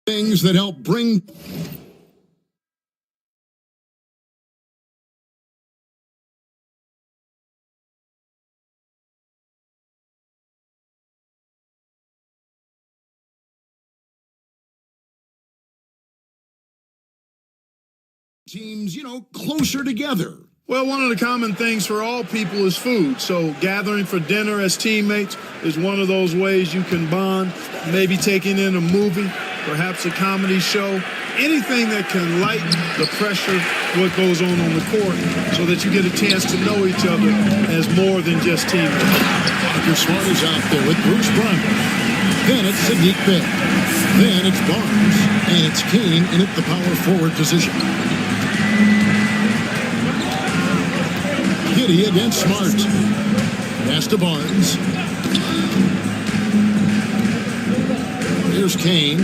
things that help bring teams, closer together. Well, one of the common things for all people is food. So gathering for dinner as teammates is one of those ways you can bond. Maybe taking in a movie, perhaps a comedy show, anything that can lighten the pressure of what goes on the court so that you get a chance to know each other as more than just teammates. Marcus Smart is out there with Bruce Brown. Then it's Sadiq Bey. Then it's Barnes. And it's Kane in at the power forward position. Giddy against Smart. Pass to Barnes. Here's Kane.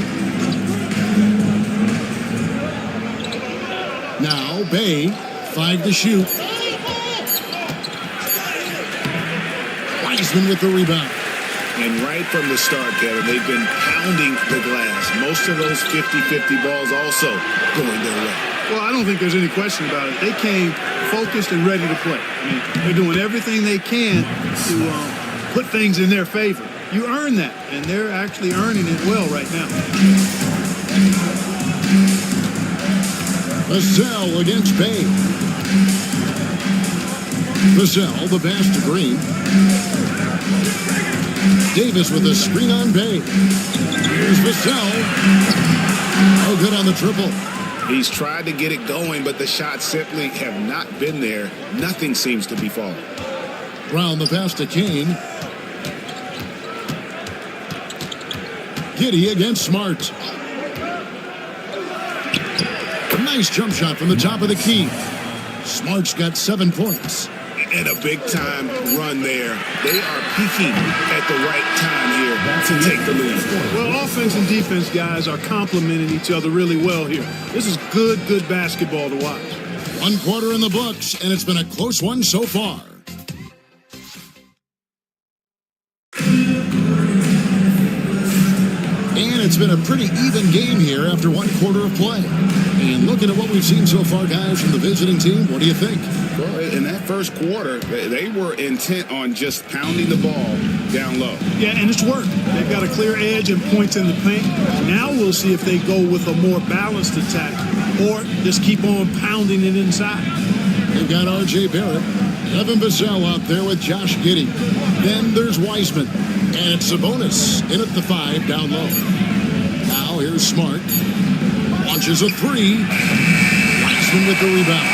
Now Bey, 5 to shoot. Wiseman with the rebound. And right from the start, Kevin, they've been pounding the glass. Most of those 50-50 balls also going their way. Well, I don't think there's any question about it. They came focused and ready to play. I mean, they're doing everything they can to put things in their favor. You earn that, and they're actually earning it well right now. Vassell against Bey. Vassell, the pass to Green. Davis with a screen on Bey. Here's Vassell. Oh, good on the triple. He's tried to get it going, but the shots simply have not been there. Nothing seems to be falling. Brown the pass to Kane. Giddy against Smart. A nice jump shot from the top of the key. Smart's got 7 points. And a big-time run there. They are peaking at the right time here to take the lead. Well, offense and defense guys are complementing each other really well here. This is good basketball to watch. 1 quarter in the books, and it's been a close one so far. And it's been a pretty even game here after 1 quarter of play. And looking at what we've seen so far, guys, from the visiting team, what do you think? Well, in that first quarter, they were intent on just pounding the ball down low. Yeah, and it's worked. They've got a clear edge and points in the paint. Now we'll see if they go with a more balanced attack or just keep on pounding it inside. They've got R.J. Barrett, Evan Vassell out there with Josh Giddey. Then there's Wiseman. And it's Sabonis in at the 5 down low. Now here's Smart. Launches a 3. Wiseman with the rebound.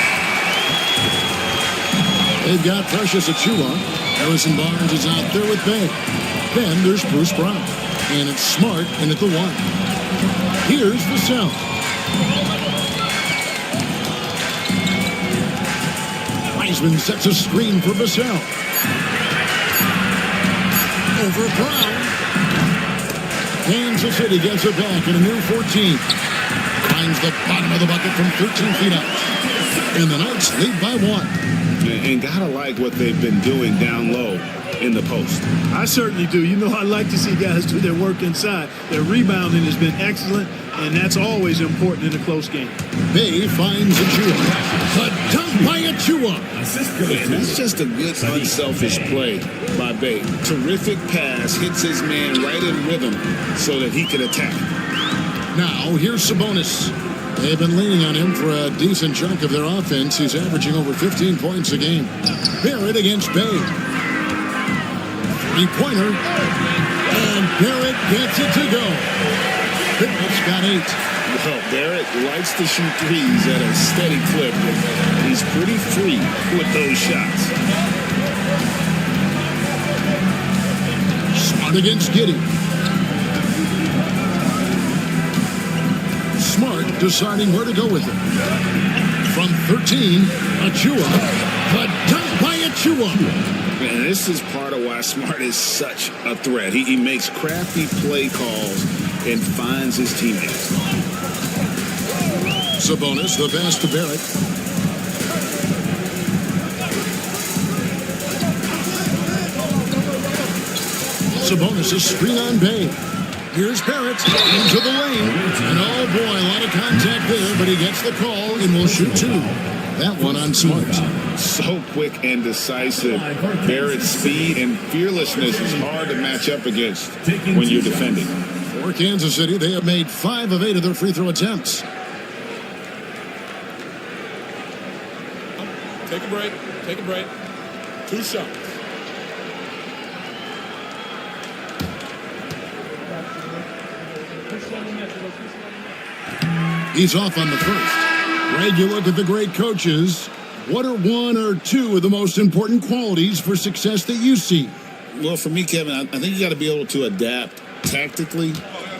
They've got Precious Achiuwa. Harrison Barnes is out there with Bey. Then there's Bruce Brown. And it's Smart in at the 1. Here's Vassell. Wiseman sets a screen for Vassell. Over Brown. Kansas City gets it back in a new 14. Finds the bottom of the bucket from 13 feet out. And the Knights lead by 1. And gotta like what they've been doing down low in the post. I certainly do. You know, I like to see guys do their work inside. Their rebounding has been excellent, and that's always important in a close game. Bey finds Achiuwa. The dunk by Achiuwa. And that's just a good unselfish play by Bey. Terrific pass, hits his man right in rhythm so that he can attack. Now here's Sabonis. They've been leaning on him for a decent chunk of their offense. He's averaging over 15 points a game. Barrett against Bey. 3-pointer. And Barrett gets it to go. Barrett's got 8. Well, Barrett likes to shoot threes at a steady clip. He's pretty free with those shots. Smart against Giddey. Smart deciding where to go with it. From 13, Achiuwa. The dunk by Achiuwa. And this is part of why Smart is such a threat. He makes crafty play calls and finds his teammates. Sabonis, the pass to Barrett. Sabonis, a screen on Bey. Here's Barrett into the lane. And oh boy, a lot of contact there, but he gets the call and will shoot two. That one on Smart. So quick and decisive. Barrett's speed and fearlessness is hard to match up against when you're defending. For Kansas City, they have made 5 of 8 of their free throw attempts. Take a break. Take a break. 2 shots. He's off on the first. Greg, you look at the great coaches. What are 1 or 2 of the most important qualities for success that you see? Well, for me, Kevin, I think you got to be able to adapt tactically.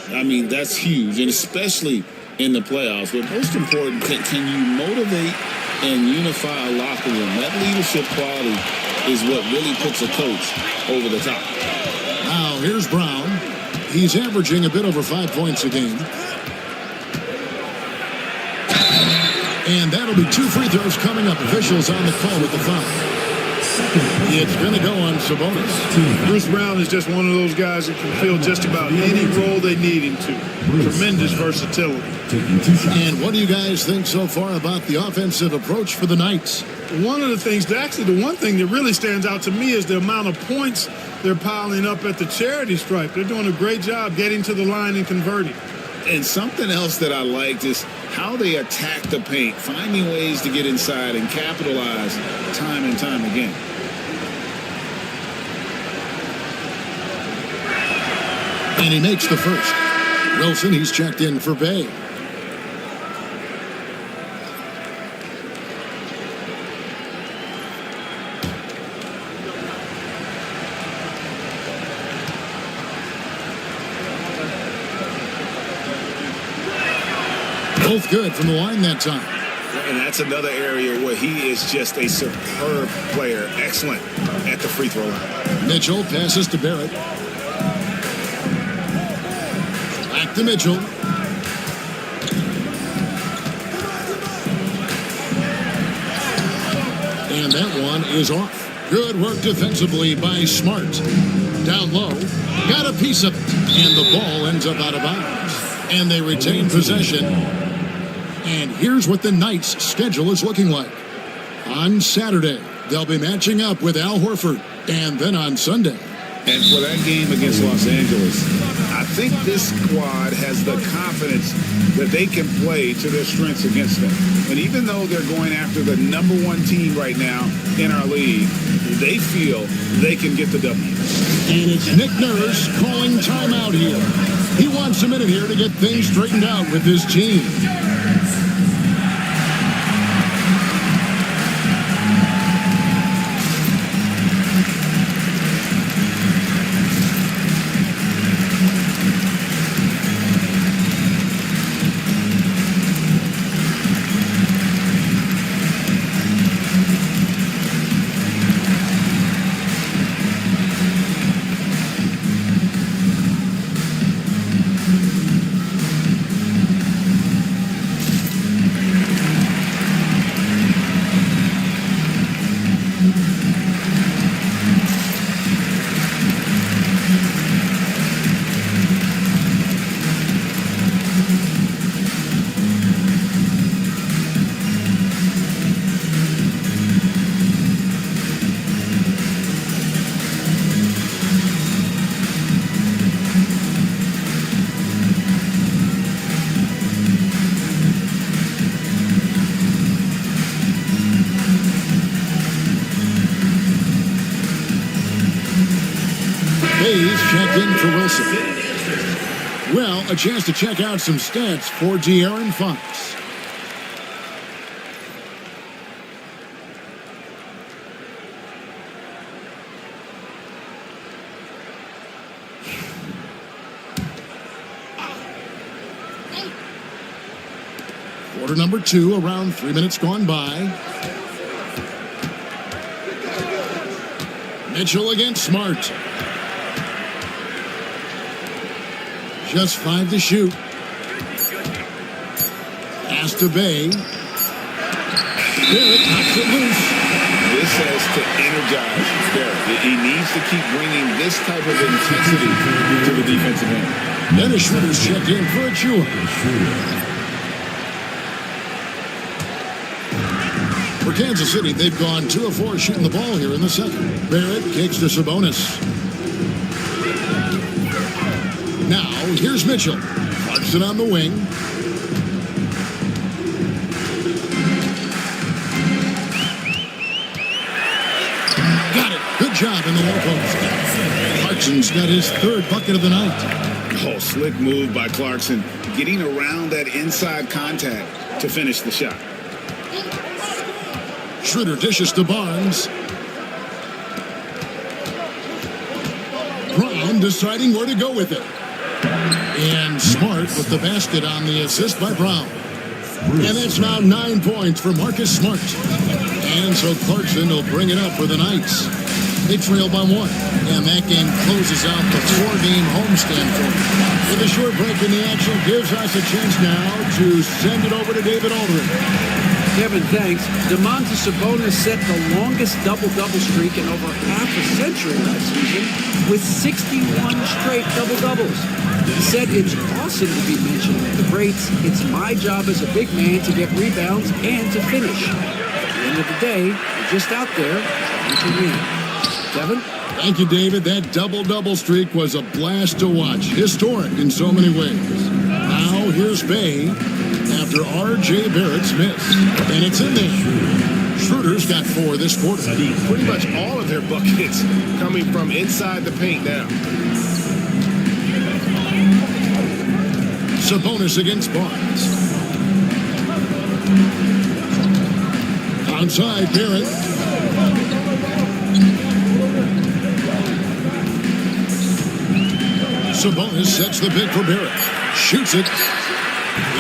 I mean, that's huge, and especially in the playoffs. But most important, can you motivate and unify a locker room? That leadership quality is what really puts a coach over the top. Now, here's Brown. He's averaging a bit over 5 points a game. And that'll be 2 free throws coming up. Officials on the call with the foul. It's going to go on Sabonis. Bruce Brown is just one of those guys that can fill just about any role they need him to. Tremendous versatility. And what do you guys think so far about the offensive approach for the Knights? One of the things, actually, the one thing that really stands out to me is the amount of points they're piling up at the charity stripe. They're doing a great job getting to the line and converting. And something else that I liked is how they attack the paint, finding ways to get inside and capitalize time and time again. And he makes the first. Wilson, he's checked in for Bay. Both good from the line that time. And that's another area where he is just a superb player. Excellent at the free throw line. Mitchell passes to Barrett. Back to Mitchell. And that one is off. Good work defensively by Smart. Down low. Got a piece of it. And the ball ends up out of bounds. And they retain possession. And here's what the Knights' schedule is looking like. On Saturday, they'll be matching up with Al Horford. And then on Sunday. And for that game against Los Angeles, I think this squad has the confidence that they can play to their strengths against them. And even though they're going after the #1 team right now in our league, they feel they can get the W. And it's Nick Nurse calling timeout here. He wants a minute here to get things straightened out with his team. Checked in for Wilson. Well, a chance to check out some stats for De'Aaron Fox. Quarter number 2, around 3 minutes gone by. Mitchell against Smart. Just 5 to shoot. Pass to Bay. Barrett knocks it loose. This says to energize Barrett. He needs to keep bringing this type of intensity to the defensive end. Dennis Schroeder's checked in for a chew. For Kansas City, they've gone 2 of 4 shooting the ball here in the second. Barrett kicks to Sabonis. Now, here's Mitchell. Clarkson on the wing. Got it. Good job in the low post. Clarkson's got his 3rd bucket of the night. Oh, slick move by Clarkson, getting around that inside contact to finish the shot. Schroeder dishes to Barnes. Brown deciding where to go with it. And Smart with the basket on the assist by Brown. And that's now 9 points for Marcus Smart. And so Clarkson will bring it up for the Knights. They trail by 1. And that game closes out the 4-game homestand for them. With a short break in the action, gives us a chance now to send it over to David Aldridge. Kevin, thanks. Domantas Sabonis set the longest double-double streak in over half a century last season with 61 straight double-doubles. He said it's awesome to be mentioned with the greats. It's my job as a big man to get rebounds and to finish. At the end of the day, you're just out there trying to win. Kevin? Thank you, David. That double-double streak was a blast to watch. Historic in so many ways. Now, here's Bay after R.J. Barrett's miss. And it's in there. Schroeder's got 4 this quarter. Pretty much all of their buckets coming from inside the paint now. Sabonis against Barnes. Outside, Barrett. Sabonis sets the pick for Barrett. Shoots it.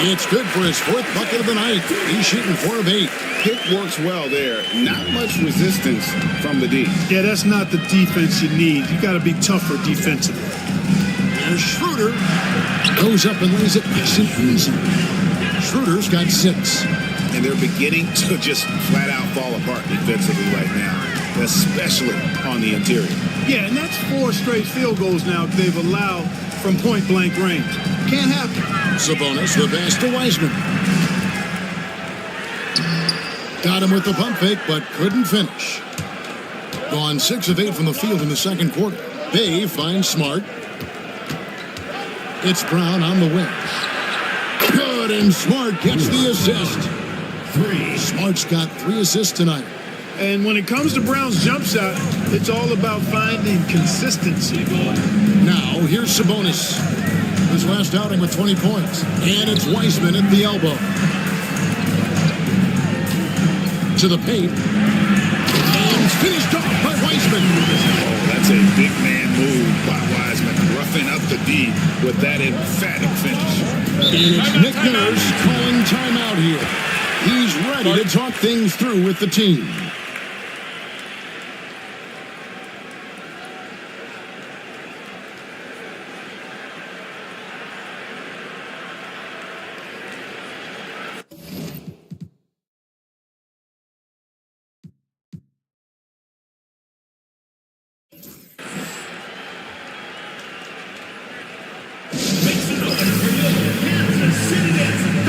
It's good for his 4th bucket of the night. He's shooting 4 of 8. Pick works well there. Not much resistance from the D. Yeah, that's not the defense you need. You got to be tougher defensively. There's Schroeder. Goes up and lays it nice and easy. Schroeder's got 6. And they're beginning to just flat out fall apart defensively right now, especially on the interior. Yeah, and that's 4 straight field goals now they've allowed from point-blank range. Can't happen. Sabonis, the pass to Wiseman. Got him with the pump fake, but couldn't finish. Gone 6 of 8 from the field in the second quarter. Bay finds Smart. It's Brown on the wing. Good, and Smart gets the assist. Smart's got 3 assists tonight. And when it comes to Brown's jump shot, it's all about finding consistency. Now, here's Sabonis. His last outing with 20 points. And it's Wiseman at the elbow. To the paint. And finished off by Wiseman. Oh, that's a big man move by Wiseman. Roughing up the D with that emphatic finish. And it's Nick Nurse calling timeout here. He's ready to talk things through with the team.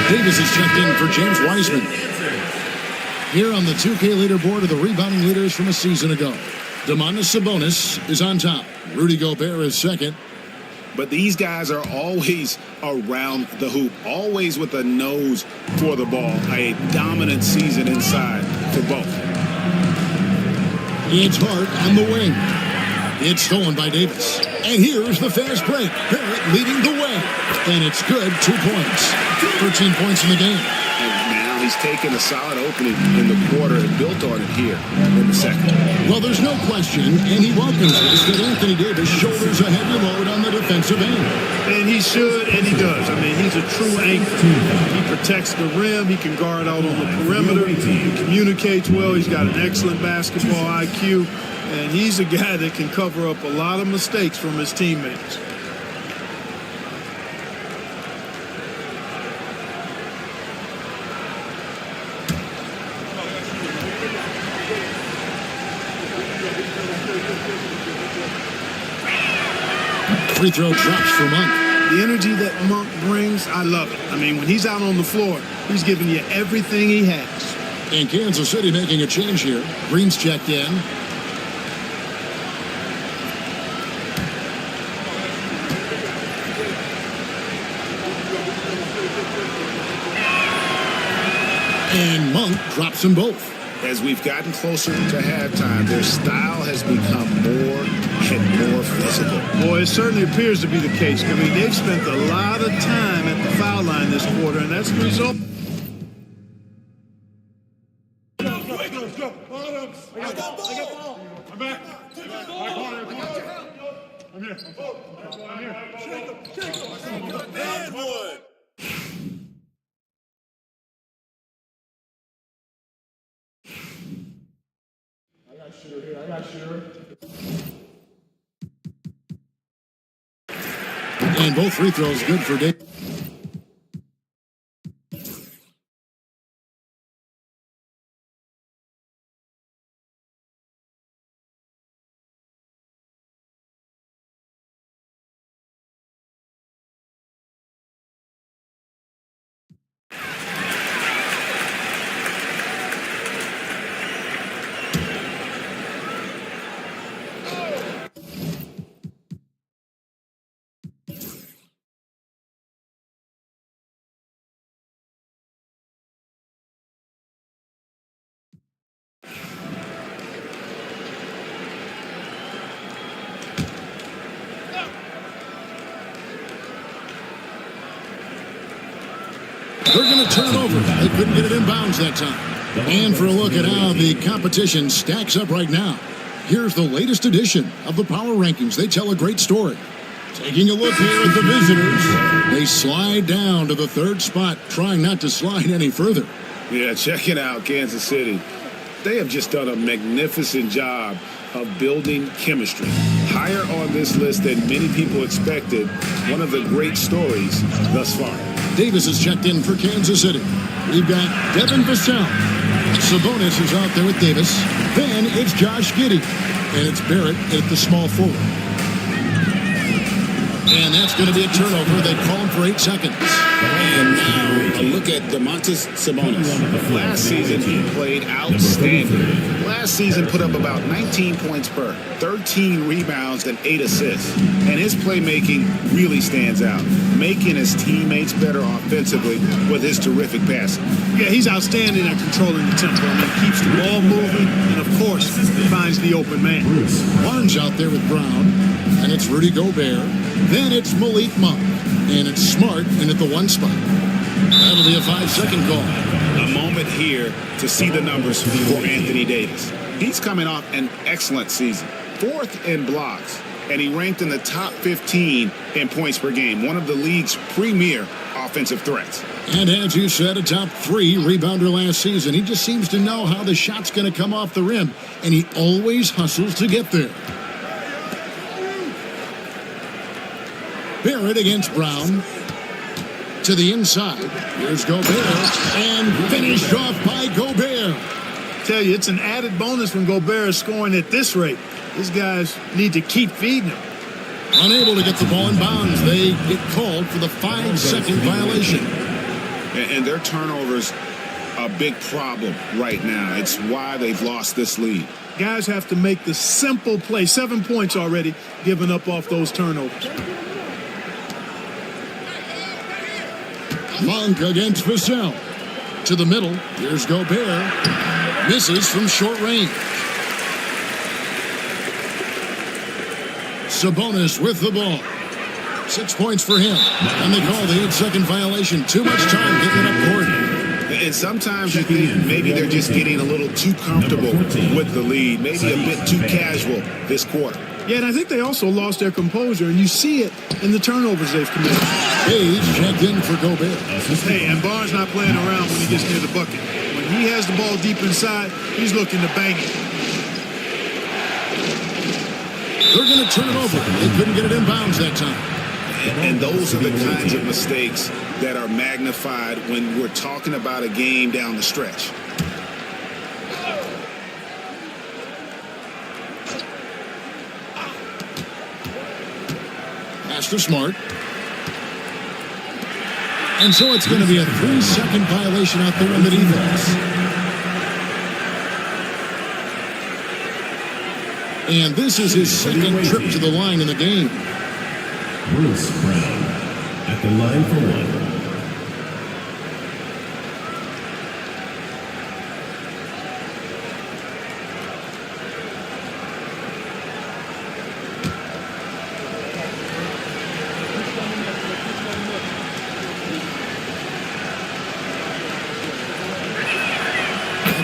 Davis is checked in for James Wiseman. Here on the 2K leaderboard are the rebounding leaders from a season ago. Domantas Sabonis is on top. Rudy Gobert is second. But these guys are always around the hoop, always with a nose for the ball. A dominant season inside for both. It's Hart on the wing. It's stolen by Davis. And here's the fast break. Barrett leading the way. And it's good, 2 points. 13 points in the game. And now he's taken a solid opening in the quarter and built on it here in the second. Well, there's no question, and he welcomes this, that Anthony Davis shoulders a heavy load on the defensive end. And he should, and he does. I mean, he's a true anchor. He protects the rim. He can guard out on the perimeter. He communicates well. He's got an excellent basketball IQ. And he's a guy that can cover up a lot of mistakes from his teammates. free throw drops for Monk. The energy that Monk brings, I love it. I mean, when he's out on the floor, he's giving you everything he has. And Kansas City making a change here. Green's checked in. And Monk drops them both. As we've gotten closer to halftime, their style has become more and more physical. Boy, it certainly appears to be the case. I mean, they've spent a lot of time at the foul line this quarter, and that's the result. And both free throws good for Dave. They're going to turn it over. They couldn't get it in bounds that time. And for a look at how the competition stacks up right now, here's the latest edition of the Power Rankings. They tell a great story. Taking a look here at the visitors, they slide down to the third spot, trying not to slide any further. Yeah, check it out, Kansas City. They have just done a magnificent job of building chemistry. Higher on this list than many people expected. One of the great stories thus far. Davis is checked in for Kansas City. We've got Devin Vassell. Sabonis is out there with Davis. Then it's Josh Giddey. And it's Barrett at the small forward. And that's going to be a turnover. They call him for 8 seconds. And now a look at Domantas Sabonis. Last season he played outstanding. Last season put up about 19 points per, 13 rebounds, and 8 assists. And his playmaking really stands out, making his teammates better offensively with his terrific passing. Yeah, he's outstanding at controlling the tempo. I mean, keeps the ball moving, and of course, finds the open man. Barnes out there with Brown, and it's Rudy Gobert. Then it's Malik Monk, and it's Smart in at the 1 spot. That'll be a 5-second call. A moment here to see the numbers for Anthony Davis. He's coming off an excellent season, 4th in blocks, and he ranked in the top 15 in points per game, one of the league's premier offensive threats. And as you said, a top 3 rebounder last season. He just seems to know how the shot's going to come off the rim, and he always hustles to get there. Barrett against Brown. To the inside. Here's Gobert. And finished off by Gobert. Tell you, it's an added bonus when Gobert is scoring at this rate. These guys need to keep feeding him. Unable to get the ball in bounds. They get called for the 5-second violation. And their turnovers a big problem right now. It's why they've lost this lead. Guys have to make the simple play. 7 points already given up off those turnovers. Monk against Vassell. To the middle. Here's Gobert. Misses from short range. Sabonis with the ball. 6 points for him. And they call the 8-second violation. Too much time getting it up court. And sometimes you think maybe they're just getting a little too comfortable with the lead. Maybe a bit too casual this quarter. Yeah, and I think they also lost their composure, and you see it in the turnovers they've committed. Page checked in for Gobert. Hey, and Barnes not playing around when he gets near the bucket. When he has the ball deep inside, he's looking to bang it. They're going to turn it over. They couldn't get it in bounds that time. And those are the kinds of mistakes that are magnified when we're talking about a game down the stretch. Pass to Smart. And so it's going to be a 3-second violation out there on the defense. And this is his second trip to the line in the game. Bruce Brown at the line for one.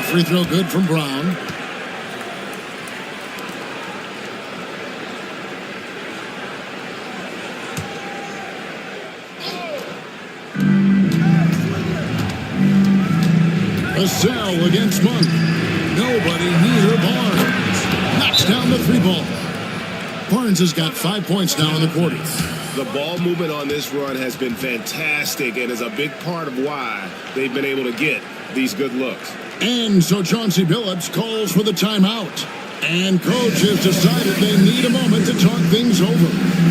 Free throw good from Brown. Vassell against Monk. Nobody near Barnes. Knocks down the 3-ball. Barnes has got 5 points now in the quarter. The ball movement on this run has been fantastic and is a big part of why they've been able to get these good looks. And so Chauncey Billups calls for the timeout. And coach has decided they need a moment to talk things over.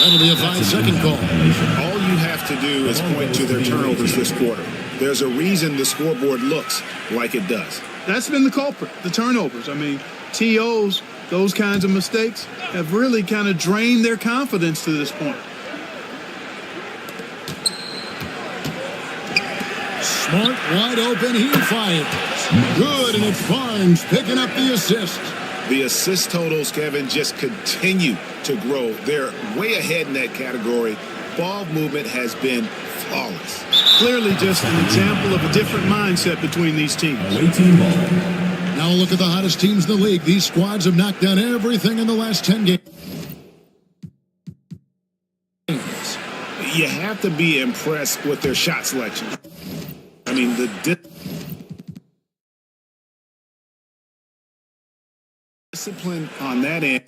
That'll be a 5-second call. All you have to do is point to their turnovers this quarter. There's a reason the scoreboard looks like it does. That's been the culprit, the turnovers. I mean, TOs, those kinds of mistakes have really kind of drained their confidence to this point. Smart wide open, he fires. Good, and it's Barnes picking up the assist. The assist totals, Kevin, just continue to grow. They're way ahead in that category. Ball movement has been flawless. Clearly just an example of a different mindset between these teams. Away team ball. Now look at the hottest teams in the league. These squads have knocked down everything in the last 10 games. You have to be impressed with their shot selection. I mean, the discipline on that end.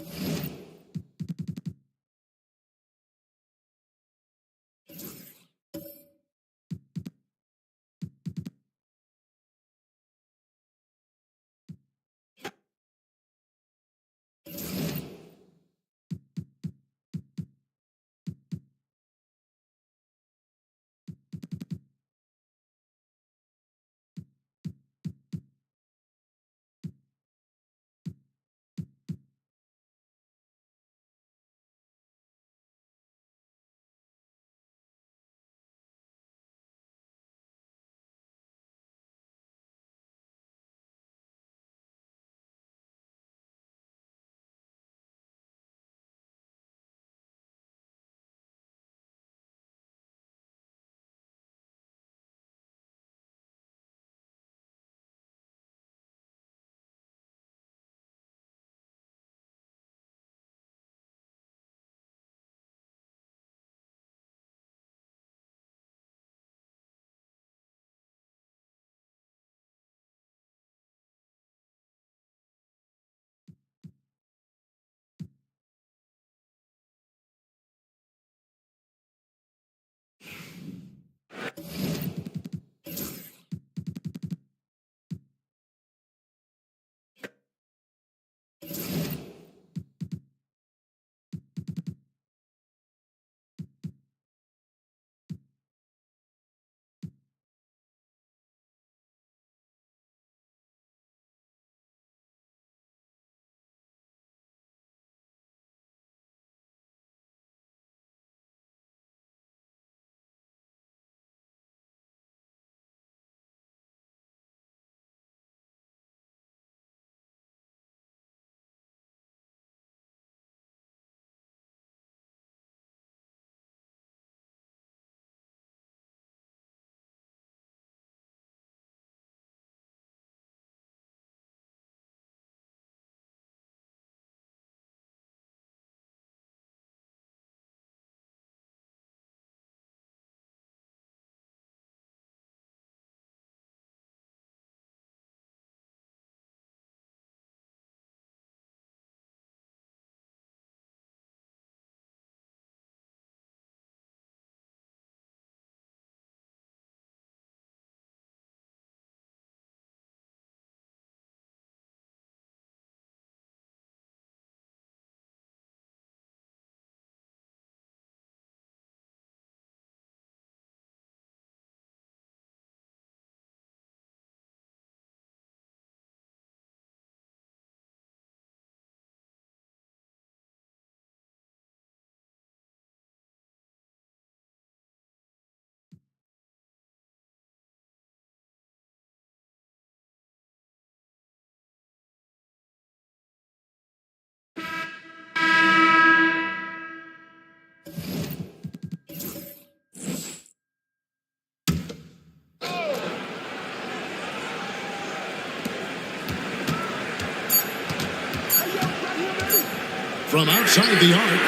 from outside the arc.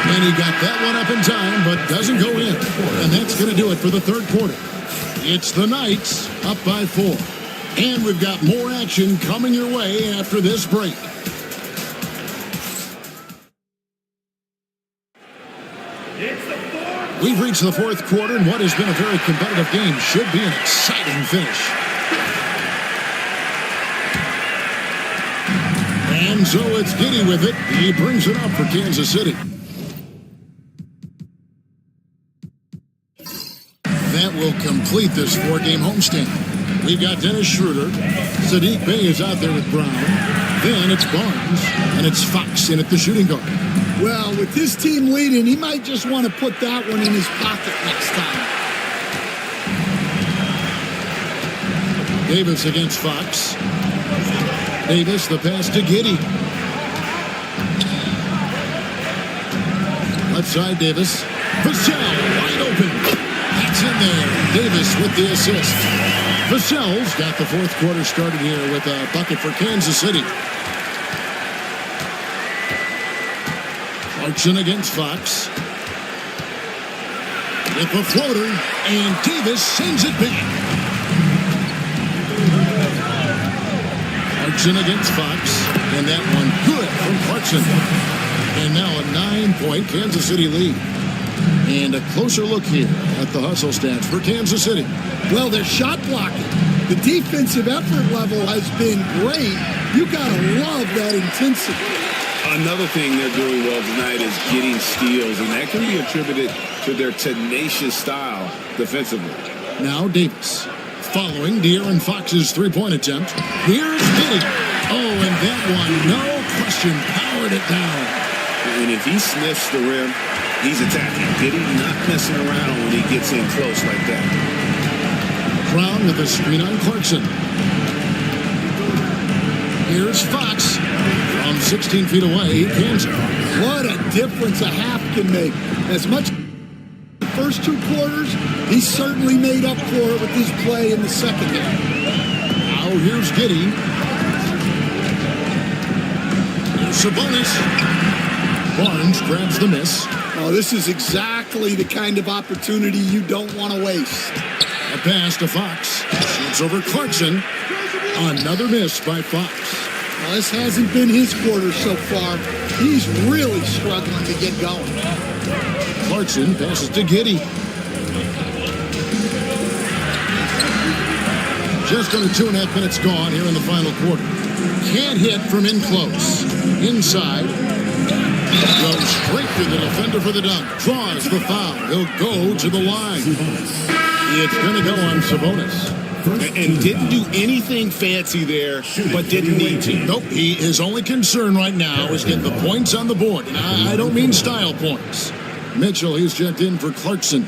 And he got that one up in time, but doesn't go in. And that's going to do it for the third quarter. It's the Knights up by 4. And we've got more action coming your way after this break. We've reached the fourth quarter, and what has been a very competitive game should be an exciting finish. And so it's Giddy with it. He brings it up for Kansas City. That will complete this 4-game homestand. We've got Dennis Schroeder. Sadiq Bey is out there with Brown. Then it's Barnes, and it's Fox in at the shooting guard. Well, with this team leading, he might just want to put that one in his pocket next time. Davis against Fox. Davis, the pass to Giddy. Left side, Davis. Vassell, wide open. That's in there. Davis with the assist. Vassell's got the fourth quarter started here with a bucket for Kansas City. Clarkson against Fox. With the floater, and Davis sends it back. Clarkson against Fox, and that one good from Clarkson. And now a 9-point Kansas City lead. And a closer look here at the hustle stats for Kansas City. Well, they're shot blocking. The defensive effort level has been great. You got to love that intensity. Another thing they're doing well tonight is getting steals, and that can be attributed to their tenacious style defensively. Now Davis, following De'Aaron Fox's three-point attempt. Here's Giddy. Oh, and that one, no question, powered it down. And if he sniffs the rim, he's attacking. Giddy not messing around when he gets in close like that. Brown with a screen on Clarkson. Here's Fox. From 16 feet away, he cans it. What a difference a half can make. As much the first two quarters, he certainly made up for it with his play in the second half. Now here's Giddy. Here's Sabonis. Barnes grabs the miss. Oh, this is exactly the kind of opportunity you don't want to waste. A pass to Fox. Shoots over Clarkson. Another miss by Fox. Well, this hasn't been his quarter so far. He's really struggling to get going. Clarkson passes to Giddy. Just under 2.5 minutes gone here in the final quarter. Can't hit from in close. Inside. Goes straight to the defender for the dunk. Draws the foul. He'll go to the line. It's going to go on Sabonis. And didn't do anything fancy there, but didn't need to. Nope, his only concern right now is getting the points on the board. And I don't mean style points. Mitchell, he's checked in for Clarkson.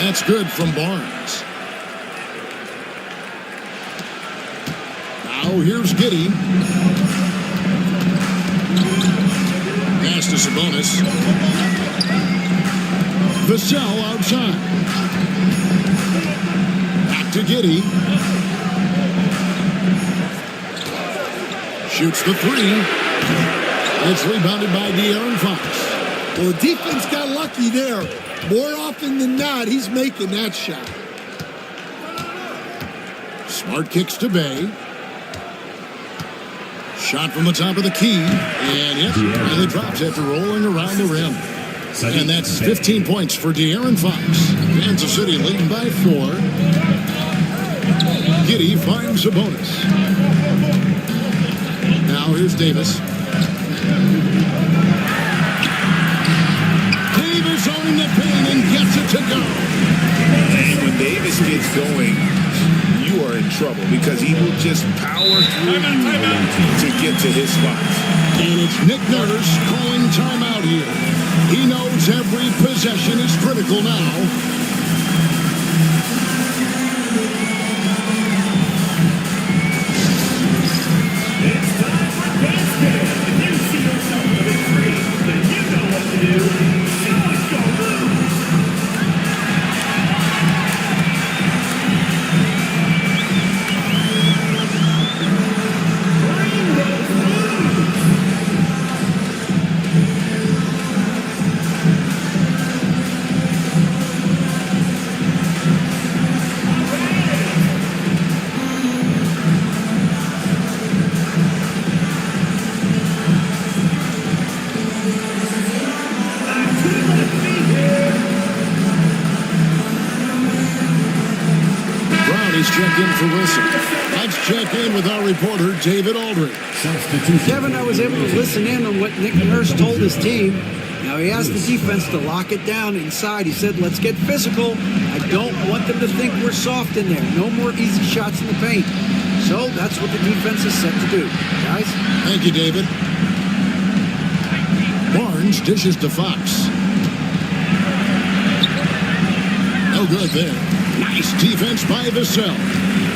That's good from Barnes. Now here's Giddy. Pass to Sabonis. Vassell outside. Back to Giddy. Shoots the three. It's rebounded by De'Aaron Fox. Well, the defense got lucky there. More often than not, he's making that shot. Smart kicks to Bey. Shot from the top of the key. And yes, finally drops after rolling around the rim. And that's 15 points for De'Aaron Fox. Kansas City leading by 4. Giddy finds a bonus. Now here's Davis. Davis owning the pin and gets it to go. And when Davis gets going, you are in trouble because he will just power through you to get to his spots. And it's Nick Nurse calling timeout here. He knows every possession is critical now. It's time for basket. If you see yourself check in for Wilson. Let's check in with our reporter, David Aldridge. Kevin, I was able to listen in on what Nick Nurse told his team. Now, he asked the defense to lock it down inside. He said, let's get physical. I don't want them to think we're soft in there. No more easy shots in the paint. So that's what the defense is set to do. Guys? Thank you, David. Barnes dishes to Fox. No good there. Nice defense by Vassell.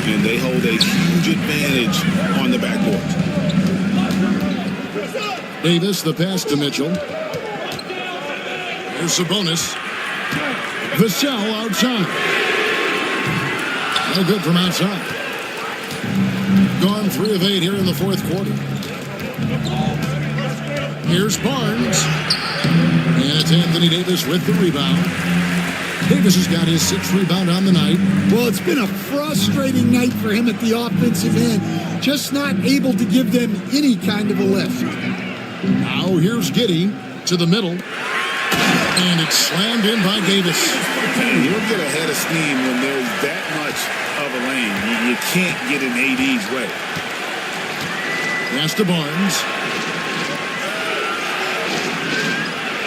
And they hold a huge advantage on the backboard. Davis, the pass to Mitchell. Here's Sabonis. Vassell outside. No good from outside. Gone 3 of 8 here in the fourth quarter. Here's Barnes. And it's Anthony Davis with the rebound. Davis has got his 6th rebound on the night. Well, it's been a frustrating night for him at the offensive end. Just not able to give them any kind of a lift. Now here's Giddey to the middle. And it's slammed in by Davis. You don't get ahead of steam when there's that much of a lane. You can't get in AD's way. Pass to Barnes.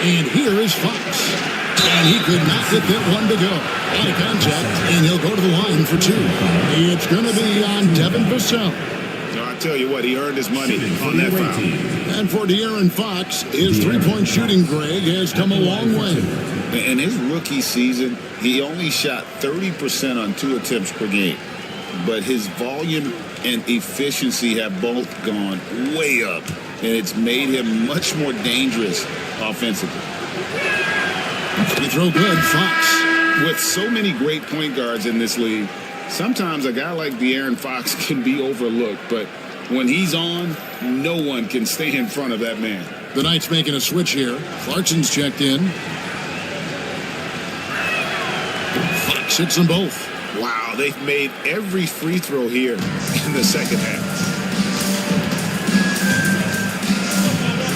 And here is Fox. And he could not get that one to go. Out of contact, and he'll go to the line for 2. It's going to be on Devin Vassell. No, I tell you what, he earned his money on that foul. And for De'Aaron Fox, his three-point shooting, Greg, has come a long way. In his rookie season, he only shot 30% on 2 attempts per game. But his volume and efficiency have both gone way up, and it's made him much more dangerous offensively. You throw good, Fox. With so many great point guards in this league, sometimes a guy like De'Aaron Fox can be overlooked, but when he's on, no one can stay in front of that man. The Knights making a switch here. Clarkson's checked in. Fox hits them both. Wow, they've made every free throw here in the second half.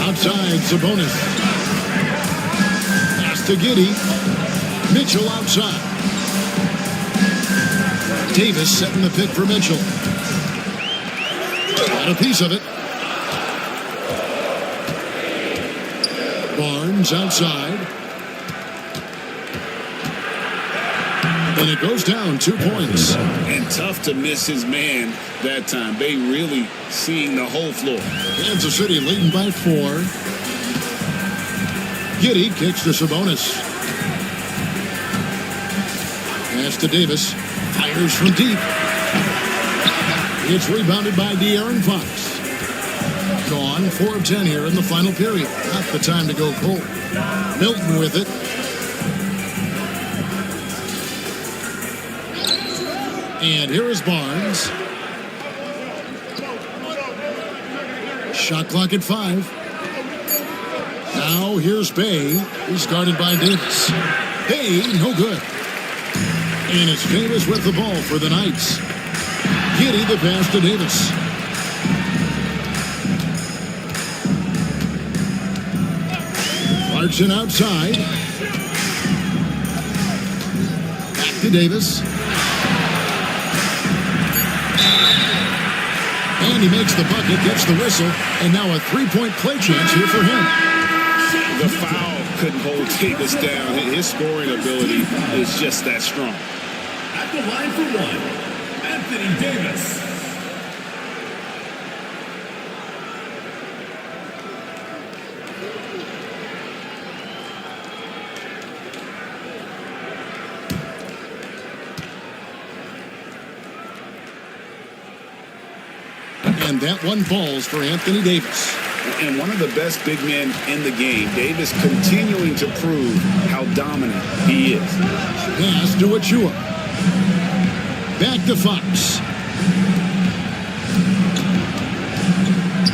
Outside, Sabonis. Pass to Giddey. Mitchell outside. Davis setting the pick for Mitchell. Got a piece of it. Barnes outside. And it goes down 2 points. And tough to miss his man that time. They really seeing the whole floor. Kansas City leading by 4. Giddey kicks to Sabonis. Pass to Davis. Fires from deep. It's rebounded by De'Aaron Fox. Gone 4 of 10 here in the final period. Not the time to go cold. Milton with it. And here is Barnes. Shot clock at 5. Now here's Bay. He's guarded by Davis. Bay, no good. And it's Davis with the ball for the Knights. Giddey the pass to Davis. Clarkson outside. Back to Davis. And he makes the bucket, gets the whistle, and now a 3-point play chance here for him. The foul couldn't hold Davis down. His scoring ability is just that strong. At the line for 1, Anthony Davis. And that one falls for Anthony Davis. And one of the best big men in the game, Davis continuing to prove how dominant he is. Pass to Achua. Back to Fox.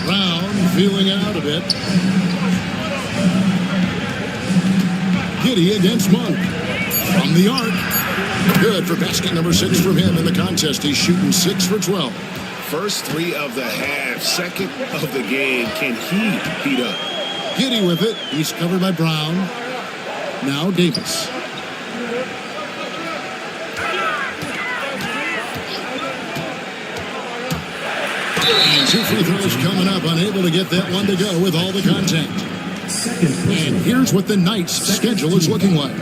Brown feeling it out a bit. Giddey against Monk. From the arc. Good for basket number 6 from him in the contest. He's shooting 6 for 12. First 3 of the half, second of the game. Can he heat up? Giddey with it. He's covered by Brown. Now Davis. And 2 free throws coming up, unable to get that one to go with all the contact. And here's what the Knights' schedule is looking like.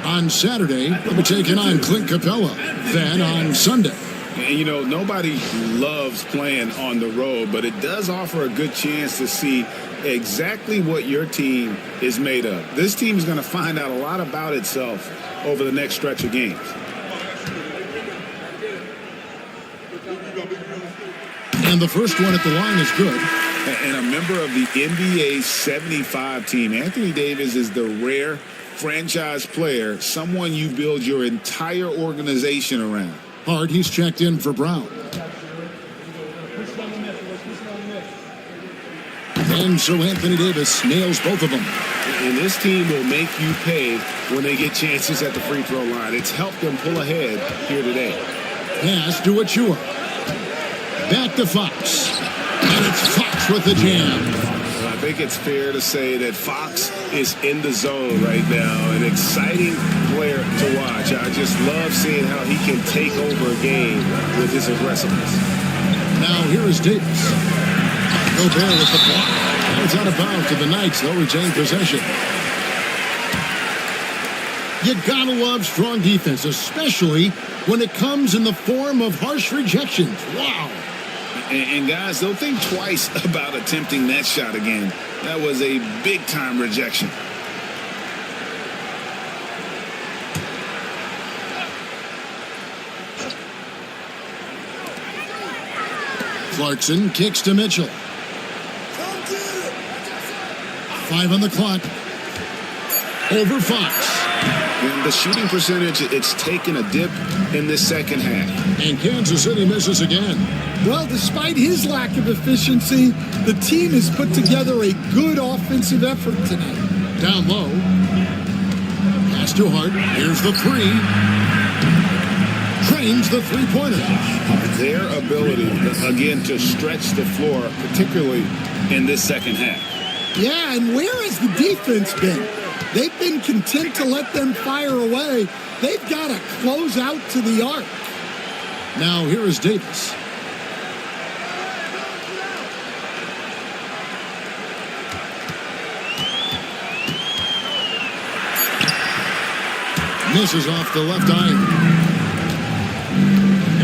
On Saturday, they'll be taking on Clint Capella. Then on Sunday. And, you know, nobody loves playing on the road, but it does offer a good chance to see exactly what your team is made of. This team is going to find out a lot about itself over the next stretch of games. And the first one at the line is good. And a member of the NBA 75 team, Anthony Davis is the rare franchise player, someone you build your entire organization around. Hard, he's checked in for Brown. And so Anthony Davis nails both of them. And this team will make you pay when they get chances at the free throw line. It's helped them pull ahead here today. Pass to Achua. Back to Fox. And it's Fox with the jam. I think it's fair to say that Fox is in the zone right now. An exciting player to watch. I just love seeing how he can take over a game with his aggressiveness. Now here is Davis. Gobert with the block. Now it's out of bounds to the Knights. They'll retain possession. You gotta love strong defense, especially when it comes in the form of harsh rejections. Wow. And guys, don't think twice about attempting that shot again. That was a big-time rejection. Clarkson kicks to Mitchell. 5 on the clock. Over Fox. And the shooting percentage, it's taken a dip in this second half. And Kansas City misses again. Well, despite his lack of efficiency, the team has put together a good offensive effort tonight. Down low. Pass to Hart. Here's the three. Trains the three-pointer. Their ability, again, to stretch the floor, particularly in this second half. Yeah, and where has the defense been? They've been content to let them fire away. They've got to close out to the arc. Now here is Davis. Misses off the left eye.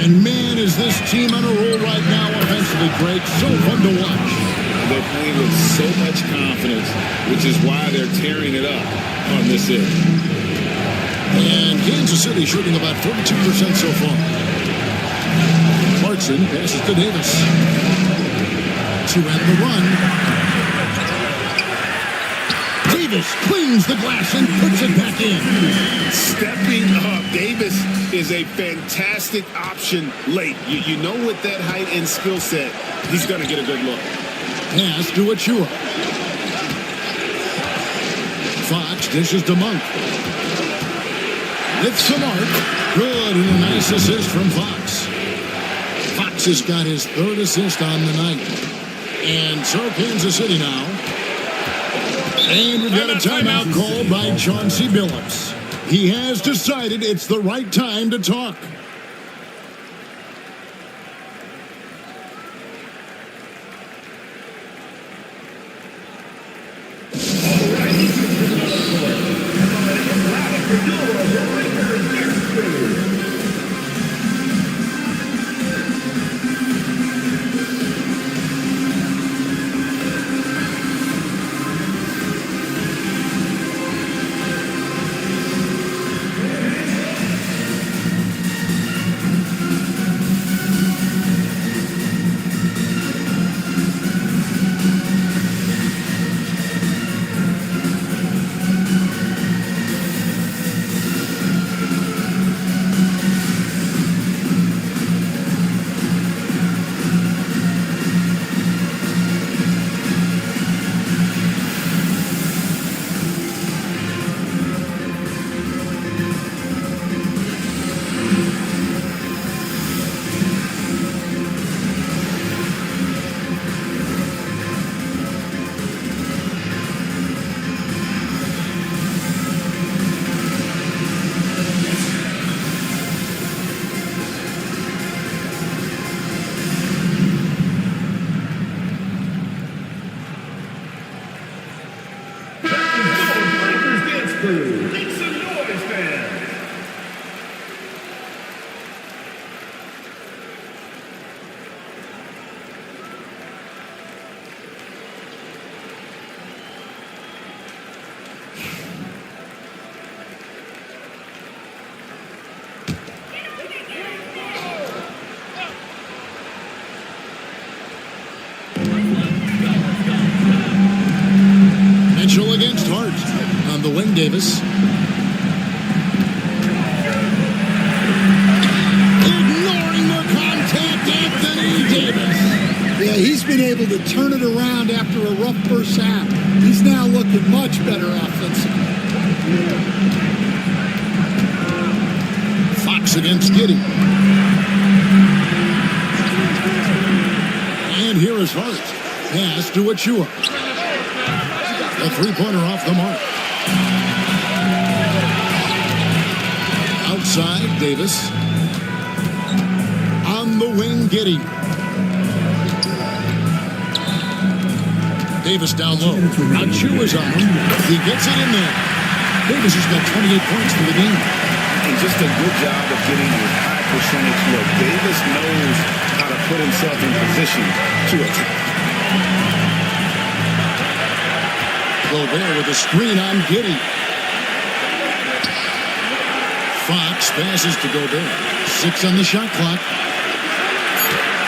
And man, is this team on a roll right now offensively, Greg. So fun to watch. They're playing with so much confidence, which is why they're tearing it up on this end. And Kansas City shooting about 42% so far. Clarkson passes to Davis. To end the run. Davis cleans the glass and puts it back in. Stepping up, Davis is a fantastic option late. You know, with that height and skill set, he's going to get a good look. Pass to Achua. Fox dishes to Monk. With some arc. Good, and a nice assist from Fox. Fox has got his third assist on the night. And so Kansas City now. And we've got a timeout called by Chauncey Billups. He has decided it's the right time to talk. wing, Davis. Ignoring the contact, Anthony Davis. Yeah, he's been able to turn it around after a rough first half. He's now looking much better offensively. Fox against Giddey. And here is Hart. Pass to Achua. A three-pointer off the mark. Outside, Davis. On the wing, Giddey. Davis down low. Achua's on him. He gets it in there. Davis has got 28 points for the game. And just a good job of getting a high percentage look. Davis knows how to put himself in position to attack. Gobert with a screen on Giddey. Fox passes to Gobert. 6 on the shot clock.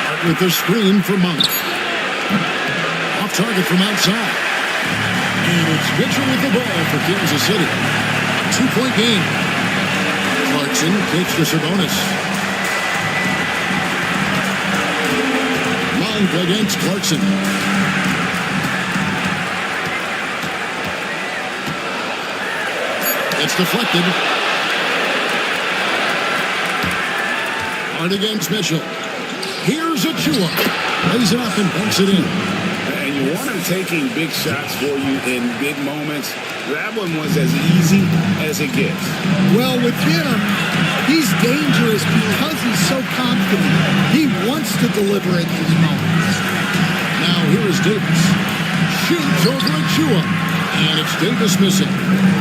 Hart with the screen for Monk. Off target from outside. And it's Mitchell with the ball for Kansas City. 2-point game. Clarkson takes to Sabonis. Monk against Clarkson. It's deflected. Hart against Mitchell. Here's Achua. Lays it up and banks it in. And you want him taking big shots for you in big moments. That one was as easy as it gets. Well, with him, he's dangerous because he's so confident. He wants to deliver in these moments. Now here is Davis. Shoots over Achua. And it's Davis missing.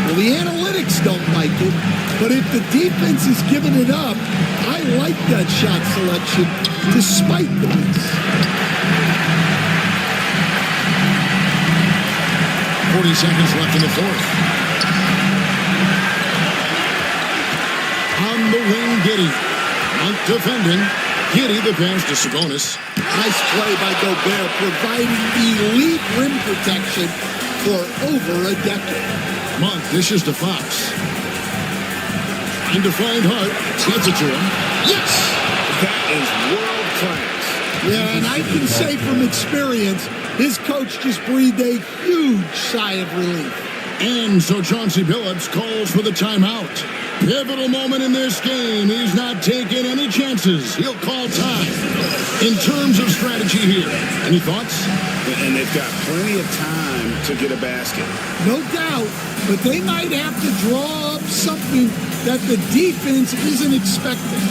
Well, the analytics don't like it, but if the defense is giving it up, I like that shot selection despite the miss. 40 seconds left in the fourth. On the wing, Giddey. Monk defending. Giddey the pass to Sabonis. Nice play by Gobert, providing elite rim protection for over a decade. Monk dishes to Fox. Trying to find Hart. Gets it to him. Yes! That is world class. Yeah, and I can say from experience, his coach just breathed a huge sigh of relief. And so Chauncey Billups calls for the timeout. Pivotal moment in this game. He's not taking any chances. He'll call time. In terms of strategy here, any thoughts? And they've got plenty of time to get a basket. No doubt, but they might have to draw up something that the defense isn't expecting.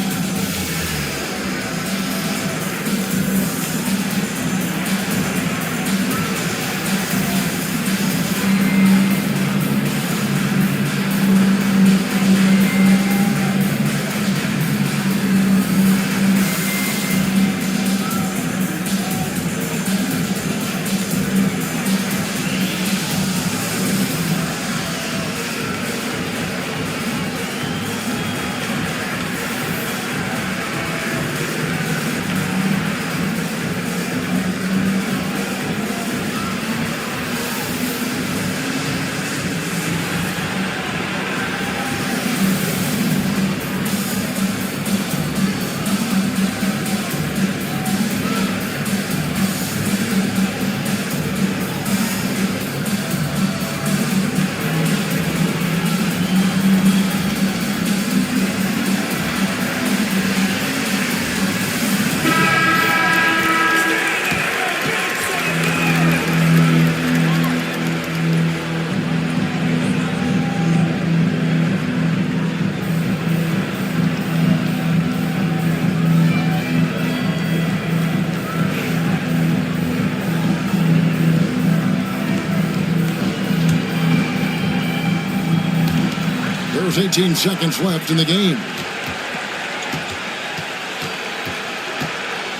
There's 18 seconds left in the game.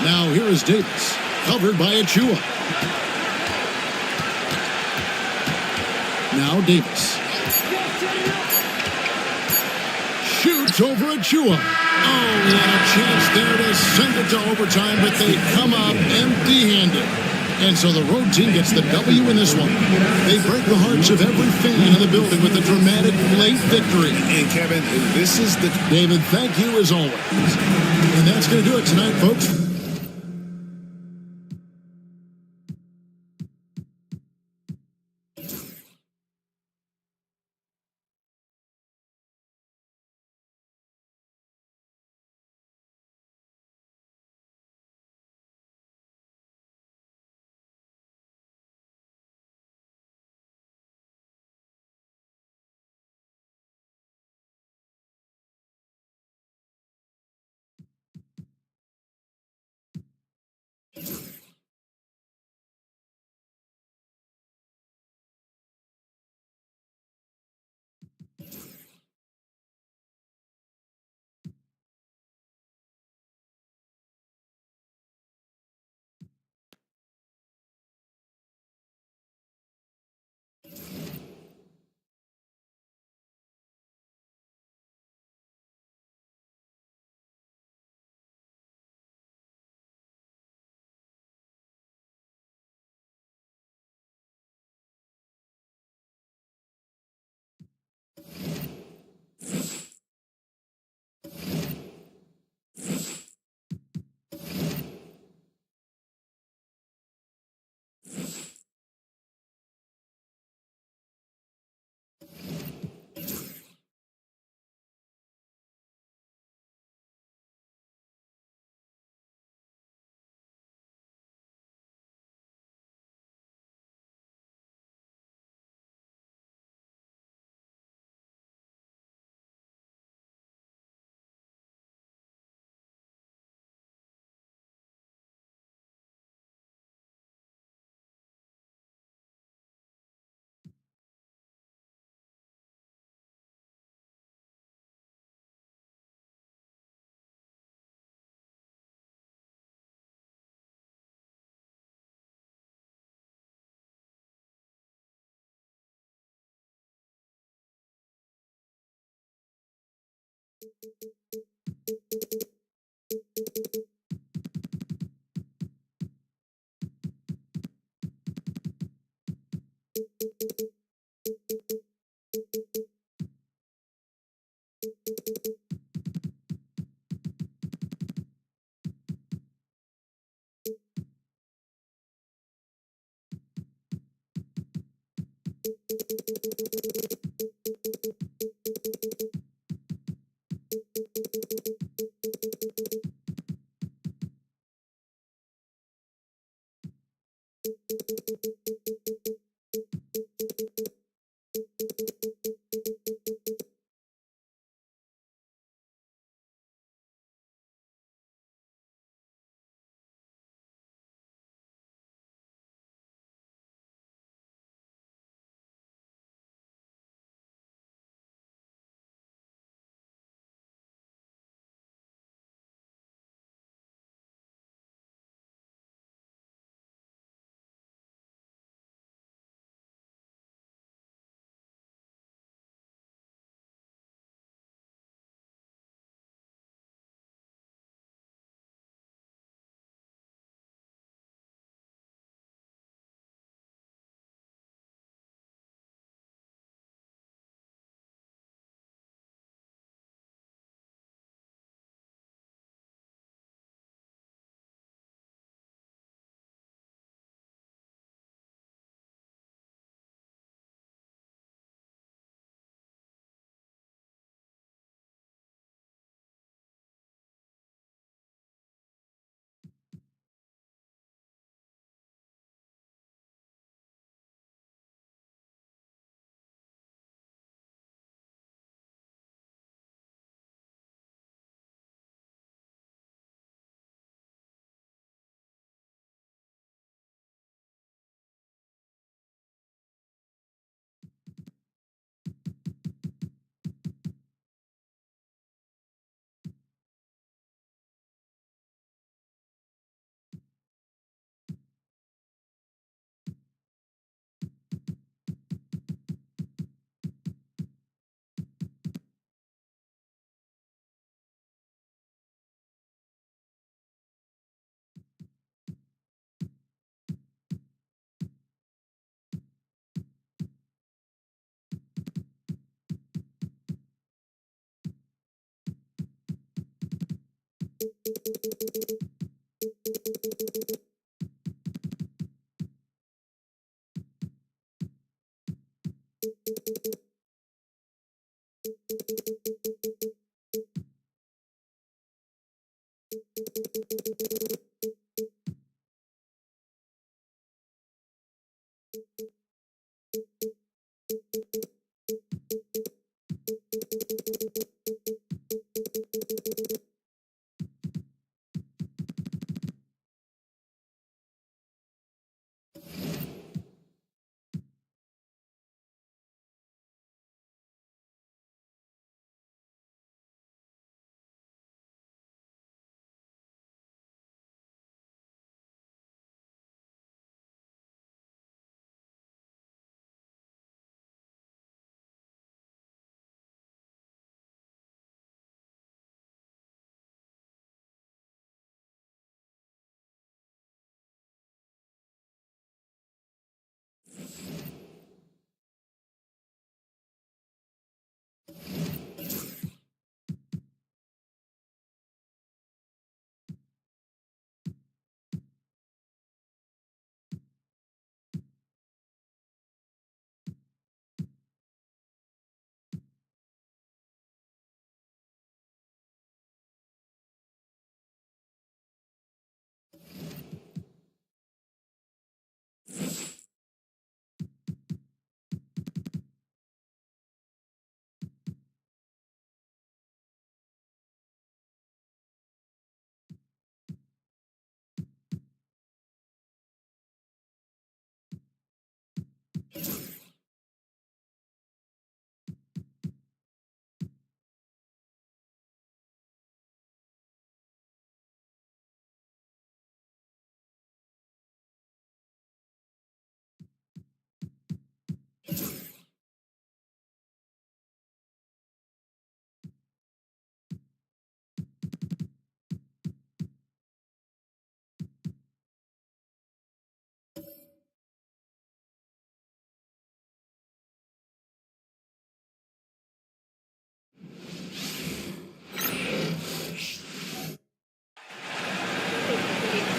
Now here is Davis, covered by Achua. Now Davis. Shoots over Achua. Oh, he had a chance there to send it to overtime, but they come up empty-handed. And so the road team gets the W in this one. They break the hearts of every fan in the building with a dramatic late victory. And Kevin, this is the... David, thank you as always. And that's going to do it tonight, folks.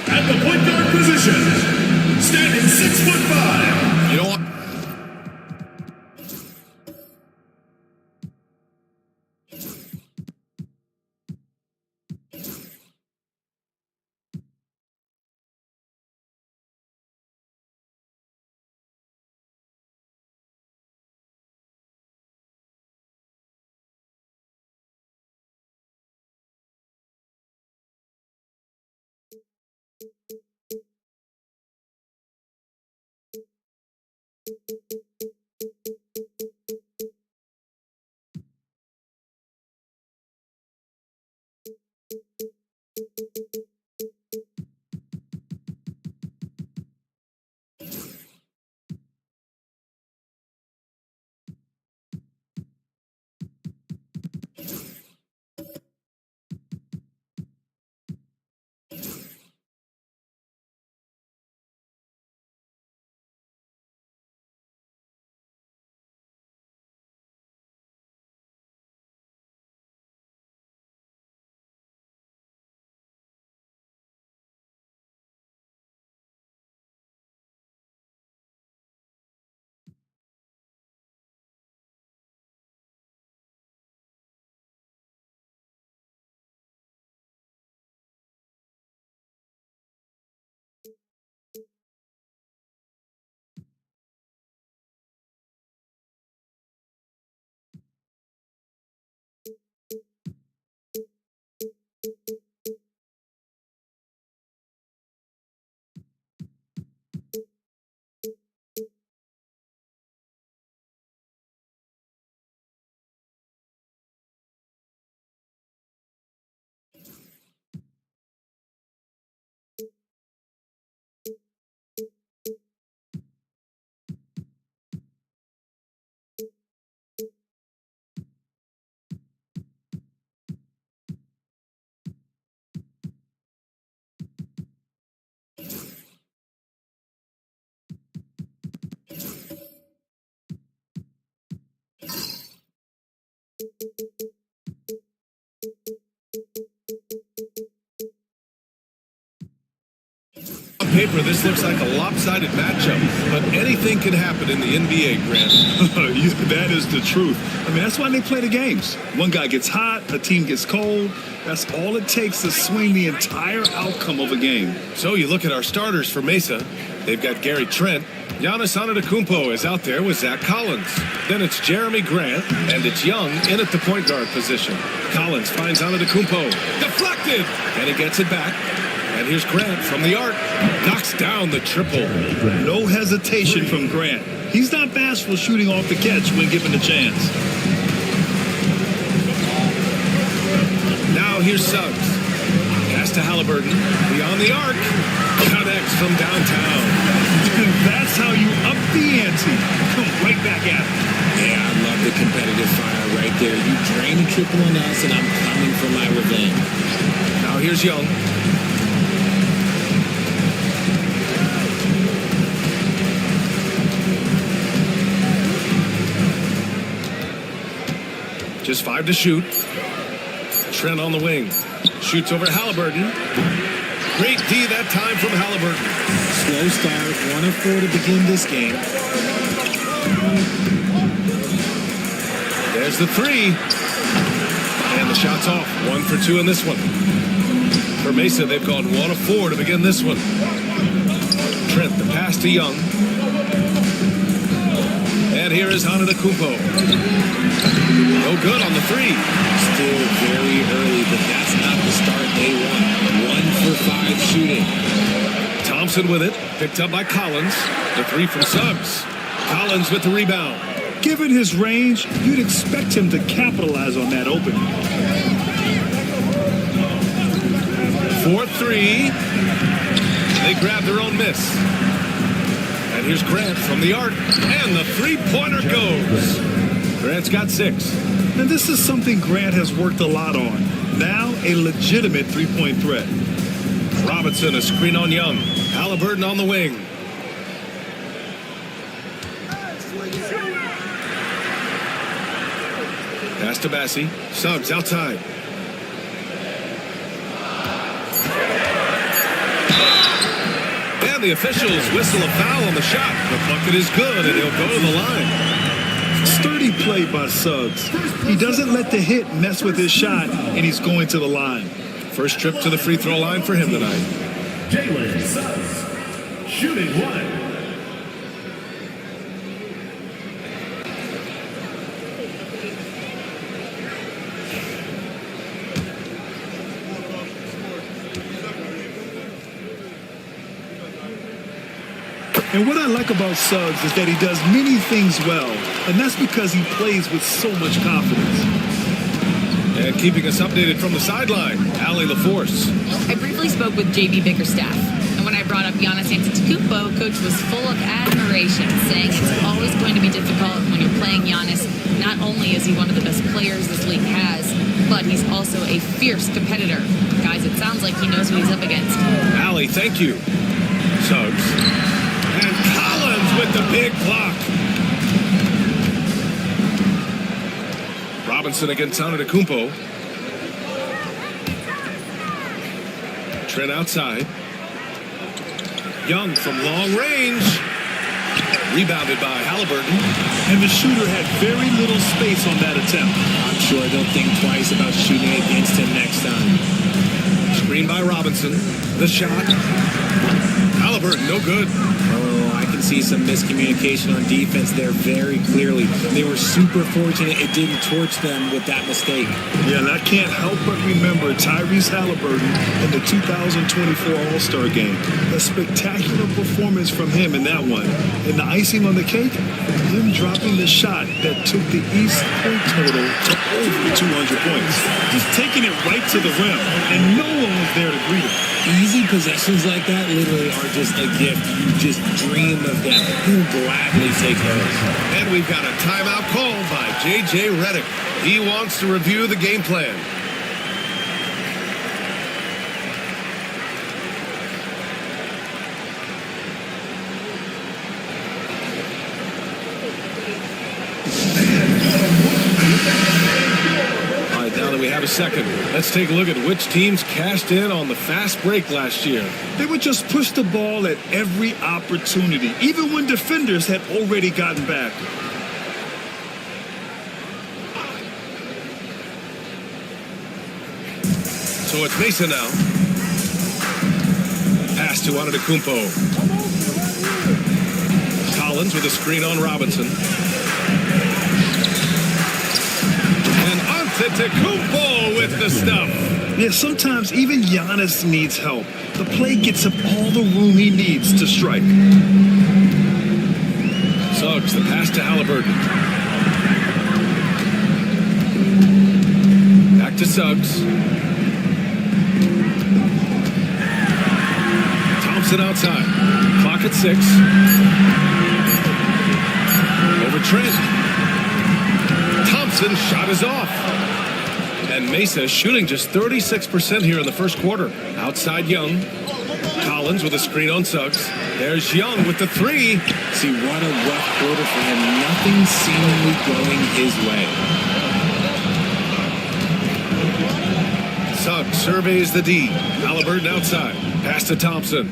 At the point guard position, standing 6'5". You know what? paper, this looks like a lopsided matchup, but anything can happen in the NBA, Grant. That is the truth. I mean, that's why they play the games. One guy gets hot, a team gets cold. That's all it takes to swing the entire outcome of a game. So you look at our starters for Mesa. They've got Gary Trent. Giannis Antetokounmpo is out there with Zach Collins. Then it's Jeremy Grant, and it's Young in at the point guard position. Collins finds Antetokounmpo. Deflected! And he gets it back. And here's Grant from the arc. Knocks down the triple. No hesitation from Grant. He's not bashful shooting off the catch when given the chance. Now here's Suggs. Pass to Halliburton. Beyond the arc. Connects from downtown. That's how you up the ante. Come right back at it. Yeah, I love the competitive fire right there. You drain a triple on us, and I'm coming for my revenge. Now here's Young. Just 5 to shoot. Trent on the wing. Shoots over Halliburton. Great D that time from Halliburton. Slow start, 1 of 4 to begin this game. There's the 3. And the shot's off. 1 for 2 in this one. For Mesa, they've gone 1 of 4 to begin this one. Trent, the pass to Young. And here is Antetokounmpo. No good on the 3. Still very early, but that's not the start they want. 1 for 5 shooting. Thompson with it. Picked up by Collins. The 3 from Suggs. Collins with the rebound. Given his range, you'd expect him to capitalize on that opening. 4-3. They grab their own miss. And here's Grant from the arc. And the three-pointer goes. Grant's got 6. And this is something Grant has worked a lot on. Now a legitimate three-point threat. Robinson, a screen on Young. Halliburton on the wing. Pass to Bassie. Suggs outside. And the officials whistle a foul on the shot. The bucket is good, and he'll go to the line. Sturdy play by Suggs. He doesn't let the hit mess with his shot, and he's going to the line. First trip to the free throw line for him tonight. Jalen Suggs, shooting 1. And what I like about Suggs is that he does many things well, and that's because he plays with so much confidence. And keeping us updated from the sideline, Allie LaForce. I briefly spoke with J.B. Bickerstaff, and when I brought up Giannis Antetokounmpo, Coach was full of admiration, saying it's always going to be difficult when you're playing Giannis. Not only is he one of the best players this league has, but he's also a fierce competitor. Guys, it sounds like he knows what he's up against. Allie, thank you. Suggs. And Collins with the big block. Robinson against Antetokounmpo. Trent outside. Young from long range. Rebounded by Halliburton. And the shooter had very little space on that attempt. I'm sure they'll think twice about shooting against him next time. Screen by Robinson. The shot. Halliburton, no good. Oh, I can see some miscommunication on defense there very clearly. They were super fortunate it didn't torch them with that mistake. Yeah, and I can't help but remember Tyrese Halliburton in the 2024 All-Star Game. A spectacular performance from him in that one. And the icing on the cake, him dropping the shot that took the East point total to over 200 points. Just taking it right to the rim, and no one was there to greet him. Easy possessions like that literally are just a gift. You just dream of them. He'll gladly take those. And we've got a timeout called by J.J. Redick. He wants to review the game plan. All right, now that we have have a second. Let's take a look at which teams cashed in on the fast break last year. They would just push the ball at every opportunity, even when defenders had already gotten back. So it's Mesa now. Pass to Antetokounmpo. Collins with a screen on Robinson. And Antetokounmpo with the stuff. Yeah, sometimes even Giannis needs help. The play gets him all the room he needs to strike. Suggs, the pass to Halliburton. Back to Suggs. Thompson outside. Clock at 6. Over Trent. Thompson shot is off. And Mesa shooting just 36% here in the first quarter. Outside Young. Collins with a screen on Suggs. There's Young with the 3. See, what a rough quarter for him. Nothing seemingly going his way. Suggs surveys the D. Halliburton outside. Pass to Thompson.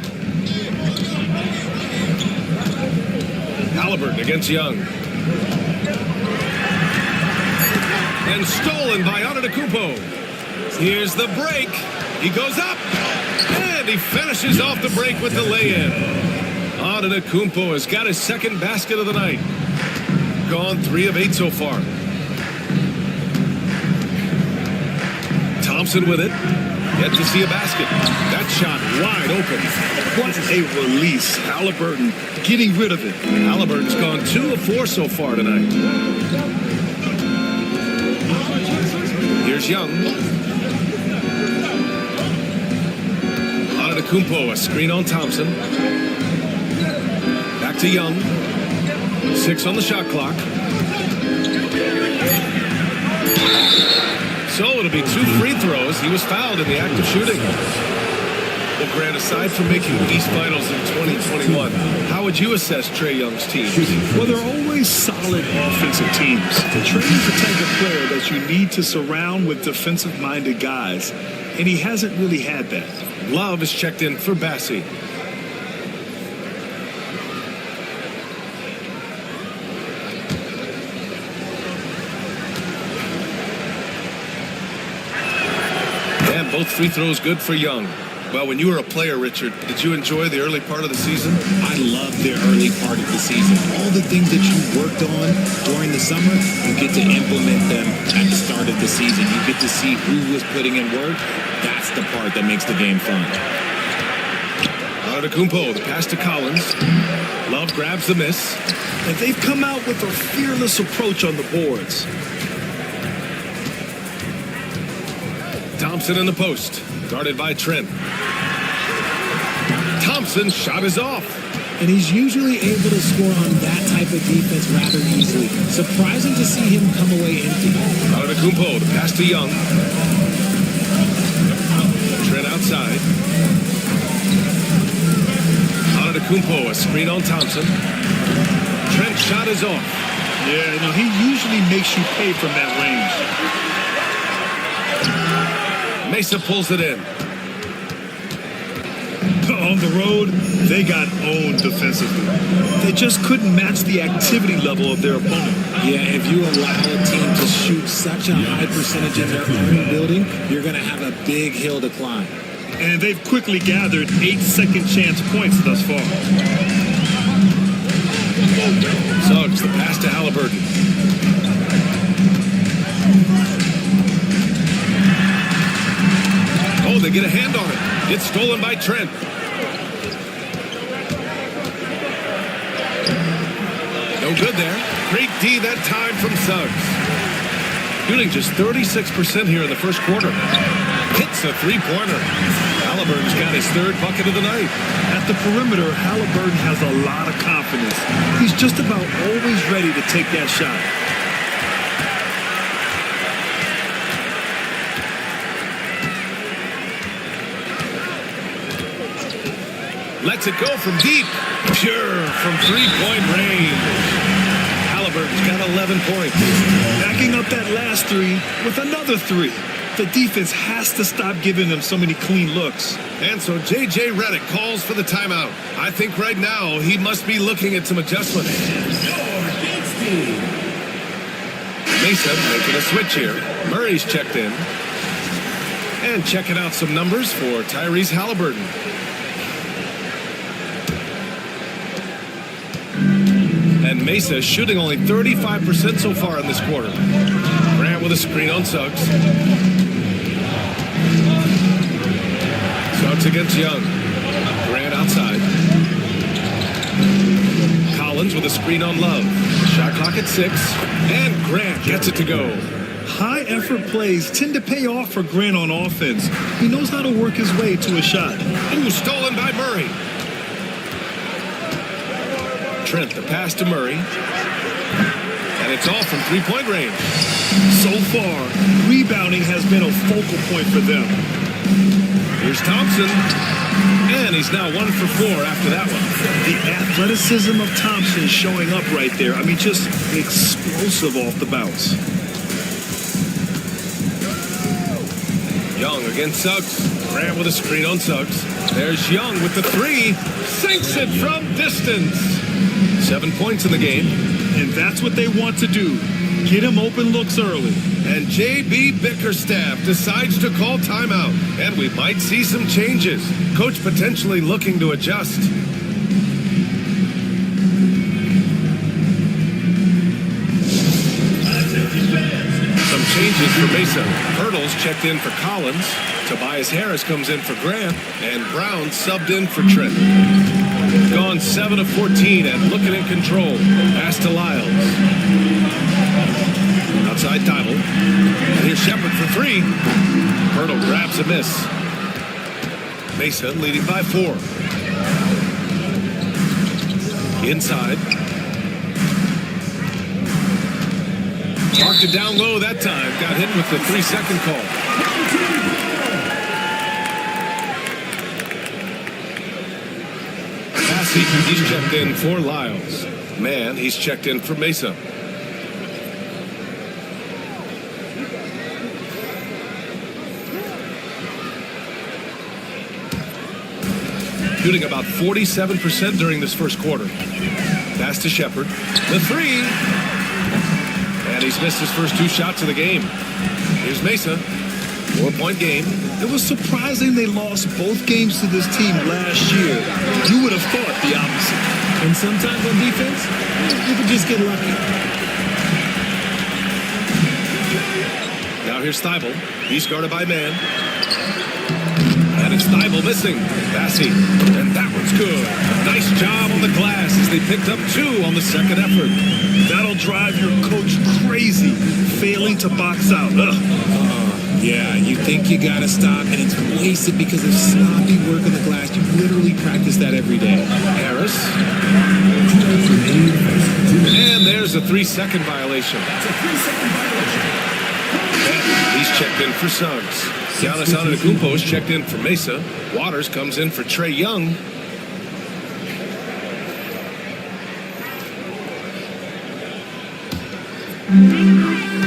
Halliburton against Young. And stolen by Antetokounmpo. Here's the break. He goes up. And he finishes off the break with the lay-in. Antetokounmpo has got his second basket of the night. Gone 3 of 8 so far. Thompson with it. Yet to see a basket. That shot wide open. What a release. Halliburton getting rid of it. Halliburton's gone 2 of 4 so far tonight. Here's Young. Antetokounmpo, a screen on Thompson. Back to Young. 6 on the shot clock. So it'll be 2 free throws. He was fouled in the act of shooting. Well, Grant, aside from making East Finals in 2021, how would you assess Trae Young's team? Well, they're always solid offensive teams. Trae is the type of player that you need to surround with defensive-minded guys, and he hasn't really had that. Love is checked in for Bassie. And both free throws good for Young. Well, when you were a player, Richard, did you enjoy the early part of the season? I loved the early part of the season. All the things that you worked on during the summer, you get to implement them at the start of the season. You get to see who was putting in work. That's the part that makes the game fun. Antetokounmpo, the pass to Collins. Love grabs the miss. And they've come out with a fearless approach on the boards. Thompson in the post, guarded by Trent. Thompson's shot is off. And he's usually able to score on that type of defense rather easily. Surprising to see him come away empty. Antetokounmpo, the pass to Young. Trent outside. Antetokounmpo, a screen on Thompson. Trent's shot is off. Yeah, no, he usually makes you pay from that range. Mesa pulls it in. On the road, they got owned defensively. They just couldn't match the activity level of their opponent. Yeah, if you allow a team to shoot such a high percentage in their own building, you're going to have a big hill to climb. And they've quickly gathered 8 second chance points thus far. Suggs, the pass to Halliburton. Oh, they get a hand on it. It's stolen by Trent. No good there. Great D that time from Suggs. Shooting just 36% here in the first quarter. Hits a three-pointer. Halliburton's got his 3rd bucket of the night. At the perimeter, Halliburton has a lot of confidence. He's just about always ready to take that shot. Lets it go from deep. Pure from three-point range. Halliburton's got 11 points. Backing up that last 3 with another 3. The defense has to stop giving them so many clean looks. And so J.J. Redick calls for the timeout. I think right now he must be looking at some adjustments. Mesa making a switch here. Murray's checked in. And checking out some numbers for Tyrese Halliburton. And Mesa shooting only 35% so far in this quarter. Grant with a screen on Suggs. Suggs against Young. Grant outside. Collins with a screen on Love. Shot clock at 6. And Grant gets it to go. High-effort plays tend to pay off for Grant on offense. He knows how to work his way to a shot. Ooh, stolen by Murray. Trent, the pass to Murray. And it's all from three-point range. So far, rebounding has been a focal point for them. Here's Thompson. And he's now 1 for 4 after that one. The athleticism of Thompson showing up right there. I mean, just explosive off the bounce. Young against Suggs. Grant with a screen on Suggs. There's Young with the 3. Sinks it from distance. 7 points in the game. And that's what they want to do. Get him open looks early. And J.B. Bickerstaff decides to call timeout. And we might see some changes. Coach potentially looking to adjust. Some changes for Mesa. Hurdles checked in for Collins. Tobias Harris comes in for Grant. And Brown subbed in for Trent. Gone 7 of 14 and looking in control. Pass to Lyles. Outside Dibble. And here's Shepard for 3. Hurdle grabs a miss. Mesa leading by 4. Inside. Marked it down low that time. Got hit with the 3-second call. Massey, he's checked in for Lyles. Man, he's checked in for Mesa. Shooting about 47% during this first quarter. Pass to Shepard. The 3. And he's missed his first 2 shots of the game. Here's Mesa. 4-point game. It was surprising they lost both games to this team last year. You would have thought the opposite. And sometimes on defense, you could just get lucky. Now here's Thibault. He's guarded by man. And it's Thibault missing. Massey. And that one's good. Nice job on the glass as they picked up 2 on the second effort. That'll drive your coach crazy, failing to box out. Yeah, you think you gotta stop, and it's wasted because of sloppy work on the glass. You literally practice that every day. Harris. And there's a 3-second violation. And he's checked in for Suggs. Giannis Antetokounmpo is checked in for Mesa. Waters comes in for Trae Young.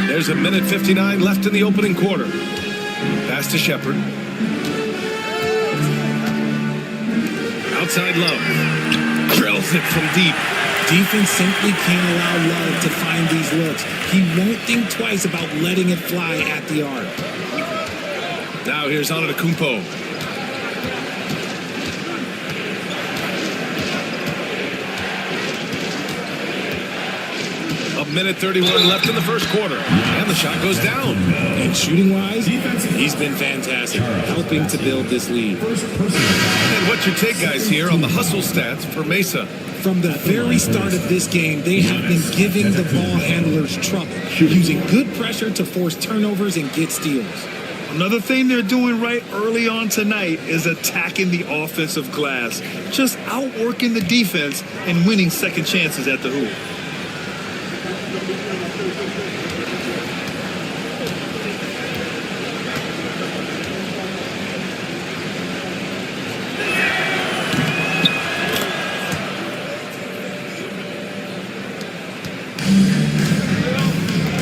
There's a minute 59 left in the opening quarter. Pass to Shepard. Outside Love. Drills it from deep. Defense simply can't allow Love to find these looks. He won't think twice about letting it fly at the arc. Now here's Antetokounmpo. A minute 31 left in the first quarter. And the shot goes down. And shooting-wise, he's been fantastic, helping to build this lead. And what's your take, guys, here on the hustle stats for Mesa? From the very start of this game, they have been giving the ball handlers trouble, using good pressure to force turnovers and get steals. Another thing they're doing right early on tonight is attacking the offensive glass, just outworking the defense and winning second chances at the hoop.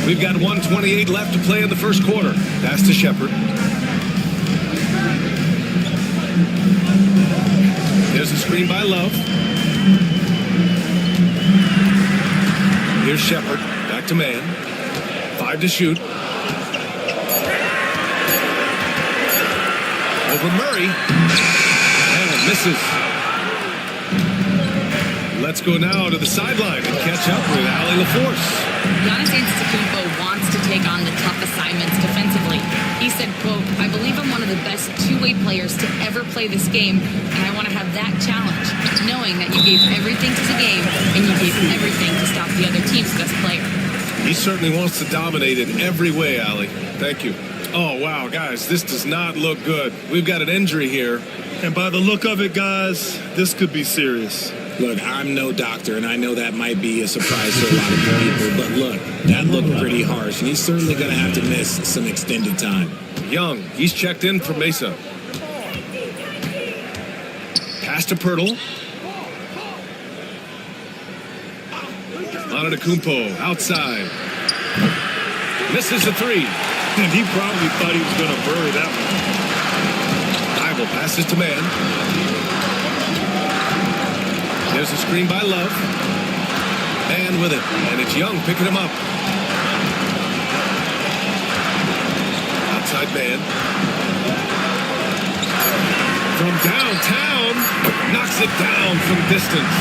We've got 1:28 left to play in the first quarter. Pass to Shepard. There's a screen by Love. Here's Shepard. Back to man. 5 to shoot. Over Murray. And it misses. Let's go now to the sideline and catch up with Allie LaForce. Giannis Antetokounmpo wants to take on the tough assignments defensively. He said, quote, "I believe I'm one of the best two-way players to ever play this game, and I want to have that challenge, knowing that you gave everything to the game and you gave everything to stop the other team's best player." He certainly wants to dominate in every way, Allie. Thank you. Oh, wow, guys, this does not look good. We've got an injury here. And by the look of it, guys, this could be serious. Look, I'm no doctor, and I know that might be a surprise to a lot of people, but look, that looked pretty harsh, and he's certainly going to have to miss some extended time. Young, he's checked in for Mesa. Pass to Pirtle. Antetokounmpo outside. Misses the three. And he probably thought he was going to bury that one. Bible passes to man. There's a screen by Love. And with it. And it's Young picking him up. Outside man. From downtown. Knocks it down from distance.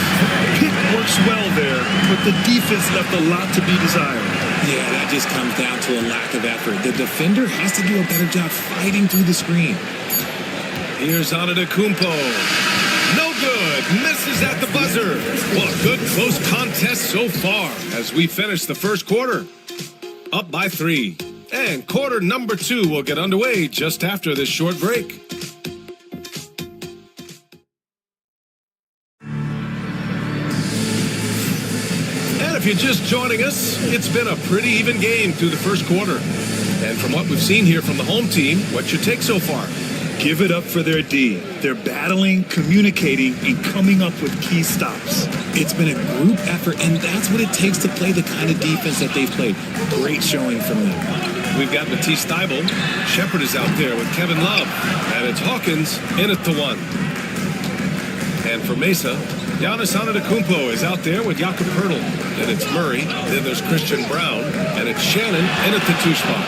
Pick works well there, but the defense left a lot to be desired. Yeah, that just comes down to a lack of effort. The defender has to do a better job fighting through the screen. Here's Antetokounmpo. No good. Misses at the buzzer. Well, a good close contest so far as we finish the first quarter. Up by 3. And quarter number 2 will get underway just after this short break. And if you're just joining us, it's been a pretty even game through the first quarter. And from what we've seen here from the home team, what's your take so far? Give it up for their D. They're battling, communicating, and coming up with key stops. It's been a group effort, and that's what it takes to play the kind of defense that they've played. Great showing from them. We've got Matisse Thybulle. Shepard is out there with Kevin Love. And it's Hawkins in at the 1. And for Mesa, Giannis Antetokounmpo is out there with Jakob Poeltl. And it's Murray. Then there's Christian Brown. And it's Shannon in at the 2 spot.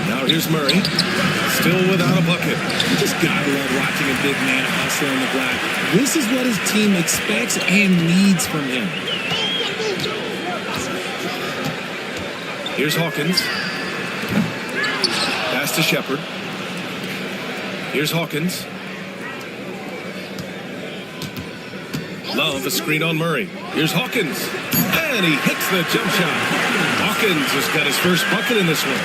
Now here's Murray. Still without a bucket. You just gotta love watching a big man hustle on the block. This is what his team expects and needs from him. Here's Hawkins. Pass to Shepard. Here's Hawkins. Love a screen on Murray. Here's Hawkins. And he hits the jump shot. Hawkins has got his first bucket in this one.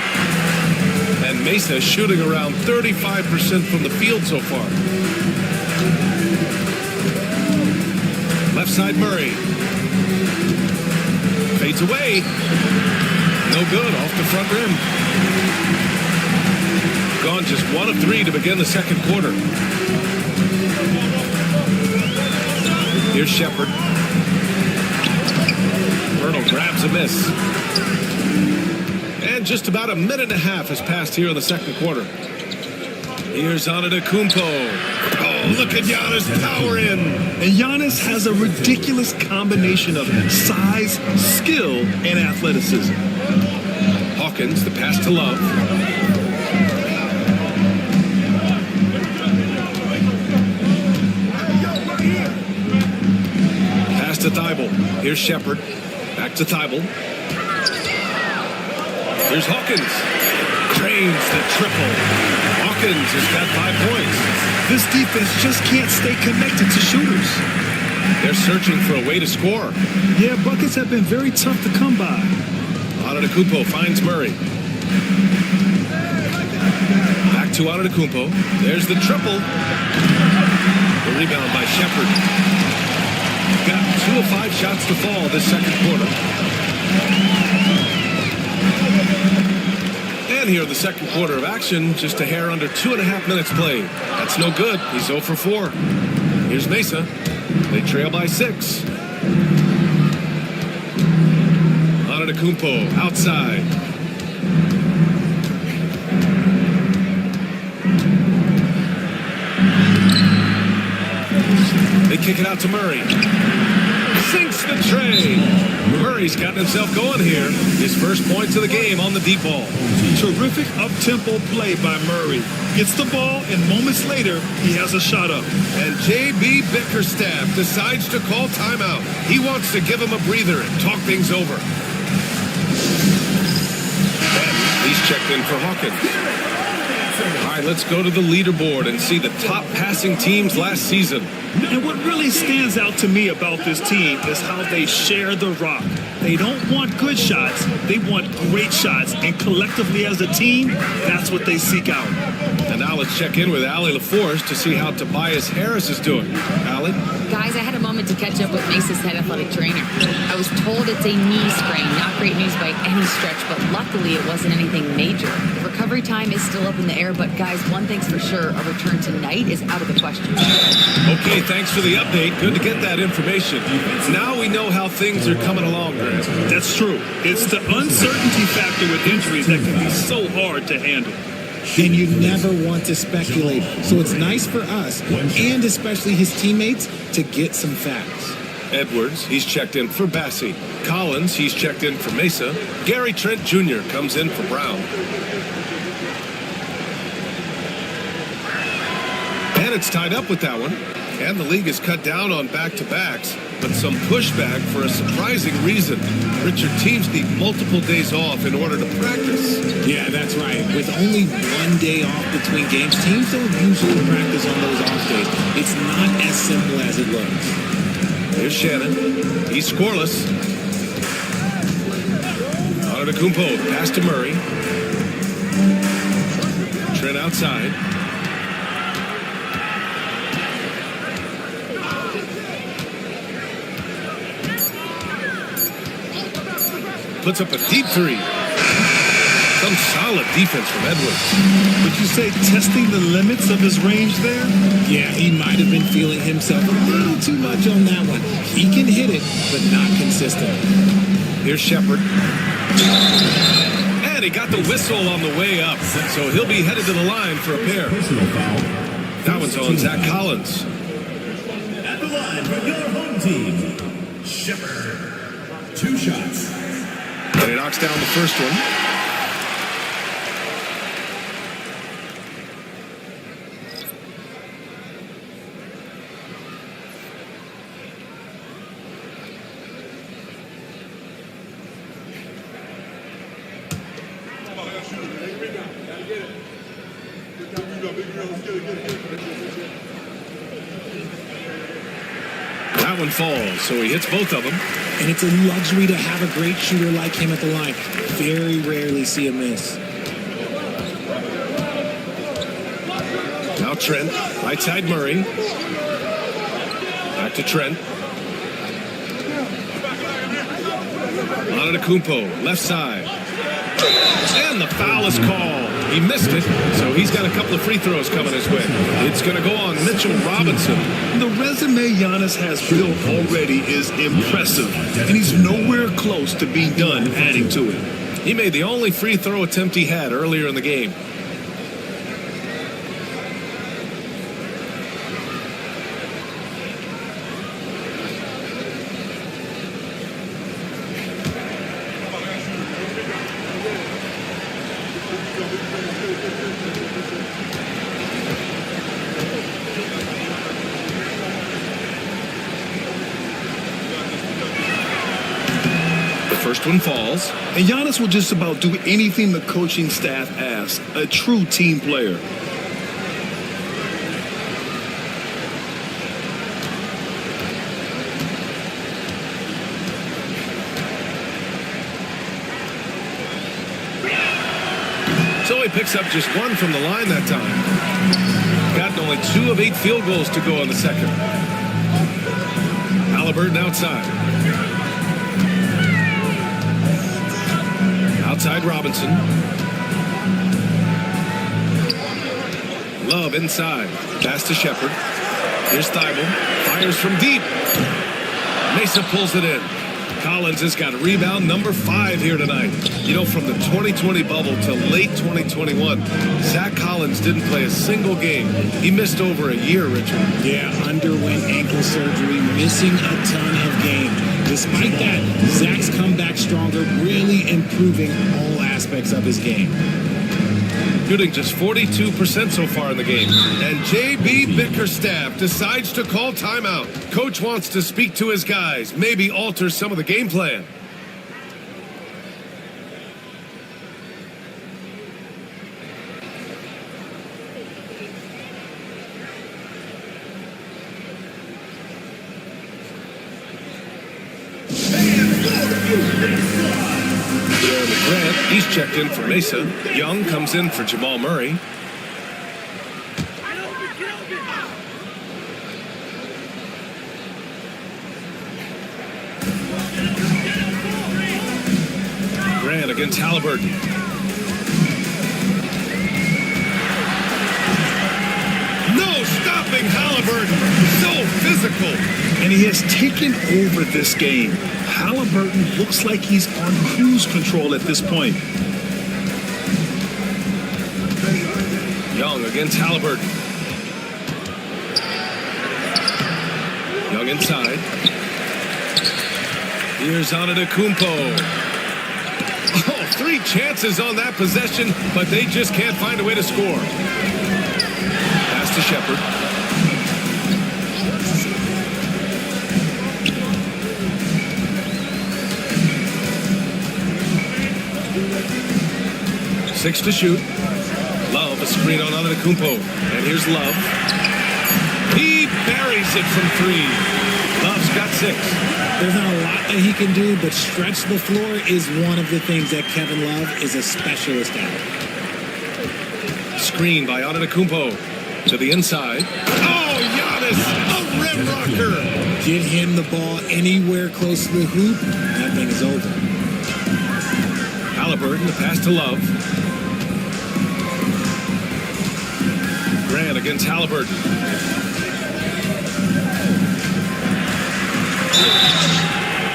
And Mesa shooting around 35% from the field so far. Left side Murray. Fades away. No good off the front rim. Gone just 1 of 3 to begin the second quarter. Here's Shepard. Poeltl grabs a miss. And just about a minute and a half has passed here in the second quarter. Here's Antetokounmpo. Oh, look at Giannis power in. And Giannis has a ridiculous combination of size, skill, and athleticism. Hawkins, the pass to Love. Pass to Thybulle. Here's Shepard. Back to Thybulle. Here's Hawkins. Drains the triple. Hawkins has got 5 points. This defense just can't stay connected to shooters. They're searching for a way to score. Yeah, buckets have been very tough to come by. Antetokounmpo finds Murray. Back to Antetokounmpo. There's the triple. The rebound by Shepard. Got 2 of 5 shots to fall this second quarter. And here in the second quarter of action, just a hair under 2.5 minutes played. That's no good. He's 0 for 4. Here's Mesa. They trail by 6. Antetokounmpo outside. They kick it out to Murray. Sinks the tray. Murray's gotten himself going here. His first points of the game on the deep ball. Terrific up-tempo play by Murray. Gets the ball, and moments later, he has a shot up. And J.B. Bickerstaff decides to call timeout. He wants to give him a breather and talk things over. And he's checked in for Hawkins. All right, let's go to the leaderboard and see the top passing teams last season. And what really stands out to me about this team is how they share the rock. They don't want good shots, they want great shots. And collectively as a team, that's what they seek out. And now let's check in with Allie LaForce to see how Tobias Harris is doing. Allie? Guys, I had a moment to catch up with Mesa's head athletic trainer. I was told it's a knee sprain, not great news by any stretch, but luckily it wasn't anything major. The recovery time is still up in the air, but guys, one thing's for sure, a return tonight is out of the question. Okay, thanks for the update. Good to get that information. Now we know how things are coming along, Grant. That's true. It's the uncertainty factor with injuries that can be so hard to handle. And you never want to speculate. So it's nice for us, and especially his teammates, to get some facts. Edwards, he's checked in for Bassie. Collins, he's checked in for Mesa. Gary Trent Jr. comes in for Brown. And it's tied up with that one. And the league has cut down on back-to-backs, but some pushback for a surprising reason. Richard, teams need multiple days off in order to practice. Yeah, that's right. With only 1 day off between games, teams don't usually practice on those off days. It's not as simple as it looks. Here's Shannon. He's scoreless. Antetokounmpo, pass to Murray. Trent outside. Puts up a deep three. Some solid defense from Edwards. Would you say testing the limits of his range there? Yeah, he might have been feeling himself a little too much on that one. He can hit it, but not consistently. Here's Shepard. And he got the whistle on the way up. So he'll be headed to the line for a pair. That one's on Zach Collins. At the line for your home team, Shepard. 2 shots. And he knocks down the first one. That one falls, so he hits both of them. And it's a luxury to have a great shooter like him at the line. Very rarely see a miss. Now Trent, right side Murray. Back to Trent. Antetokounmpo, left side. And the foul is called. He missed it, so he's got a couple of free throws coming his way. It's going to go on Mitchell Robinson. The resume Giannis has built already is impressive, and he's nowhere close to being done adding to it. He made the only free throw attempt he had earlier in the game. First one falls. And Giannis will just about do anything the coaching staff asks. A true team player. So he picks up just one from the line that time. Gotten only 2 of 8 field goals to go in the second. Halliburton outside. Outside Robinson. Love inside. Pass to Shepard. Here's Thibault. Fires from deep. Mesa pulls it in. Collins has got rebound number 5 here tonight. You know, from the 2020 bubble to late 2021, Zach Collins didn't play a single game. He missed over a year, Richard. Yeah, underwent ankle surgery, missing a ton of games. Despite that, Zach's come back stronger, really improving all aspects of his game. Shooting just 42% so far in the game. And J.B. Bickerstaff decides to call timeout. Coach wants to speak to his guys, maybe alter some of the game plan. Grant, he's checked in for Mesa. Young comes in for Jamal Murray. Grant against Halliburton. No stopping Halliburton. So physical. And he has taken over this game. Halliburton looks like he's on cruise control at this point. Young against Halliburton. Young inside. Here's Antetokounmpo. Oh, 3 chances on that possession, but they just can't find a way to score. Pass to Shepard. Six to shoot. Love, a screen on Antetokounmpo. And here's Love. He buries it from 3. Love's got 6. There's not a lot that he can do, but stretch the floor is one of the things that Kevin Love is a specialist at. Screen by Antetokounmpo to the inside. Oh, Giannis, a rim rocker. Get him the ball anywhere close to the hoop, that thing is over. Halliburton, the pass to Love. Grant against Halliburton.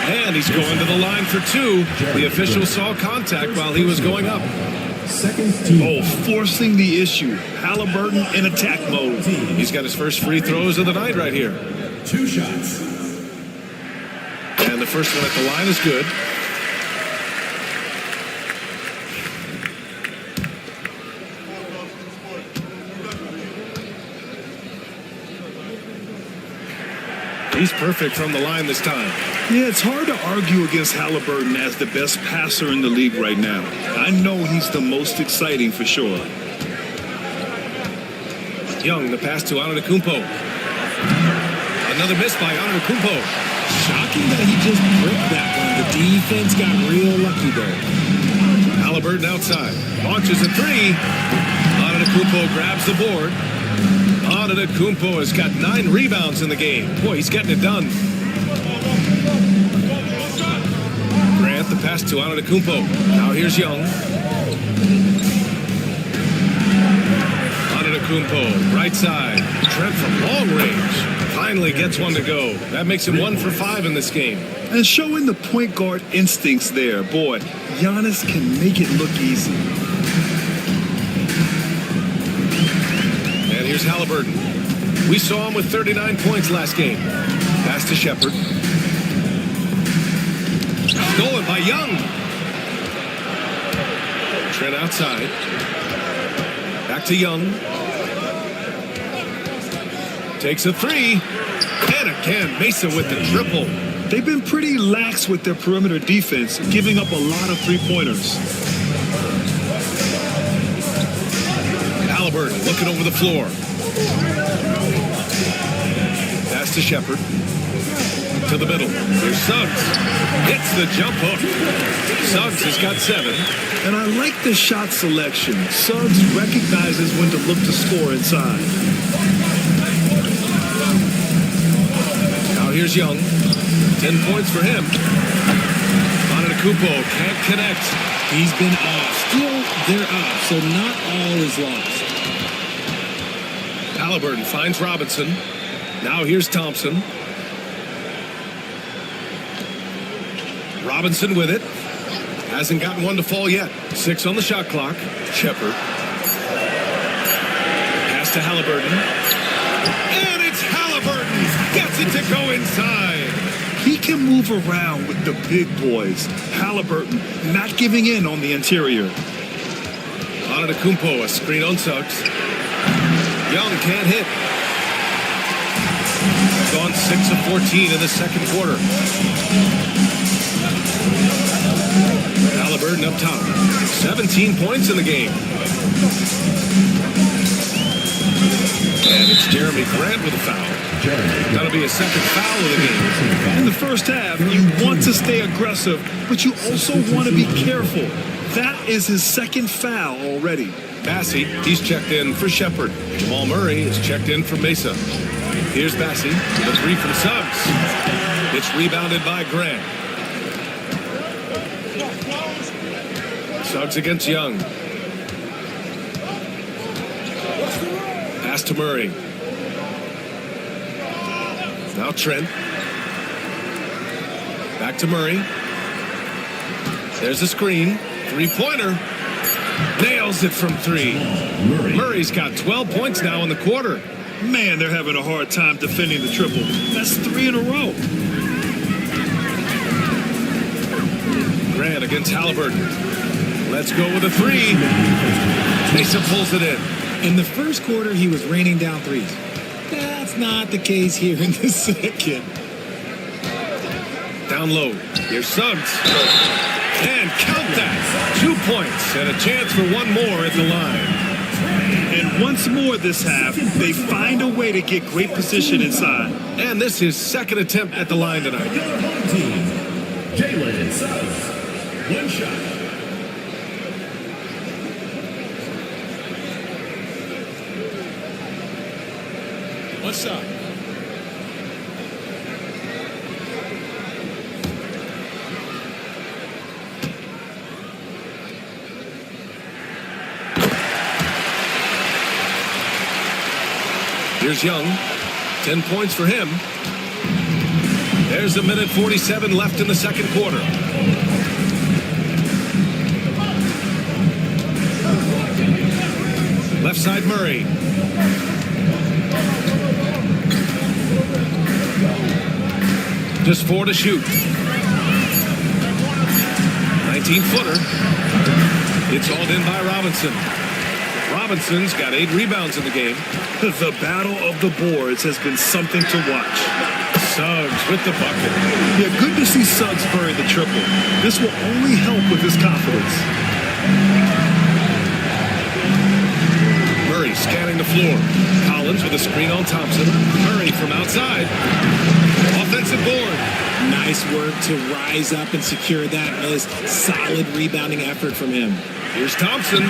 And he's going to the line for 2. The official saw contact while he was going up. Oh, forcing the issue. Halliburton in attack mode. He's got his first free throws of the night right here. 2 shots. And the first one at the line is good. He's perfect from the line this time. Yeah, it's hard to argue against Halliburton as the best passer in the league right now. I know he's the most exciting for sure. Young, the pass to Antetokounmpo. Another miss by Antetokounmpo. Shocking that he just ripped that one. The defense got real lucky there. Halliburton outside. Launches a 3. Antetokounmpo grabs the board. Antetokounmpo has got 9 rebounds in the game. Boy, he's getting it done. Grant, the pass to Antetokounmpo. Now here's Young. Antetokounmpo, right side. Trent from long range. Finally gets one to go. That makes him 1 for 5 in this game. And showing the point guard instincts there. Boy, Giannis can make it look easy. And here's Halliburton. We saw him with 39 points last game. Pass to Shepard. Stolen by Young. Trent outside. Back to Young. Takes a 3. And again, Mesa with the triple. They've been pretty lax with their perimeter defense, giving up a lot of 3-pointers. Halliburton looking over the floor. Pass to Shepard. To the middle. Here's Suggs. Hits the jump hook. Suggs has got 7. And I like the shot selection. Suggs recognizes when to look to score inside. Now here's Young. 10 points for him. Antetokounmpo can't connect. He's been off. Still, they're up, so not all is lost. Halliburton finds Robinson. Now here's Thompson. Robinson with it. Hasn't gotten one to fall yet. 6 on the shot clock. Shepard. Pass to Halliburton. And it's Halliburton. Gets it to go inside. He can move around with the big boys. Halliburton not giving in on the interior. Antetokounmpo, a screen on Suggs. Young can't hit. Gone 6 of 14 in the second quarter. Halliburton up top. 17 points in the game. And it's Jeremy Grant with a foul. That'll be a second foul of the game. In the first half, you want to stay aggressive, but you also want to be careful. That is his second foul already. Bassey, he's checked in for Shepard. Jamal Murray is checked in for Mesa. Here's Bassey, the 3 from Suggs. It's rebounded by Grant. Suggs against Young. Pass to Murray. Now Trent. Back to Murray. There's a screen. 3-pointer. Nails it from 3. Murray's got 12 points now in the quarter. Man, they're having a hard time defending the triple. That's 3 in a row. Grant against Halliburton. Let's go with a 3. Mesa pulls it in. In the first quarter, he was raining down threes. That's not the case here in the second. Down low. Here's Suggs. And count that. 2 points and a chance for one more at the line. And once more this half, they find a way to get great position inside. And this is second attempt at the line tonight. Jalen Suggs. 1 shot. What's up? Here's Young. 10 points for him. There's a minute 47 left in the second quarter. Left side Murray. Just 4 to shoot. 19-footer. It's hauled in by Robinson. Robinson's got 8 rebounds in the game. The battle of the boards has been something to watch. Suggs with the bucket. Yeah, good to see Suggs bury the triple. This will only help with his confidence. Murray scanning the floor. Collins with a screen on Thompson. Murray from outside. Offensive board. Nice work to rise up and secure that miss. Solid rebounding effort from him. Here's Thompson.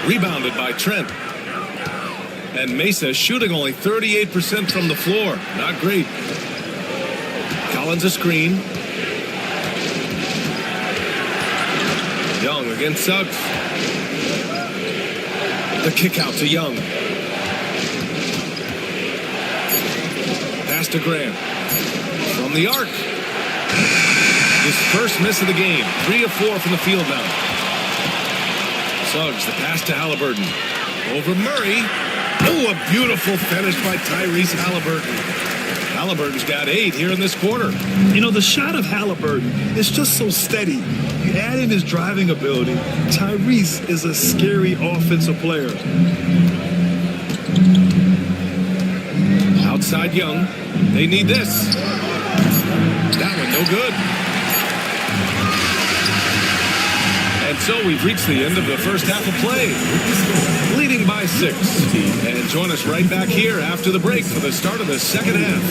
Rebounded by Trent. And Mesa shooting only 38% from the floor. Not great. Collins a screen. Young against Suggs. The kick out to Young. Pass to Grant. From the arc. His first miss of the game. 3 of 4 from the field now. Suggs, the pass to Halliburton. Over Murray. Oh, a beautiful finish by Tyrese Halliburton. Halliburton's got 8 here in this quarter. You know, the shot of Halliburton is just so steady. You add in his driving ability. Tyrese is a scary offensive player. Outside Young. They need this. That one no good. And so we've reached the end of the first half of play. Leading by 6. And join us right back here after the break for the start of the second half.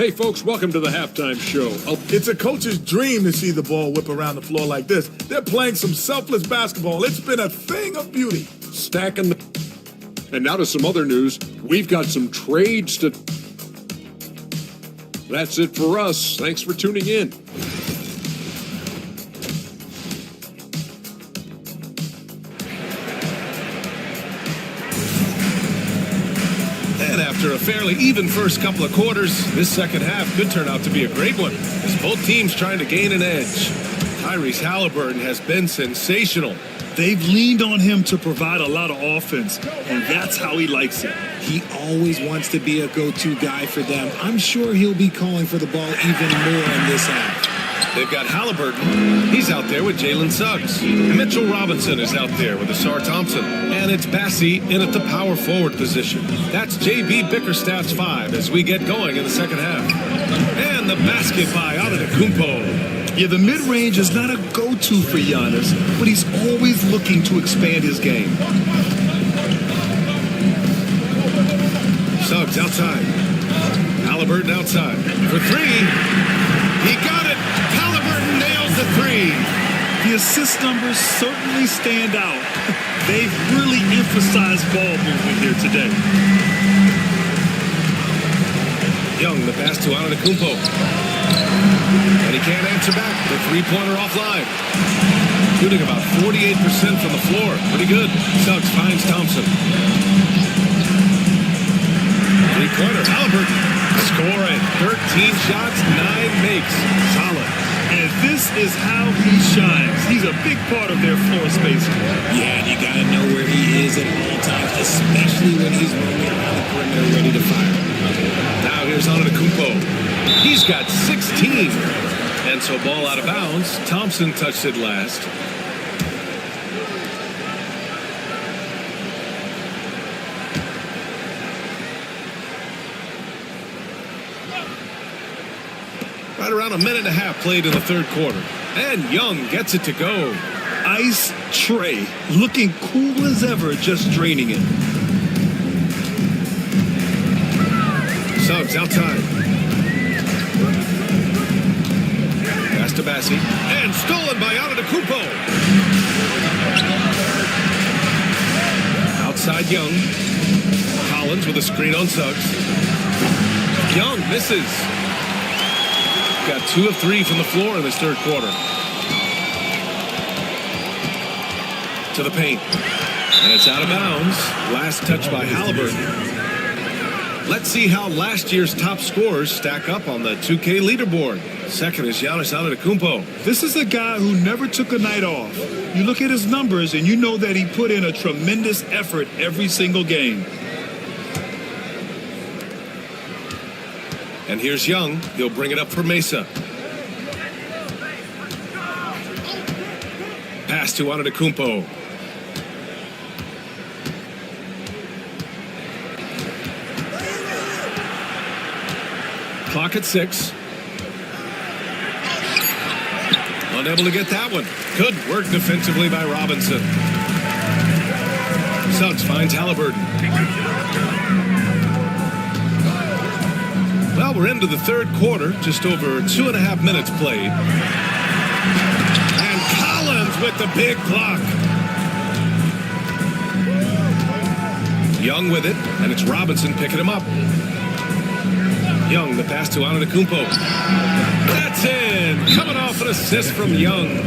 Hey, folks, welcome to the halftime show. It's a coach's dream to see the ball whip around the floor like this. They're playing some selfless basketball. It's been a thing of beauty. Stacking the... And now to some other news. We've got some trades to... That's it for us. Thanks for tuning in. And after a fairly even first couple of quarters, this second half could turn out to be a great one, as both teams trying to gain an edge. Tyrese Halliburton has been sensational. They've leaned on him to provide a lot of offense, and that's how he likes it. He always wants to be a go-to guy for them. I'm sure he'll be calling for the ball even more in this half. They've got Halliburton. He's out there with Jalen Suggs. Mitchell Robinson is out there with Asar Thompson. And it's Bassey in at the power forward position. That's J.B. Bickerstaff's 5 as we get going in the second half. And the basket by Antetokounmpo. Yeah, the mid-range is not a go-to for Giannis, but he's always looking to expand his game. Suggs outside. Halliburton outside. For 3. He got it. Halliburton nails the 3. The assist numbers certainly stand out. They've really emphasized ball movement here today. Young, the pass to Antetokounmpo. And he can't answer back. The three-pointer offline. Shooting about 48% from the floor. Pretty good. Suggs finds Thompson. Three-pointer. Halliburton. Scoring. 13 shots, 9 makes. Solid. And this is how he shines. He's a big part of their floor spacing. Yeah, and you got to know where he is at all times, especially when he's roaming around the perimeter ready to fire. Now here's Antetokounmpo. He's got 16. And so ball out of bounds. Thompson touched it last. Right around a minute and a half played in the third quarter. And Young gets it to go. Ice tray, looking cool as ever, just draining it. Suggs outside. Pass to Bassey. And stolen by Antetokounmpo. Outside Young. Collins with a screen on Suggs. Young misses. Got 2 of 3 from the floor in this third quarter. To the paint. And it's out of bounds. Last touch by Halliburton. Let's see how last year's top scorers stack up on the 2K leaderboard. Second is Giannis Antetokounmpo. This is a guy who never took a night off. You look at his numbers and you know that he put in a tremendous effort every single game. And here's Young. He'll bring it up for Mesa. Pass to Antetokounmpo. Clock at 6. Unable to get that one. Good work defensively by Robinson. Suggs finds Halliburton. Well, we're into the third quarter. Just over 2.5 minutes played. And Collins with the big block. Young with it, and it's Robinson picking him up. Young, the pass to Antetokounmpo. That's in! Coming off an assist from Young.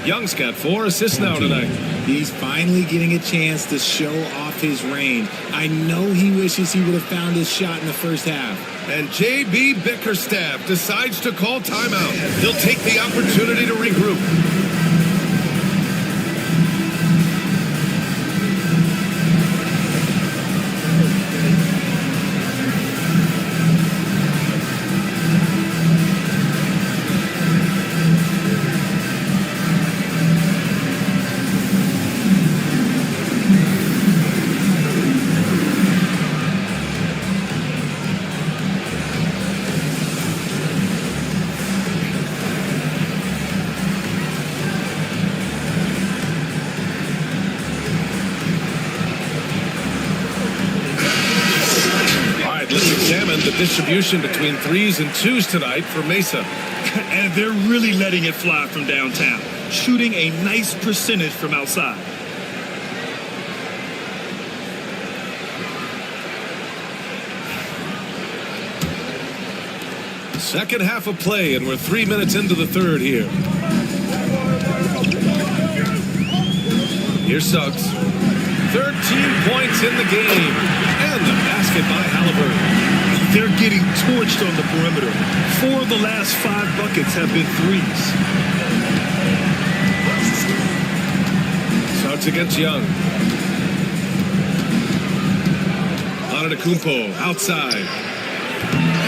Young's got 4 assists now tonight. He's finally getting a chance to show off his range. I know he wishes he would have found his shot in the first half. And J.B. Bickerstaff decides to call timeout. He'll take the opportunity to regroup. And the distribution between threes and twos tonight for Mesa. And they're really letting it fly from downtown, shooting a nice percentage from outside. Second half of play, and we're 3 minutes into the third here. Here's Suggs. 13 points in the game. And the basket by Halliburton. They're getting torched on the perimeter. 4 of the last 5 buckets have been threes. Suggs against Young. Antetokounmpo outside.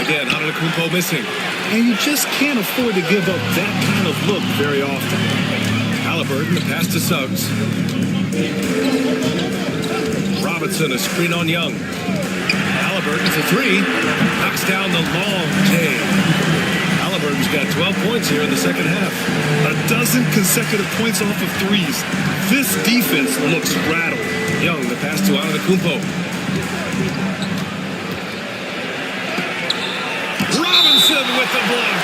Again, Antetokounmpo missing. And you just can't afford to give up that kind of look very often. Halliburton, the pass to Suggs. Robinson, a screen on Young. Halliburton for 3. Knocks down the long J. Halliburton's got 12 points here in the second half. A dozen consecutive points off of threes. This defense looks rattled. Young, the pass to Antetokounmpo. Robinson with the block.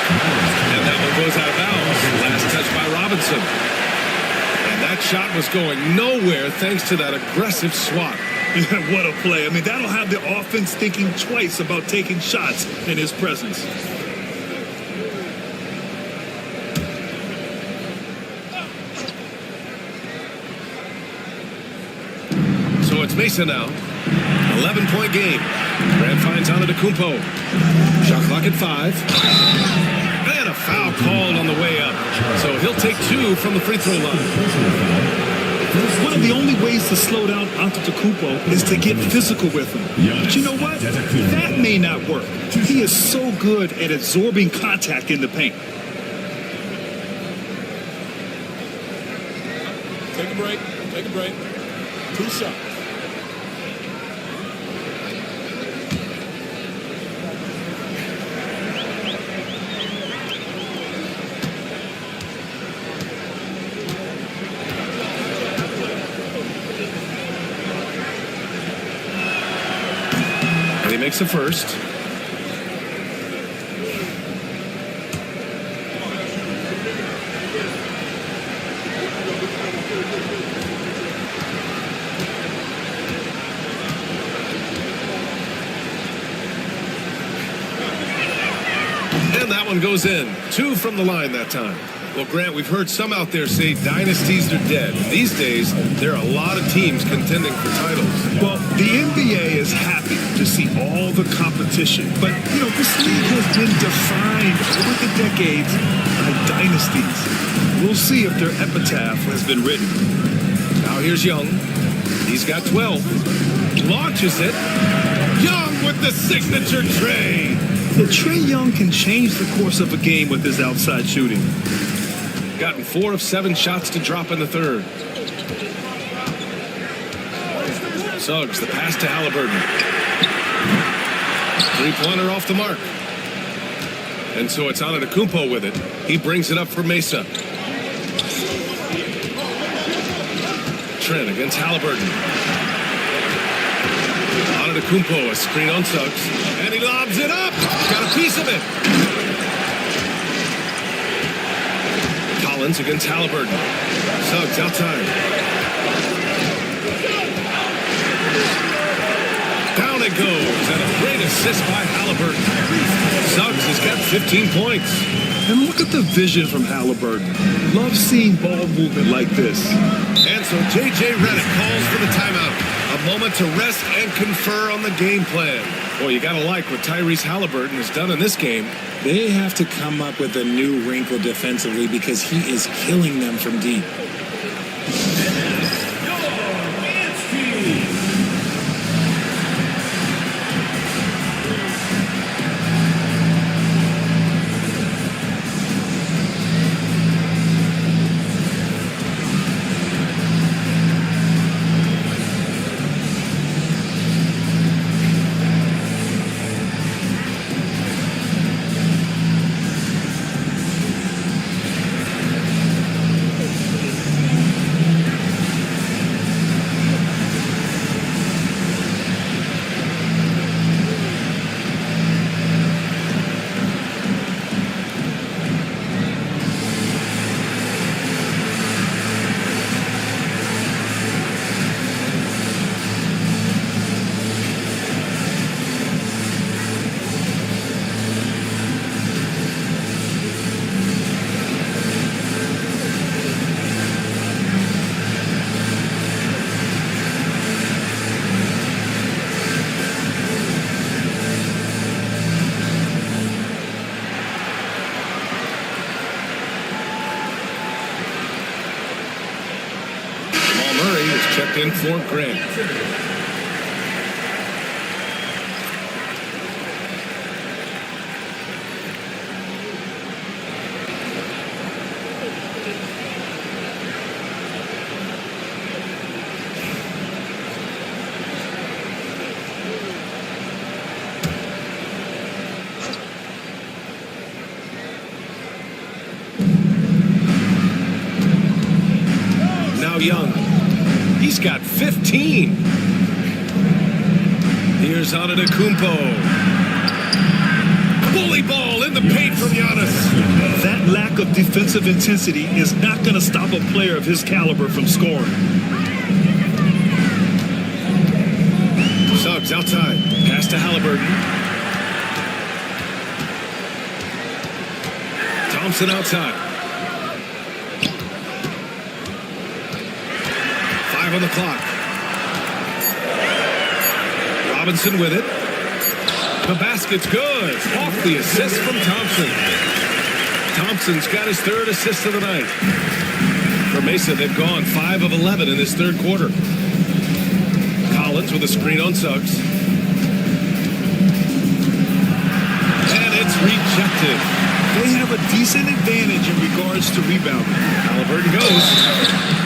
And that one goes out of bounds. Last touch by Robinson. And that shot was going nowhere thanks to that aggressive swat. What a play. I mean, that'll have the offense thinking twice about taking shots in his presence. So it's Mesa now. 11-point game. Grant finds Antetokounmpo. Shot clock at 5. And a foul called on the way up. So he'll take 2 from the free throw line. One of the only ways to slow down Antetokounmpo is to get physical with him. But you know what? That may not work. He is so good at absorbing contact in the paint. Take a break. Take a break. 2 shots. And he makes the first. And that one goes in. 2 from the line that time. Well, Grant, we've heard some out there say dynasties are dead. These days, there are a lot of teams contending for titles. Well, the NBA is happy to see all the competition. But, you know, this league has been defined over the decades by dynasties. We'll see if their epitaph has been written. Now here's Young. He's got 12. Launches it. Young with the signature tray. Trae Young can change the course of a game with his outside shooting. Gotten 4 of 7 shots to drop in the third. Suggs, the pass to Halliburton. 3-pointer off the mark. And so it's Antetokounmpo with it. He brings it up for Mesa. Trent against Halliburton. Antetokounmpo, a screen on Suggs. And he lobs it up. Got a piece of it. Collins against Halliburton. Suggs outside. Down it goes. And a great assist by Halliburton. Suggs has got 15 points. And look at the vision from Halliburton. Love seeing ball movement like this. And so J.J. Redick calls for the timeout. A moment to rest and confer on the game plan. Well, you got to like what Tyrese Halliburton has done in this game. They have to come up with a new wrinkle defensively because he is killing them from deep. checked in for Grant. Young. He's got 15. Here's Antetokounmpo. Bully ball in the paint from Giannis. That lack of defensive intensity is not going to stop a player of his caliber from scoring. Suggs outside. Pass to Halliburton. Thompson outside. On the clock. Robinson with it. The basket's good. Off the assist from Thompson. Thompson's got his third assist of the night. For Mesa, they've gone 5 of 11 in this third quarter. Collins with a screen on Suggs. And it's rejected. They have a decent advantage in regards to rebounding. Halliburton goes.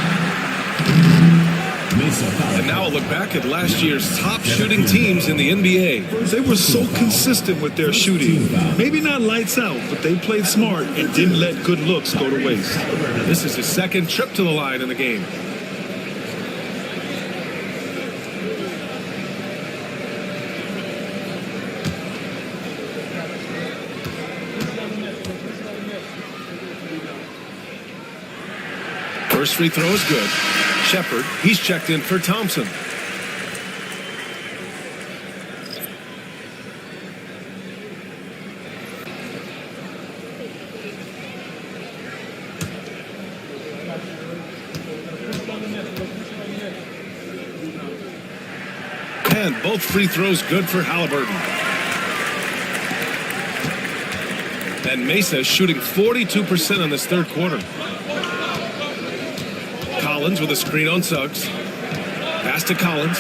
And now a look back at last year's top shooting teams in the NBA. They were so consistent with their shooting. Maybe not lights out, but they played smart and didn't let good looks go to waste. This is his second trip to the line in the game. First free throw is good. Shepard, he's checked in for Thompson. And both free throws good for Halliburton. And Mesa is shooting 42% in this third quarter. Collins with a screen on Suggs. Pass to Collins.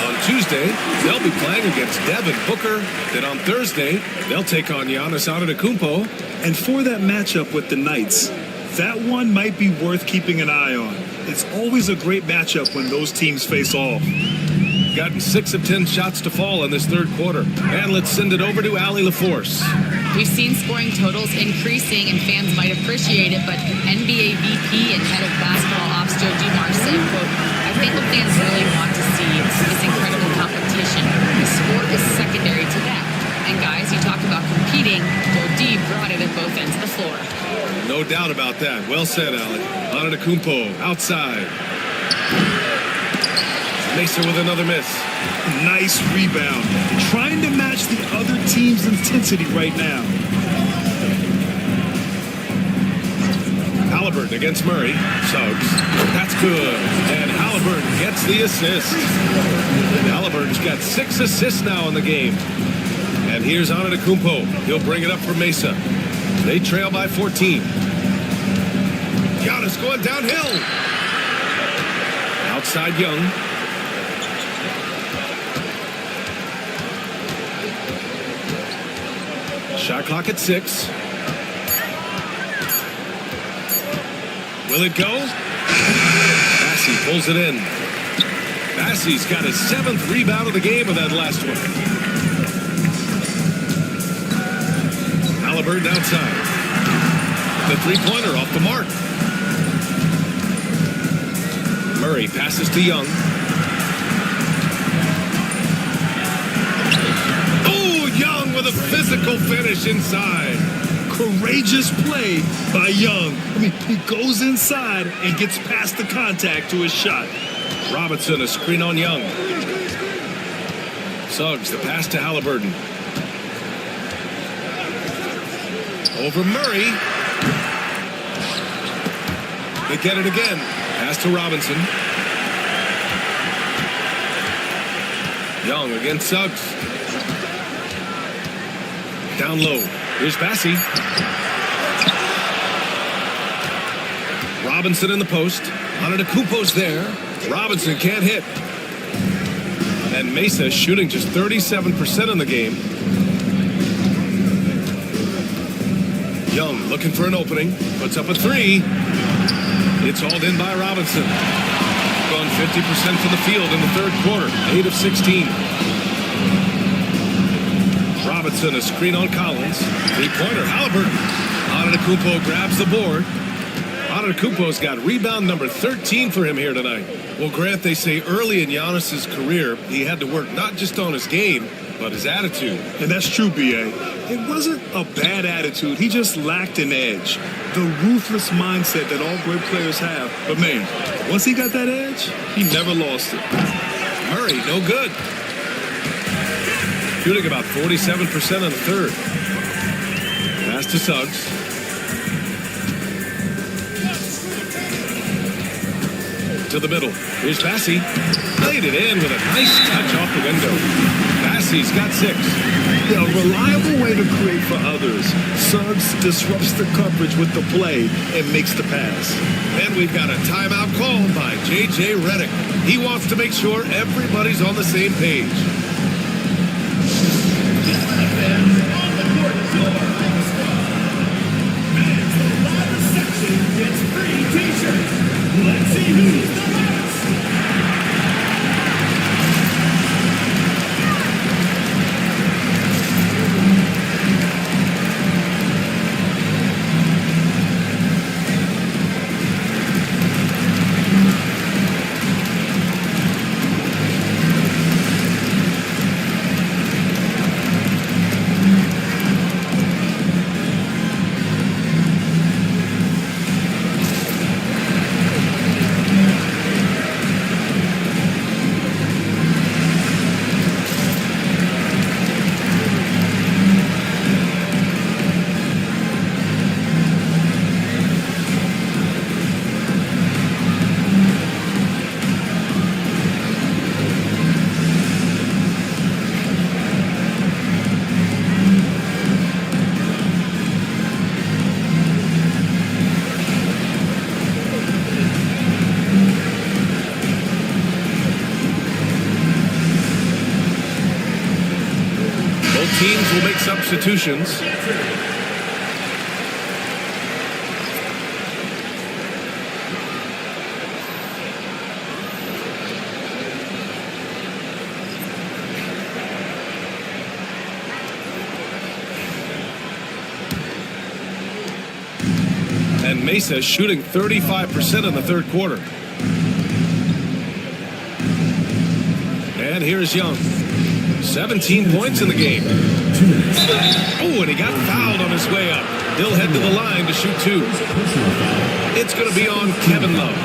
On Tuesday, they'll be playing against Devin Booker. Then on Thursday, they'll take on Giannis Antetokounmpo. And for that matchup with the Knights, that one might be worth keeping an eye on. It's always a great matchup when those teams face off. Gotten 6 of 10 shots to fall in this third quarter. And let's send it over to Allie LaForce. We've seen scoring totals increasing, and fans might appreciate it, but NBA VP and head of basketball ops Joe Dumars said, quote, I think what fans really want to see is this incredible competition. The sport is secondary to that. And guys, you talk about competing, Joe D brought it at both ends of the floor. No doubt about that. Well said, Allie. Antetokounmpo outside. Mesa with another miss. Nice rebound. Trying to match the other team's intensity right now. Halliburton against Murray. Suggs. That's good. And Halliburton gets the assist. Halliburton's got 6 assists now in the game. And here's Antetokounmpo. He'll bring it up for Mesa. They trail by 14. Giannis going downhill. Outside Young. Shot clock at 6. Will it go? Bassey pulls it in. Bassey's got his 7th rebound of the game with that last one. Halliburton outside. The three-pointer off the mark. Murray passes to Young. Young with a physical finish inside. Courageous play by Young. I mean, he goes inside and gets past the contact to his shot. Robinson, a screen on Young. Suggs, the pass to Halliburton. Over Murray. They get it again. Pass to Robinson. Young against Suggs. Down low. Here's Bassey. Robinson in the post. Antetokounmpo's there. Robinson can't hit. And Mesa shooting just 37% in the game. Young looking for an opening. Puts up a three. It's hauled in by Robinson. Gone 50% from the field in the third quarter. 8 of 16. Robinson, a screen on Collins. Three-pointer, Halliburton. Antetokounmpo grabs the board. Antetokounmpo's got rebound number 13 for him here tonight. Well, Grant, they say early in Giannis's career, he had to work not just on his game, but his attitude. And that's true, B.A. It wasn't a bad attitude. He just lacked an edge. The ruthless mindset that all great players have. But, man, once he got that edge, he never lost it. Murray, no good. Shooting about 47% in the third. Pass to Suggs. To the middle. Here's Bassey. Laid it in with a nice touch off the window. Bassey's got 6. Yeah, a reliable way to create for others. Suggs disrupts the coverage with the play and makes the pass. And we've got a timeout called by J.J. Redick. He wants to make sure everybody's on the same page. It's free t-shirts. Let's see who's the best. Teams will make substitutions. And Mesa shooting 35% in the third quarter. And here's Young. 17 points in the game. Oh, and he got fouled on his way up. He'll head to the line to shoot 2. It's going to be on Kevin Love.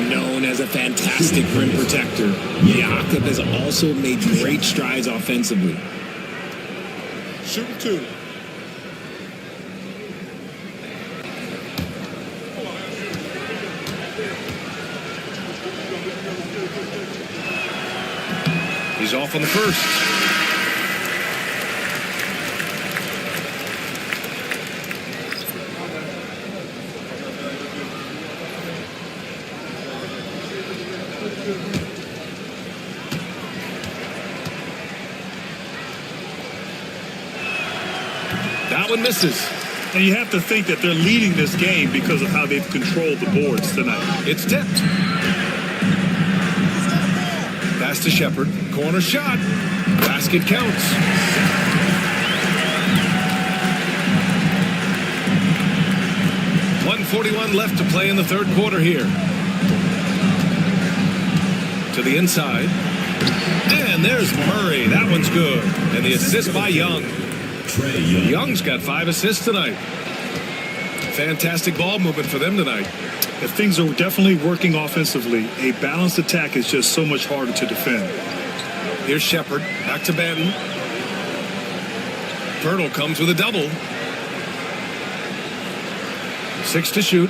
Known as a fantastic rim protector, Jakob has also made great strides offensively. Shooting 2. He's off on the first. That one misses. And you have to think that they're leading this game because of how they've controlled the boards tonight. It's tipped. Pass to Shepard. Corner shot. Basket counts. .141 left to play in the third quarter here. To the inside. And there's Murray. That one's good. And the assist by Young. Young's got 5 assists tonight. Fantastic ball movement for them tonight. If things are definitely working offensively, a balanced attack is just so much harder to defend. Here's Shepard. Back to Benton. Pirtle comes with a double. 6 to shoot.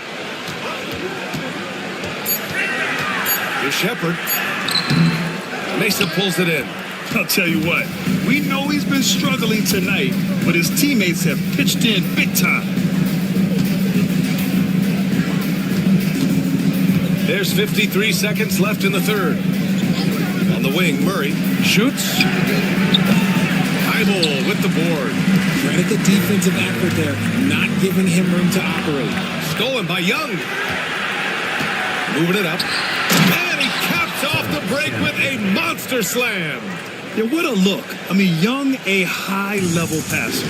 Here's Shepard. Mesa pulls it in. I'll tell you what, we know he's been struggling tonight, but his teammates have pitched in big time. There's 53 seconds left in the third. On the wing, Murray shoots. Thibault with the board. Credit the defensive effort there, not giving him room to operate. Stolen by Young. Moving it up. And he caps off the break with a monster slam. Yeah, what a look. I mean, Young, a high-level passer.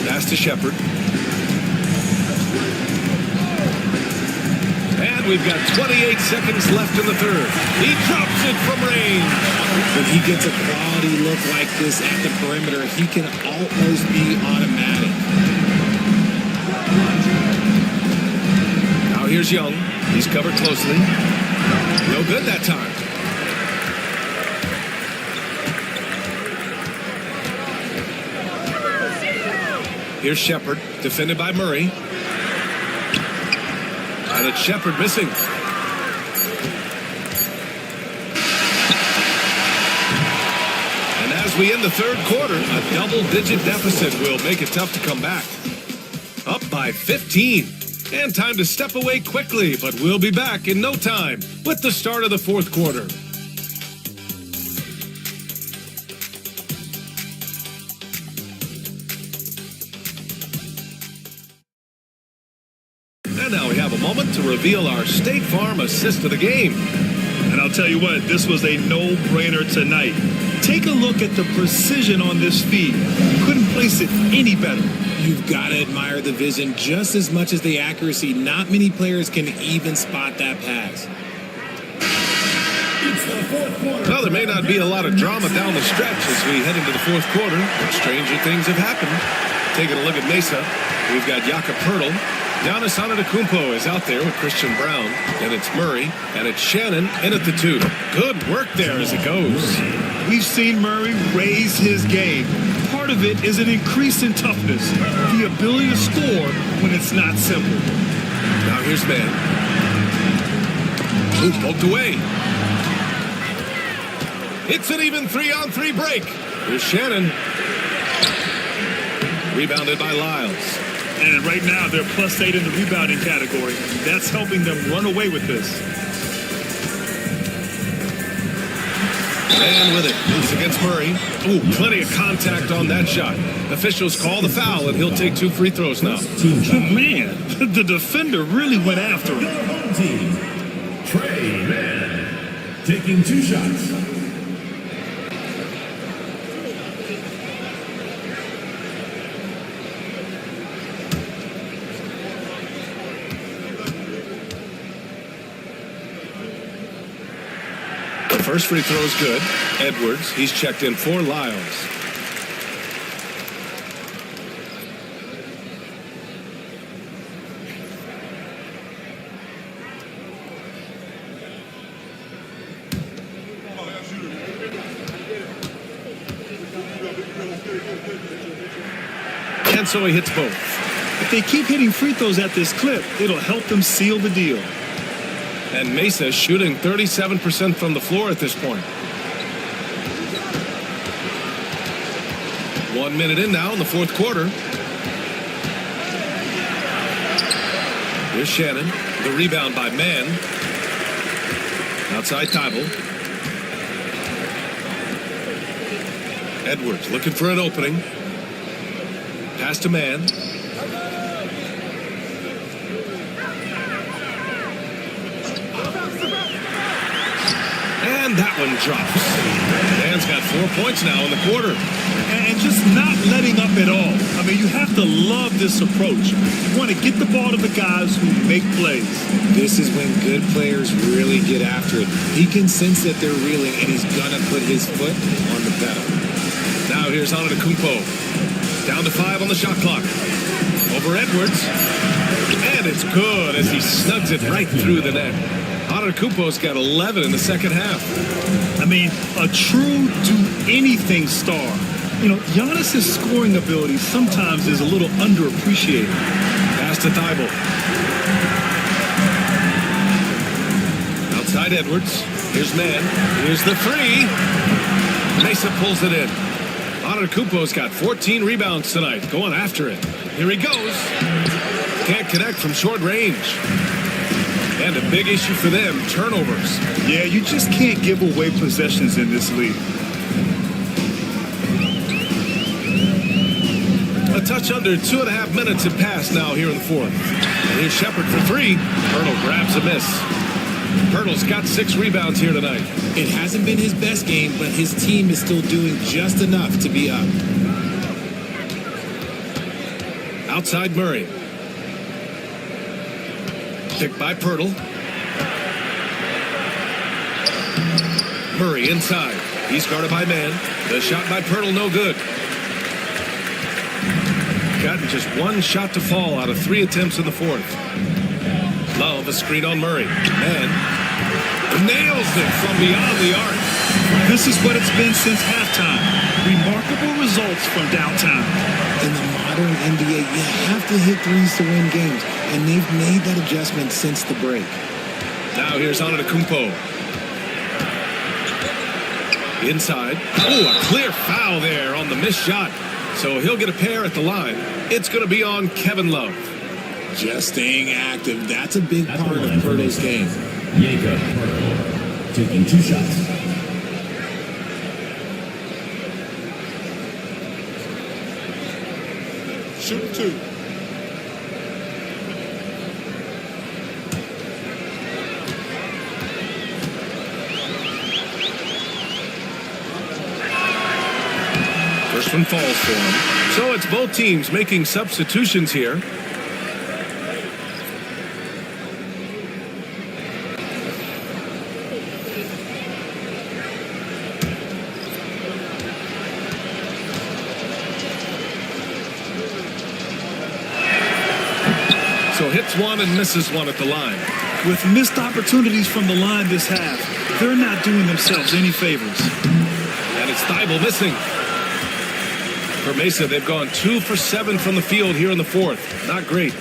Pass to Shepard. And we've got 28 seconds left in the third. He drops it from range. When he gets a quality look like this at the perimeter, he can almost be automatic. Now here's Young. He's covered closely. No good that time. Here's Shepard, defended by Murray. And it's Shepard missing. And as we end the third quarter, a double-digit deficit will make it tough to come back. Up by 15. And time to step away quickly, but we'll be back in no time with the start of the fourth quarter. And now we have a moment to reveal our State Farm assist of the game. And I'll tell you what, this was a no-brainer tonight. Take a look at the precision on this feed. Couldn't place it any better. You've got to admire the vision just as much as the accuracy. Not many players can even spot that pass. Well, there may not be a lot of drama down the stretch as we head into the fourth quarter, but stranger things have happened. Taking a look at Mesa, we've got Jakob Poeltl. Giannis Antetokounmpo is out there with Christian Brown. And it's Murray, and it's Shannon in at the 2. Good work there as it goes. We've seen Murray raise his game. Part of it is an increase in toughness, the ability to score when it's not simple. Now here's Man. Ooh, poked away. It's an even 3-on-3 break. Here's Shannon. Rebounded by Lyles. And right now, they're +8 in the rebounding category. That's helping them run away with this. And with it, loose against Murray. Ooh, plenty of contact on that shot. Officials call the foul, and he'll take 2 free throws now. Man, the defender really went after him. Your home team, Trey Mann, taking 2 shots. First free throw is good. Edwards, he's checked in for Lyles. And so he hits both. If they keep hitting free throws at this clip, it'll help them seal the deal. And Mesa shooting 37% from the floor at this point. 1 minute in now in the fourth quarter. Here's Shannon. The rebound by Mann. Outside Thibault. Edwards looking for an opening. Pass to Mann. And that one drops. Mann's got 4 points now in the quarter. And just not letting up at all. I mean, you have to love this approach. You want to get the ball to the guys who make plays. This is when good players really get after it. He can sense that they're reeling, and he's going to put his foot on the pedal. Now here's Antetokounmpo. Down to 5 on the shot clock. Over Edwards. And it's good as he snugs it right through the net. Antetokounmpo's got 11 in the second half. I mean, a true do-anything star. You know, Giannis' scoring ability sometimes is a little underappreciated. Pass to Thibault. Outside Edwards. Here's Mann. Here's the 3. Mesa pulls it in. Antetokounmpo's got 14 rebounds tonight. Going after it. Here he goes. can't connect from short range. And a big issue for them, turnovers. Yeah, you just can't give away possessions in this league. A touch under 2.5 minutes have passed now here in the fourth. And here's Shepard for three. Pirtle grabs a miss. Pirtle's got 6 rebounds here tonight. It hasn't been his best game, but his team is still doing just enough to be up. Outside Murray. Picked by Pirtle. Murray inside. He's guarded by man. The shot by Pirtle, no good. Gotten just 1 shot to fall out of 3 attempts in the fourth. Love a screen on Murray. Man nails it from beyond the arc. This is what it's been since halftime. Remarkable results from downtown. In the modern NBA, you have to hit threes to win games, and they've made that adjustment since the break. Now here's Antetokounmpo. Inside. Oh, a clear foul there on the missed shot. So he'll get a pair at the line. It's going to be on Kevin Love. Just staying active. That's a big part of Pirtle's game. Jacob Pirtle taking 2 shots. Shoot 2. First one falls for him. So it's both teams making substitutions here. So hits one and misses one at the line. With missed opportunities from the line this half, they're not doing themselves any favors. And it's Thibault missing. For Mesa, they've gone 2 for 7 from the field here in the fourth. Not great.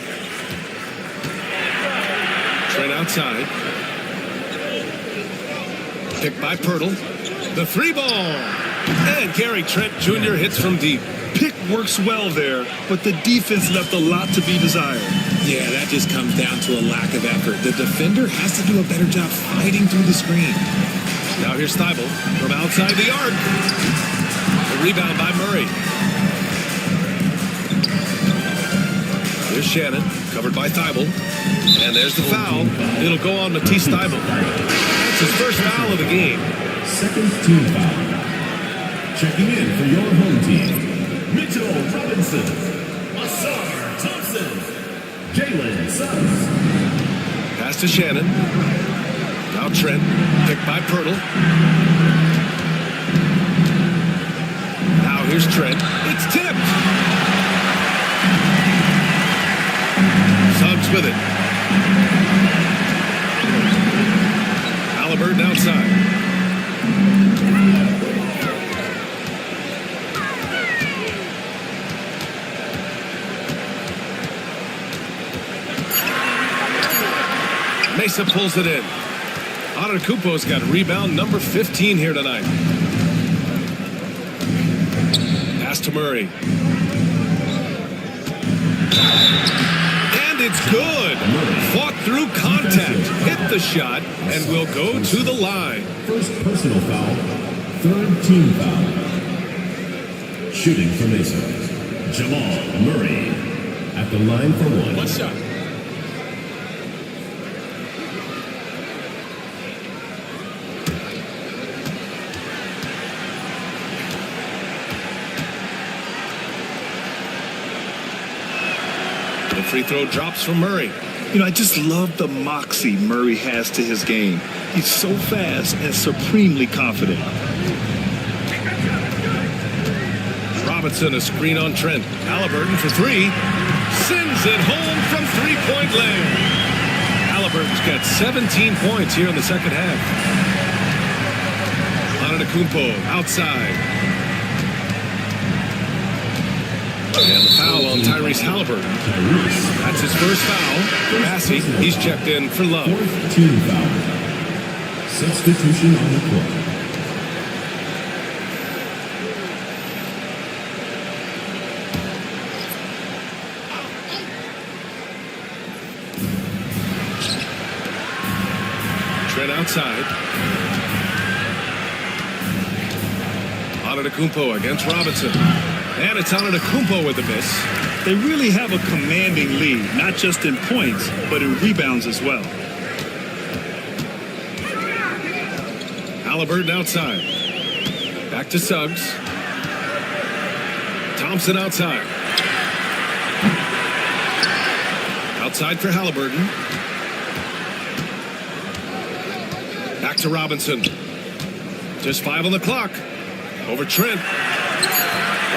Trent outside. Picked by Pirtle. The 3 ball. And Gary Trent Jr. hits from deep. Pick works well there, but the defense left a lot to be desired. Yeah, that just comes down to a lack of effort. The defender has to do a better job fighting through the screen. Now here's Thibault from outside the arc. The rebound by Murray. Here's Shannon, covered by Thibault. And there's the foul. It'll go on Matisse Thibault. That's his first foul of the game. Second team foul. Checking in for your home team, Mitchell Robinson, Massar Thompson, Jalen Suggs. Pass to Shannon. Now Trent, picked by Pirtle. Now here's Trent. It's tipped. Suggs with it. Halliburton outside. Mesa pulls it in. Antetokounmpo's got rebound number 15 here tonight. Pass to Murray. And it's good. Fought through contact. Hit the shot and will go to the line. First personal foul. Third team foul. Shooting for Mesa, Jamal Murray at the line for 1. One shot. The free throw drops from Murray. You know, I just love the moxie Murray has to his game. He's so fast and supremely confident. Robinson, a screen on Trent. Halliburton for 3. Sends it home from 3-point land. Halliburton's got 17 points here in the second half. Antetokounmpo outside. And the foul on Tyrese Halliburton. That's his first foul. Massey, he's checked in for Love. Fourth team foul. Substitution on the court. Trent outside. Antetokounmpo against Robinson. And it's Antetokounmpo with the miss. They really have a commanding lead, not just in points, but in rebounds as well. Halliburton outside. Back to Suggs. Thompson outside. Outside for Halliburton. Back to Robinson. Just 5 on the clock. Over Trent.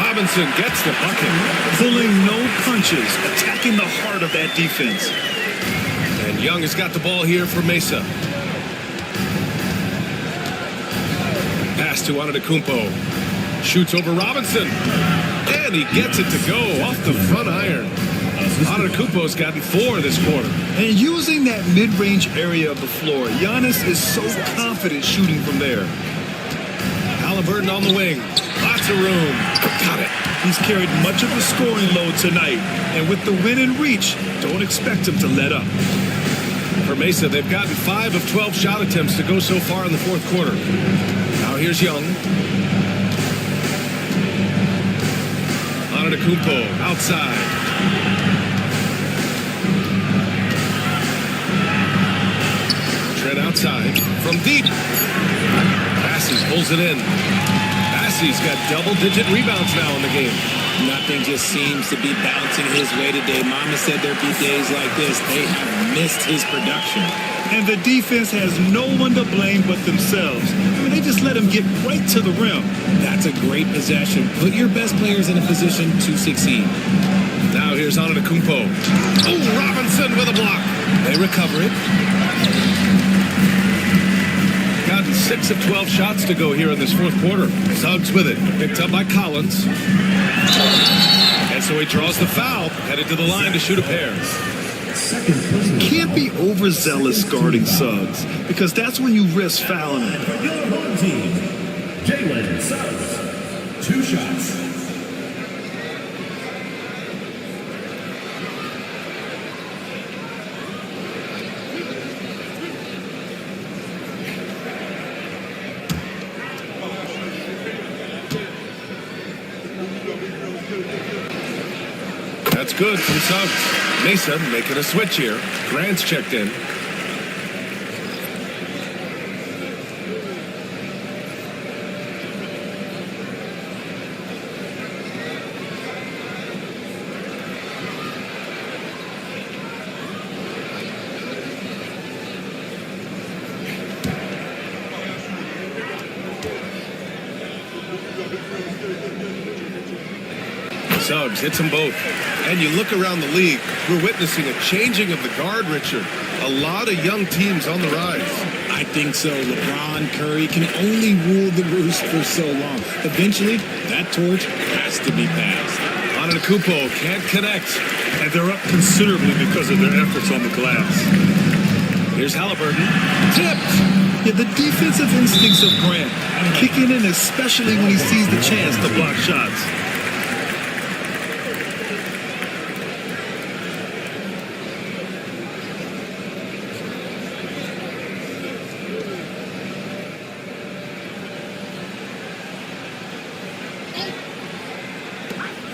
Robinson gets the bucket. Pulling no punches, attacking the heart of that defense. And Young has got the ball here for Mesa. Pass to Antetokounmpo. Shoots over Robinson. And he gets it to go off the front iron. Antetokounmpo's gotten 4 this quarter. And using that mid-range area of the floor, Giannis is so confident shooting from there. Halliburton on the wing. Lots of room. Got it. He's carried much of the scoring load tonight. And with the win in reach, don't expect him to let up. For Mesa, they've gotten 5 of 12 shot attempts to go so far in the fourth quarter. Now here's Young. Antetokounmpo outside. Trent outside. From deep. Bassey pulls it in. Bassey's got double-digit rebounds now in the game. Nothing just seems to be bouncing his way today. Mama said there'd be days like this. They have missed his production. And the defense has no one to blame but themselves. I mean, they just let him get right to the rim. That's a great possession. Put your best players in a position to succeed. Now here's Antetokounmpo. Oh, Robinson with a block. They recover it. Gotten 6 of 12 shots to go here in this fourth quarter. Suggs with it. Picked up by Collins. And so he draws the foul. Headed to the line to shoot a pair. Can't be overzealous guarding Suggs, because that's when you risk fouling him. Jalen Suggs, 2 shots. That's good from Suggs. Mesa making a switch here. Grant's checked in. Suggs hits them both. And you look around the league, we're witnessing a changing of the guard, Richard. A lot of young teams on the rise. I think so. LeBron, Curry can only rule the roost for so long. Eventually, that torch has to be passed. Antetokounmpo can't connect. And they're up considerably because of their efforts on the glass. Here's Halliburton. Tipped. Yeah, the defensive instincts of Grant kicking in, especially when he sees the chance to block shots.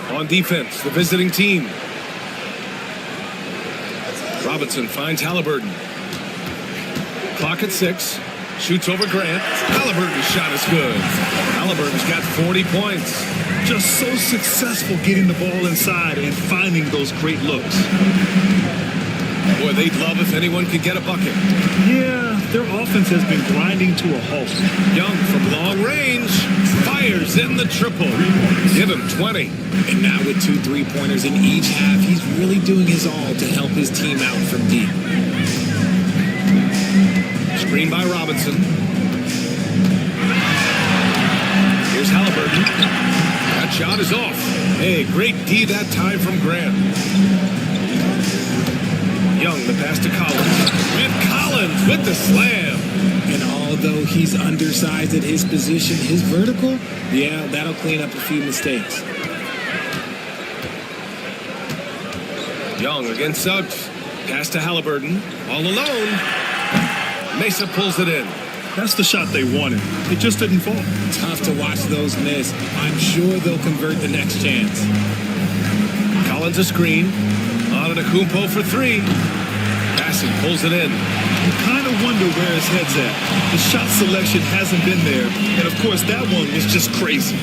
On defense, the visiting team. Robinson finds Halliburton. Clock at 6. Shoots over Grant. Halliburton's shot is good. Halliburton's got 40 points. Just so successful getting the ball inside and finding those great looks. Boy, they'd love if anyone could get a bucket. Yeah, their offense has been grinding to a halt. Young from long range. Fires in the triple. Give him 20. And now with 2 3-pointers in each half, he's really doing his all to help his team out from deep. Screen by Robinson. Here's Halliburton. That shot is off. Hey, great D that time from Grant. Young, the pass to Collins. And Collins with the slam. And although he's undersized at his position, his vertical, yeah, that'll clean up a few mistakes. Young against Suggs. Pass to Halliburton. All alone. Mesa pulls it in. That's the shot they wanted. It just didn't fall. Tough to watch those miss. I'm sure they'll convert the next chance. Collins a screen. Antetokounmpo for three. Passing, pulls it in. You kind of wonder where his head's at. The shot selection hasn't been there. And, of course, that one was just crazy.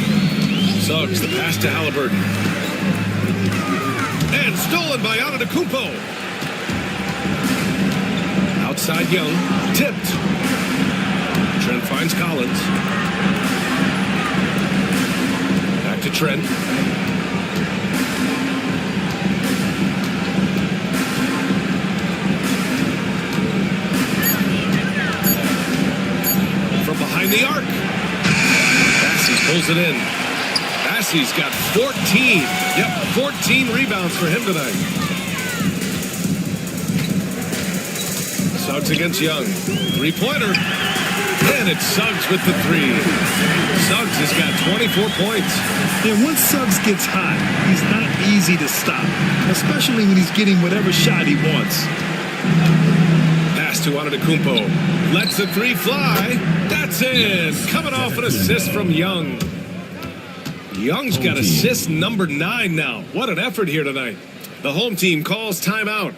Suggs, the pass to Halliburton. And stolen by Antetokounmpo. Outside Young. Tipped. Trent finds Collins. Back to Trent. From behind the arc. Bassey pulls it in. Bassey's got 14. Yep, 14 rebounds for him tonight. Suggs against Young. Three-pointer. And it's Suggs with the three. Suggs has got 24 points. And once Suggs gets hot, he's not easy to stop, especially when he's getting whatever shot he wants. Pass to Antetokounmpo. Lets the three fly. That's in. Coming off an assist from Young. Young's got assist number 9 now. What an effort here tonight. The home team calls timeout.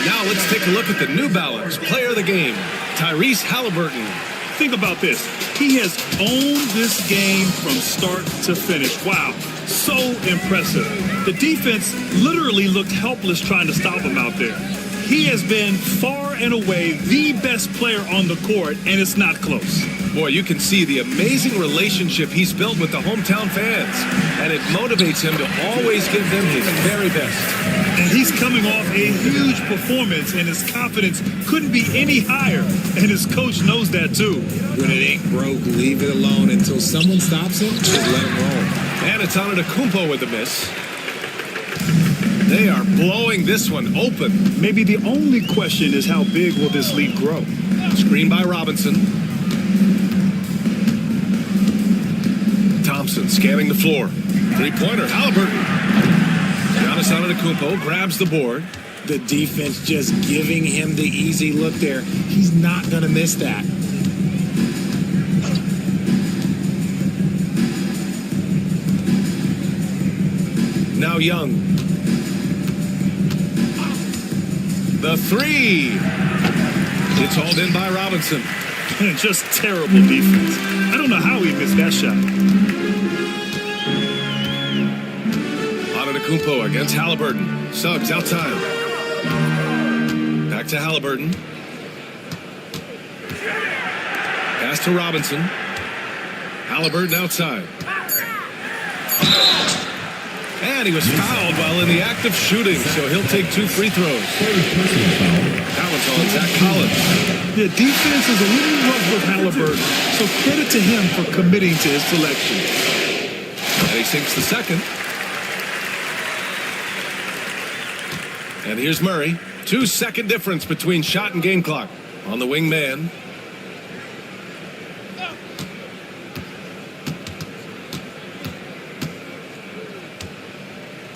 Now let's take a look at the New Balance player of the game, Tyrese Halliburton. Think about this. He has owned this game from start to finish. Wow, so impressive. The defense literally looked helpless trying to stop him out there. He has been far and away the best player on the court, and it's not close. Boy, you can see the amazing relationship he's built with the hometown fans, and it motivates him to always give them his very best. And he's coming off a huge performance, and his confidence couldn't be any higher. And his coach knows that, too. When it ain't broke, leave it alone until someone stops him. Just let him roll. And it's Antetokounmpo with the miss. They are blowing this one open. Maybe the only question is how big will this lead grow? Screen by Robinson. Thompson scanning the floor. Three-pointer, Halliburton. Giannis Antetokounmpo grabs the board. The defense just giving him the easy look there. He's not going to miss that. Now Young. The three. It's hauled in by Robinson. Just terrible defense. I don't know how he missed that shot. Antetokounmpo against Halliburton. Suggs outside. Back to Halliburton. Pass to Robinson. Halliburton outside. And he was fouled while in the act of shooting, so he'll take 2 free throws. That one's on Zach Collins. The defense is a little rough with Halliburton, so credit to him for committing to his selection. And he sinks the second. And here's Murray. 2-second difference between shot and game clock. On the wing man.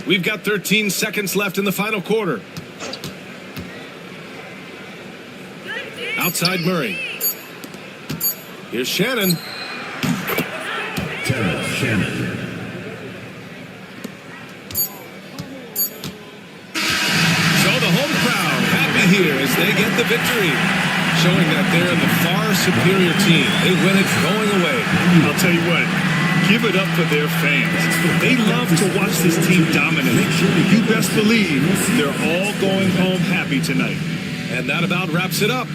We've got 13 seconds left in the final quarter. Outside Murray. Here's Shannon. Shannon. So the home crowd happy here as they get the victory, showing that they're the far superior team. They win it going away. I'll tell you what, give it up for their fans. They love to watch this team dominate. You best believe they're all going home happy tonight. And that about wraps it up.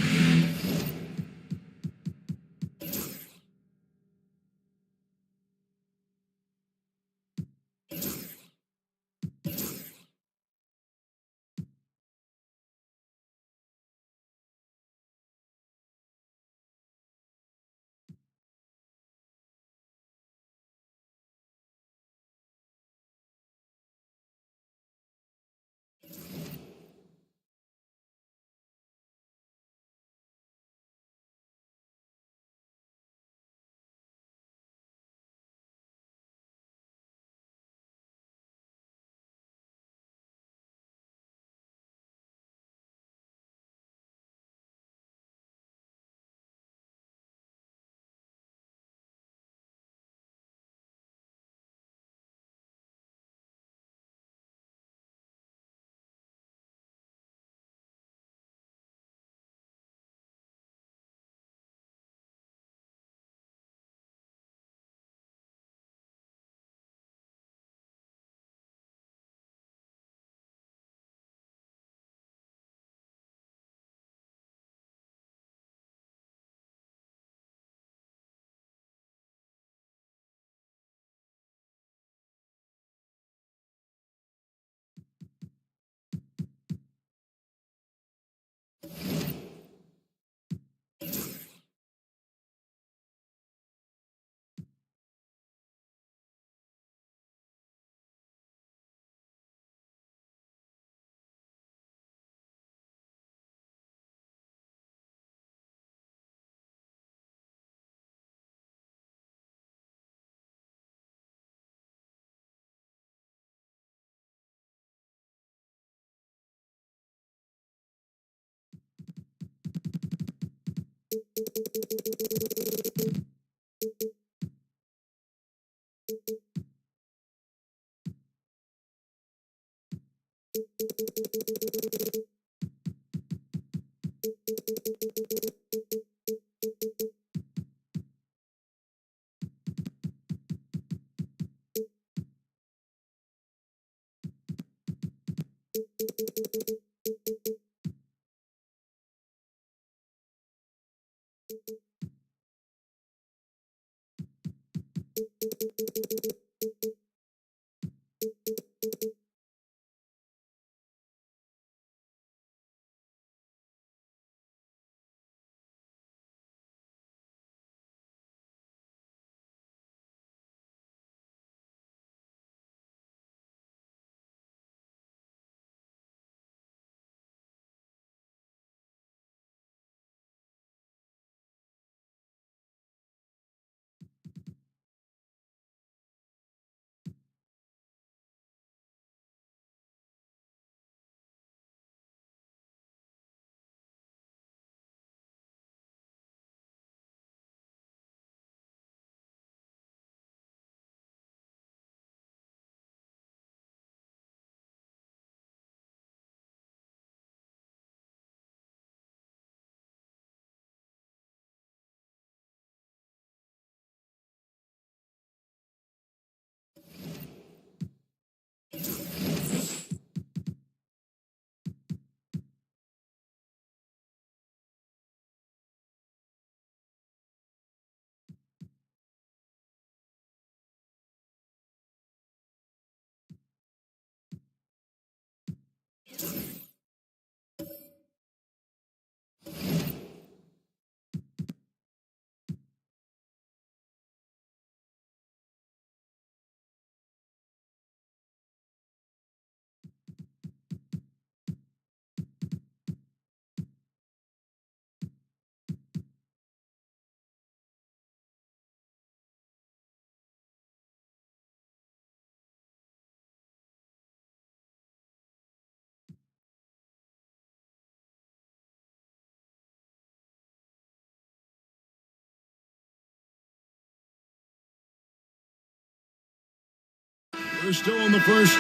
We're still in the first.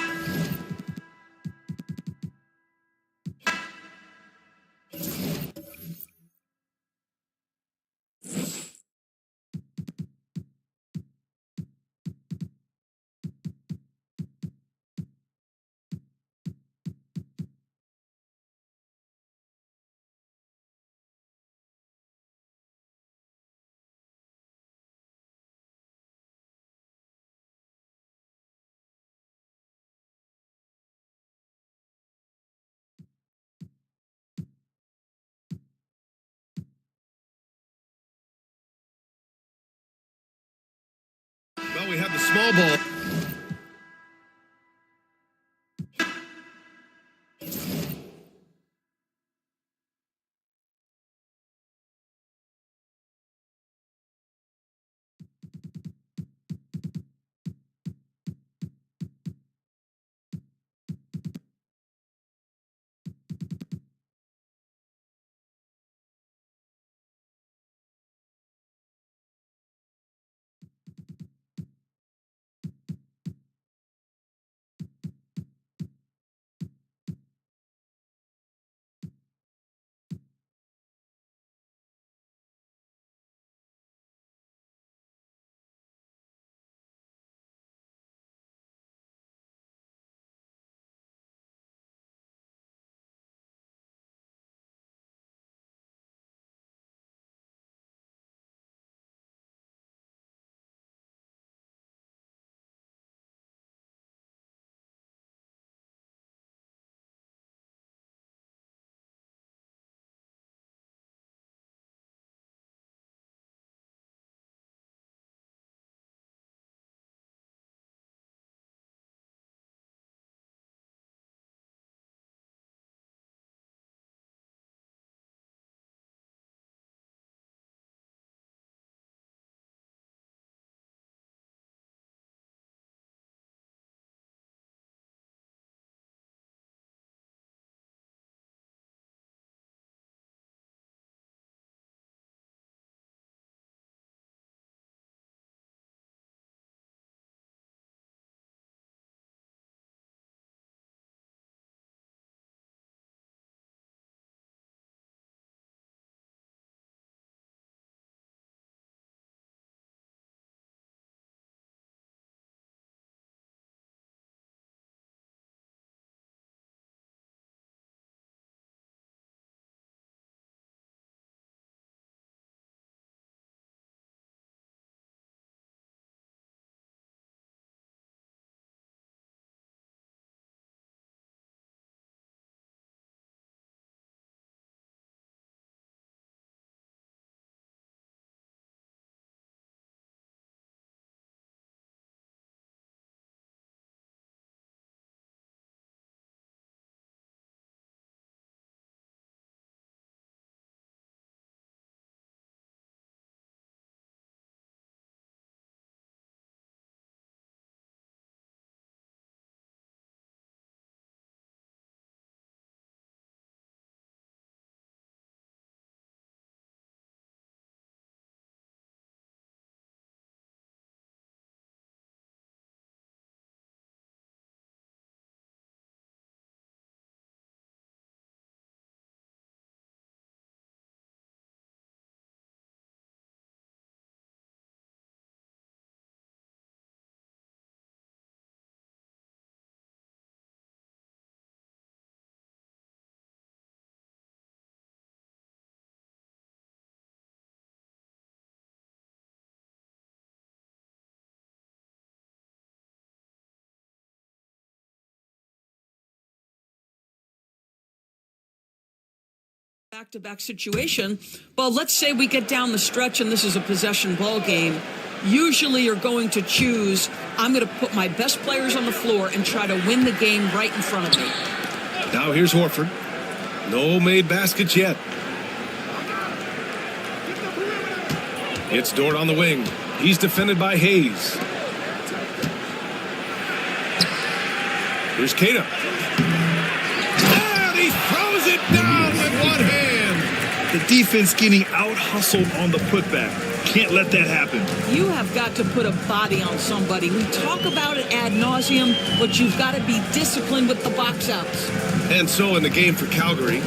Well, we have the small ball. back-to-back situation, but let's say we get down the stretch and this is a possession ball game. Usually you're going to choose, I'm going to put my best players on the floor and try to win the game right in front of me. Now here's Horford. No made baskets yet. It's Dort on the wing. He's defended by Hayes. Here's Kata. And he throws it down with one hand. The defense getting out-hustled on the putback. Can't let that happen. You have got to put a body on somebody. We talk about it ad nauseum, but you've got to be disciplined with the box outs. And so in the game for Calgary,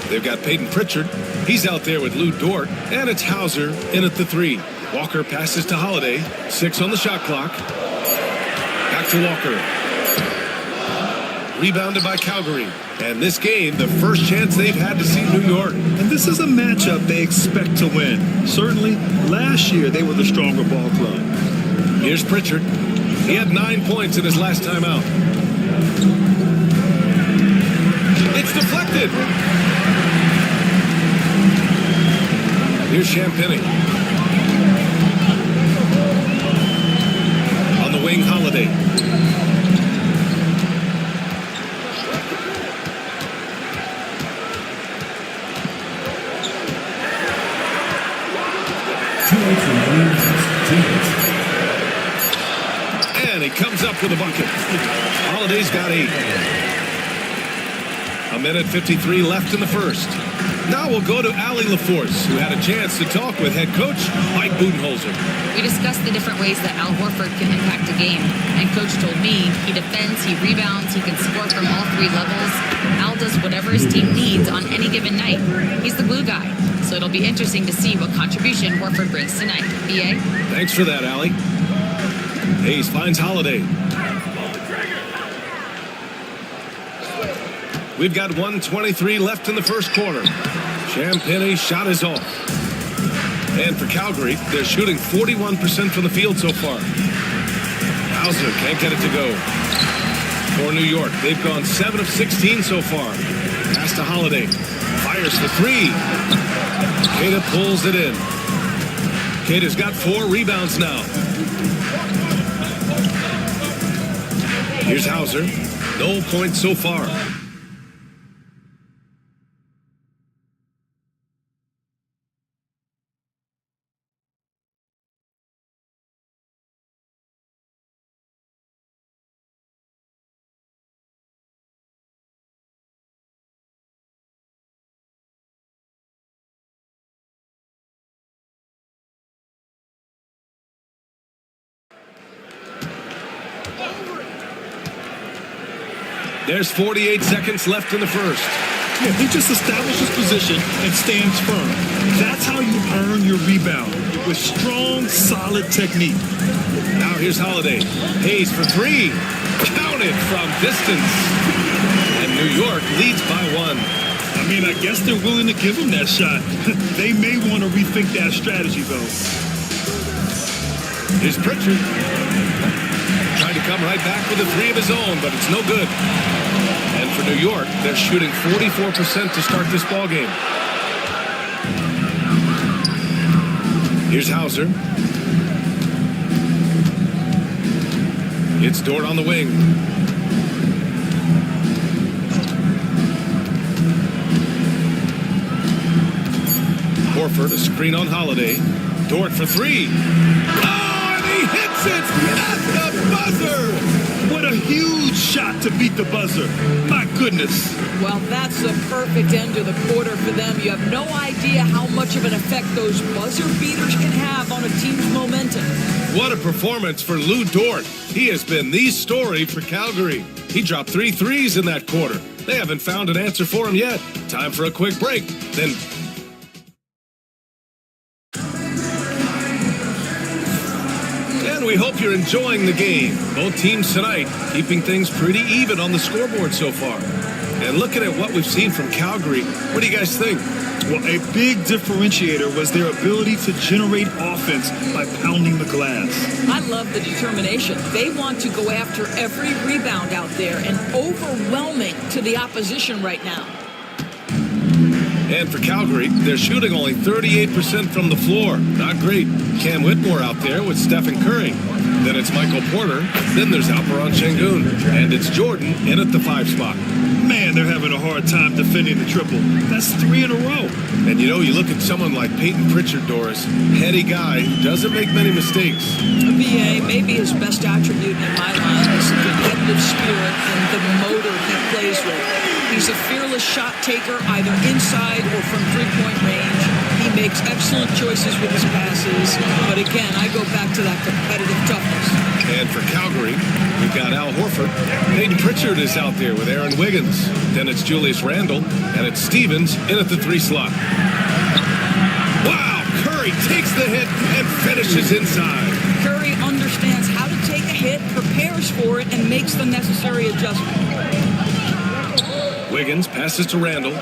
they've got Peyton Pritchard. He's out there with Lou Dort. And it's Hauser in at the 3. Walker passes to Holiday. 6 on the shot clock. Back to Walker. Rebounded by Calgary. And this game, the first chance they've had to see New York. And this is a matchup they expect to win. Certainly, last year they were the stronger ball club. Here's Pritchard. He had 9 points in his last time out. It's deflected. Here's Champagny. On the wing, Holiday. And he comes up with a bucket. Holiday's got 8. 1:53 left in the first. Now we'll go to Allie LaForce, who had a chance to talk with head coach Mike Budenholzer. We discussed the different ways that Al Horford can impact a game. And coach told me he defends, he rebounds, he can score from all 3 levels. Al does whatever his team needs on any given night. He's the glue guy. So it'll be interesting to see what contribution Horford brings tonight. BA? Thanks for that, Allie. Hayes finds Holiday. We've got 1:23 left in the first quarter. Champagny's shot is off. And for Calgary, they're shooting 41% from the field so far. Hauser can't get it to go. For New York, they've gone 7 of 16 so far. Pass to Holiday. Fires for 3. Kata pulls it in. Kata's got 4 rebounds now. Here's Hauser. No points so far. There's 48 seconds left in the first. Yeah, he just establishes position and stands firm. That's how you earn your rebound, with strong, solid technique. Now here's Holiday. Hayes for 3. Counted from distance. And New York leads by 1. I mean, I guess they're willing to give him that shot. They may want to rethink that strategy, though. Here's Pritchard. Trying to come right back with a 3 of his own, but it's no good. And for New York, they're shooting 44% to start this ball game. Here's Hauser. It's Dort on the wing. Horford, a screen on Holiday. Dort for 3. Oh, and he hits it at the buzzer! What a huge shot to beat the buzzer. My goodness. Well, that's the perfect end to the quarter for them. You have no idea how much of an effect those buzzer beaters can have on a team's momentum. What a performance for Lou Dort. He has been the story for Calgary. He dropped 3 threes in that quarter. They haven't found an answer for him yet. Time for a quick break. Then we hope you're enjoying the game. Both teams tonight keeping things pretty even on the scoreboard so far. And looking at what we've seen from Calgary, what do you guys think? Well, a big differentiator was their ability to generate offense by pounding the glass. I love the determination. They want to go after every rebound out there and overwhelming to the opposition right now. And for Calgary, they're shooting only 38% from the floor. Not great. Cam Whitmore out there with Stephen Curry. Then it's Michael Porter. Then there's Alperon Şengün. And it's Jordan in at the 5 spot. Man, they're having a hard time defending the triple. That's 3 in a row. And you look at someone like Peyton Pritchard, Doris. Heady guy, doesn't make many mistakes. BA, maybe his best attribute in my line is the competitive spirit and the motor he plays with. He's a fearless shot taker, either inside or from three-point range. He makes excellent choices with his passes. But again, I go back to that competitive toughness. And for Calgary, we've got Al Horford. Peyton Pritchard is out there with Aaron Wiggins. Then it's Julius Randle. And it's Stevens in at the 3 slot. Wow! Curry takes the hit and finishes inside. Curry understands how to take a hit, prepares for it, and makes the necessary adjustment. Wiggins passes to Randle.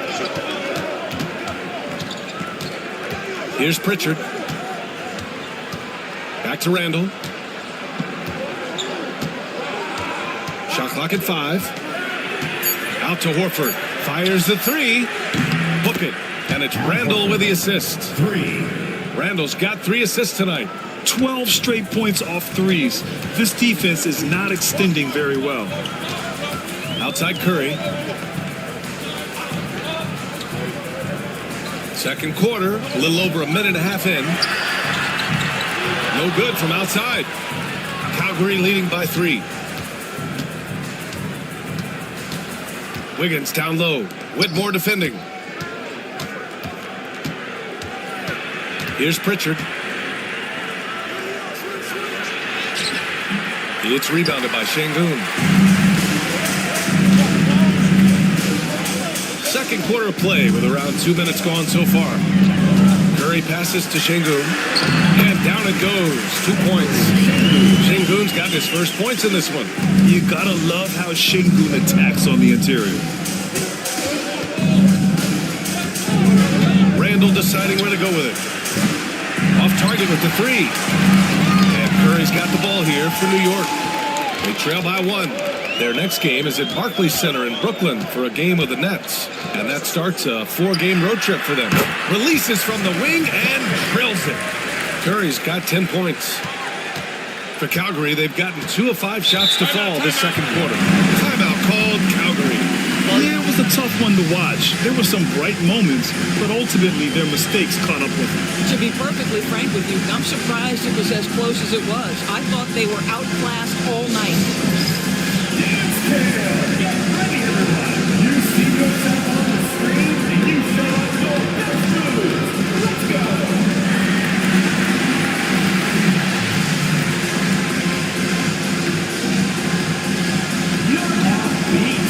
Here's Pritchard. Back to Randle. Shot clock at 5. Out to Horford. Fires the 3. Book it. And it's Randle with the assist. 3. Randle's got 3 assists tonight. 12 straight points off threes. This defense is not extending very well. Outside Curry. Second quarter, a little over a minute and a half in. No good from outside. Calgary leading by 3. Wiggins down low. Whitmore defending. Here's Pritchard. It's rebounded by Şengün. Second quarter play with around 2 minutes gone so far. Curry passes to Şengün. And down it goes. 2 points. Şengün's got his first points in this one. You gotta love how Şengün attacks on the interior. Randle deciding where to go with it. Off target with the 3. And Curry's got the ball here for New York. They trail by 1. Their next game is at Barclays Center in Brooklyn for a game of the Nets. And that starts a 4-game road trip for them. Releases from the wing and drills it. Curry's got 10 points. For Calgary, they've gotten 2 of 5 shots to fall this second quarter. Timeout called Calgary. Yeah, it was a tough one to watch. There were some bright moments, but ultimately their mistakes caught up with them. To be perfectly frank with you, I'm surprised it was as close as it was. I thought they were outclassed all night. Get ready, everyone. You see yourself on the screen, and you show us your best moves. Let's go. You're offbeat.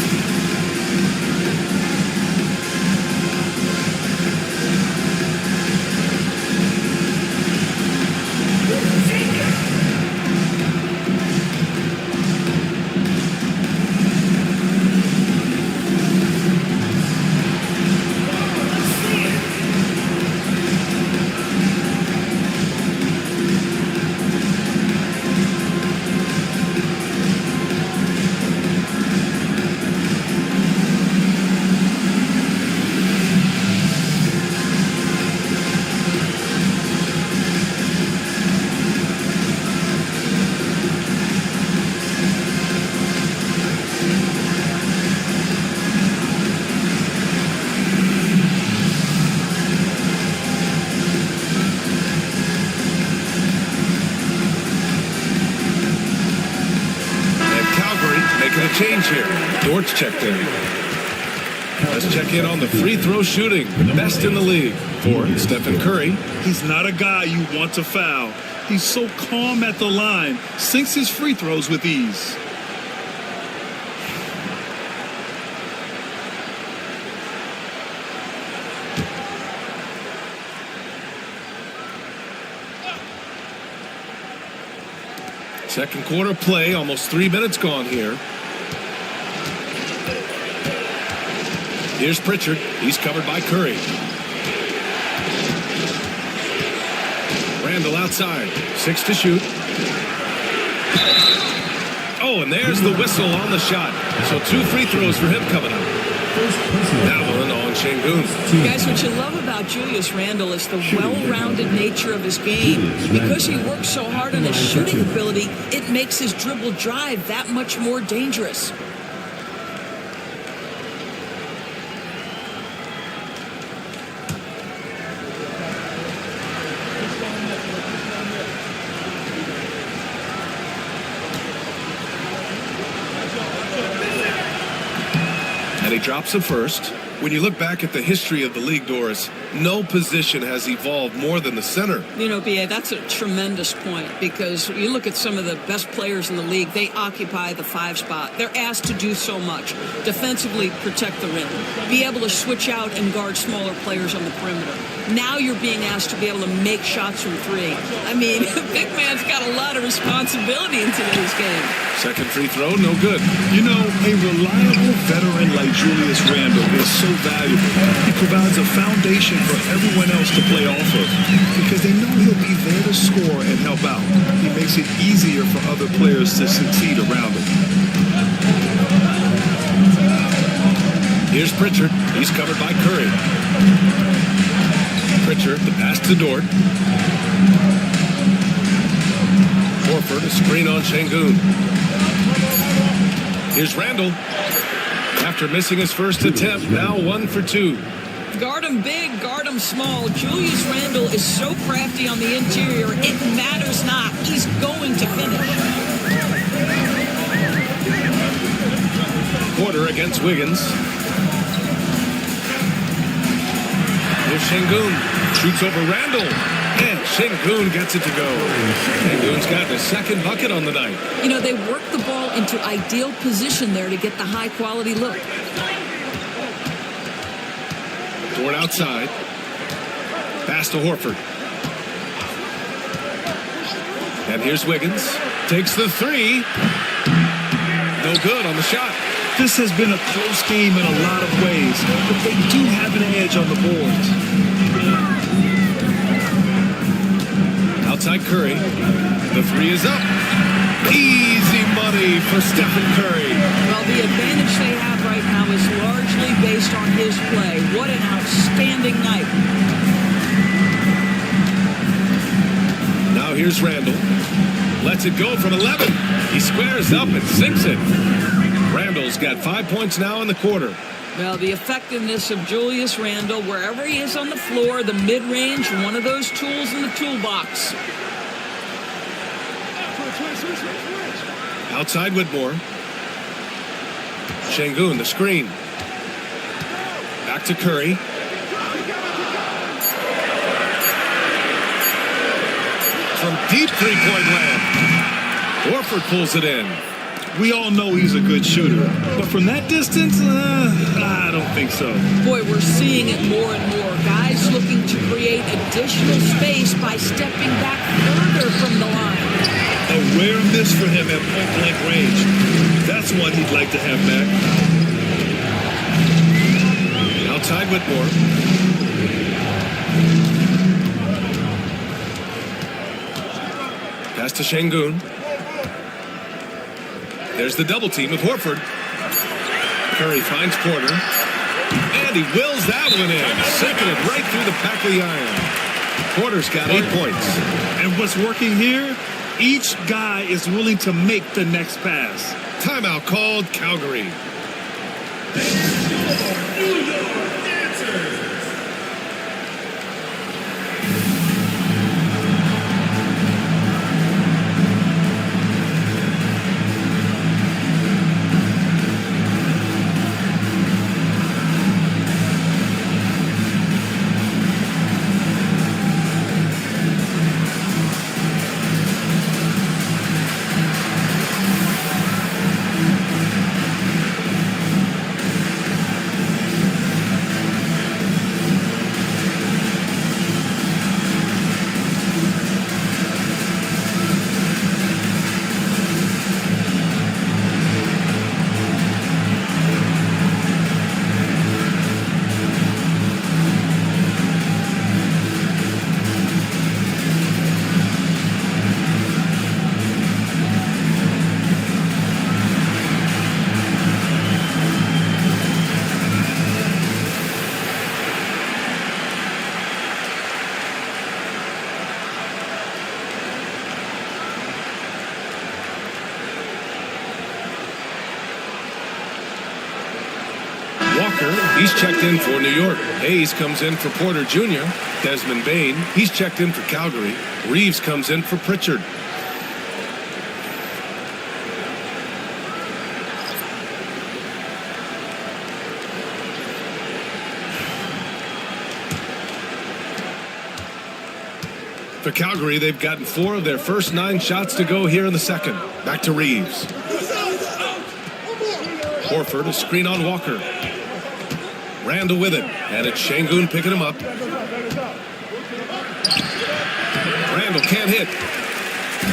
Change here. Dort's checked in. Let's check in on the free throw shooting. Best in the league for Stephen Curry. He's not a guy you want to foul. He's so calm at the line. Sinks his free throws with ease. Second quarter play, almost 3 minutes gone here. Here's Pritchard. He's covered by Curry. Randle outside. 6 to shoot. Oh, and there's the whistle on the shot. So 2 free throws for him coming up. That one on Şengün. Guys, what you love about Julius Randle is the well-rounded nature of his game. Because he works so hard on his shooting ability, it makes his dribble drive that much more dangerous. And he drops it first. When you look back at the history of the league, Doris, no position has evolved more than the center. You know, B.A., that's a tremendous point because you look at some of the best players in the league, they occupy the 5 spot. They're asked to do so much. Defensively, protect the rim. Be able to switch out and guard smaller players on the perimeter. Now you're being asked to be able to make shots from 3. I mean, big man's got a lot of responsibility in today's game. Second free throw, no good. You know, a reliable veteran like Julius Randle is so valuable. He provides a foundation for everyone else to play off of because they know he'll be there to score and help out. He makes it easier for other players to succeed around him. Here's Pritchard. He's covered by Curry. Pritchard, the pass to Dort. Horford, a screen on Şengün. Here's Randle. After missing his first attempt, now 1 for 2. Guard him big, guard him small. Julius Randle is so crafty on the interior, it matters not. He's going to finish. Porter against Wiggins. Here's Şengün. Shoots over Randle. And Şengün gets it to go. Şengün's got the second bucket on the night. You know, they work the ball into ideal position there to get the high-quality look. Dort outside. Pass to Horford. And here's Wiggins. Takes the 3. No good on the shot. This has been a close game in a lot of ways, but they do have an edge on the boards. Outside Curry. The 3 is up. Easy money for Stephen Curry. Well, the advantage they have right now is largely based on his play. What an outstanding night. Now here's Randle. Lets it go from 11. He squares up and sinks it. Randle's got 5 points now in the quarter. Well, the effectiveness of Julius Randle, wherever he is on the floor, the mid-range, one of those tools in the toolbox. Outside Whitmore. Şengün, the screen. Back to Curry. From deep three-point land. Horford pulls it in. We all know he's a good shooter, but from that distance, I don't think so. Boy, we're seeing it more and more. Guys looking to create additional space by stepping back further from the line. A rare miss for him at point-blank range. That's one he'd like to have back. Outside Whitmore. Pass to Şengün. There's the double team with Horford. Curry finds Porter. And he wills that one in. Sinking it right through the back of the iron. Porter's got 8 points. And what's working here? Each guy is willing to make the next pass. Timeout called, Calgary. Walker, he's checked in for New York. Hayes comes in for Porter Jr. Desmond Bain, he's checked in for Calgary. Reeves comes in for Pritchard. For Calgary, they've gotten 4 of their first 9 shots to go here in the second. Back to Reeves. Horford, a screen on Walker. Randall with it, and it's Şengün picking him up. Randall can't hit.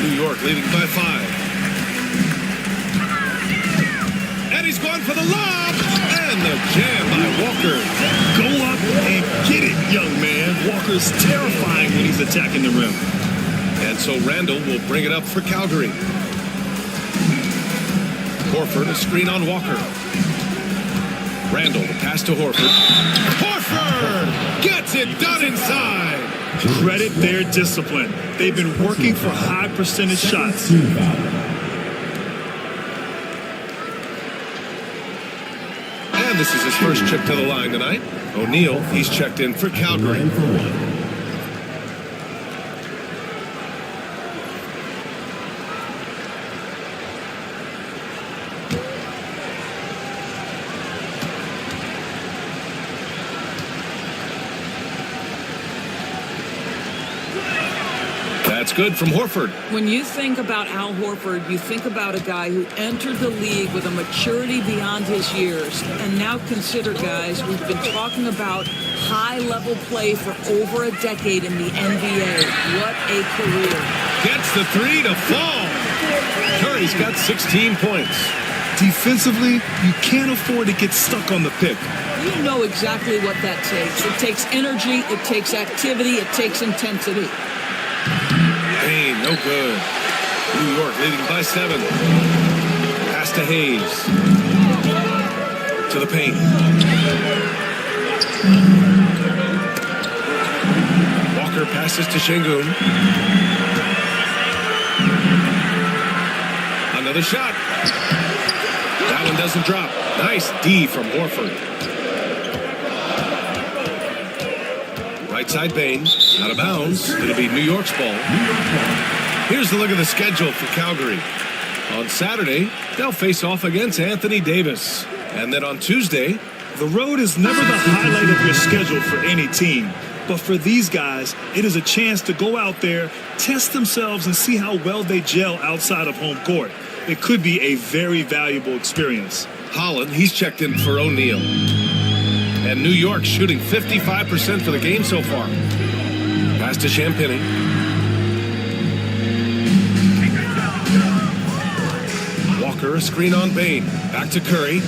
New York leading by 5. And he's going for the lob, and the jam by Walker. Go up and get it, young man. Walker's terrifying when he's attacking the rim. And so Randall will bring it up for Calgary. Horford, a screen on Walker. Randall, the pass to Horford. Horford gets it done inside. Credit their discipline. They've been working for high percentage shots. And this is his first trip to the line tonight. O'Neal, he's checked in for Calgary. That's good from Horford. When you think about Al Horford, you think about a guy who entered the league with a maturity beyond his years. And now consider, guys, we've been talking about high-level play for over a decade in the NBA. What a career. Gets the 3 to fall. Curry's got 16 points. Defensively, you can't afford to get stuck on the pick. You know exactly what that takes. It takes energy, it takes activity, it takes intensity. Bain, no good. New York leading by 7. Pass to Hayes. To the paint. Walker passes to Şengün. Another shot. That one doesn't drop. Nice D from Horford. Right side Bain, out of bounds. It'll be New York's ball. Here's the look of the schedule for Calgary. On Saturday, they'll face off against Anthony Davis. And then on Tuesday, the road is never the highlight of your schedule for any team. But for these guys, it is a chance to go out there, test themselves, and see how well they gel outside of home court. It could be a very valuable experience. Holland, he's checked in for O'Neal. And New York shooting 55% for the game so far. Pass to Champagny. Walker, a screen on Bain. Back to Curry.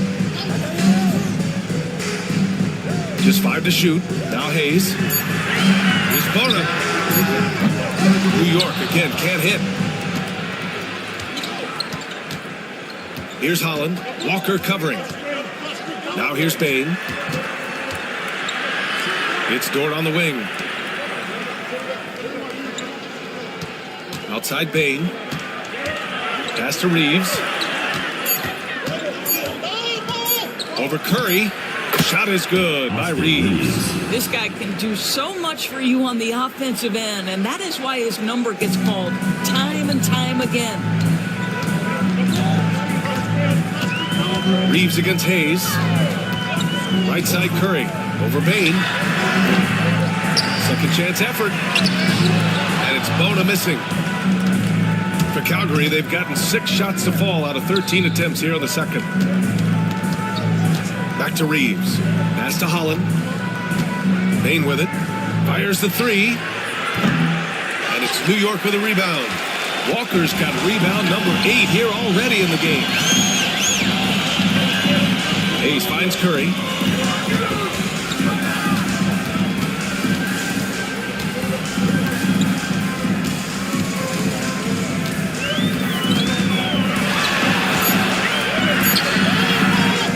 Just 5 to shoot. Now Hayes. Here's Bona. New York again, can't hit. Here's Holland. Walker covering. Now here's Bain. It's Dort on the wing. Outside Bain. Pass to Reeves. Over Curry. Shot is good by Reeves. This guy can do so much for you on the offensive end, and that is why his number gets called time and time again. Reeves against Hayes. Right side Curry. Over Bain. Second chance effort. And it's Bona missing. For Calgary, they've gotten 6 shots to fall out of 13 attempts here in the second. Back to Reeves. Pass to Holland. Bain with it. Fires the 3. And it's New York with a rebound. Walker's got rebound number 8 here already in the game. Hayes finds Curry.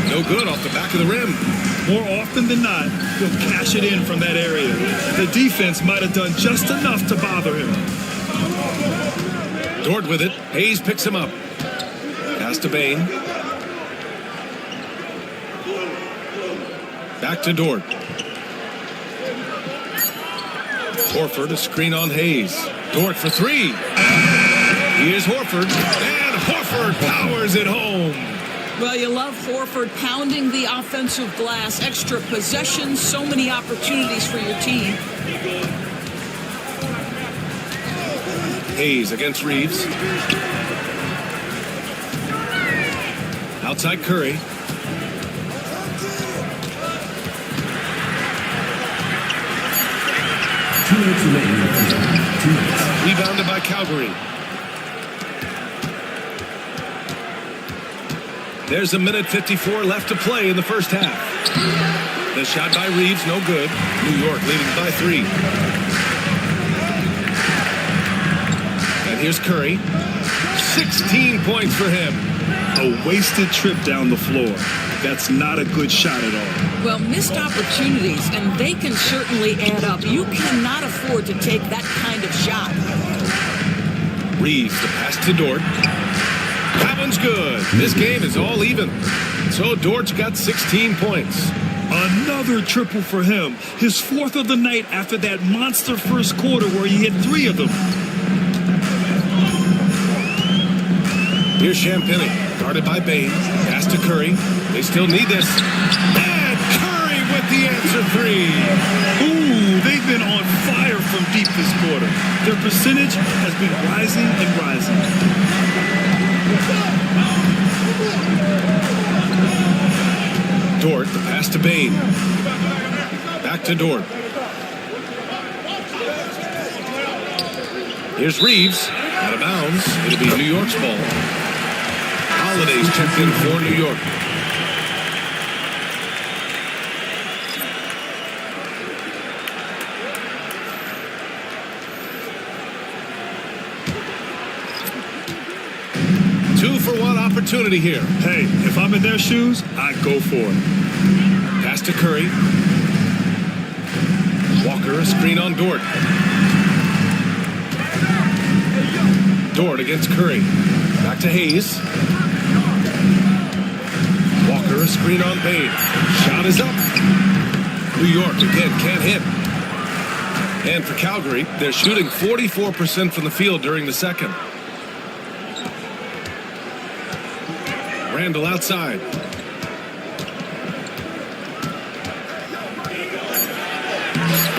No good off the back of the rim. More often than not, he'll cash it in from that area. The defense might have done just enough to bother him. Dort with it. Hayes picks him up. Pass to Bain. Back to Dort. Horford, a screen on Hayes. Dort for three. Here's Horford. And Horford powers it home. Well, you love Horford pounding the offensive glass, extra possessions, so many opportunities for your team. Hayes against Reeves. Outside Curry. Rebounded by Calgary. There's a minute 54 left to play in the first half. The shot by Reeves, no good. New York leading by 3. And here's Curry. 16 points for him. A wasted trip down the floor. That's not a good shot at all. Well, missed opportunities, and they can certainly add up. You cannot afford to take that kind of shot. Reeves, the pass to Dort. That one's good. This game is all even. So Dort's got 16 points. Another triple for him. His 4th of the night after that monster first quarter where he hit 3 of them. Here's Champagny, guarded by Bain. Pass to Curry. They still need this. And Curry with the answer 3. Ooh, they've been on fire from deep this quarter. Their percentage has been rising and rising. Dort, the pass to Bain. Back to Dort. Here's Reeves. Out of bounds. It'll be New York's ball. Holiday's checked in for New York. Two-for-one opportunity here. Hey, if I'm in their shoes, I'd go for it. Pass to Curry. Walker, a screen on Dort. Dort against Curry. Back to Hayes. Walker, a screen on Bain. Shot is up. New York again can't hit. And for Calgary, they're shooting 44% from the field during the second. Randall outside.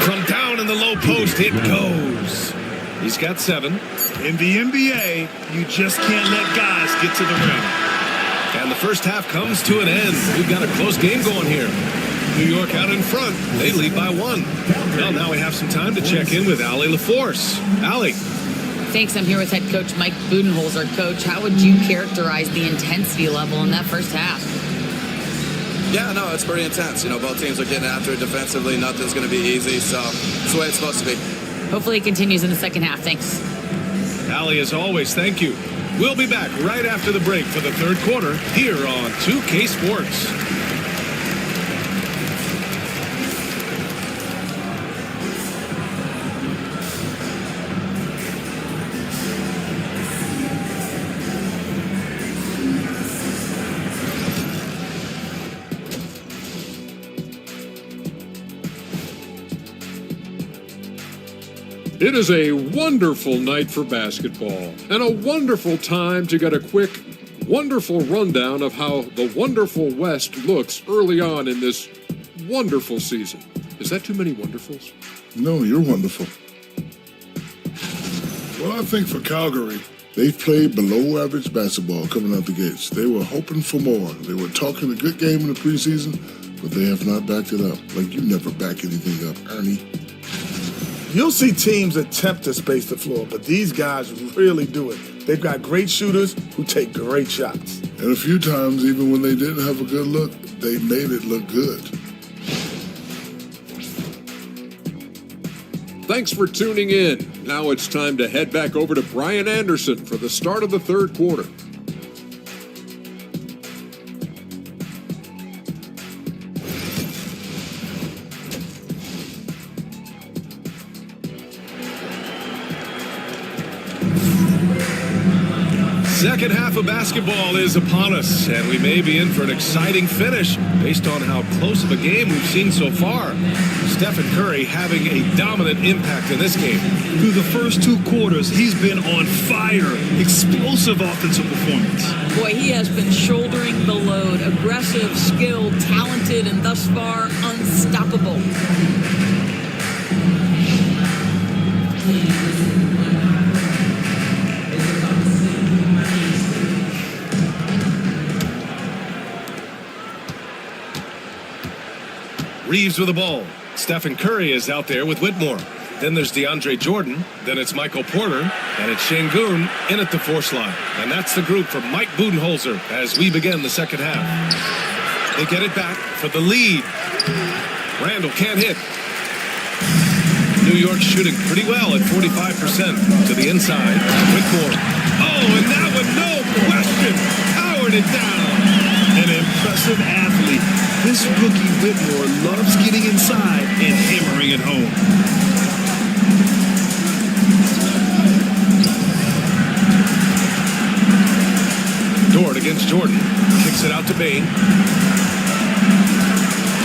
From down in the low post, it goes. He's got 7. In the NBA, you just can't let guys get to the rim. And the first half comes to an end. We've got a close game going here. New York out in front. They lead by 1. Well, now we have some time to check in with Allie LaForce. Allie. Thanks. I'm here with head coach Mike Budenholzer. Coach, how would you characterize the intensity level in that first half? Yeah, no, it's pretty intense. You know, both teams are getting after it defensively. Nothing's going to be easy, so it's the way it's supposed to be. Hopefully it continues in the second half. Thanks. Allie, as always, thank you. We'll be back right after the break for the third quarter here on 2K Sports. It is a wonderful night for basketball and a wonderful time to get a quick, wonderful rundown of how the wonderful West looks early on in this wonderful season. Is that too many wonderfuls? No, you're wonderful. Well, I think for Calgary, they've played below average basketball coming out the gates. They were hoping for more. They were talking a good game in the preseason, but they have not backed it up. Like you never back anything up, Ernie. You'll see teams attempt to space the floor, but these guys really do it. They've got great shooters who take great shots. And a few times, even when they didn't have a good look, they made it look good. Thanks for tuning in. Now it's time to head back over to Brian Anderson for the start of the third quarter. Second half of basketball is upon us, and we may be in for an exciting finish based on how close of a game we've seen so far. Stephen Curry having a dominant impact in this game. Through the first 2 quarters, he's been on fire. Explosive offensive performance. Boy, he has been shouldering the load. Aggressive, skilled, talented, and thus far unstoppable. Reeves with the ball. Stephen Curry is out there with Whitmore. Then there's DeAndre Jordan. Then it's Michael Porter. And it's Şengün in at the force line. And that's the group for Mike Budenholzer as we begin the second half. They get it back for the lead. Randall can't hit. New York shooting pretty well at 45% to the inside. Whitmore. Oh, and that one, no question, powered it down. An impressive athlete. This rookie Whitmore loves getting inside and hammering it home. Dort against Jordan. Kicks it out to Bain.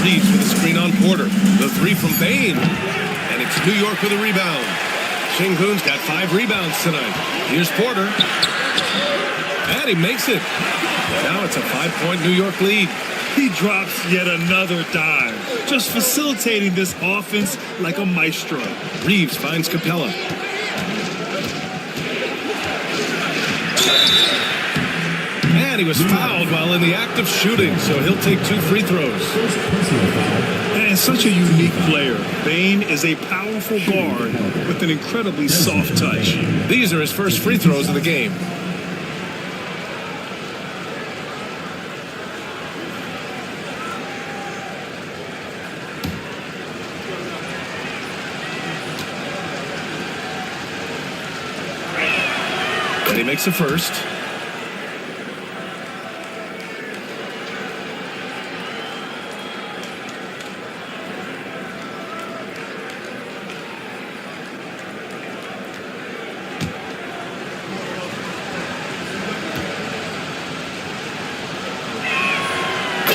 Reeves with a screen on Porter. The 3 from Bain. And it's New York with a rebound. Şengün's got 5 rebounds tonight. Here's Porter. And he makes it. Now it's a 5-point New York lead. He drops yet another dime, just facilitating this offense like a maestro. Reeves finds Capella. And he was fouled while in the act of shooting, so he'll take 2 free throws. And such a unique player. Bain is a powerful guard with an incredibly soft touch. These are his first free throws of the game. And he makes the first.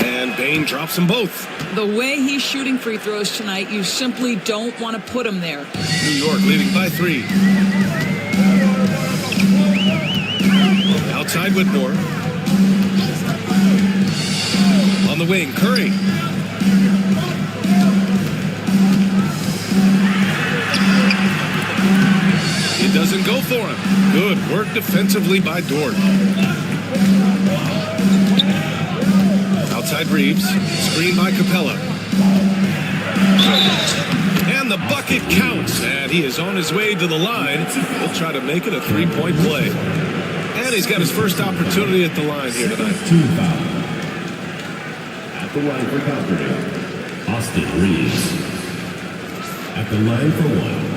And Bain drops them both. The way he's shooting free throws tonight, you simply don't want to put him there. New York leading by 3. Outside Whitmore. On the wing, Curry. It doesn't go for him. Good work defensively by Dort. Outside Reeves. Screen by Capella. And the bucket counts. And he is on his way to the line. He'll try to make it a 3-point play. And he's got his first opportunity at the line here tonight. At the line for Calgary, Austin Reeves. At the line for 1.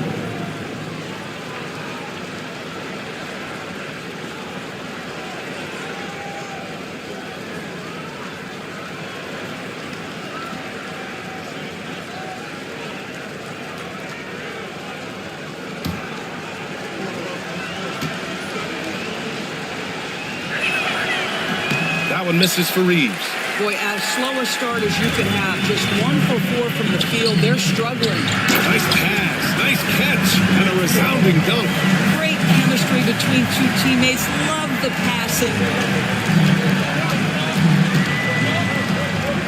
One misses for Reeves. Boy, as slow a start as you can have, just 1 for 4 from the field. They're struggling. Nice pass, nice catch, and a resounding dunk. Great chemistry between 2 teammates. Love the passing.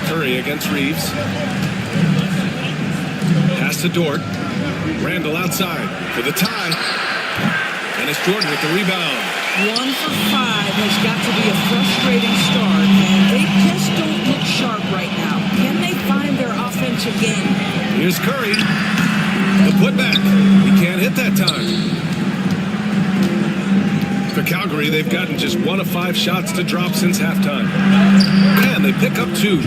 Curry against Reeves. Pass to Dort. Randall outside for the tie. And it's Jordan with the rebound. 1 for 5 has got to be a frustrating start, and they just don't look sharp right now. Can they find their offensive game? Here's Curry. The putback. He can't hit that time. For Calgary, they've gotten just 1 of 5 shots to drop since halftime. And they pick up 2.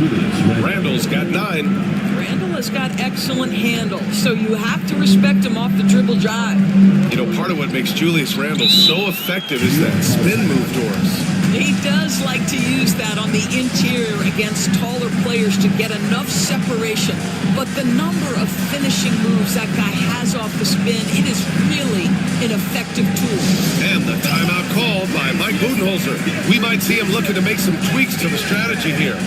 Randall's got 9. Randall has got excellent handle, so you have to respect him off the dribble drive. You know, part of what makes Julius Randle so effective is that spin move, Doris. He does like to use that on the interior against taller players to get enough separation. But the number of finishing moves that guy has off the spin, it is really an effective tool. And the timeout called by Mike Budenholzer. We might see him looking to make some tweaks to the strategy here.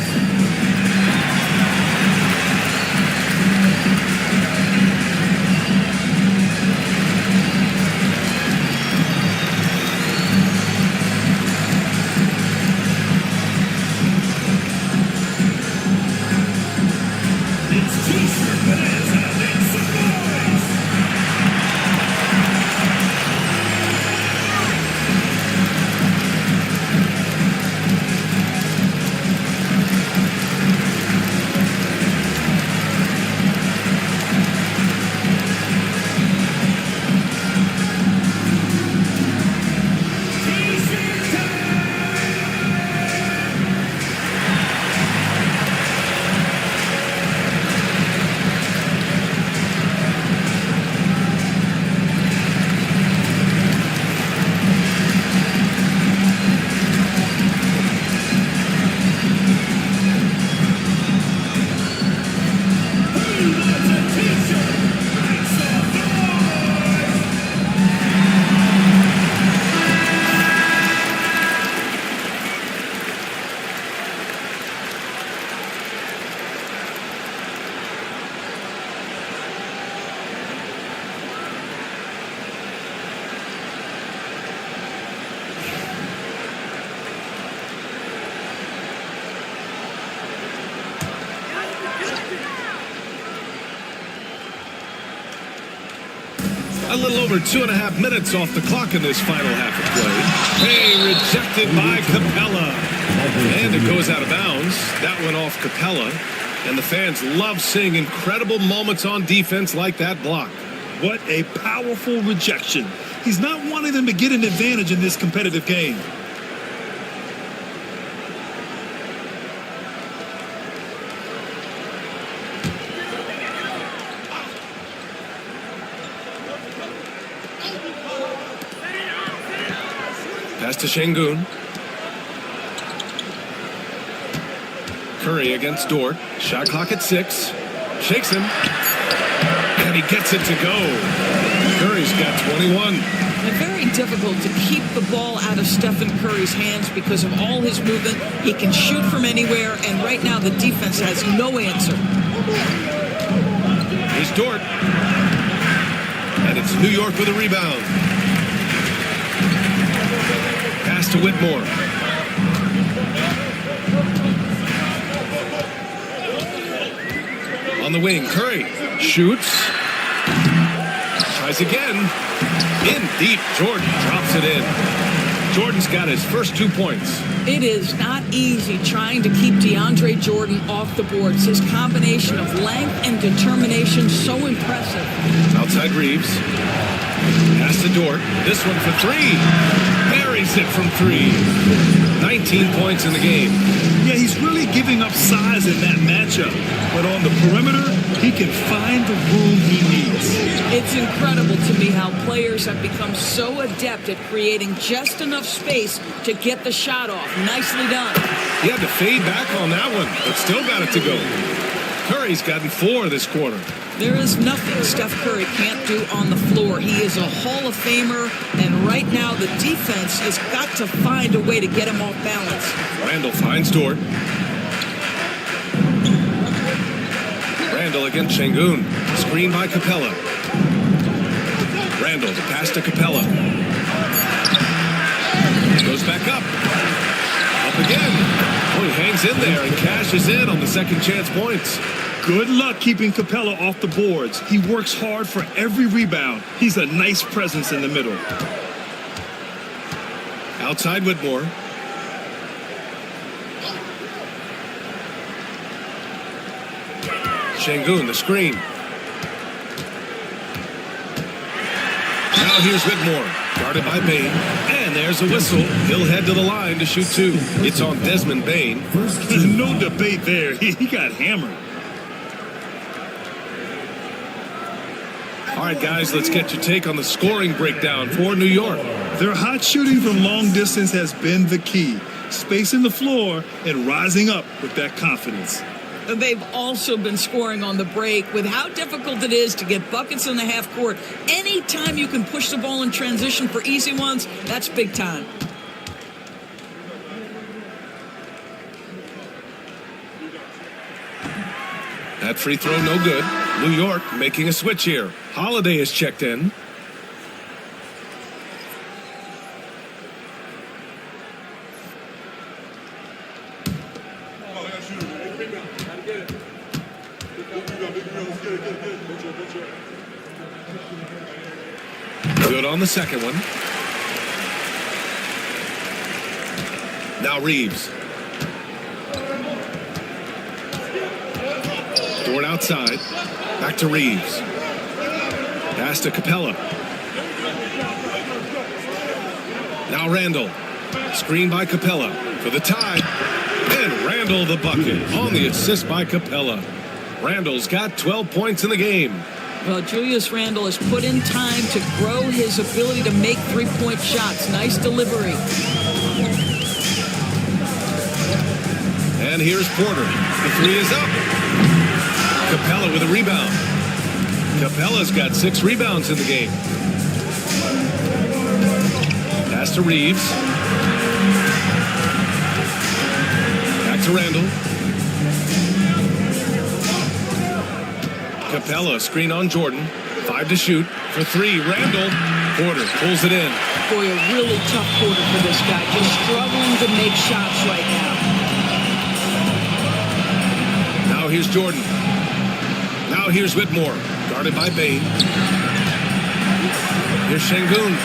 A little over 2.5 minutes off the clock in this final half of play. Hey, rejected by Capella. And it goes out of bounds. That went off Capella. And the fans love seeing incredible moments on defense like that block. What a powerful rejection. He's not wanting them to get an advantage in this competitive game. Pass to Şengün. Curry against Dort. Shot clock at 6. Shakes him. And he gets it to go. Curry's got 21. Very difficult to keep the ball out of Stephen Curry's hands because of all his movement. He can shoot from anywhere, and right now the defense has no answer. Here's Dort. And it's New York with a rebound. Pass to Whitmore. On the wing, Curry shoots. Tries again. In deep, Jordan drops it in. Jordan's got his first 2 points. It is not easy trying to keep DeAndre Jordan off the boards. His combination of length and determination, so impressive. Outside Reeves. Pass to Dort. This one for 3. Buries it from 3. 19 points in the game. Yeah, he's really giving up size in that matchup. But on the perimeter, he can find the room he needs. It's incredible to me how players have become so adept at creating just enough space to get the shot off. Nicely done. He had to fade back on that one, but still got it to go. Curry's gotten 4 this quarter. There is nothing Steph Curry can't do on the floor. He is a Hall of Famer, and right now the defense has got to find a way to get him off balance. Randall finds Dort. Randall against Şengün. Screen by Capella. Randall, the pass to Capella. Goes back up. Up again. Oh, he hangs in there and cashes in on the second chance points. Good luck keeping Capella off the boards. He works hard for every rebound. He's a nice presence in the middle. Outside Whitmore. Şengün, the screen. Now here's Whitmore, guarded by Bane. And there's a whistle. He'll head to the line to shoot 2. It's on Desmond Bane. No debate there. He got hammered. All right, guys, let's get your take on the scoring breakdown for New York. Their hot shooting from long distance has been the key. Spacing the floor and rising up with that confidence. they've also been scoring on the break. With how difficult it is to get buckets in the half court, anytime you can push the ball in transition for easy ones, that's big time. That free throw no good. New York making a switch here. Holiday is checked in. Good on the second one. Now Reeves. Dort outside. Back to Reeves. Pass to Capella. Now Randall. Screen by Capella for the tie. And Randall the bucket on the assist by Capella. Randall's got 12 points in the game. Well, Julius Randle has put in time to grow his ability to make three-point shots. Nice delivery. And here's Porter. The three is up. Capella with a rebound. Capella's got 6 rebounds in the game. Pass to Reeves. Back to Randall. Capella, screen on Jordan. 5 to shoot. For 3, Randall. Porter pulls it in. Boy, a really tough quarter for this guy. Just struggling to make shots right now. Now here's Jordan. Now here's Whitmore. Guarded by Bain. Here's Şengün.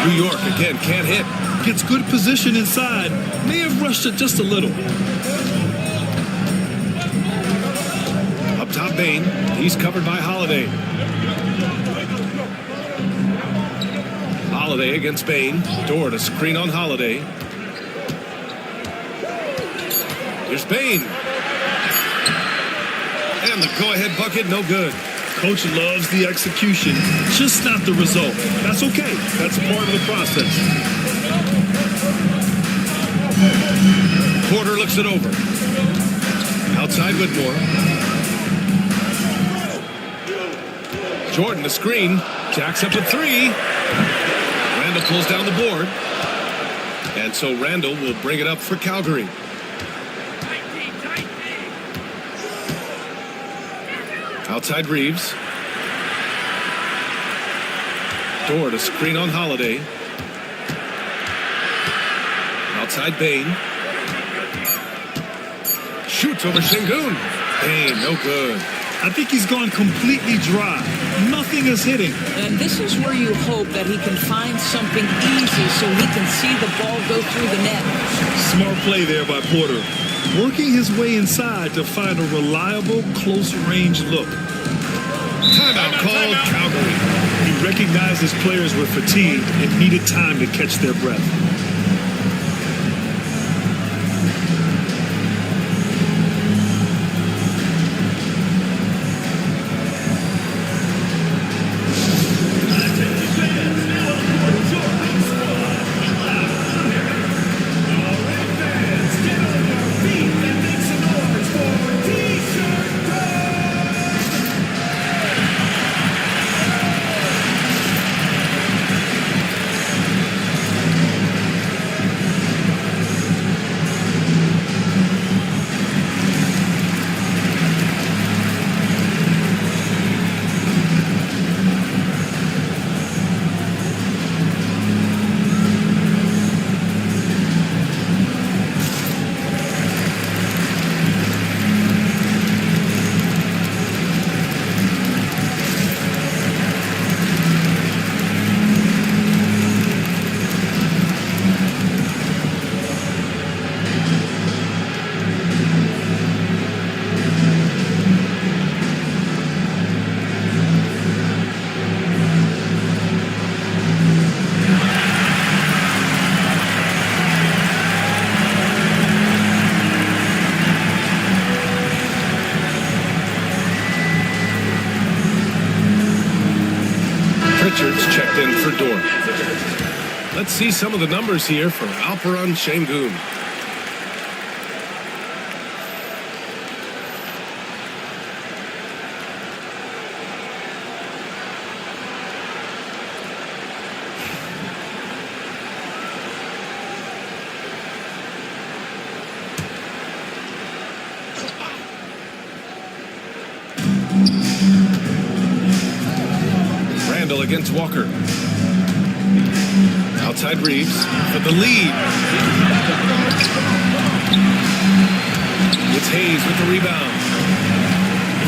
New York again can't hit. Gets good position inside. May have rushed it just a little. Up top, Bain. He's covered by Holiday. Holiday against Bain. Dort, a screen on Holiday. Here's Bain. And the go-ahead bucket, no good. Coach loves the execution, just not the result. That's okay. That's part of the process. Porter looks it over. Outside Whitmore. Jordan, the screen. Jacks up a 3. Randall pulls down the board. And so Randall will bring it up for Calgary. Outside Reeves. Dort, a screen on Holiday. Outside Bain. Shoots over Şengün. Bain, no good. I think he's gone completely dry. Nothing is hitting. And this is where you hope that he can find something easy so he can see the ball go through the net. Smart play there by Porter. Working his way inside to find a reliable, close-range look. Timeout called Calgary. He recognized his players were fatigued and needed time to catch their breath. Richards checked in for Dort. Let's see some of the numbers here for Alperen Şengün. Randall against Walker. Outside Reeves for the lead. It's Hayes with the rebound.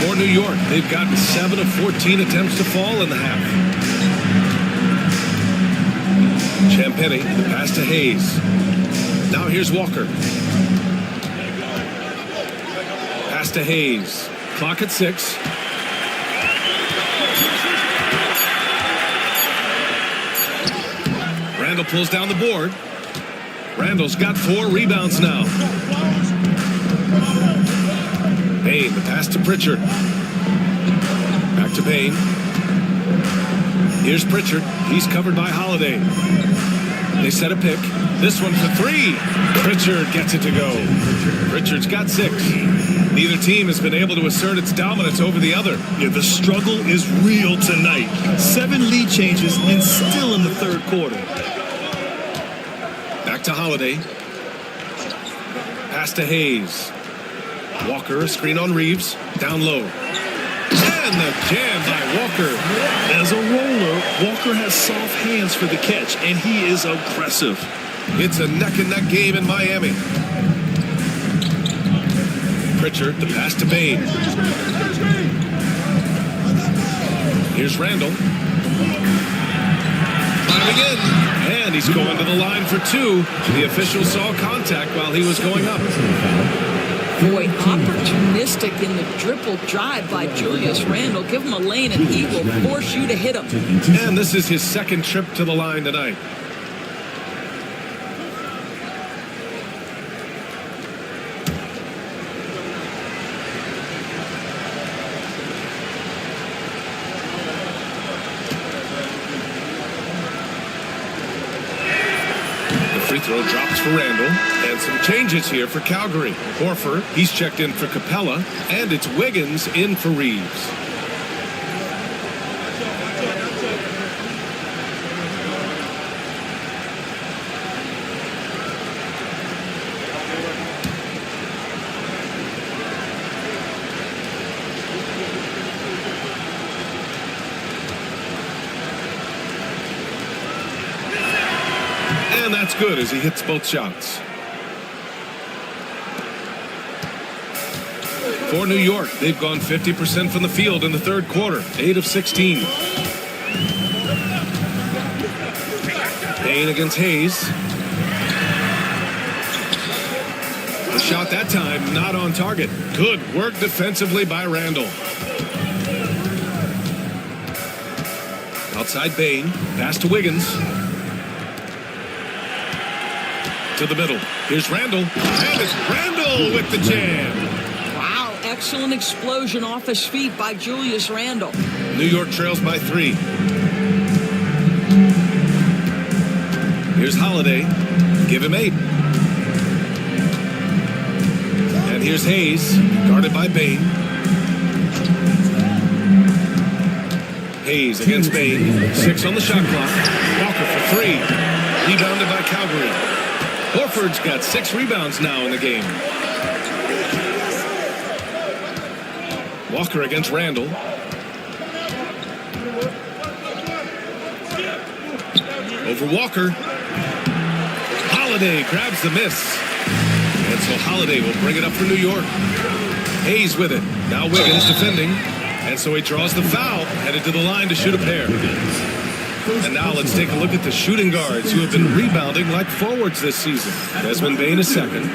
For New York, they've gotten 7 of 14 attempts to fall in the half. Champagny, the pass to Hayes. Now here's Walker. Pass to Hayes. Clock at 6. Randall pulls down the board. Randall's got 4 rebounds now. Payne, the pass to Pritchard. Back to Payne. Here's Pritchard. He's covered by Holiday. They set a pick. This one for 3. Pritchard gets it to go. Pritchard's got 6. Neither team has been able to assert its dominance over the other. Yeah, the struggle is real tonight. 7 lead changes and still in the third quarter. Back to Holiday. Pass to Hayes. Walker, screen on Reeves. Down low. And the jam by Walker. As a roller, Walker has soft hands for the catch, and he is aggressive. It's a neck-and-neck game in Miami. Pritchard, the pass to Payne. Here's Randall. Climbing in. And he's going to the line for 2. The official saw contact while he was going up. Boy, opportunistic in the dribble drive by Julius Randle. Give him a lane and he will force you to hit him. And this is his second trip to the line tonight. Free throw drops for Randall. And some changes here for Calgary. Horford, he's checked in for Capella. And it's Wiggins in for Reeves. And that's good as he hits both shots. For New York, they've gone 50% from the field in the third quarter, 8 of 16. Payne against Hayes. The shot that time not on target. Good work defensively by Randall. Outside Payne, pass to Wiggins. To the middle. Here's Randall. And it's Randall with the jam. Wow, excellent explosion off his feet by Julius Randle. New York trails by 3. Here's Holiday. Give him 8. And here's Hayes. Guarded by Payne. Hayes against Payne. 6 on the shot clock. Walker for 3. Rebounded by Calgary. Horford's got 6 rebounds now in the game. Walker against Randall. Over Walker. Holiday grabs the miss. And so Holiday will bring it up for New York. Hayes with it. Now Wiggins defending. And so he draws the foul. Headed to the line to shoot a pair. And now let's take a look at the shooting guards who have been rebounding like forwards this season. Desmond Bane is second.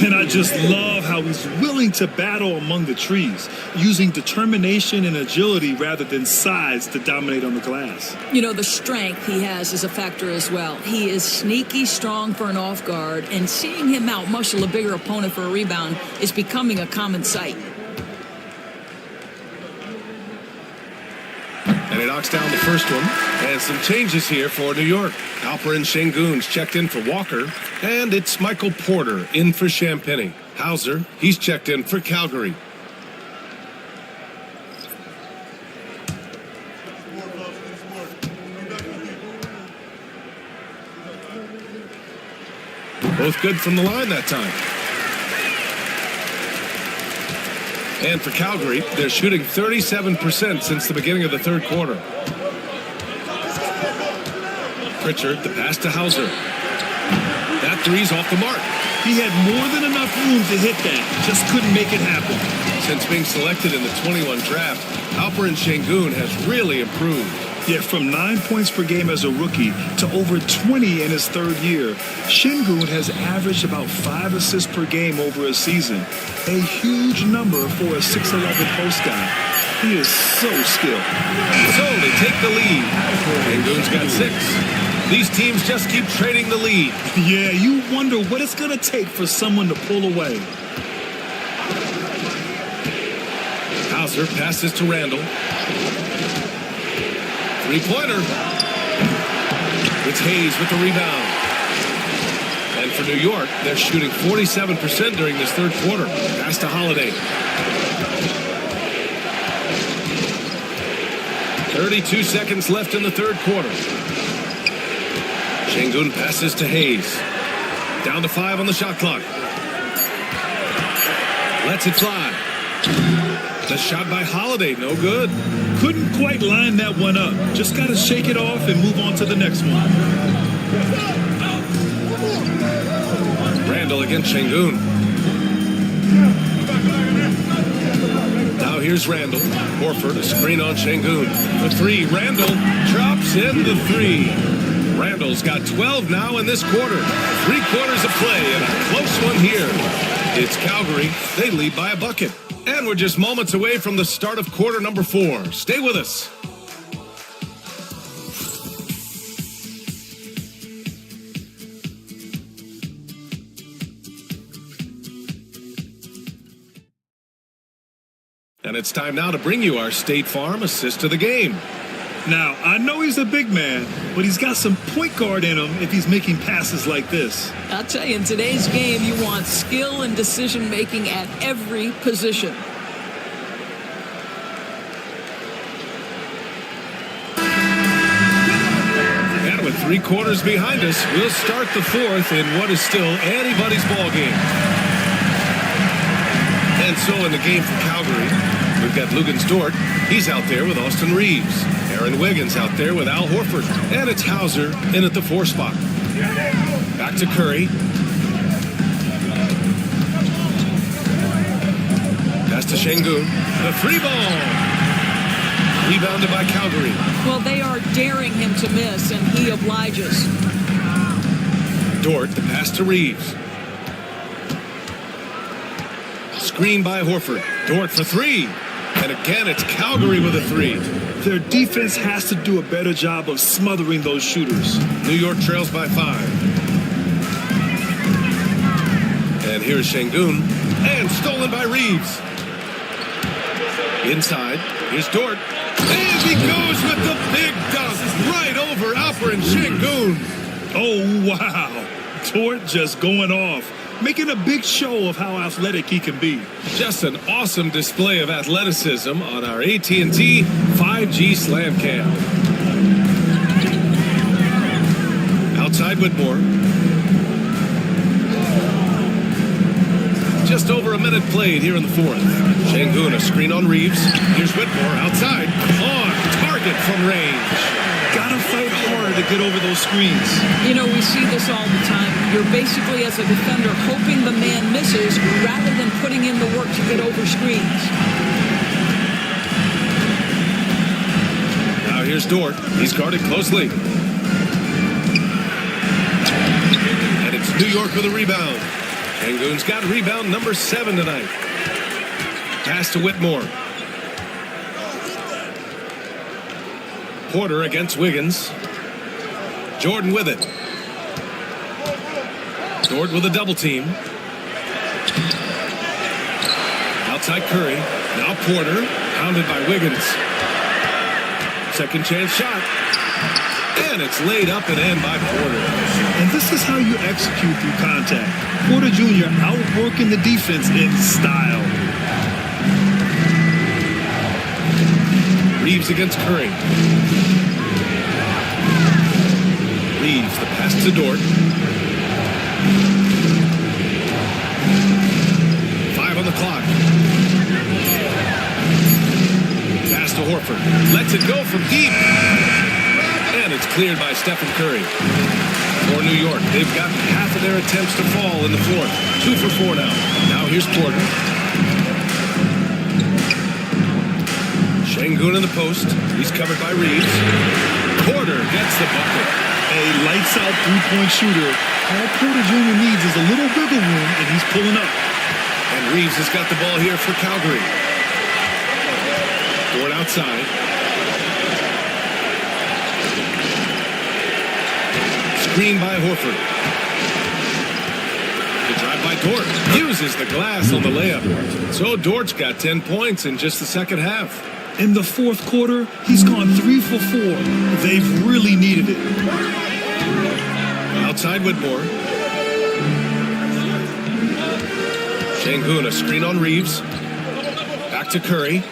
And I just love how he's willing to battle among the trees, using determination and agility rather than size to dominate on the glass. You know, the strength he has is a factor as well. He is sneaky strong for an off guard, and seeing him outmuscle a bigger opponent for a rebound is becoming a common sight. And he knocks down the first one. And some changes here for New York. Alperen Şengün's checked in for Walker. And it's Michael Porter in for Champagny. Hauser, he's checked in for Calgary. Both good from the line that time. And for Calgary, they're shooting 37% since the beginning of the third quarter. Pritchard, the pass to Hauser. That three's off the mark. He had more than enough room to hit that. Just couldn't make it happen. Since being selected in the 21 draft, Alperen Sengun has really improved. Yeah, from 9 points per game as a rookie to over 20 in his third year. Sengun has averaged about 5 assists per game over a season. A huge number for a 6'11" post guy. He is so skilled. So they take the lead. Sengun's got 6. These teams just keep trading the lead. Yeah, you wonder what it's going to take for someone to pull away. Hauser passes to Randall. Three-pointer. It's Hayes with the rebound. And for New York, they're shooting 47% during this third quarter. Pass to Holiday. 32 seconds left in the third quarter. Sengun passes to Hayes. Down to 5 on the shot clock. Lets it fly. The shot by Holiday, no good. Couldn't quite line that one up. Just got to shake it off and move on to the next one. Randall against Sengun. Now here's Randall. Horford, a screen on Sengun. The three, Randall drops in the three. Randall's got 12 now in this quarter. 3 quarters of play and a close one here. It's Calgary. They lead by a bucket. And we're just moments away from the start of quarter number 4. Stay with us. And it's time now to bring you our State Farm assist of the game. Now, I know he's a big man, but he's got some point guard in him if he's making passes like this. I'll tell you, in today's game, you want skill and decision-making at every position. And with 3 quarters behind us, we'll start the 4th in what is still anybody's ball game. And so in the game for Calgary, we've got Luguentz Dort. He's out there with Austin Reeves. Aaron Wiggins out there with Al Horford. And it's Hauser in at the 4 spot. Back to Curry. Pass to Sengun. The free ball. Rebounded by Calgary. Well, they are daring him to miss, and he obliges. Dort, the pass to Reeves. Screen by Horford. Dort for 3. And again, it's Calgary with a 3. Their defense has to do a better job of smothering those shooters. New York trails by 5. And here's Sengun. And stolen by Reeves. Inside. Here's Dort. And he goes with the big dunk right over Alperen Sengun. Oh, wow. Dort just going off, making a big show of how athletic he can be. Just an awesome display of athleticism on our AT&T 5G Slam Cam. Outside Whitmore. Just over a minute played here in the 4th. Sengun, a screen on Reeves. Here's Whitmore outside. On target from range. Gotta fight hard to get over those screens. You know, we see this all the time. You're basically, as a defender, hoping the man misses rather than putting in the work to get over screens. Now here's Dort. He's guarded closely. And it's New York with a rebound. Sengun's got rebound number 7 tonight. Pass to Whitmore. Porter against Wiggins. Jordan with it. Dort with a double team. Outside Curry. Now Porter. Pounded by Wiggins. Second chance shot. And it's laid up and in by Porter. And this is how you execute through contact. Porter Jr. outworking the defense in style. Reeves against Curry. Reeves, the pass to Dort. 5 on the clock. Horford. Lets it go from deep. And it's cleared by Stephen Curry. For New York, they've gotten half of their attempts to fall in the fourth. 2 for 4 now. Now here's Porter. Şengün in the post. He's covered by Reeves. Porter gets the bucket. A lights-out three-point shooter. All Porter Jr. needs is a little wiggle room, and he's pulling up. And Reeves has got the ball here for Calgary. Dort outside. Screen by Horford. The drive by Dort. Uses the glass on the layup. So Dort's got 10 points in just the second half. In the fourth quarter, he's gone 3 for 4. They've really needed it. Outside Whitmore. Şengün, a screen on Reeves. Back to Curry.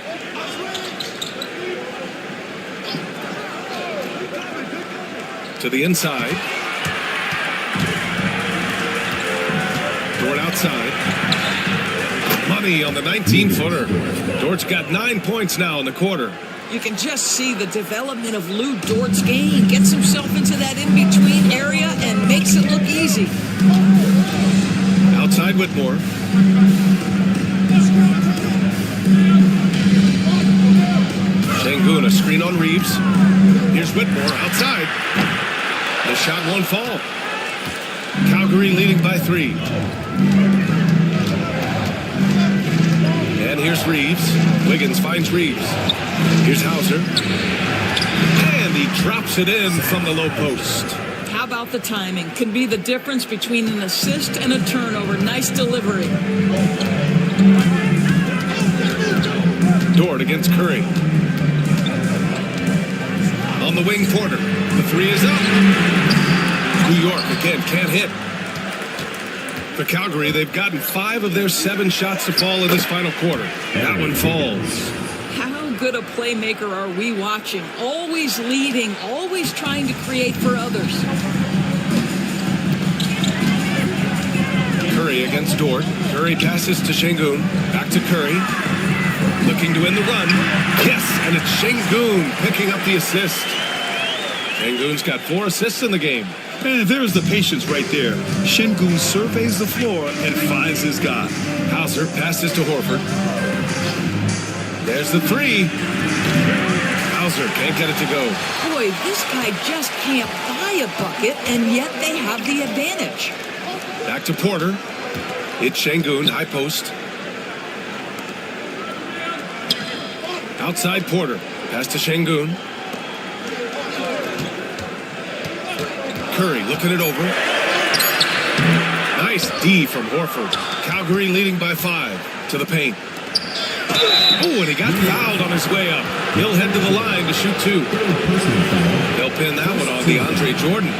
To the inside. Dort outside. Money on the 19-footer. Dort's got 9 points now in the quarter. You can just see the development of Lou Dort's game. Gets himself into that in-between area and makes it look easy. Outside Whitmore. Şengün, a screen on Reeves. Here's Whitmore outside. The shot won't fall. Calgary leading by 3. And here's Reeves. Wiggins finds Reeves. Here's Hauser. And he drops it in from the low post. How about the timing? Can be the difference between an assist and a turnover. Nice delivery. Dort against Curry. On the wing, Porter. The 3 is up. New York again can't hit. For Calgary, they've gotten 5 of their 7 shots to fall in this final quarter. That one falls. How good a playmaker are we watching? Always leading, always trying to create for others. Curry against Dort. Curry passes to Şengün. Back to Curry. Looking to win the run. Yes, and it's Şengün picking up the assist. Şengün's got 4 assists in the game. And there's the patience right there. Şengün surveys the floor and finds his guy. Hauser passes to Horford. There's the 3. Hauser can't get it to go. Boy, this guy just can't buy a bucket, and yet they have the advantage. Back to Porter. It's Şengün, high post. Outside Porter. Pass to Şengün. Curry looking it over. Nice D from Horford. Calgary leading by 5 to the paint. Oh, and he got fouled on his way up. He'll head to the line to shoot 2. They'll pin that one on DeAndre Jordan.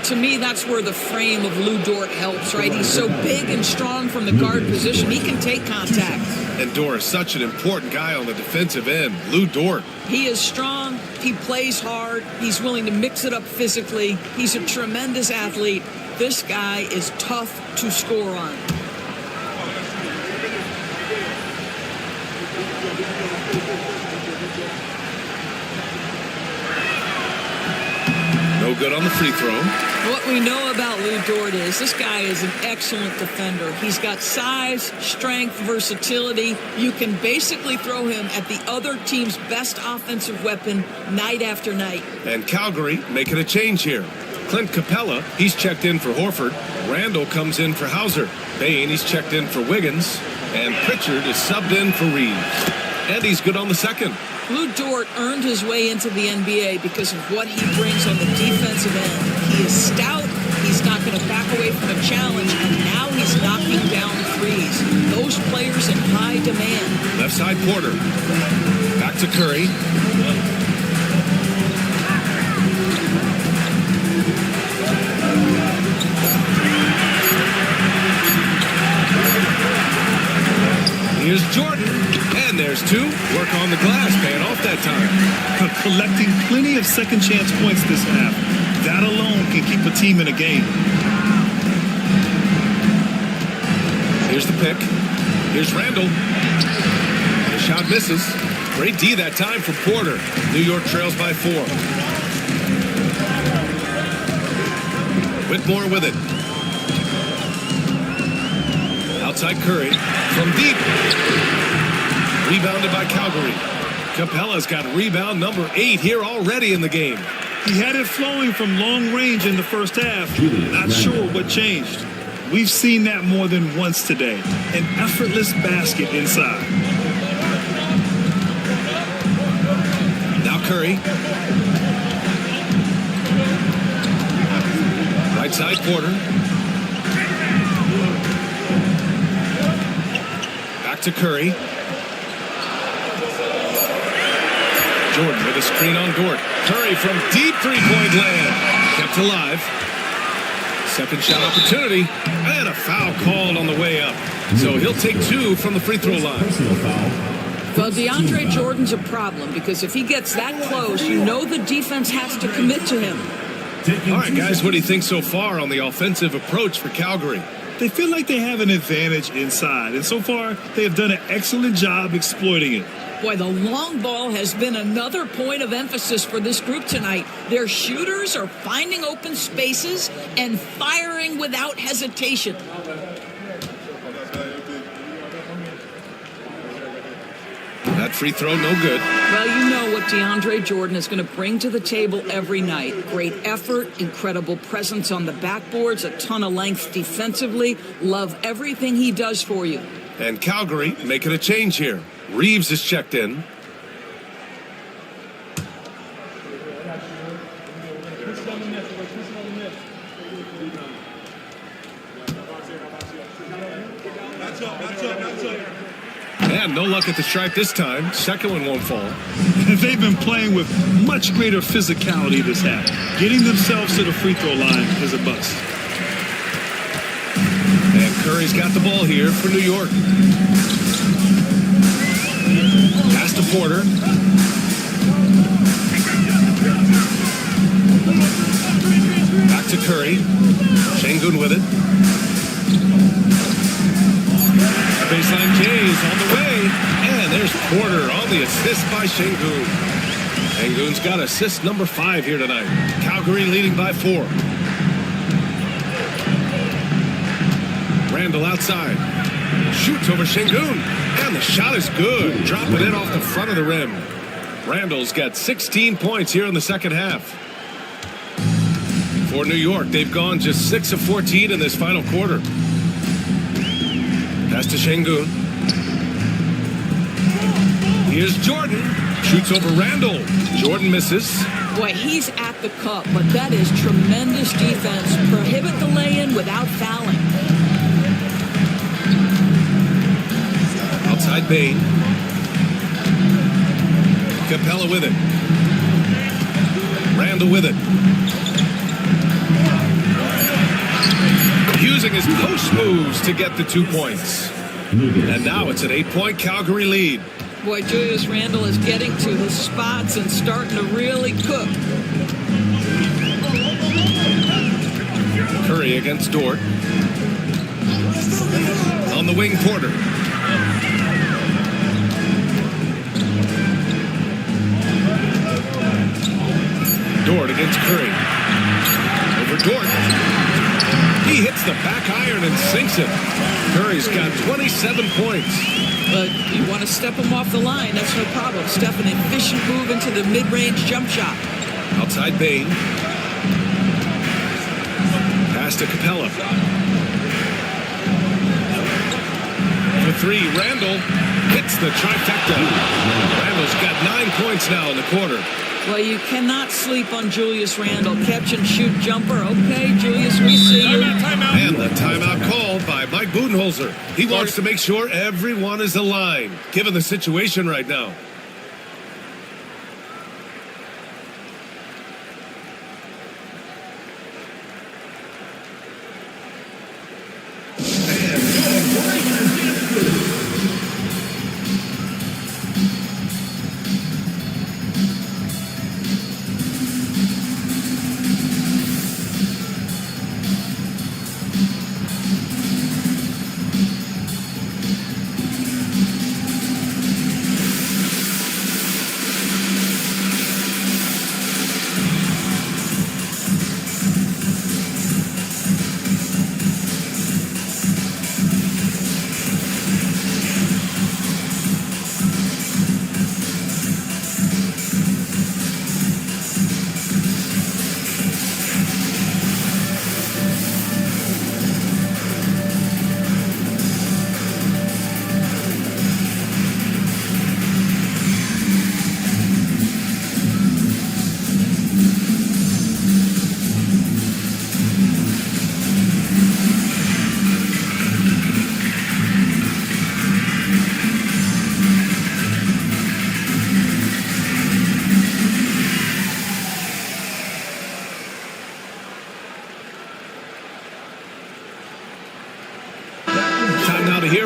To me, that's where the frame of Lou Dort helps, right? He's so big and strong from the guard position. He can take contact. And Dort is such an important guy on the defensive end. Lou Dort. He is strong. He plays hard. He's willing to mix it up physically. He's a tremendous athlete. This guy is tough to score on. No good on the free throw. What we know about Lou Dort is this guy is an excellent defender. He's got size, strength, versatility. You can basically throw him at the other team's best offensive weapon night after night. And Calgary making a change here. Clint Capella, he's checked in for Horford. Randall comes in for Hauser. Bain, he's checked in for Wiggins. And Pritchard is subbed in for Reeves. And he's good on the second. Lou Dort earned his way into the NBA because of what he brings on the defensive end. He is stout. He's not going to back away from a challenge. And now he's knocking down threes. Those players in high demand. Left side Porter. Back to Curry. Here's Jordan. And there's 2. Work on the glass, paying off that time. Collecting plenty of second chance points this half. That alone can keep a team in a game. Here's the pick. Here's Randall. The shot misses. Great D that time for Porter. New York trails by 4. Whitmore with it. Outside Curry from deep. Rebounded by Calgary. Capella's got rebound number 8 here already in the game. He had it flowing from long range in the first half. Not sure what changed. We've seen that more than once today. An effortless basket inside. Now Curry. Right side Porter. Back to Curry. Jordan with a screen on Dort. Curry from deep three-point land. Kept alive. Second shot opportunity. And a foul called on the way up. So he'll take 2 from the free throw line. Well, DeAndre Jordan's a problem because if he gets that close, you know the defense has to commit to him. All right, guys, what do you think so far on the offensive approach for Calgary? They feel like they have an advantage inside, and so far they have done an excellent job exploiting it. Boy, the long ball has been another point of emphasis for this group tonight. Their shooters are finding open spaces and firing without hesitation. That free throw, no good. Well, you know what DeAndre Jordan is going to bring to the table every night. Great effort, incredible presence on the backboards, a ton of length defensively. Love everything he does for you. And Calgary making a change here. Reeves is checked in. And no luck at the stripe this time. Second one won't fall. They've been playing with much greater physicality this half. Getting themselves to the free throw line is a bust. And Curry's got the ball here for New York. Pass to Porter. Back to Curry. Şengün with it. Baseline Jays on the way. And there's Porter on the assist by Şengün. Şengün's got assist number 5 here tonight. Calgary leading by 4. Randall outside. Shoots over Şengün. And the shot is good. Dropping it off the front of the rim. Randall's got 16 points here in the second half. For New York, they've gone just 6 of 14 in this final quarter. Pass to Şengün. Here's Jordan. Shoots over Randall. Jordan misses. Boy, he's at the cup, but that is tremendous defense. Prohibit the lay-in without fouling. Outside Bain. Capella with it. Randall with it. Using his post moves to get the 2 points. And now it's an 8-point Calgary lead. Boy, Julius Randle is getting to his spots and starting to really cook. Curry against Dort. On the wing, Porter. Dort against Curry. Over Dort. He hits the back iron and sinks it. Curry's got 27 points. But you want to step him off the line, that's no problem. Step an efficient move into the mid-range jump shot. Outside Bain. Pass to Capella. For 3, Randall hits the trifecta. Randall's got 9 points now in the quarter. Well, you cannot sleep on Julius Randle. Catch and shoot jumper. Okay, Julius, we see you. And the timeout called by Mike Budenholzer. He wants to make sure everyone is aligned, given the situation right now.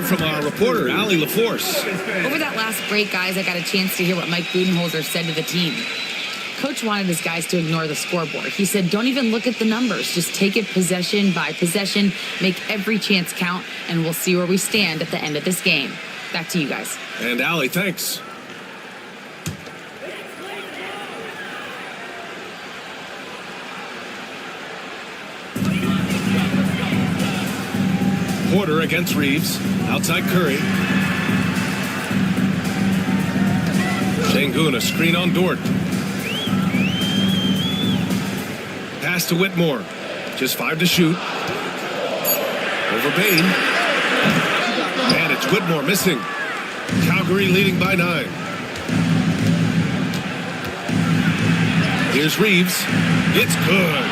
from our reporter, Allie LaForce. Over that last break, guys, I got a chance to hear what Mike Budenholzer said to the team. Coach wanted his guys to ignore the scoreboard. He said, don't even look at the numbers. Just take it possession by possession, make every chance count, and we'll see where we stand at the end of this game. Back to you guys. And Allie, thanks. Porter against Reeves. Outside Curry. Şengün, a screen on Dort. Pass to Whitmore. Just 5 to shoot. Over Bain. And it's Whitmore missing. Calgary leading by 9. Here's Reeves. It's good.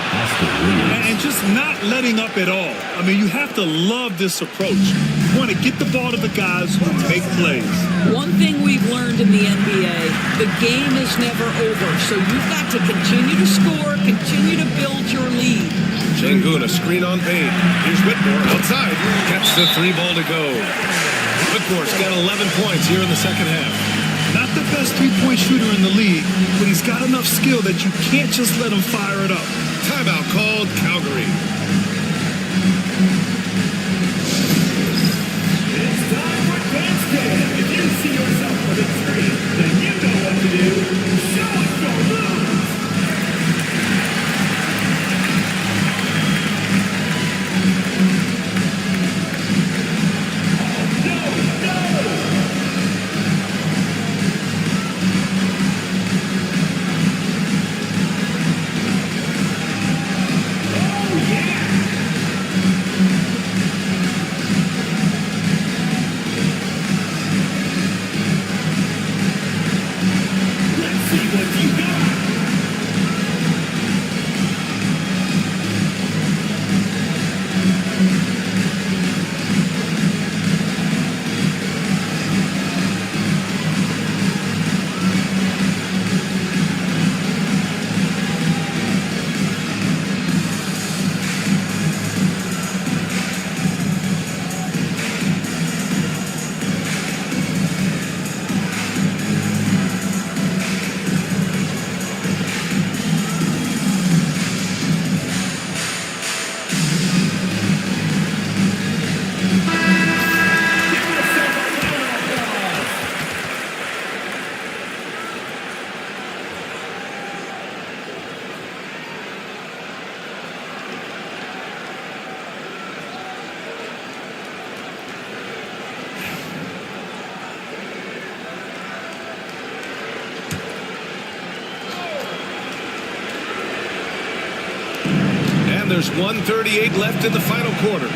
And just not letting up at all. I mean, you have to love this approach. You want to get the ball to the guys who make plays. One thing we've learned in the NBA, the game is never over. So you've got to continue to score, continue to build your lead. Şengün, a screen on Bain. Here's Whitmore outside. Gets the 3 ball to go. Whitmore's got 11 points here in the second half. Not the best three-point shooter in the league, but he's got enough skill that you can't just let him fire it up. Timeout called, Calgary. It's time for dance day. If you see yourself with a screen, then you know what to do. Show us your moves. There's 1:38 left in the final quarter.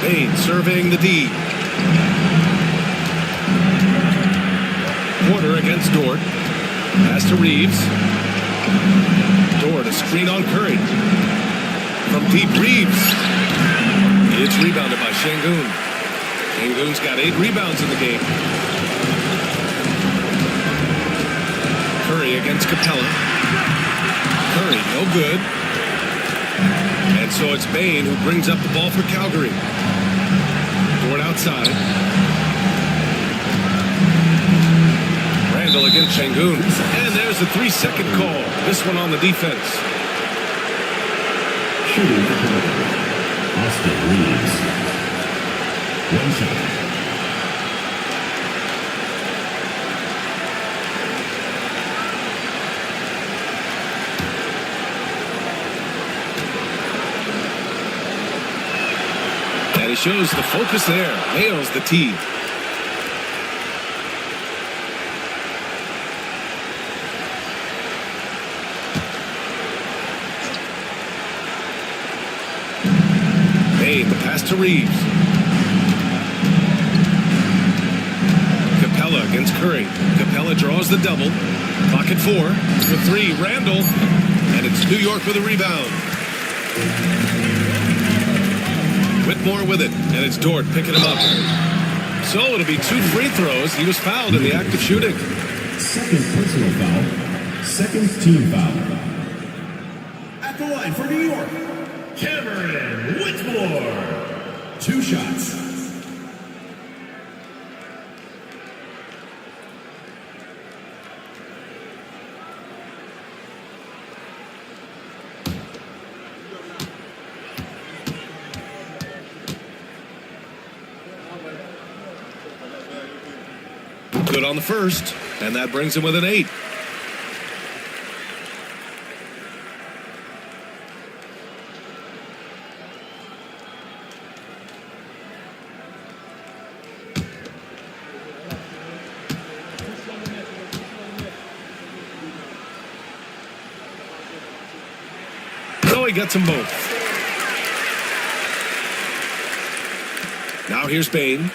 Bain surveying the D. Porter against Dort. Pass to Reeves. Dort, a screen on Curry. From deep, Reeves. It's rebounded by Şengün. Şengün's got 8 rebounds in the game. Curry against Capella. Curry, no good. And so it's Bain who brings up the ball for Calgary. Dort outside. Randall against Şengün. And there's a 3-second call. This one on the defense. Shooting the quarter. Austin Reeves. 1 shot. He shows the focus there. Nails the tee. Bain, the pass to Reeves. Capella against Curry. Capella draws the double. Clock at 4. For 3, Randall. And it's New York with a rebound. Whitmore with it, and it's Dort picking him up. So it'll be 2 free throws. He was fouled in the act of shooting. Second personal foul. Second team foul. At the line for New York, Cameron Whitmore. 2 shots. Good on the first, and that brings him with an 8. So he gets them both. Now here's Bain.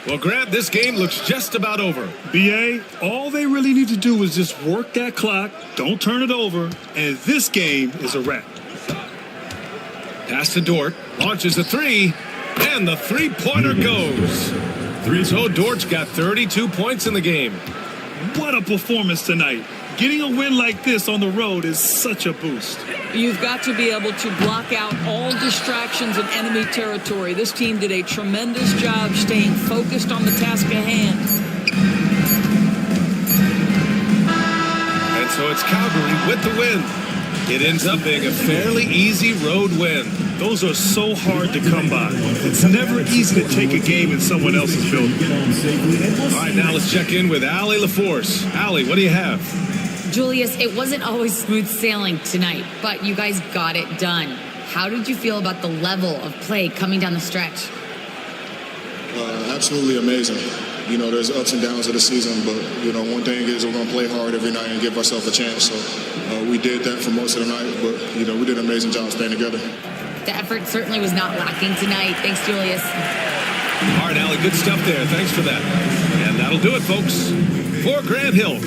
Well, Grant, this game looks just about over. BA, all they really need to do is just work that clock, don't turn it over, and this game is a wrap. Pass to Dort, launches a 3, and the 3-pointer goes. So Dort's got 32 points in the game. What a performance tonight. Getting a win like this on the road is such a boost. You've got to be able to block out all distractions in enemy territory. This team did a tremendous job staying focused on the task at hand. And so it's Calgary with the win. It ends up being a fairly easy road win. Those are so hard to come by. It's never easy to take a game in someone else's building. All right, now let's check in with Allie LaForce. Allie, what do you have? Julius, it wasn't always smooth sailing tonight, but you guys got it done. How did you feel about the level of play coming down the stretch? Absolutely amazing. You know, there's ups and downs of the season, but, you know, one thing is we're going to play hard every night and give ourselves a chance. So we did that for most of the night, but, you know, we did an amazing job staying together. The effort certainly was not lacking tonight. Thanks, Julius. All right, Allie, good stuff there. Thanks for that. And that'll do it, folks. For Grant Hill.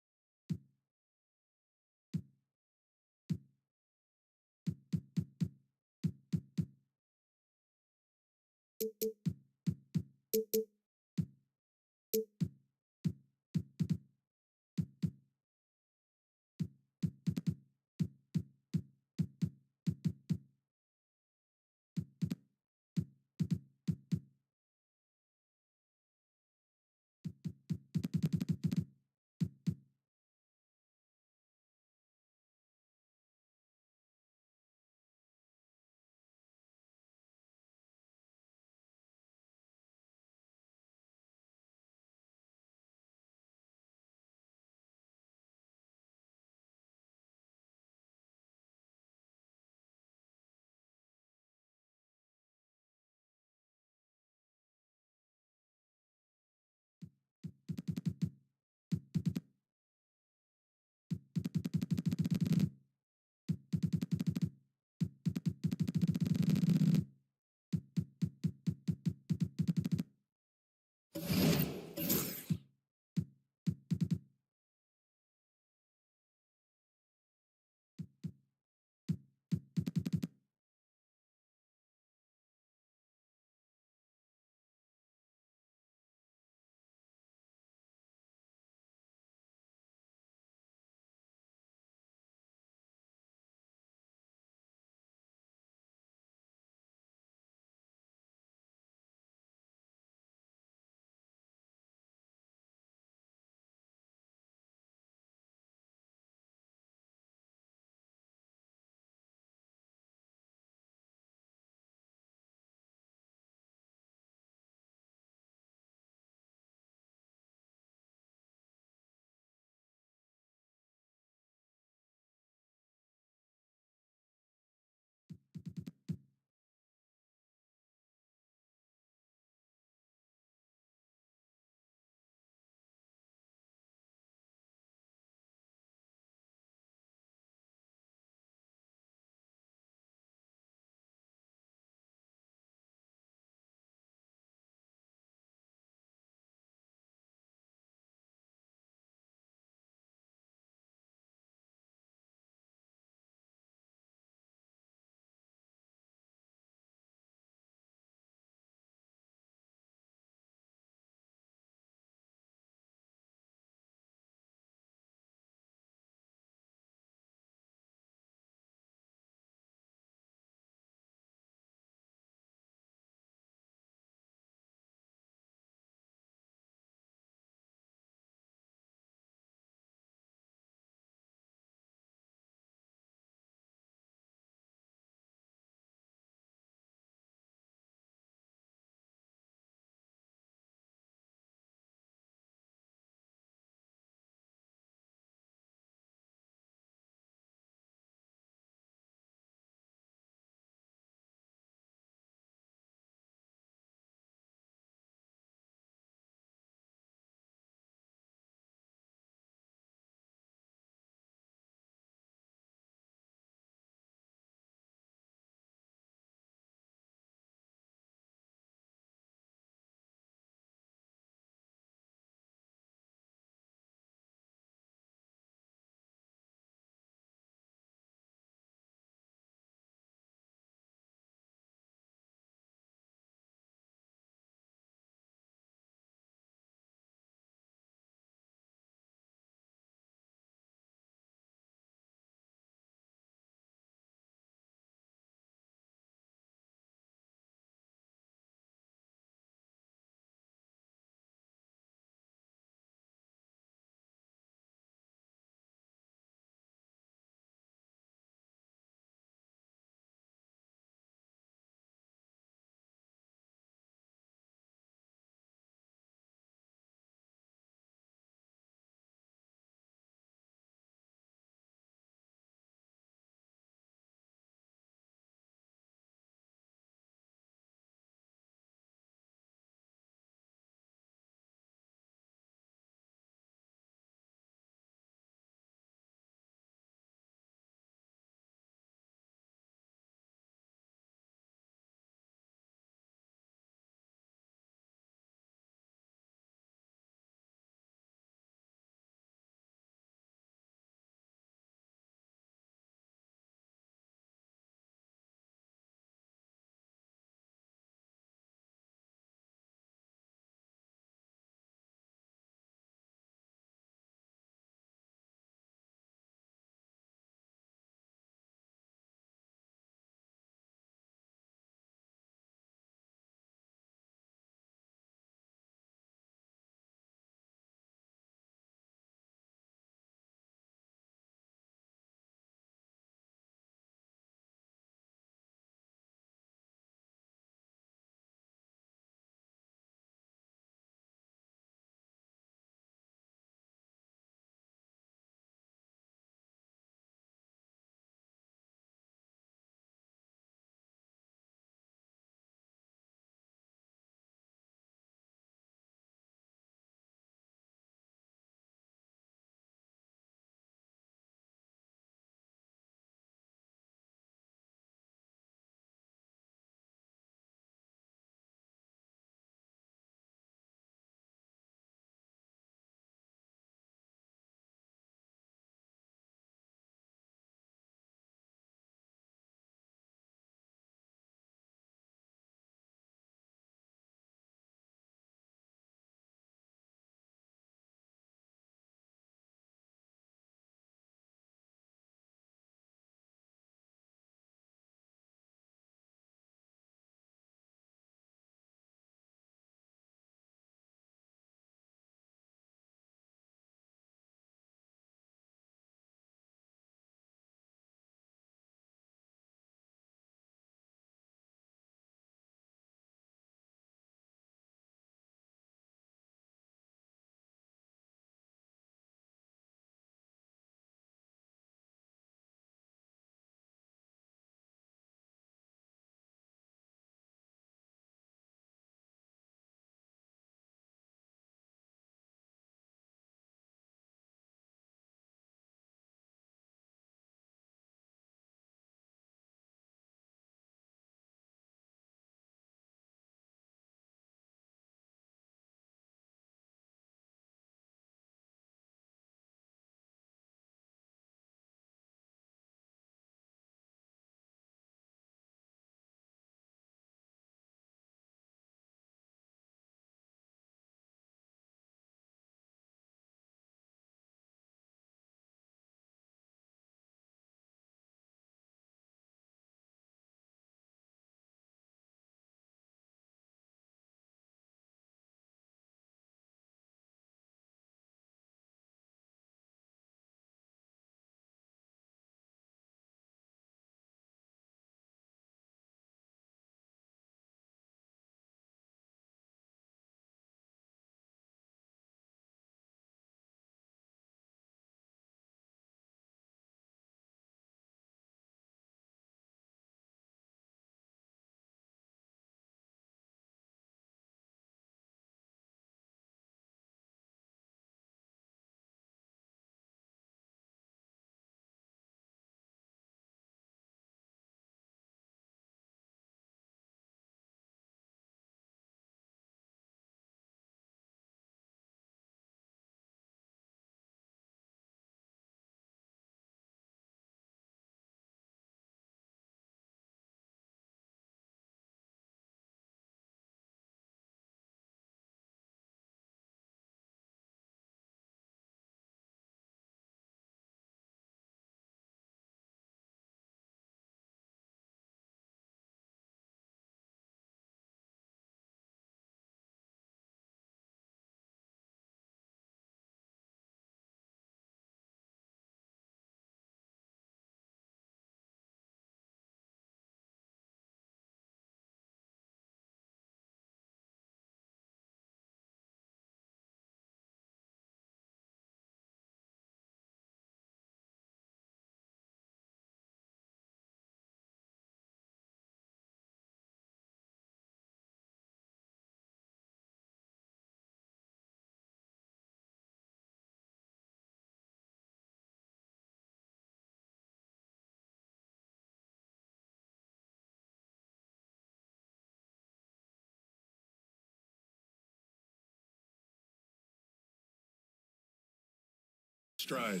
Stride.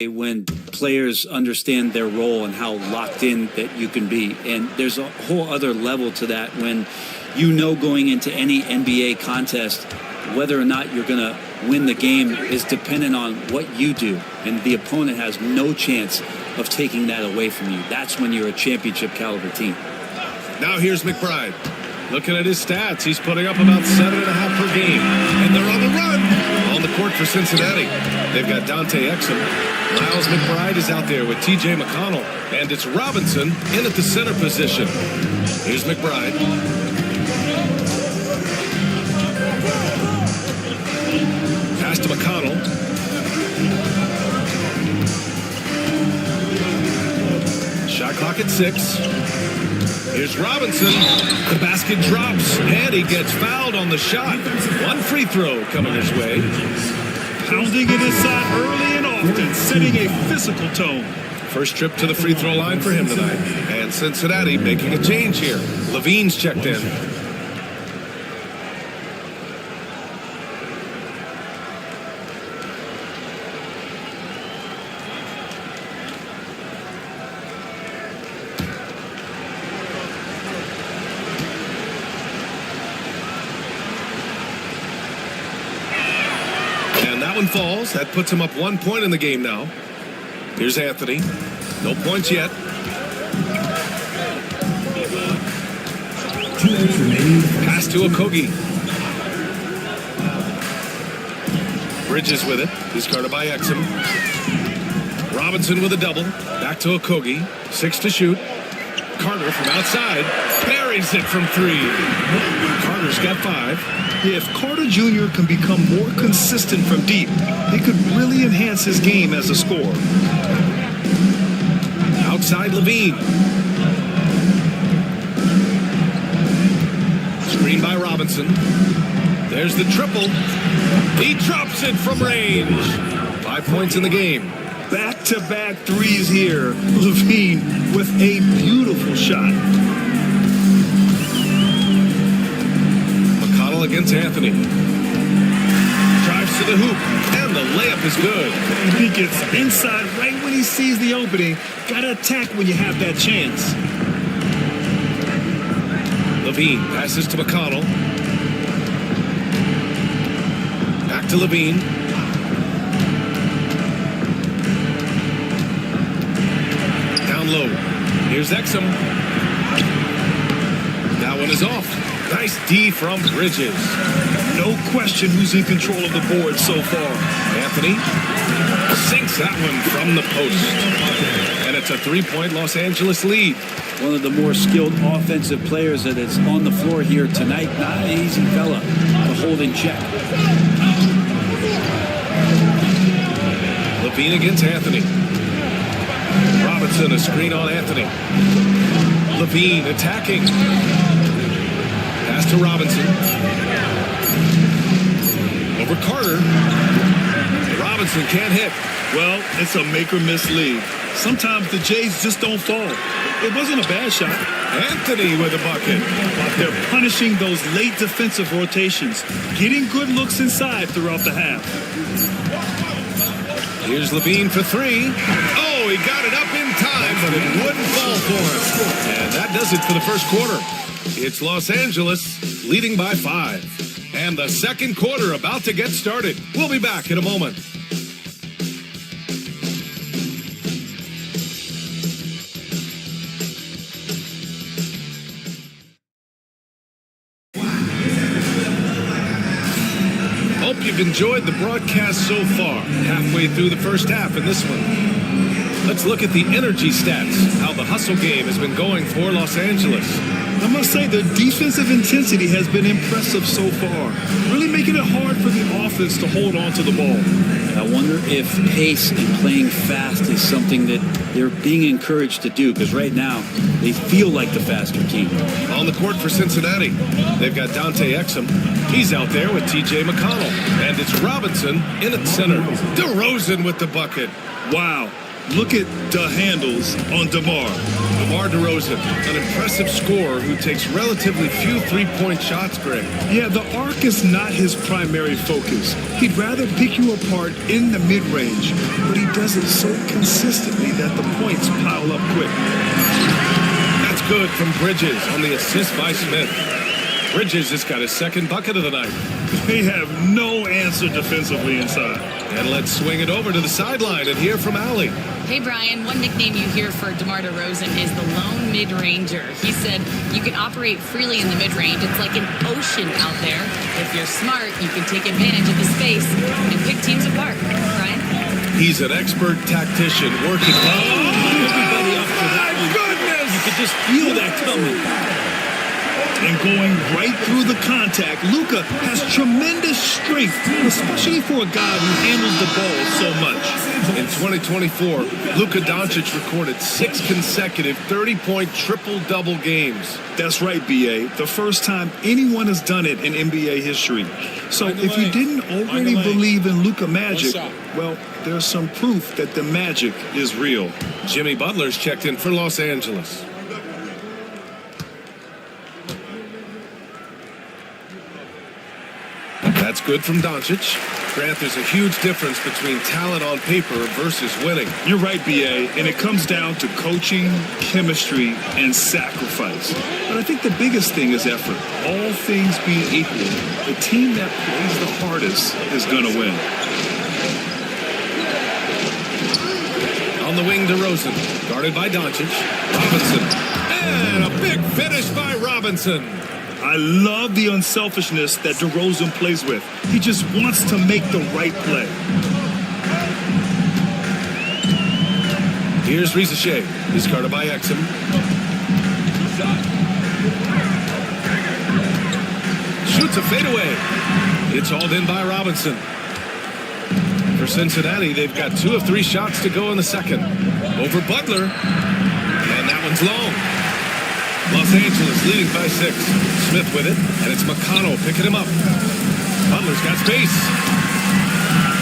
When players understand their role and how locked in that you can be. And there's a whole other level to that when you know going into any NBA contest whether or not you're going to win the game is dependent on what you do. And the opponent has no chance of taking that away from you. That's when you're a championship caliber team. Now here's McBride. Looking at his stats, he's putting up about 7.5 per game. And they're on the run. On the court for Cincinnati. They've got Dante Exum. Miles McBride is out there with T.J. McConnell. And it's Robinson in at the center position. Here's McBride. Pass to McConnell. Shot clock at 6. Here's Robinson. The basket drops, and he gets fouled on the shot. One free throw coming his way. Pounding it inside early and often, setting a physical tone. First trip to the free throw line for him tonight. And Cincinnati making a change here. Levine's checked in. One falls. That puts him up 1 point in the game now. Here's Anthony. No points yet. 2 minutes remaining. Pass to Okogie. Bridges with it. Discarded by Exum. Robinson with a double. Back to Okogie. 6 to shoot. Carter from outside. Buries it from 3. Carter's got 5. If Carter Jr. can become more consistent from deep, he could really enhance his game as a scorer. Outside Levine. Screen by Robinson. There's the triple. He drops it from range. 5 points in the game. Back-to-back threes here. Levine with a beautiful shot. Against Anthony. Drives to the hoop, and the layup is good. He gets inside right when he sees the opening. Gotta attack when you have that chance. Levine passes to McConnell. Back to Levine. Down low. Here's Exum. That one is off. Nice D from Bridges. No question who's in control of the board so far. Anthony sinks that one from the post. And it's a 3-point Los Angeles lead. One of the more skilled offensive players that is on the floor here tonight. Not an easy fella to hold in check. Levine against Anthony. Robinson, a screen on Anthony. Levine attacking. Pass to Robinson. Over Carter. Robinson can't hit. Well, it's a make-or-miss league. Sometimes the Jays just don't fall. It wasn't a bad shot. Anthony with a bucket. They're punishing those late defensive rotations, getting good looks inside throughout the half. Here's Levine for 3. Oh, he got it up in time, but it wouldn't fall for him. And that does it for the first quarter. It's Los Angeles leading by 5. And the second quarter about to get started. We'll be back in a moment. Hope you've enjoyed the broadcast so far. Halfway through the first half in this one. Let's look at the energy stats, how the hustle game has been going for Los Angeles. I must say the defensive intensity has been impressive so far, really making it hard for the offense to hold on to the ball. I wonder if pace and playing fast is something that they're being encouraged to do, because right now they feel like the faster team. On the court for Cincinnati, they've got Dante Exum. He's out there with T.J. McConnell. And it's Robinson in at center. DeRozan with the bucket. Wow. Look at the handles on DeMar. DeMar DeRozan, an impressive scorer who takes relatively few three-point shots, Greg. Yeah, the arc is not his primary focus. He'd rather pick you apart in the mid-range, but he does it so consistently that the points pile up quick. That's good from Bridges on the assist by Smith. Bridges has got his second bucket of the night. They have no answer defensively inside. And let's swing it over to the sideline and hear from Allie. Hey, Brian, one nickname you hear for DeMar DeRozan is the lone mid-ranger. He said you can operate freely in the mid-range. It's like an ocean out there. If you're smart, you can take advantage of the space and pick teams apart. Brian? He's an expert tactician working. Everybody up for that one. Goodness! You could just feel that coming. And going right through the contact, Luka has tremendous strength, especially for a guy who handles the ball so much. In 2024, Luka Doncic recorded 6 consecutive 30-point triple-double games. That's right, B.A. The first time anyone has done it in NBA history. So if you didn't already believe in Luka magic, well, there's some proof that the magic is real. Jimmy Butler's checked in for Los Angeles. That's good from Doncic. Grant, there's a huge difference between talent on paper versus winning. You're right, B.A., and it comes down to coaching, chemistry, and sacrifice. But I think the biggest thing is effort. All things being equal, the team that plays the hardest is going to win. On the wing, DeRozan, guarded by Doncic. Robinson, and a big finish by Robinson. I love the unselfishness that DeRozan plays with. He just wants to make the right play. Here's Rizachet. He's guarded by Exum. Shoots a fadeaway. It's hauled in by Robinson. For Cincinnati, they've got 2 of 3 shots to go in the second. Over Butler. And that one's long. Los Angeles leading by 6. Smith with it, and it's McConnell picking him up. Butler's got space.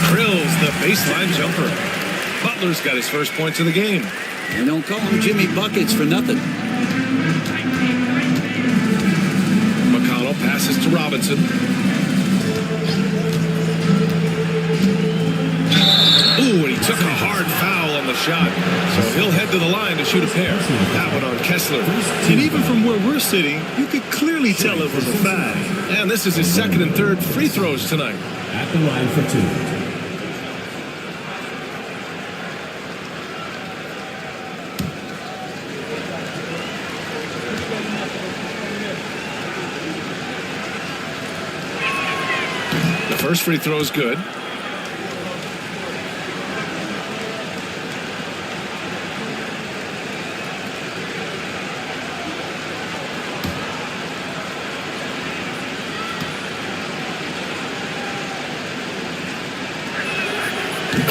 Drills the baseline jumper. Butler's got his first points of the game. They don't call him Jimmy Buckets for nothing. McConnell passes to Robinson. Ooh, and he took a hard foul on the shot. So he'll head to the line to shoot a pair. That one on Kessler. And even from where we're sitting, you could clearly tell it was a foul. And this is his second and third free throws tonight. At the line for 2. The first free throw is good.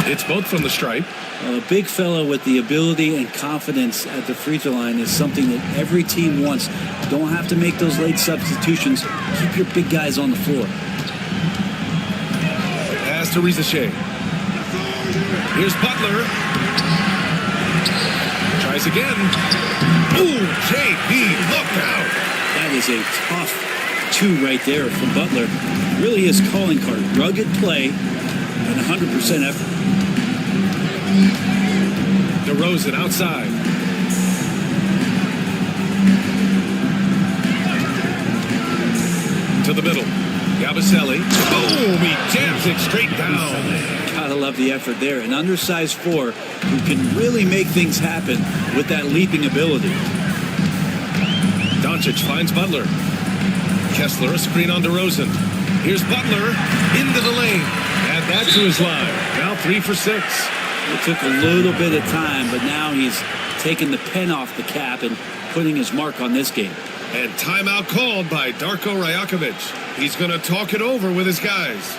It's both from the stripe. A big fella with the ability and confidence at the free throw line is something that every team wants. Don't have to make those late substitutions. Keep your big guys on the floor. Pass to Rizachet. Here's Butler. Tries again. Ooh, JB, look out. That is a tough 2 right there from Butler. Really his calling card. Rugged play and 100% effort. DeRozan outside. To the middle. Yabusele. Boom! He jams it straight down. Gotta love the effort there. An undersized 4 who can really make things happen with that leaping ability. Doncic finds Butler. Kessler, a screen on DeRozan. Here's Butler into the lane. Add that to his line. Now 3 for 6. It took a little bit of time, but now he's taking the pen off the cap and putting his mark on this game. And timeout called by Darko Rajakovic. He's going to talk it over with his guys.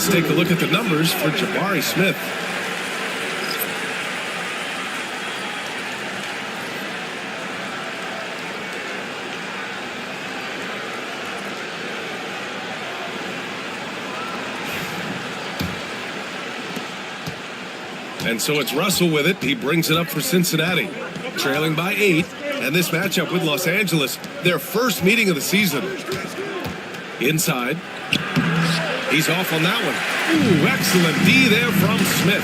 Let's take a look at the numbers for Jabari Smith. And so it's Russell with it. He brings it up for Cincinnati, trailing by 8. And this matchup with Los Angeles, their first meeting of the season. Inside. He's off on that one. Ooh, excellent D there from Smith.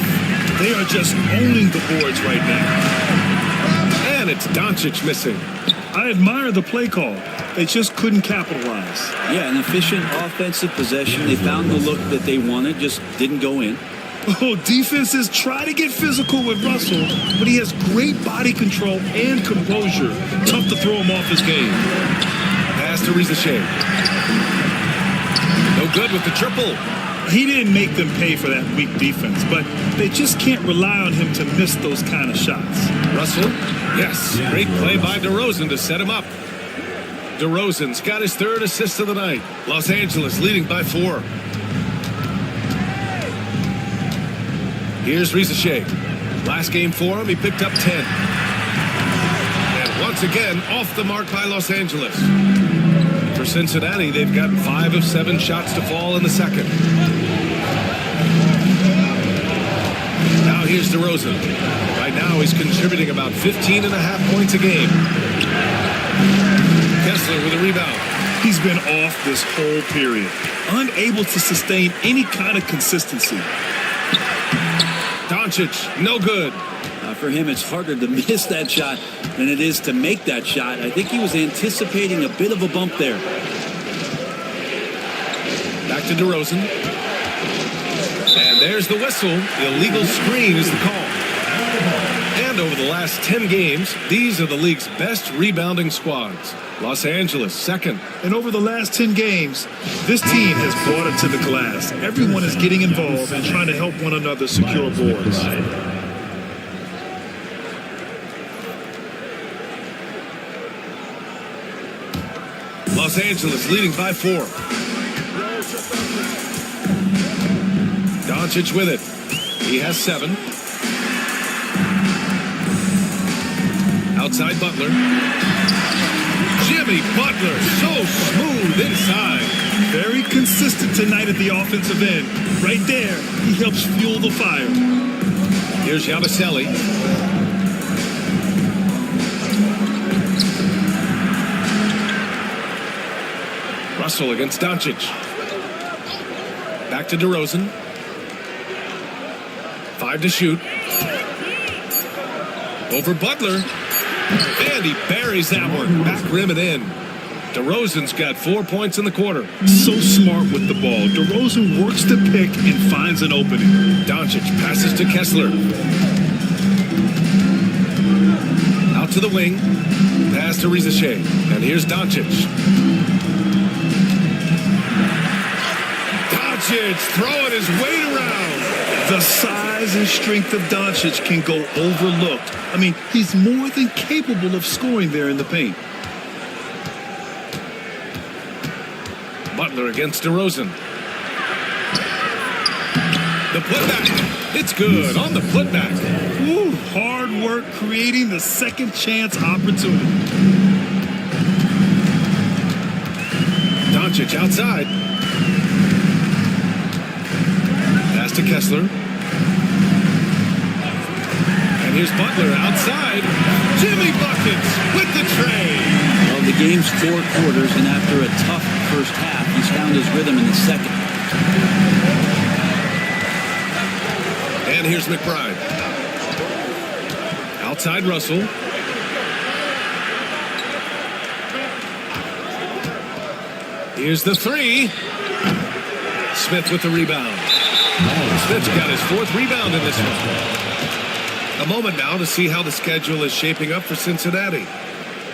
They are just owning the boards right now. And it's Doncic missing. I admire the play call. They just couldn't capitalize. Yeah, an efficient offensive possession. They found the look that they wanted, just didn't go in. Oh, defenses try to get physical with Russell, but he has great body control and composure. Tough to throw him off his game. Pass to Rizachet. No good with the triple. He didn't make them pay for that weak defense, but they just can't rely on him to miss those kind of shots. Russell, yes, great play by DeRozan to set him up. DeRozan's got his third assist of the night. Los Angeles leading by 4. Here's Rizachet. Last game for him, he picked up 10. And once again, off the mark by Los Angeles. For Cincinnati, they've gotten 5 of 7 shots to fall in the second. Now here's DeRozan. Right now, he's contributing about 15.5 points a game. Kessler with a rebound. He's been off this whole period, unable to sustain any kind of consistency. Doncic, no good. For him, it's harder to miss that shot than it is to make that shot. I think he was anticipating a bit of a bump there. Back to DeRozan. And there's the whistle. The illegal screen is the call. And over the last 10 games, these are the league's best rebounding squads. Los Angeles, second. And over the last 10 games, this team has brought it to the glass. Everyone is getting involved and trying to help one another secure boards. Los Angeles leading by 4. Doncic with it. He has 7. Outside Butler. Jimmy Butler, so smooth inside. Very consistent tonight at the offensive end. Right there, he helps fuel the fire. Here's Yabusele. Russell against Doncic. Back to DeRozan. 5 to shoot. Over Butler. And he buries that one. Back rim and in. DeRozan's got 4 points in the quarter. So smart with the ball. DeRozan works the pick and finds an opening. Doncic passes to Kessler. Out to the wing. Pass to Rizachet. And here's Doncic. Doncic throwing his weight around. The size and strength of Doncic can go overlooked. I mean, he's more than capable of scoring there in the paint. Butler against DeRozan. The putback. It's good on the putback. Ooh, hard work creating the second chance opportunity. Doncic outside. Pass to Kessler. And here's Butler outside. Jimmy buckets with the trade. Well, the game's 4 quarters, and after a tough first half, he's found his rhythm in the second. And here's McBride. Outside Russell. Here's the 3. Smith with the rebound. Smith's got his 4th rebound in this one. A moment now to see how the schedule is shaping up for Cincinnati.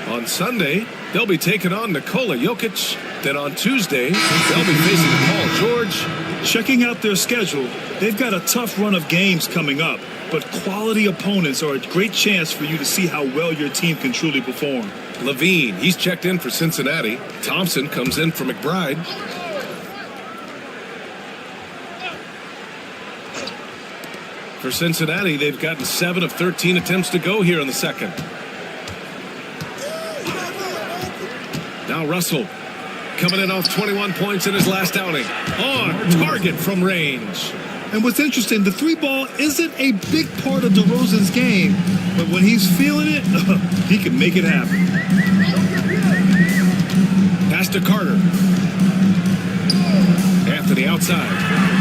On Sunday, they'll be taking on Nikola Jokic. Then on Tuesday, they'll be facing Paul George. Checking out their schedule, they've got a tough run of games coming up, but quality opponents are a great chance for you to see how well your team can truly perform. Levine, he's checked in for Cincinnati. Thompson comes in for McBride. For Cincinnati, they've gotten 7 of 13 attempts to go here in the second. Now Russell coming in off 21 points in his last outing. On target from range. And what's interesting, the three ball isn't a big part of DeRozan's game, but when he's feeling it, he can make it happen. Pass to Carter. Anthony outside.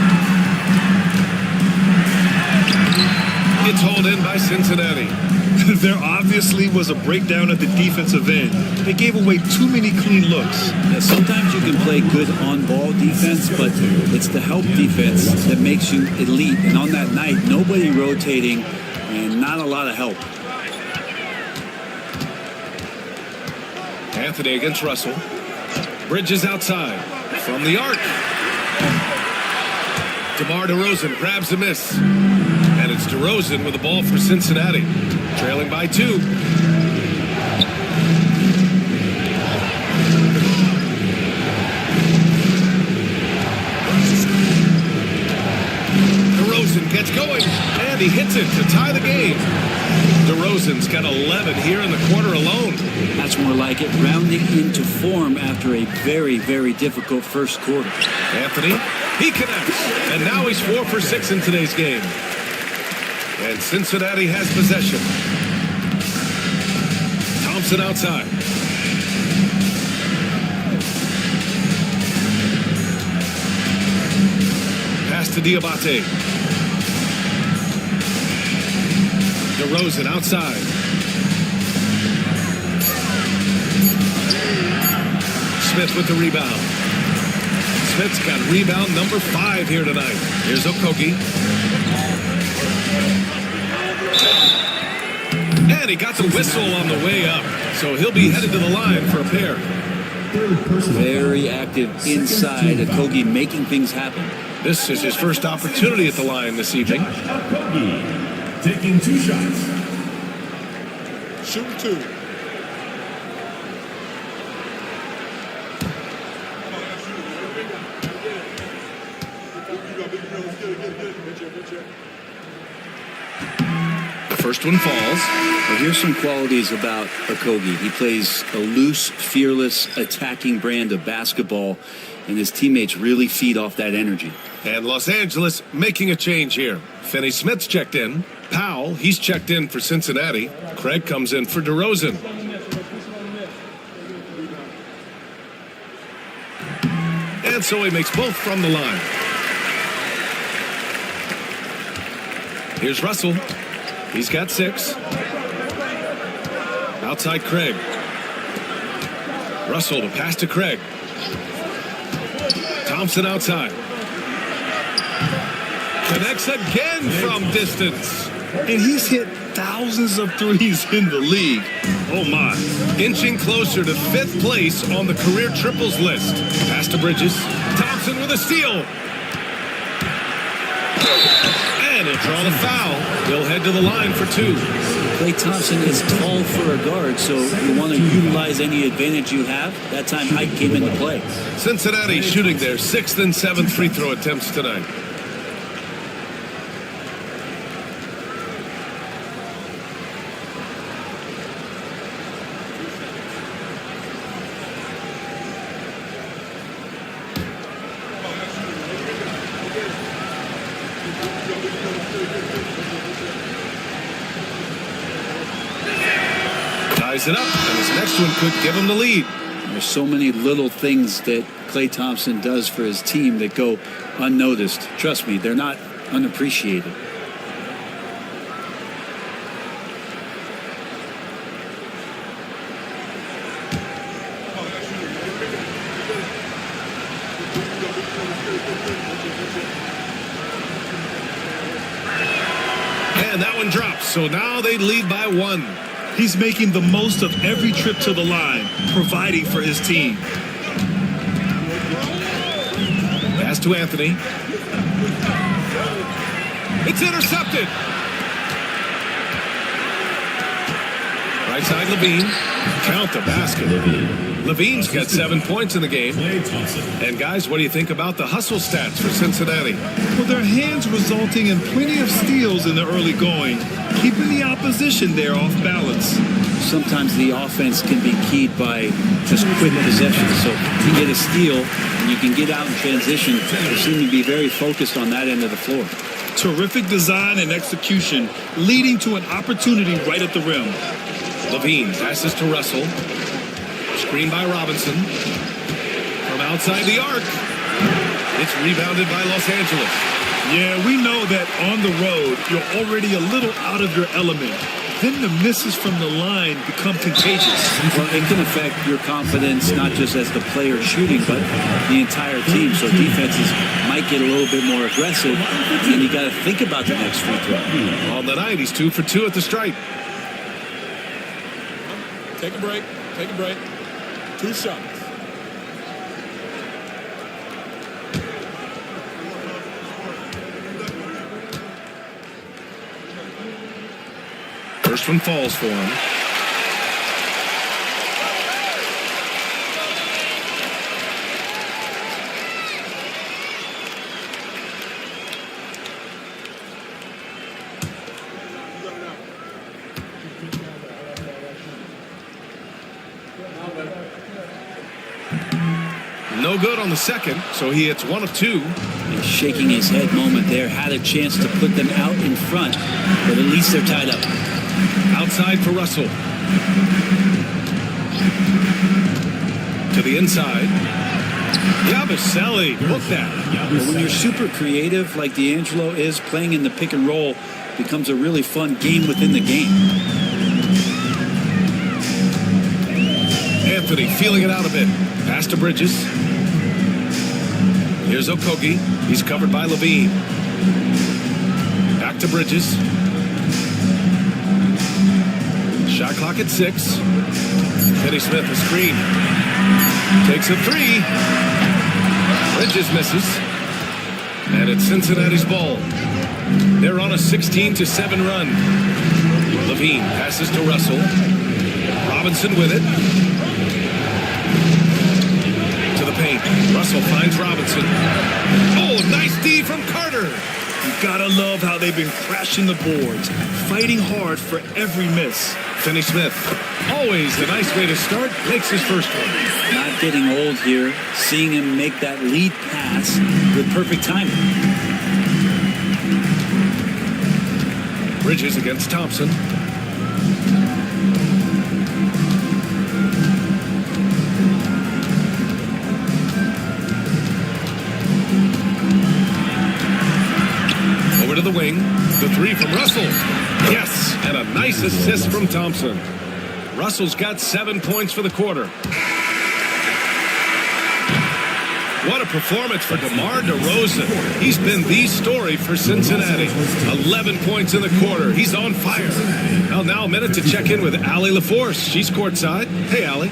It's hauled in by Cincinnati. There obviously was a breakdown at the defensive end. They gave away too many clean looks. Yeah, sometimes you can play good on-ball defense, but it's the help defense that makes you elite. And on that night, nobody rotating and not a lot of help. Anthony against Russell. Bridges outside. From the arc. DeMar DeRozan grabs a miss. And it's DeRozan with the ball for Cincinnati. Trailing by 2. DeRozan gets going, and he hits it to tie the game. DeRozan's got 11 here in the quarter alone. That's more like it, rounding into form after a very, very difficult first quarter. Anthony, he connects, and now he's 4 for 6 in today's game. And Cincinnati has possession. Thompson outside. Pass to Diabate. DeRozan outside. Smith with the rebound. Smith's got rebound number 5 here tonight. Here's Okogie. And he got the whistle on the way up, so he'll be headed to the line for a pair. Very active inside. Okogie making things happen. This is his first opportunity at the line this evening. Okogie taking 2 shots. Shoot 2. First one falls. Well, here's some qualities about Okogie. He plays a loose, fearless, attacking brand of basketball, and his teammates really feed off that energy. And Los Angeles making a change here. Finney Smith's checked in. Powell, he's checked in for Cincinnati. Craig comes in for DeRozan. And so he makes both from the line. Here's Russell. He's got 6. Outside Craig. Russell to pass to Craig. Thompson outside. Connects again from distance. And he's hit thousands of threes in the league. Oh, my. Inching closer to 5th place on the career triples list. Pass to Bridges. Thompson with a steal. And he'll draw the foul. He'll head to the line for 2. Klay Thompson is tall for a guard, so you want to utilize any advantage you have. That time height came into play. Cincinnati shooting their 6th and 7th free throw attempts tonight. Ties it up, and his next one could give him the lead. There's so many little things that Klay Thompson does for his team that go unnoticed. Trust me, they're not unappreciated. And that one drops, so now they lead by 1. He's making the most of every trip to the line, providing for his team. Pass to Anthony. It's intercepted. Right side, Levine. Count the basket. Levine's got 7 points in the game. And guys, what do you think about the hustle stats for Cincinnati? Well, their hands resulting in plenty of steals in the early going, keeping the opposition there off balance. Sometimes the offense can be keyed by just quick possession. So you get a steal and you can get out in transition. They seem to be very focused on that end of the floor. Terrific design and execution, leading to an opportunity right at the rim. Levine passes to Russell. Screen by Robinson. From outside the arc. It's rebounded by Los Angeles. Yeah, we know that on the road, you're already a little out of your element. Then the misses from the line become contagious. Well, it can affect your confidence, not just as the player shooting, but the entire team. So defenses might get a little bit more aggressive, and you got to think about the next free throw. On the night, he's 2 for 2 at the stripe. Take a break. Take a break. 2 shots. First one falls for him. No good on the second, so he hits 1 of 2. He's shaking his head moment there. Had a chance to put them out in front, but at least they're tied up. Outside for Russell. To the inside. Yabusele, look that. Well, when you're super creative like D'Angelo is, playing in the pick and roll becomes a really fun game within the game. Anthony feeling it out a bit. Pass to Bridges. Here's Okogie. He's covered by Levine. Back to Bridges. Shot clock at 6. Kenny Smith, a screen. Takes a 3. Bridges misses. And it's Cincinnati's ball. They're on a 16-7 run. Levine passes to Russell. Robinson with it. To the paint. Russell finds Robinson. Oh, nice D from Carter. You gotta love how they've been crashing the boards, fighting hard for every miss. Finney Smith, always a nice way to start, makes his first one. Not getting old here, seeing him make that lead pass with perfect timing. Bridges against Thompson. Over to the wing. The 3 from Russell. Yes, and a nice assist from Thompson. Russell's got 7 points for the quarter. What a performance for DeMar DeRozan. He's been the story for Cincinnati. 11 points in the quarter. He's on fire. Well, now a minute to check in with Allie LaForce. She's courtside. Hey, Allie.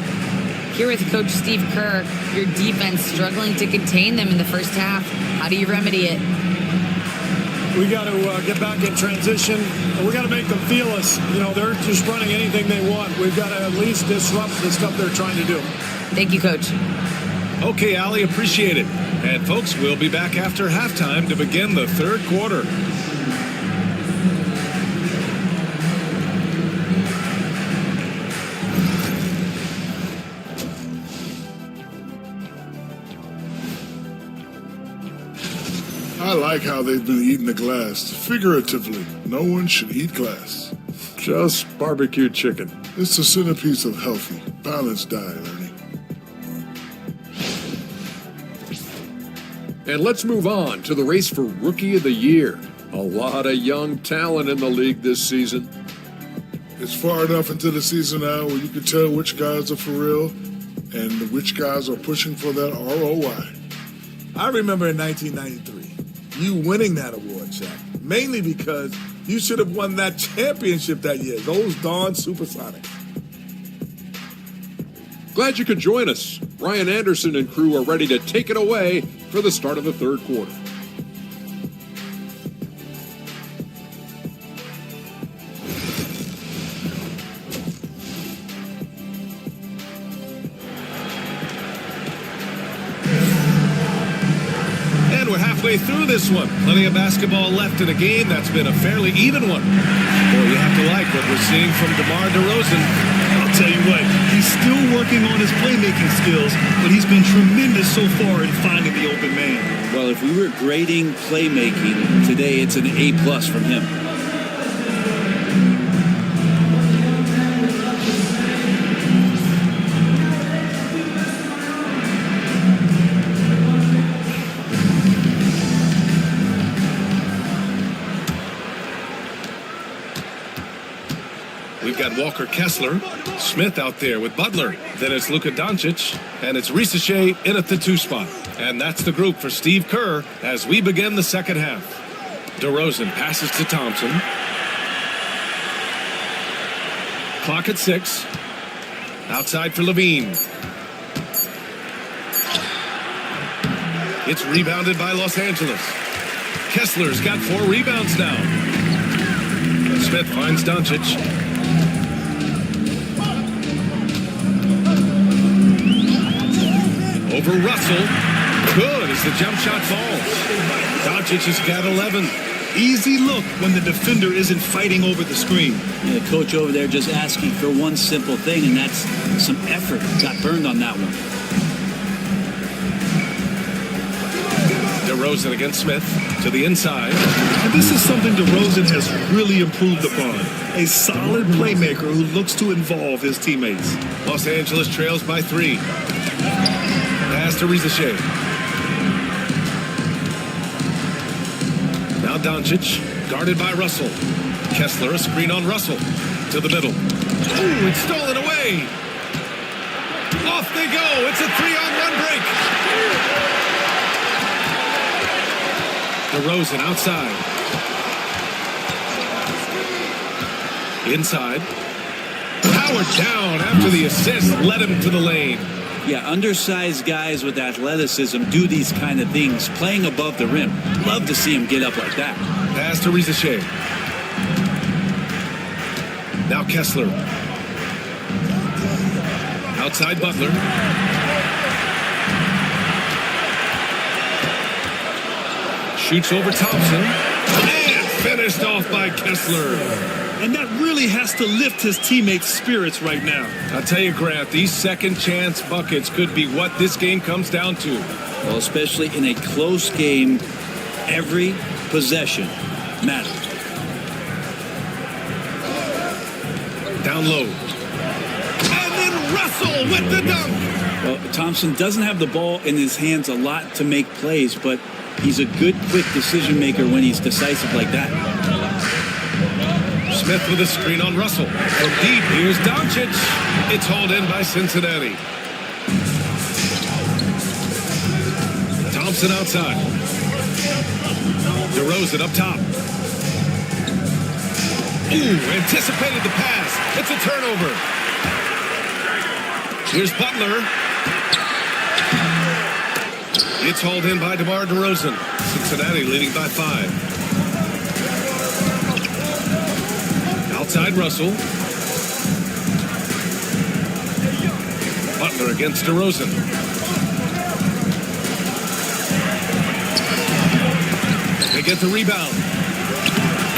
Here with Coach Steve Kerr, your defense struggling to contain them in the first half. How do you remedy it? We got to get back in transition. We got to make them feel us. You know, they're just running anything they want. We've got to at least disrupt the stuff they're trying to do. Thank you, Coach. Okay, Allie, appreciate it. And folks, we'll be back after halftime to begin the third quarter. I like how they've been eating the glass. Figuratively, no one should eat glass. Just barbecued chicken. It's the centerpiece of healthy, balanced diet, Ernie. And let's move on to the race for Rookie of the Year. A lot of young talent in the league this season. It's far enough into the season now where you can tell which guys are for real and which guys are pushing for that ROI. I remember in 1993, you winning that award, Shaq, mainly because you should have won that championship that year. Those darn Supersonics. Glad you could join us. Ryan Anderson and crew are ready to take it away for the start of the third quarter. halfway through this one. Plenty of basketball left in a game that's been a fairly even one. Boy, you have to like what we're seeing from DeMar DeRozan. I'll tell you what, he's still working on his playmaking skills, but he's been tremendous so far in finding the open man. Well, if we were grading playmaking today, it's an A+ from him. We've got Walker Kessler, Smith out there with Butler. Then it's Luka Doncic, and it's Risache in at the 2 spot. And that's the group for Steve Kerr as we begin the second half. DeRozan passes to Thompson. Clock at 6. Outside for Levine. It's rebounded by Los Angeles. Kessler's got 4 rebounds now. Smith finds Doncic. Over Russell. Good as the jump shot falls. Doncic has got 11. Easy look when the defender isn't fighting over the screen. Yeah, the coach over there just asking for one simple thing, and that's some effort. Got burned on that one. DeRozan against Smith to the inside. And this is something DeRozan has really improved upon. A solid playmaker who looks to involve his teammates. Los Angeles trails by 3. Pass to Risache. Now Doncic, guarded by Russell. Kessler, a screen on Russell. To the middle. Ooh, it's stolen away. Off they go. It's a 3-on-1 break. DeRozan outside. Inside. Powered down after the assist led him to the lane. Yeah, undersized guys with athleticism do these kind of things, playing above the rim. Love to see him get up like that. Pass to Risache. Now Kessler. Outside Butler. Shoots over Thompson. And finished off by Kessler. And that really has to lift his teammates' spirits right now. I'll tell you, Grant, these second chance buckets could be what this game comes down to. Well, especially in a close game, every possession matters. Down low. And then Russell with the dunk. Well, Thompson doesn't have the ball in his hands a lot to make plays, but he's a good, quick decision maker when he's decisive like that. Smith with a screen on Russell. From deep, here's Doncic. It's hauled in by Cincinnati. Thompson outside. DeRozan up top. Ooh, anticipated the pass. It's a turnover. Here's Butler. It's hauled in by DeMar DeRozan. Cincinnati leading by 5. Outside Russell. Butler against DeRozan. They get the rebound.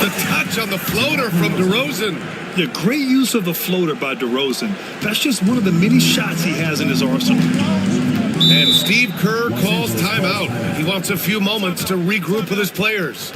The touch on the floater from DeRozan. Yeah, great use of the floater by DeRozan. That's just one of the many shots he has in his arsenal. And Steve Kerr calls timeout. He wants a few moments to regroup with his players.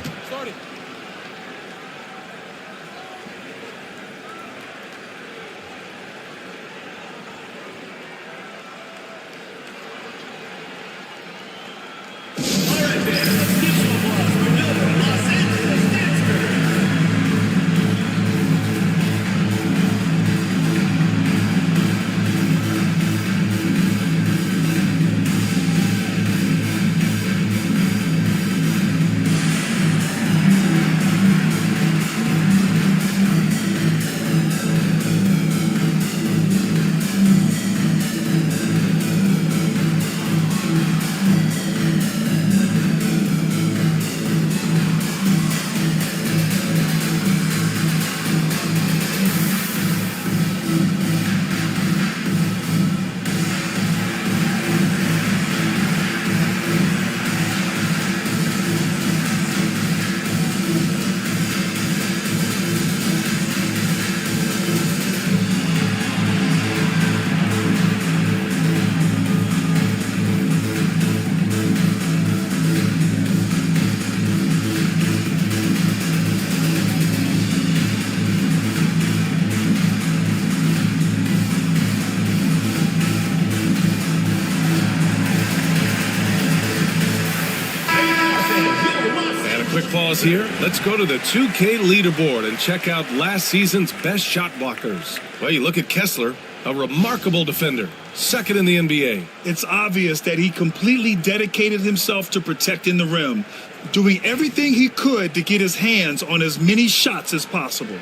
basketball is here. Let's go to the 2K leaderboard and check out last season's best shot blockers. Well, you look at Kessler, a remarkable defender, second in the NBA. It's obvious that he completely dedicated himself to protecting the rim, doing everything he could to get his hands on as many shots as possible.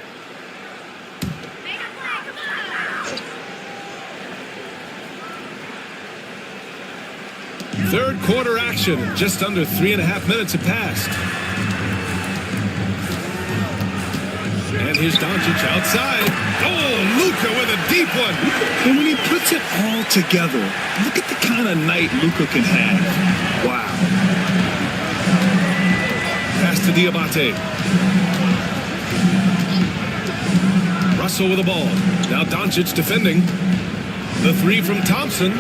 Third quarter action. Just under 3.5 minutes have passed. And here's Doncic outside. Oh, Luka with a deep one. And when he puts it all together, look at the kind of night Luka can have. Wow. Pass to Diabate. Russell with the ball. Now Doncic defending. The three from Thompson.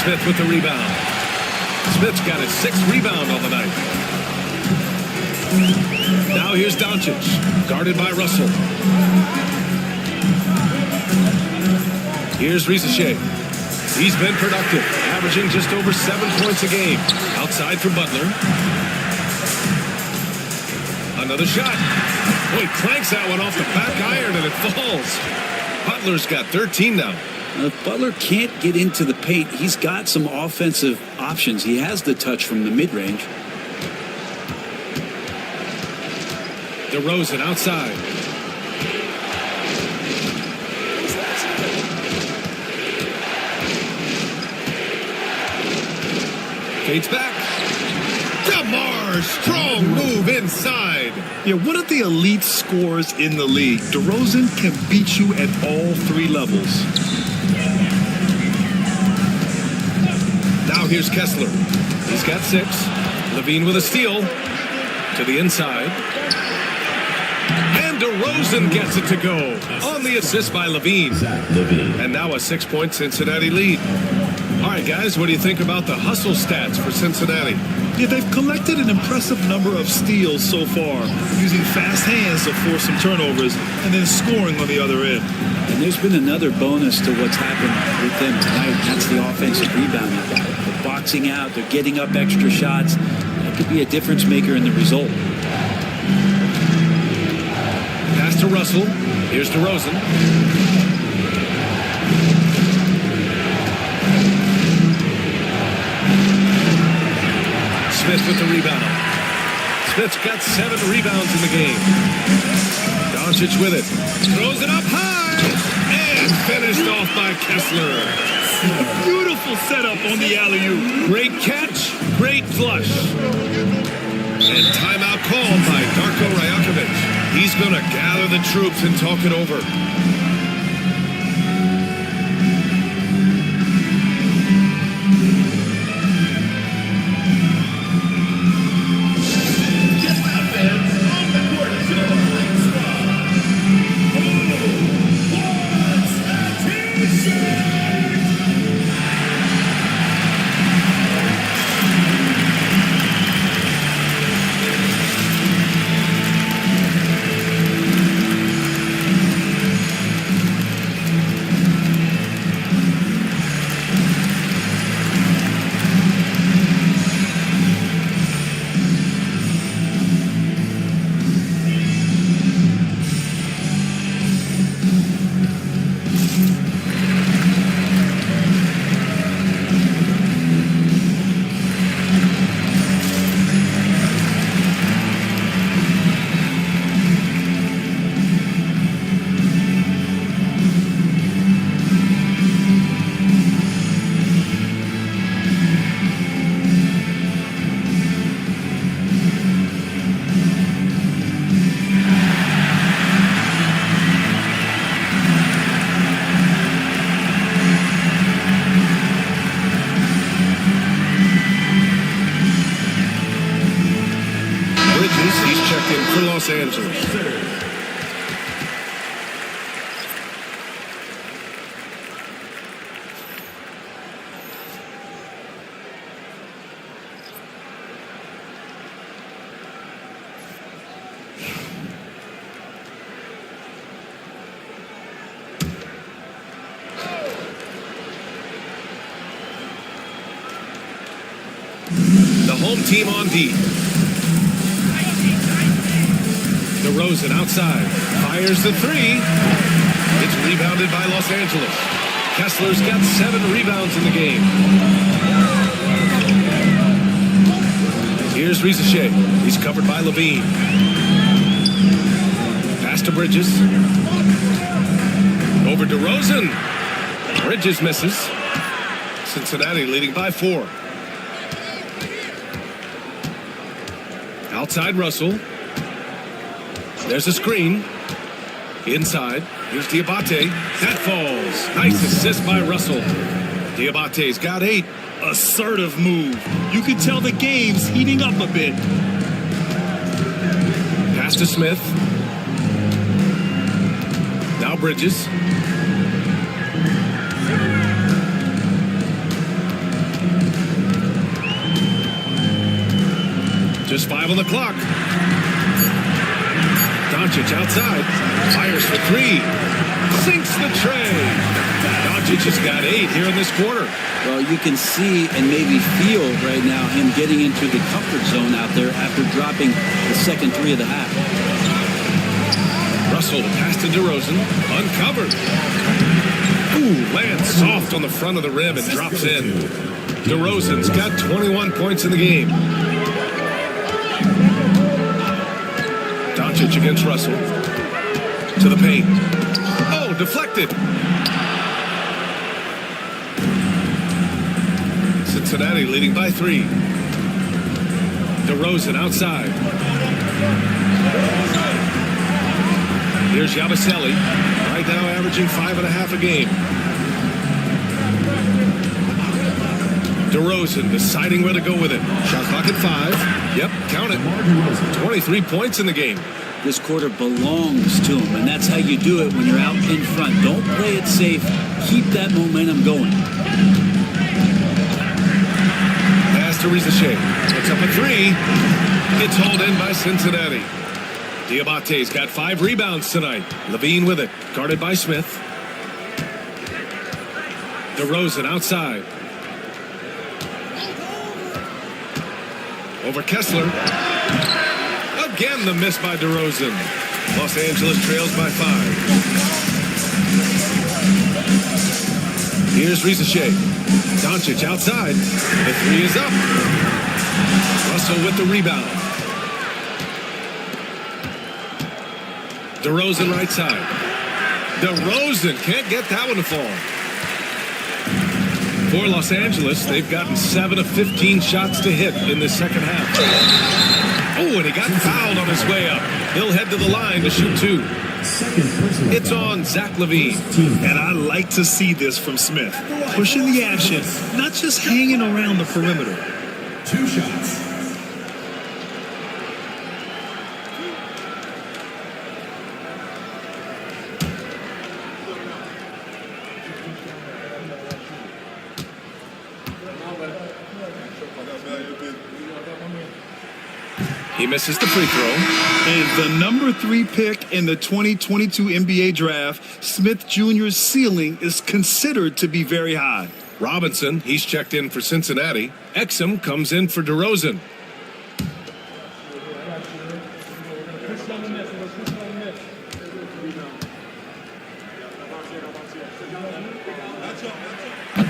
Smith with the rebound. Smith's got his 6th rebound on the night. Now here's Doncic, guarded by Russell. Here's Risache. He's been productive, averaging just over 7 points a game. Outside for Butler. Another shot. Boy, clanks that one off the back iron and it falls. Butler's got 13 now. If Butler can't get into the paint, he's got some offensive options. He has the touch from the mid-range. DeRozan outside. Fades back. DeMar, strong move inside. Yeah, one of the elite scorers in the league. DeRozan can beat you at all 3 levels. Now here's Kessler. He's got 6. Levine with a steal. To the inside. And DeRozan gets it to go. On the assist by Levine. And now a 6-point Cincinnati lead. All right, guys, what do you think about the hustle stats for Cincinnati? Yeah, they've collected an impressive number of steals so far, using fast hands to force some turnovers and then scoring on the other end. And there's been another bonus to what's happened with them tonight. That's the offensive rebounding. They're boxing out. They're getting up extra shots. That could be a difference maker in the result. Pass to Russell. Here's DeRozan. Smith with the rebound. Smith's got 7 rebounds in the game. Doncic with it. Throws it up high. And finished off by Kessler. Beautiful setup on the alley-oop. Great catch. Great flush. And timeout called by Darko Rajakovic. He's going to gather the troops and talk it over. He's checked in for Los Angeles. The home team on D. DeRozan outside. Fires the three. It's rebounded by Los Angeles. Kessler's got 7 rebounds in the game. Here's Rizachet. He's covered by Levine. Pass to Bridges. Over DeRozan. Bridges misses. Cincinnati leading by 4. Outside Russell. There's a screen. Inside. Here's Diabate. That falls. Nice assist by Russell. Diabate's got 8. Assertive move. You can tell the game's heating up a bit. Pass to Smith. Now Bridges. Just 5 on the clock. Doncic outside. Fires for 3. Sinks the tray. Doncic has got 8 here in this quarter. Well, you can see and maybe feel right now him getting into the comfort zone out there after dropping the second 3 of the half. Russell pass to DeRozan. Uncovered. Ooh, lands soft on the front of the rim and drops in. DeRozan's got 21 points in the game. Doncic against Russell. To the paint. Oh, deflected. Cincinnati leading by 3. DeRozan outside. Here's Yabusele. Right now averaging 5.5 a game. DeRozan deciding where to go with it. Shot clock at 5. Yep, count it. 23 points in the game. This quarter belongs to him, and that's how you do it when you're out in front. Don't play it safe. Keep that momentum going. Pass to Rizachet. Puts up a 3. It's hauled in by Cincinnati. Diabate's got 5 rebounds tonight. Levine with it. Guarded by Smith. DeRozan outside. Over Kessler. Again, the miss by DeRozan. Los Angeles trails by 5. Here's Rizachet. Doncic outside. The 3 is up. Russell with the rebound. DeRozan right side. DeRozan can't get that one to fall. For Los Angeles, they've gotten 7 of 15 shots to hit in the second half. Oh, and he got fouled on his way up. He'll head to the line to shoot 2. It's on Zach LaVine. And I like to see this from Smith. Pushing the action, not just hanging around the perimeter. 2 shots. He misses the free throw. And the number 3 pick in the 2022 NBA draft, Smith Jr.'s ceiling is considered to be very high. Robinson, he's checked in for Cincinnati. Exum comes in for DeRozan.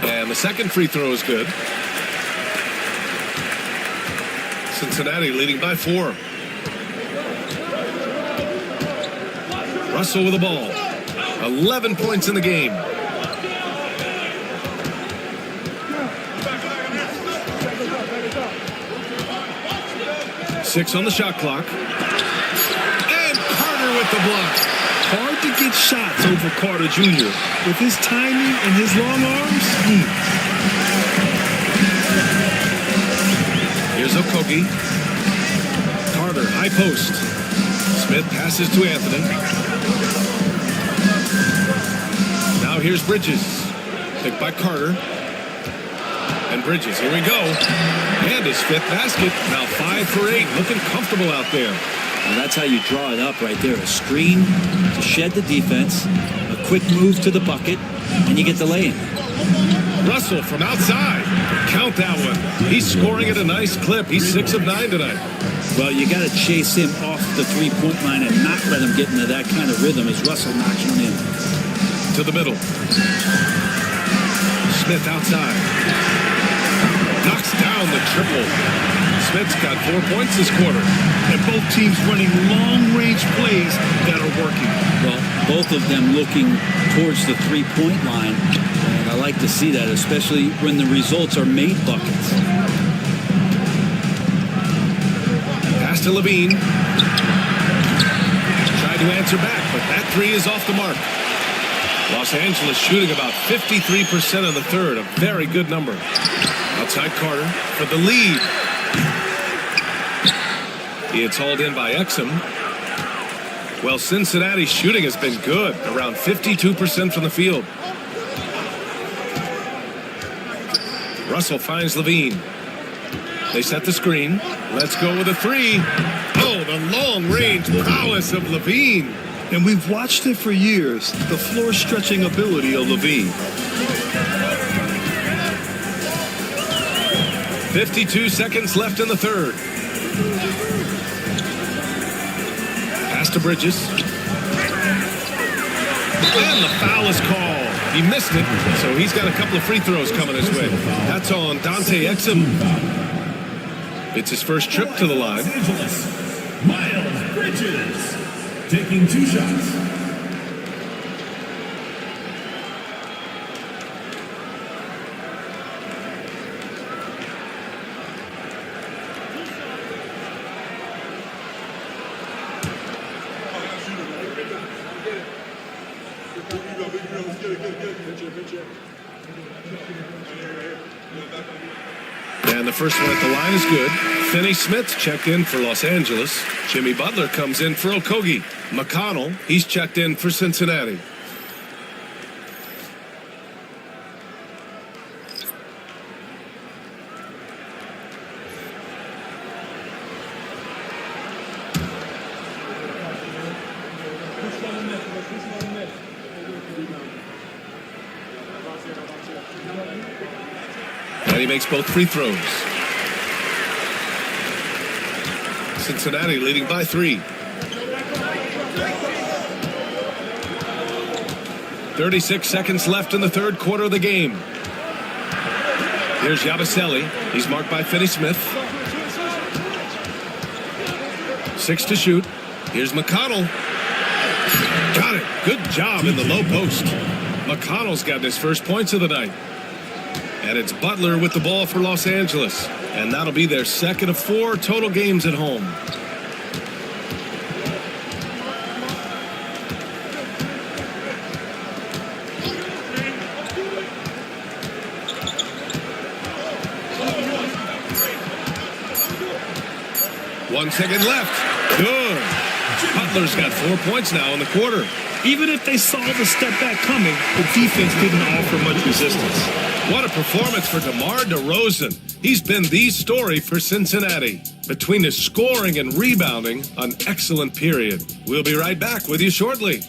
And the second free throw is good. Cincinnati leading by 4. Russell with the ball. 11 points in the game. Six on the shot clock. And Carter with the block. Hard to get shots over Carter Jr. With his timing and his long arms. Here's Okogie. Carter, high post. Smith passes to Anthony. Now here's Bridges. Picked by Carter. And Bridges, here we go. And his 5th basket. Now 5 for 8. Looking comfortable out there. Well, that's how you draw it up right there. A screen to shed the defense. A quick move to the bucket. And you get the lay-in. Russell from outside. Count that one. He's scoring at a nice clip. He's 6 of 9 tonight. Well, you got to chase him off the three-point line and not let him get into that kind of rhythm as Russell knocks one in. To the middle. Smith outside. Knocks down the triple. Smith's got 4 points this quarter. And both teams running long-range plays that are working. Well, both of them looking towards the three-point line. And I like to see that, especially when the results are made buckets. Pass to Levine. Tried to answer back, but that three is off the mark. Los Angeles shooting about 53% in the third, a very good number. Outside Carter for the lead. It's hauled in by Exum. Well, Cincinnati's shooting has been good, around 52% from the field. Russell finds Levine. They set the screen. Let's go with a three. Oh, the long-range prowess of Levine. And we've watched it for years, the floor-stretching ability of Levine. 52 seconds left in the third. Pass to Bridges. And the foul is called. He missed it, so he's got a couple of free throws coming his way. That's on Dante Exum. It's his first trip to the line. Miles Bridges taking 2 shots. And the first one at the line is good. Finney Smith checked in for Los Angeles. Jimmy Butler comes in for Okogie. McConnell, he's checked in for Cincinnati. And he makes both free throws. Cincinnati leading by 3. 36 seconds left in the third quarter of the game. Here's Yabusele. He's marked by Finney Smith. 6 to shoot. Here's McConnell. Got it. Good job in the low post. McConnell's gotten his first points of the night. And it's Butler with the ball for Los Angeles. And that'll be their second of 4 total games at home. One second left. Good. Butler's got 4 points now in the quarter. Even if they saw the step back coming, the defense didn't offer much resistance. What a performance for DeMar DeRozan. He's been the story for Cincinnati. Between his scoring and rebounding, an excellent period. We'll be right back with you shortly.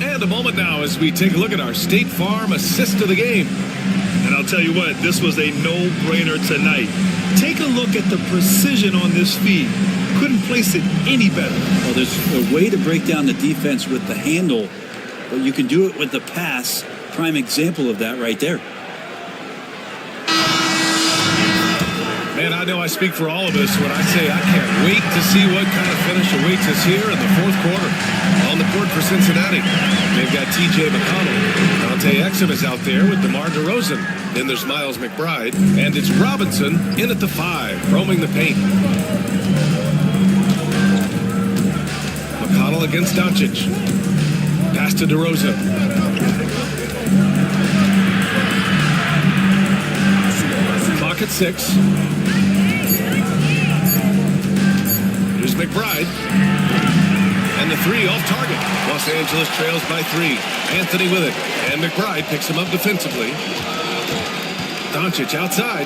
And a moment now as we take a look at our State Farm assist of the game. And I'll tell you what, this was a no-brainer tonight. Take a look at the precision on this feed. Couldn't place it any better. Well, there's a way to break down the defense with the handle, but you can do it with the pass. Prime example of that right there. Man, I know I speak for all of us when I say I can't wait to see what kind of finish awaits us here in the fourth quarter. On the court for Cincinnati, they've got T.J. McConnell. Dante Exum is out there with DeMar DeRozan. Then there's Miles McBride. And it's Robinson in at the 5, roaming the paint. McConnell against Doncic. Pass to DeRozan. Clock at 6. Here's McBride. And the 3 off target. Los Angeles trails by 3. Anthony with it. And McBride picks him up defensively. Doncic outside.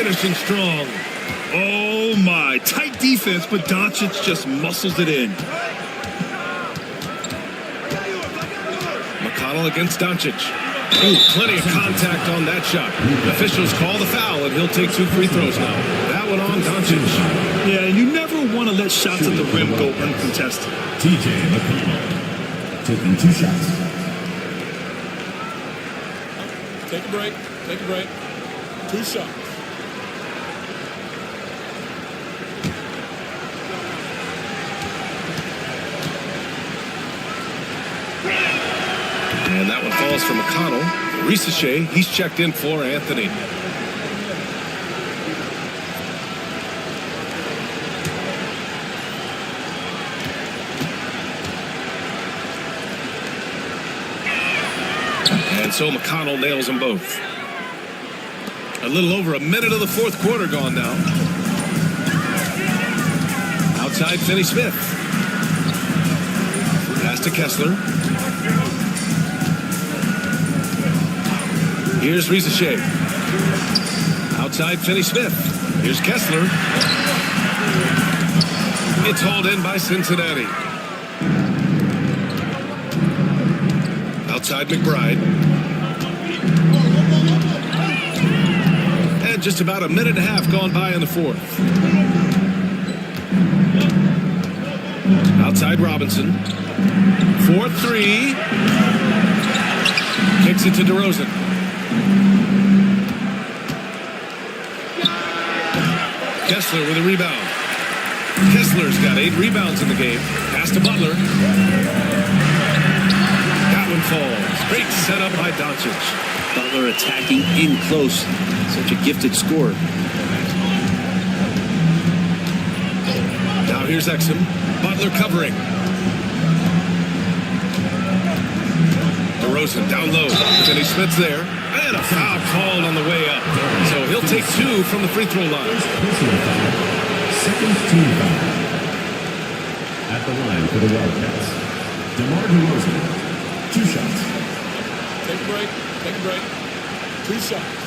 finishing strong. Oh, my. Tight defense, but Doncic just muscles it in. McConnell against Doncic. Ooh, plenty of contact on that shot. Officials call the foul, and he'll take 2 free throws now. That one on Doncic. Yeah, you never want to let shots at the rim go uncontested. TJ McConnell taking 2 shots. Take a break. Take a break. 2 shots. And that one falls for McConnell. Ricochet, he's checked in for Anthony. And so McConnell nails them both. A little over a minute of the fourth quarter gone now. Outside Finney-Smith. Pass to Kessler. Here's Ricochet. Outside Finney-Smith. Here's Kessler. It's hauled in by Cincinnati. Outside McBride. And just about a minute and a half gone by in the fourth. Outside Robinson. 4-3. Kicks it to DeRozan. Kessler with a rebound. Kessler's got 8 rebounds in the game. Pass to Butler. That one falls. Great setup by Doncic. Butler attacking in close. Such a gifted scorer. Now here's Exum. Butler covering. DeRozan down low. Finney-Smith's there. And a foul called on the way up. So he'll take 2 from the free throw line. Second team foul. At the line for the Wildcats, DeMar DeRozan, 2 shots. Take a break. Take a break. 2 shots.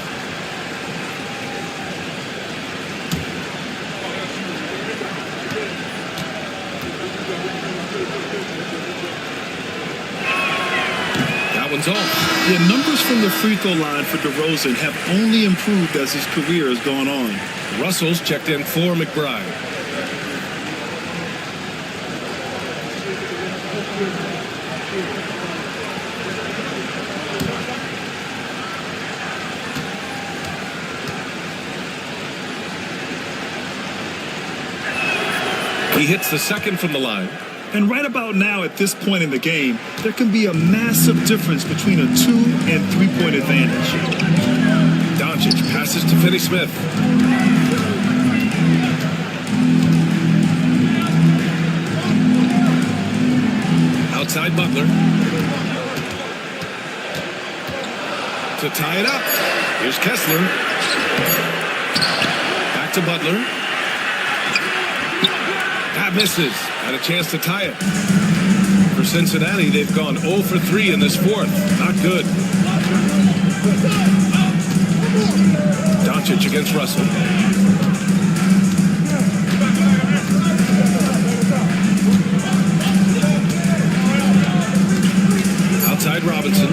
That one's off. Yeah, numbers from the free throw line for DeRozan have only improved as his career has gone on. Russell's checked in for McBride. He hits the second from the line. And right about now, at this point in the game, there can be a massive difference between a 2- and 3-point advantage. Doncic passes to Finney-Smith. Outside Butler. To tie it up. Here's Kessler. Back to Butler. That misses. Had a chance to tie it. For Cincinnati, they've gone 0 for 3 in this fourth. Not good. Doncic against Russell. Outside Robinson.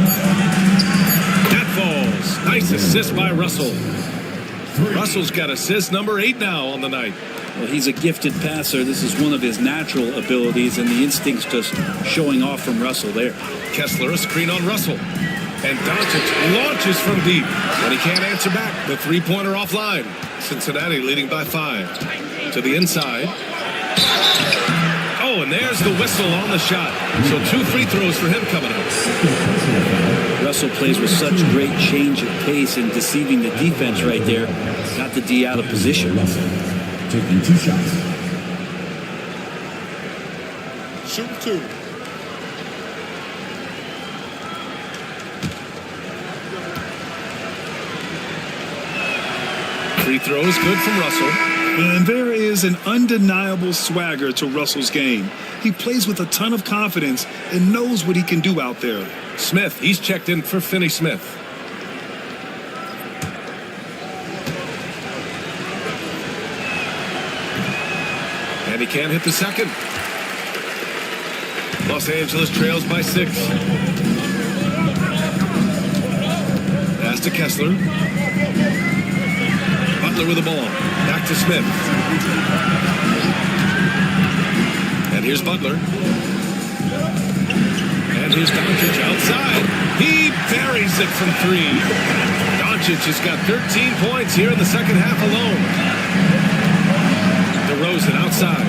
That falls. Nice assist by Russell. Russell's got assist number 8 now on the night. Well, he's a gifted passer. This is one of his natural abilities, and the instinct's just showing off from Russell there. Kessler, a screen on Russell. And Doncic launches from deep. But he can't answer back. The 3-pointer offline. Cincinnati leading by 5. To the inside. Oh, and there's the whistle on the shot. So 2 free throws for him coming up. Russell plays with such great change of pace and deceiving the defense right there. Got the D out of position. Taking 2 shots. Shoot 2. Free throws good from Russell. And there is an undeniable swagger to Russell's game. He plays with a ton of confidence and knows what he can do out there. Smith, he's checked in for Finney-Smith. And he can't hit the second. Los Angeles trails by 6. Pass to Kessler. Butler with the ball. Back to Smith. And here's Butler. And here's Doncic outside. He buries it from 3. Doncic has got 13 points here in the second half alone. DeRozan outside.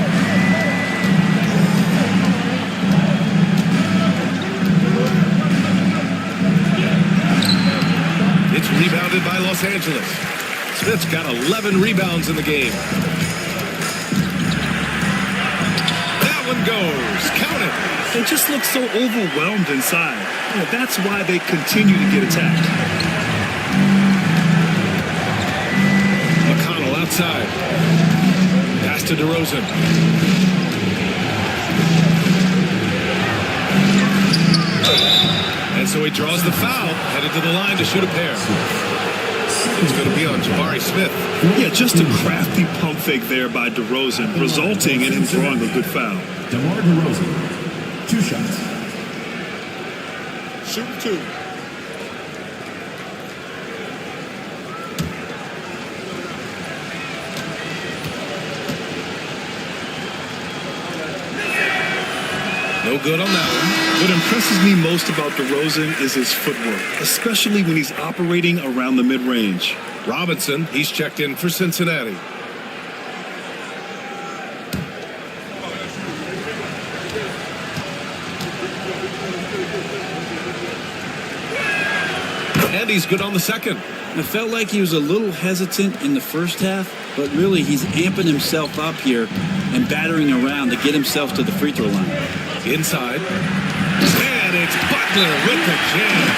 It's rebounded by Los Angeles. Smith's got 11 rebounds in the game. That one goes. Count it. They just look so overwhelmed inside. That's why they continue to get attacked. McConnell outside. Pass to DeRozan. And so he draws the foul, headed to the line to shoot a pair. It's going to be on Jabari Smith. Yeah, just a crafty pump fake there by DeRozan, resulting in him drawing a good foul. DeMar DeRozan, 2 shots. Shoot 2. No good on that one. What impresses me most about DeRozan is his footwork, especially when he's operating around the mid-range. Robinson, he's checked in for Cincinnati. And he's good on the second. It felt like he was a little hesitant in the first half, but really he's amping himself up here and battering around to get himself to the free throw line. Inside. And it's Butler with the jam.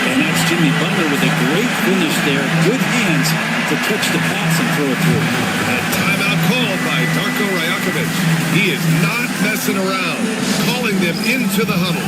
And that's Jimmy Butler with a great finish there. Good hands to catch the pass and throw it through. And timeout called by Darko Rajakovic. He is not messing around, calling them into the huddle.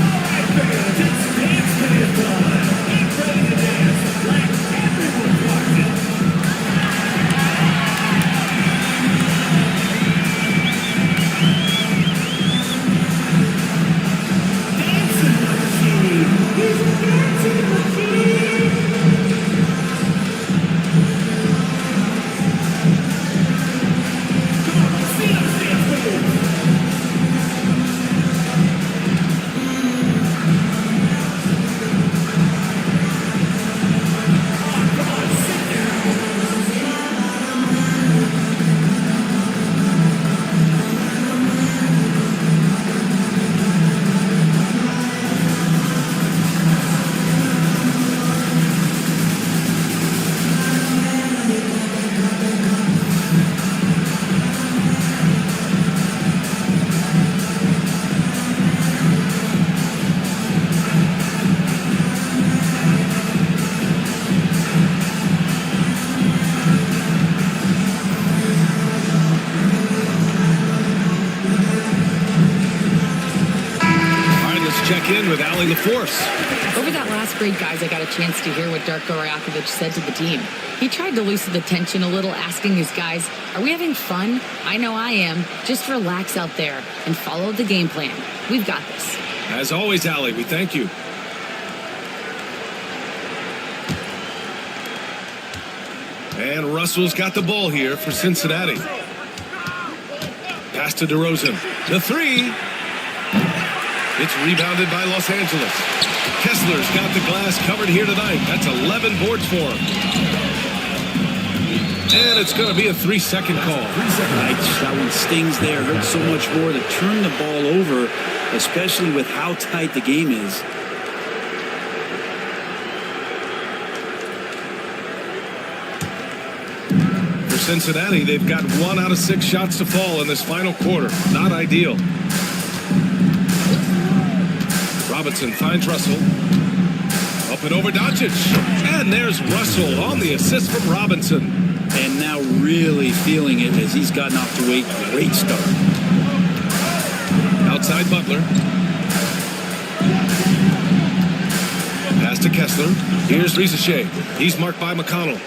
With Allie LaForce. Over that last break, guys, I got a chance to hear what Darko Rajakovic said to the team. He tried to loosen the tension a little, asking his guys, are we having fun? I know I am. Just relax out there and follow the game plan. We've got this. As always, Allie, we thank you. And Russell's got the ball here for Cincinnati. Pass to DeRozan. The 3. It's rebounded by Los Angeles. Kessler's got the glass covered here tonight. That's 11 boards for him. And it's going to be a 3-second call. That one stings there. Hurts so much more to turn the ball over, especially with how tight the game is. For Cincinnati, they've got 1 out of 6 shots to fall in this final quarter. Not ideal. Robinson finds Russell. Up and over Doncic. And there's Russell on the assist from Robinson. And now really feeling it as he's gotten off to a great start. Outside Butler. Pass to Kessler. Here's Rizachet. He's marked by McConnell.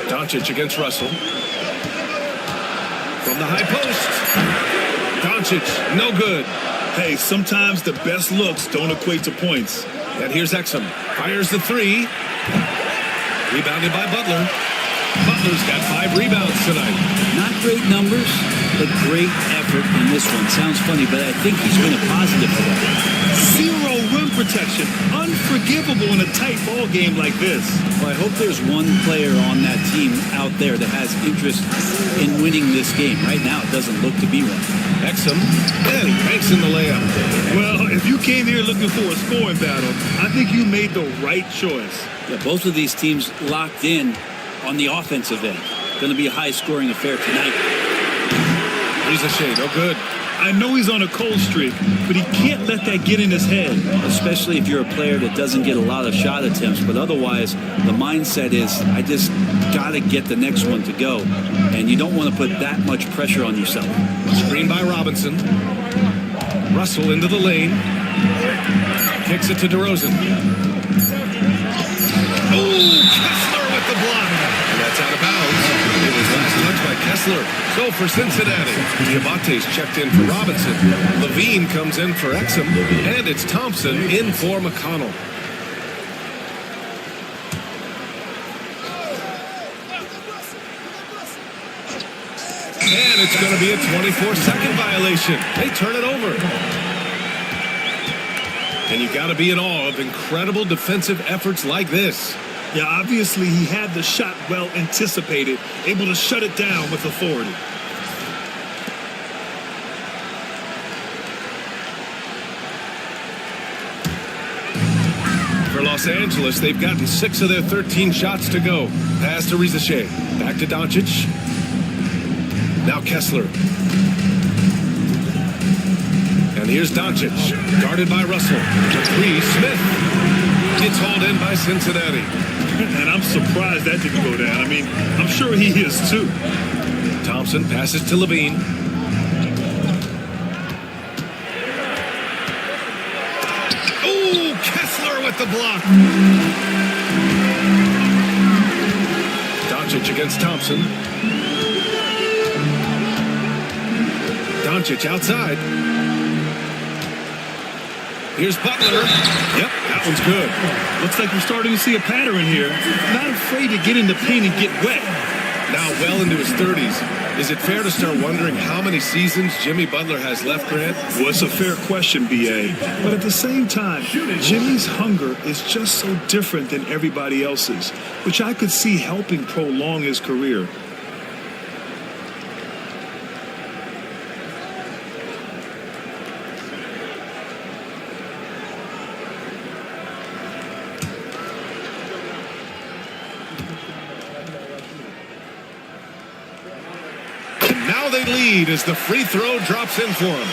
Doncic against Russell. From the high post. Doncic, no good. Hey, sometimes the best looks don't equate to points. And here's Exum. Fires the three. Rebounded by Butler. Butler's got 5 rebounds tonight. Not great numbers, but great effort in this one. Sounds funny, but I think he's been a positive for that. Zero rim protection. Unforgivable in a tight ball game like this. Well, I hope there's one player on that team out there that has interest in winning this game. Right now, it doesn't look to be one. Exum, and he banks in the layup. Well, if you came here looking for a scoring battle, I think you made the right choice. Yeah, both of these teams locked in on the offensive end. Going to be a high-scoring affair tonight. Riza no good. I know he's on a cold streak, but he can't let that get in his head. Especially if you're a player that doesn't get a lot of shot attempts. But otherwise, the mindset is, I just got to get the next one to go. And you don't want to put that much pressure on yourself. Screen by Robinson. Russell into the lane. Kicks it to DeRozan. Oh, Kessler with the block. And that's out of bounds. It was last touched by Kessler. So for Cincinnati, Diabate's checked in for Robinson. Levine comes in for Exum. And it's Thompson in for McConnell. And it's going to be a 24-second violation. They turn it over. And you got to be in awe of incredible defensive efforts like this. Yeah, obviously he had the shot well anticipated, able to shut it down with authority. For Los Angeles, they've gotten 6 of their 13 shots to go. Pass to Riza. Back to Doncic. Now Kessler. And here's Doncic, guarded by Russell. To 3, Smith. It's hauled in by Cincinnati. And I'm surprised that didn't go down. I mean, I'm sure he is too. Thompson passes to Levine. Oh, Kessler with the block. Doncic against Thompson. Doncic outside. Here's Butler. Yep, that one's good. Looks like we're starting to see a pattern here. Not afraid to get in the paint and get wet. Now well into his 30s. Is it fair to start wondering how many seasons Jimmy Butler has left, Grant? Well, it's a fair question, B.A. But at the same time, Jimmy's hunger is just so different than everybody else's, which I could see helping prolong his career. Lead as the free throw drops in for him.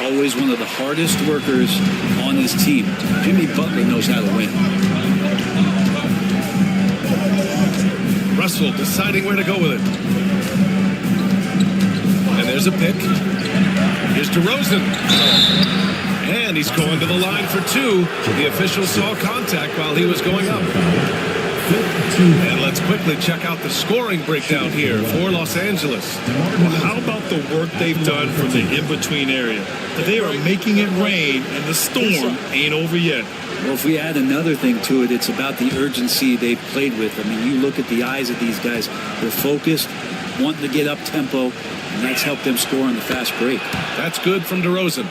Always one of the hardest workers on this team. Jimmy Butler knows how to win. Russell deciding where to go with it. And there's a pick. Here's DeRozan. And he's going to the line for 2. The official saw contact while he was going up. And let's quickly check out the scoring breakdown here for Los Angeles. Well, how about the work they've done from the in-between area? They are making it rain, and the storm ain't over yet. Well, if we add another thing to it, it's about the urgency they've played with. I mean, you look at the eyes of these guys. They're focused, wanting to get up tempo, and that's helped them score on the fast break. That's good from DeRozan.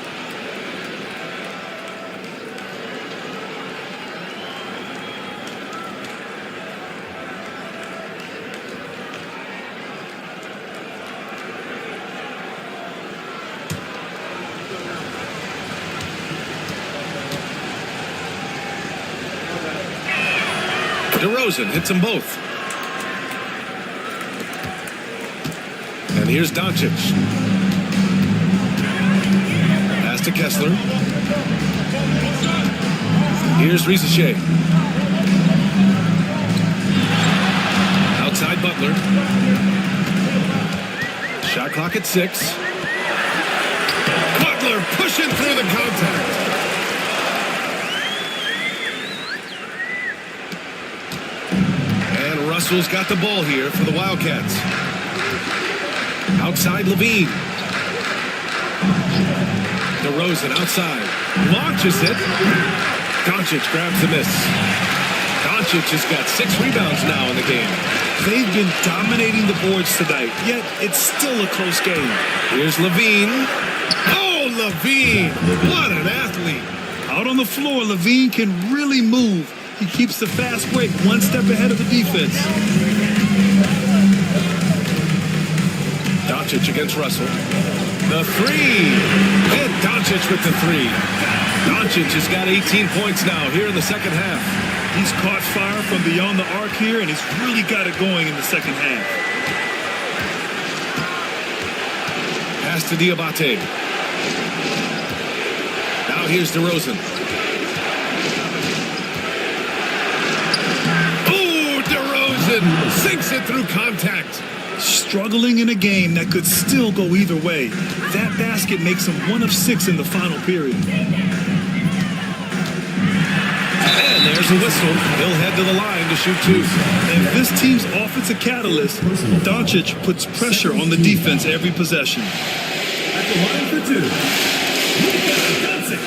DeRozan hits them both. And here's Doncic. Pass to Kessler. Here's Riza. Outside Butler. Shot clock at 6. Butler pushing through the contact. Russell's got the ball here for the Wildcats. Outside Levine. DeRozan outside. Launches it. Doncic grabs the miss. Doncic has got 6 rebounds now in the game. They've been dominating the boards tonight, yet it's still a close game. Here's Levine. Oh, Levine! What an athlete! Out on the floor, Levine can really move. He keeps the fast break one step ahead of the defense. Doncic against Russell. The three. And Doncic with the three. Doncic has got 18 points now here in the second half. He's caught fire from beyond the arc here, and he's really got it going in the second half. Pass to Diabate. Now here's DeRozan. Oh, DeRozan sinks it through contact. Struggling in a game that could still go either way. That basket makes him 1 of 6 in the final period. And there's a whistle. He'll head to the line to shoot 2. And this team's offensive catalyst, Doncic, puts pressure on the defense every possession. At the line for 2, Doncic.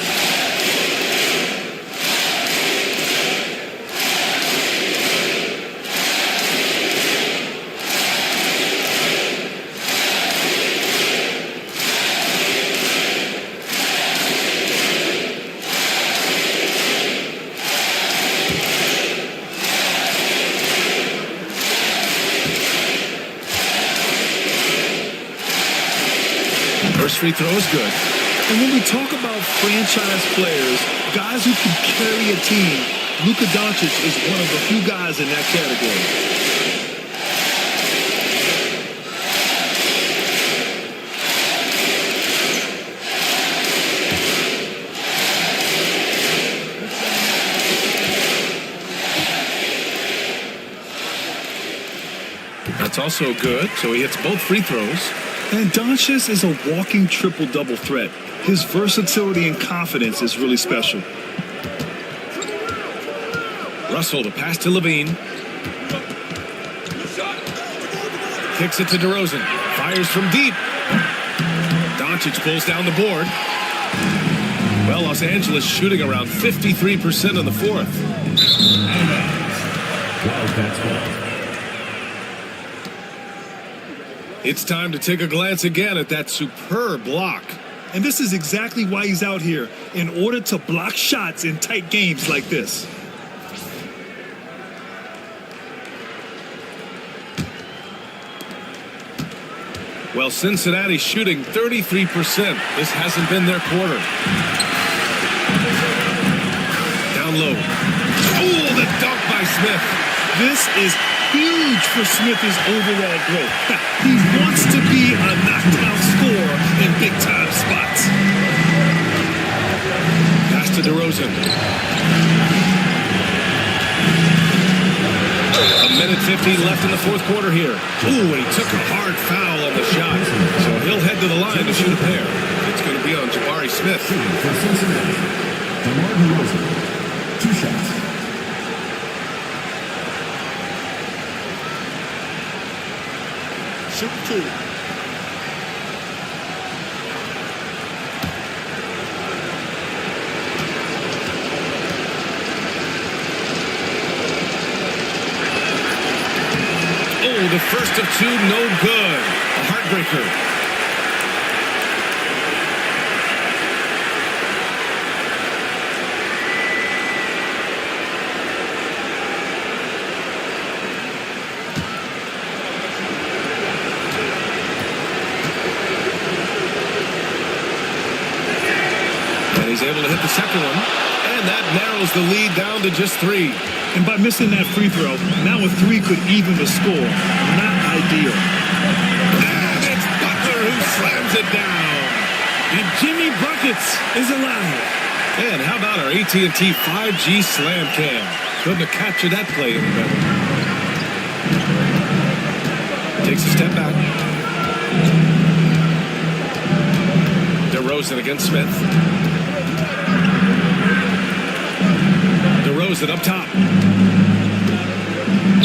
First free throw is good. And when we talk about franchise players, guys who can carry a team, Luka Doncic is one of the few guys in that category. That's also good, so he hits both free throws. And Doncic is a walking triple-double threat. His versatility and confidence is really special. Russell to pass to Levine. Kicks it to DeRozan. Fires from deep. Doncic pulls down the board. Well, Los Angeles shooting around 53% in the fourth. Wildcats ball. It's time to take a glance again at that superb block. And this is exactly why he's out here, in order to block shots in tight games like this. Well, Cincinnati's shooting 33%. This hasn't been their quarter. Down low. Oh, the dunk by Smith. This is huge for Smith's overall growth. He wants to be a knockdown scorer in big-time spots. Pass to DeRozan. A minute 15 left in the fourth quarter here. Ooh, and he took a hard foul on the shot. So he'll head to the line to shoot a pair. It's going to be on Jabari Smith. For Cincinnati, DeMar DeRozan. 2 shots. Shoot 2. Oh, the first of 2, no good. A heartbreaker. And he's able to hit the second one. And that narrows the lead down to just 3. And by missing that free throw, now a 3 could even the score. Not ideal. And it's Butler who slams it down. And Jimmy Buckets is alive. And how about our AT&T 5G Slam Cam? Couldn't have captured that play any better. Takes a step back. DeRozan against Smith. DeRozan up top.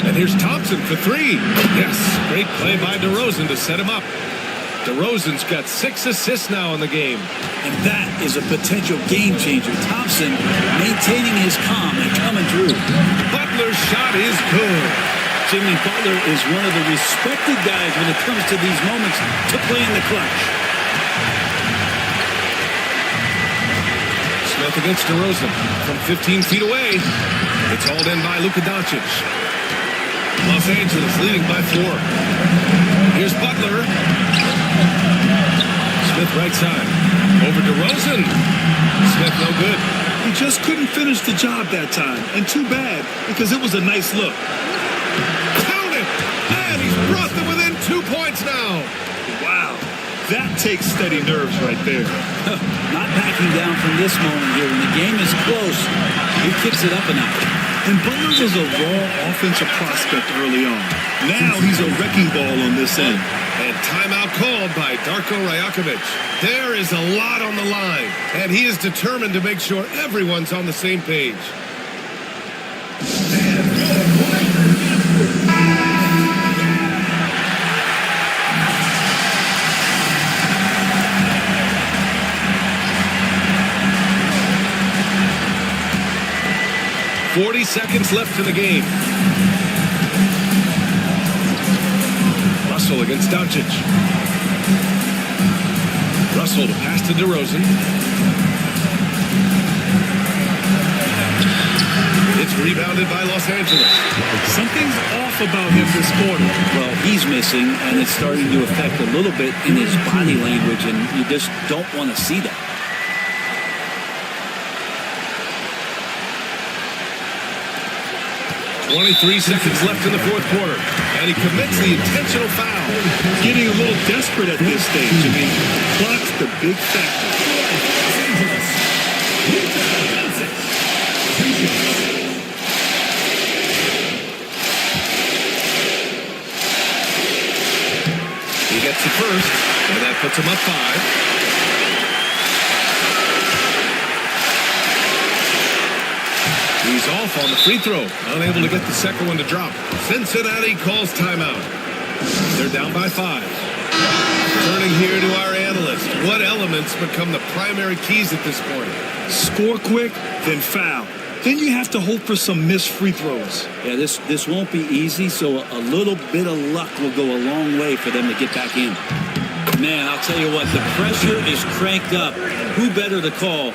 And here's Thompson for 3. Yes, great play by DeRozan to set him up. DeRozan's got 6 assists now in the game. And that is a potential game changer. Thompson maintaining his calm and coming through. Butler's shot is good. Jimmy Butler is one of the respected guys when it comes to these moments to play in the clutch. Smith against DeRozan from 15 feet away. It's hauled in by Luka Doncic. Los Angeles leading by 4. Here's Butler. Smith right side. Over DeRozan. Smith no good. He just couldn't finish the job that time. And too bad, because it was a nice look. Count it! And he's brought them within 2 points now. Wow. That takes steady nerves right there. Not backing down from this moment here. When the game is close, he kicks it up a notch. And Butler was a raw offensive prospect early on. Now he's a wrecking ball on this end. And timeout called by Darko Rajakovic. There is a lot on the line, and he is determined to make sure everyone's on the same page. 40 seconds left in the game. Russell against Doncic. Russell to pass to DeRozan. It's rebounded by Los Angeles. Something's off about him this quarter. Well, he's missing, and it's starting to affect a little bit in his body language, and you just don't want to see that. .23 seconds left in the fourth quarter, and he commits the intentional foul. Getting a little desperate at this stage. I mean, clock's the big factor. He gets the first, and that puts him up 5. He's off on the free throw, unable to get the second one to drop. Cincinnati calls timeout. They're down by 5. Turning here to our analyst. What elements become the primary keys at this point? Score quick, then foul. Then you have to hope for some missed free throws. Yeah, this won't be easy, so a little bit of luck will go a long way for them to get back in. Man, I'll tell you what, the pressure is cranked up. Who better to call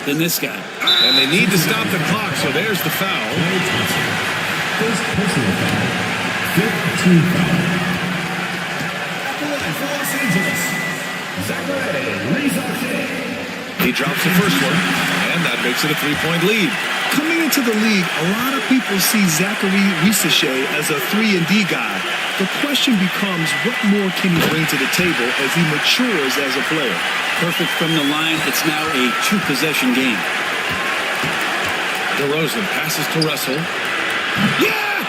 than this guy? And they need to stop the clock, so there's the foul. First personal foul. 15 foul. At the line for Los Angeles, Zachary. He drops the first one, and that makes it a 3-point lead. Coming into the league, a lot of people see Zachary Risache as a 3-and-D guy. The question becomes, what more can he bring to the table as he matures as a player? Perfect from the line. It's now a 2-possession game. DeRozan passes to Russell. Yes!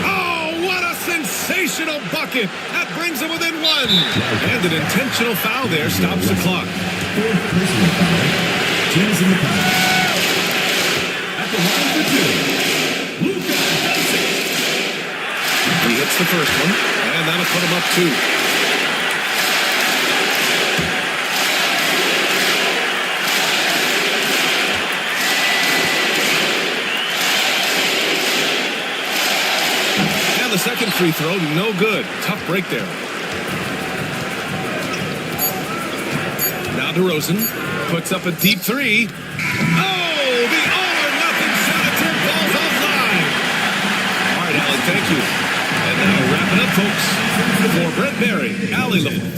Oh, what a sensational bucket! That brings him within 1. And an intentional foul there stops the clock. Fourth personal foul. James in the foul. At the line for 2, Luka Doncic. He hits the first one, and that'll put him up 2. The second free throw, no good. Tough break there. Now DeRozan puts up a deep 3. Oh, the all-or-nothing shot falls offline. All right, Allie, thank you. And now wrap it up, folks. For Brent Barry, Allie LeBlanc.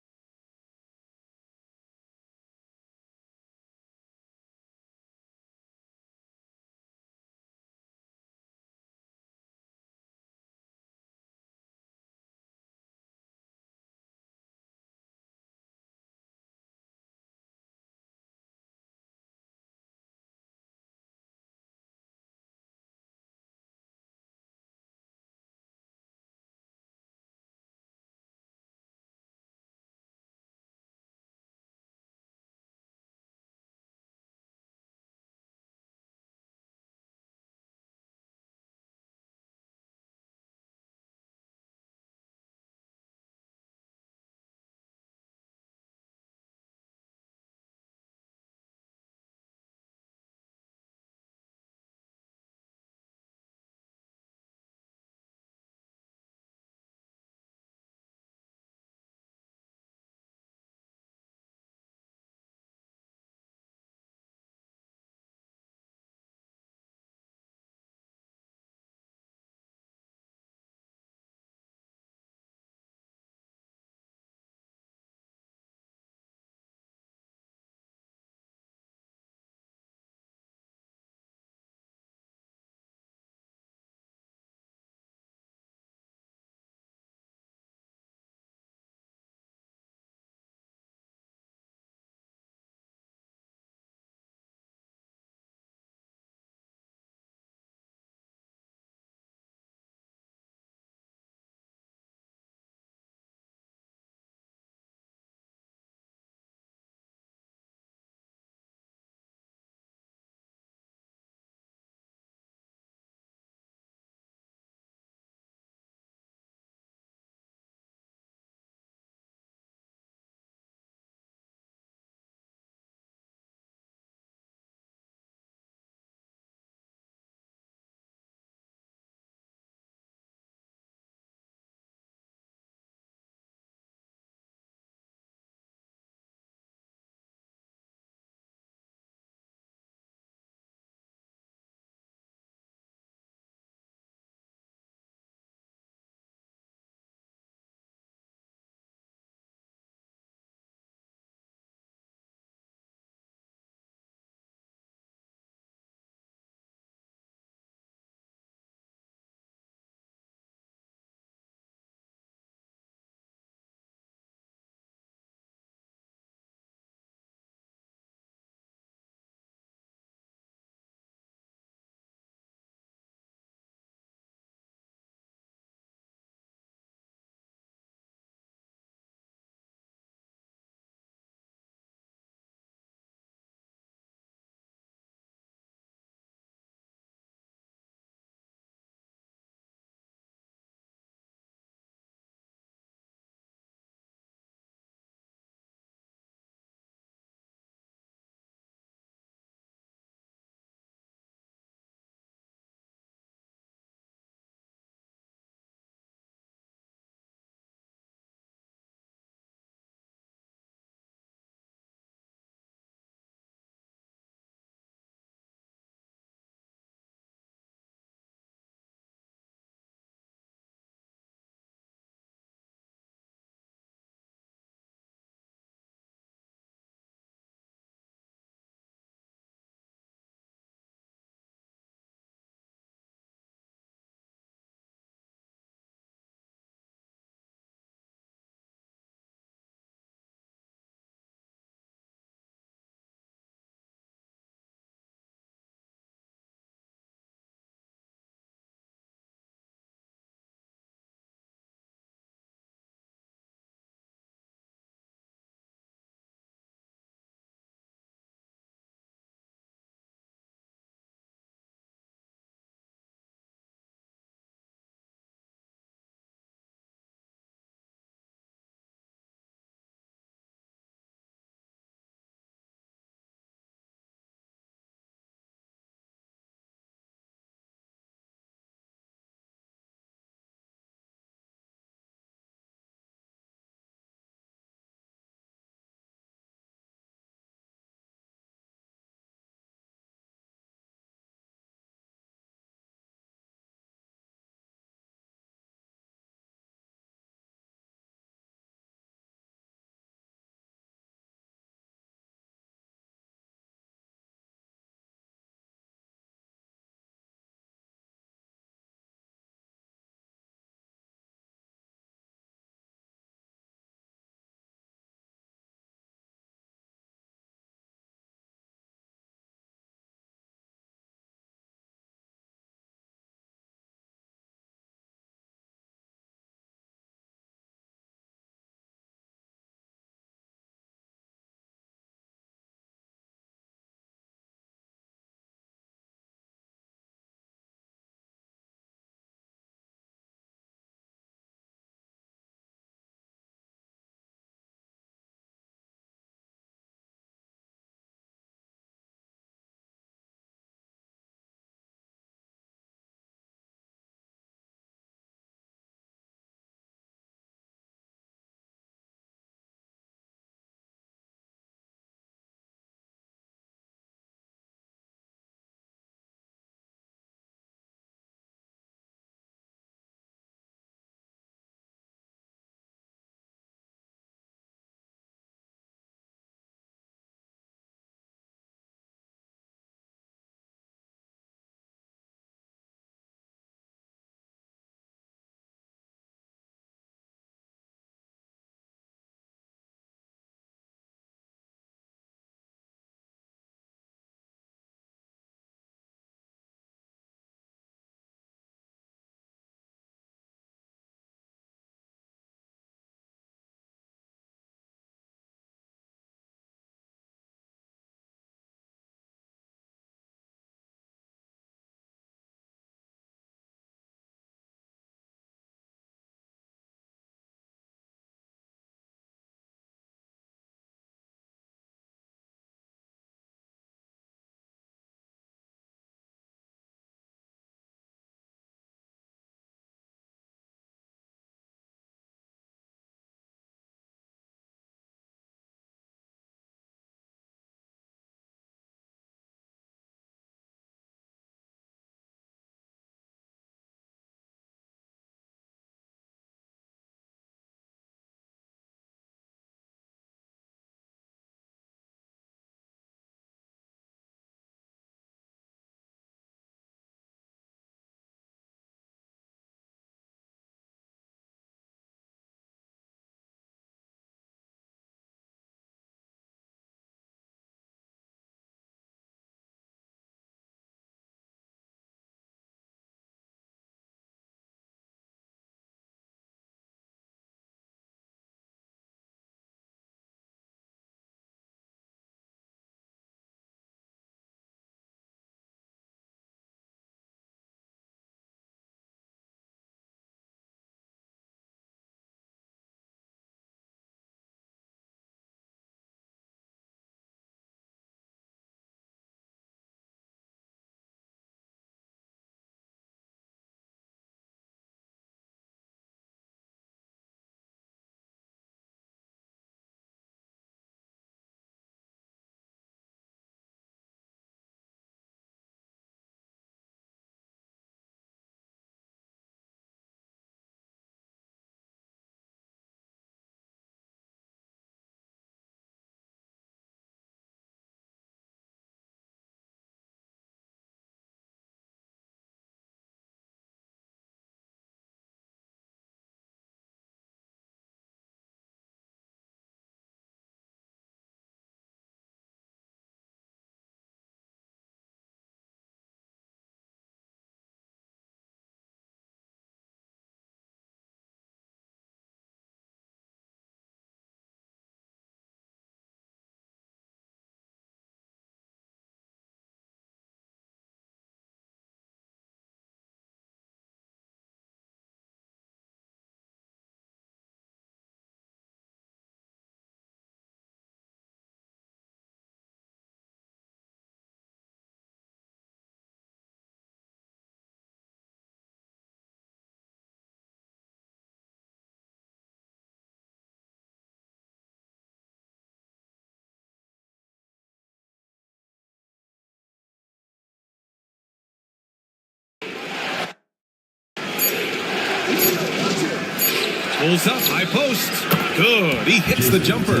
Pulls up, high post. Good. He hits the jumper.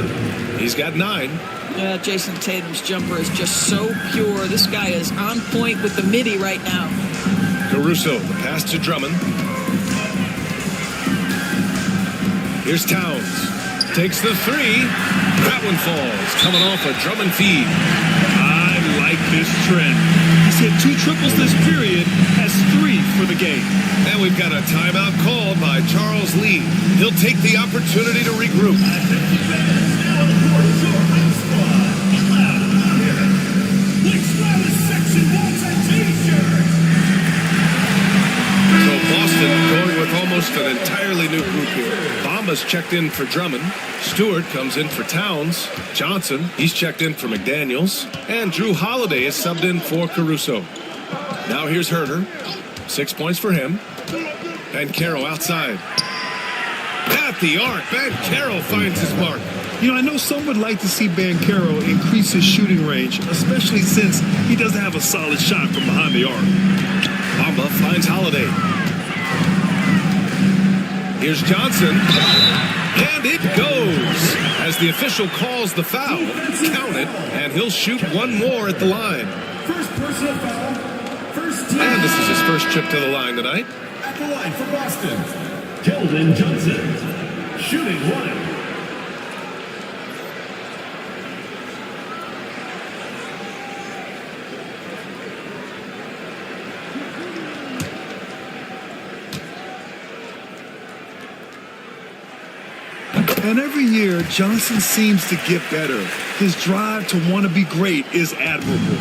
He's got 9. Yeah, Jason Tatum's jumper is just so pure. This guy is on point with the midi right now. Caruso, the pass to Drummond. Here's Towns. Takes the 3. That one falls. Coming off a Drummond feed. I like this trend. He's hit 2 triples this period, has 3 for the game. And we've got a timeout called by Charles Lee. He'll take the opportunity to regroup. So Boston going with almost an entirely new group here. Bamba's checked in for Drummond. Stewart comes in for Towns. Johnson, he's checked in for McDaniels. And Drew Holiday is subbed in for Caruso. Now here's Herter. 6 points for him. Banchero outside. At the arc, Banchero finds his mark. You know, I know some would like to see Banchero increase his shooting range, especially since he doesn't have a solid shot from behind the arc. Bamba finds Holiday. Here's Johnson. And it goes. As the official calls the foul, count it, and he'll shoot one more at the line. First personal foul. First team. And this is his first trip to the line tonight. At the line for Boston, Keldon Johnson, shooting 1. And every year, Johnson seems to get better. His drive to want to be great is admirable.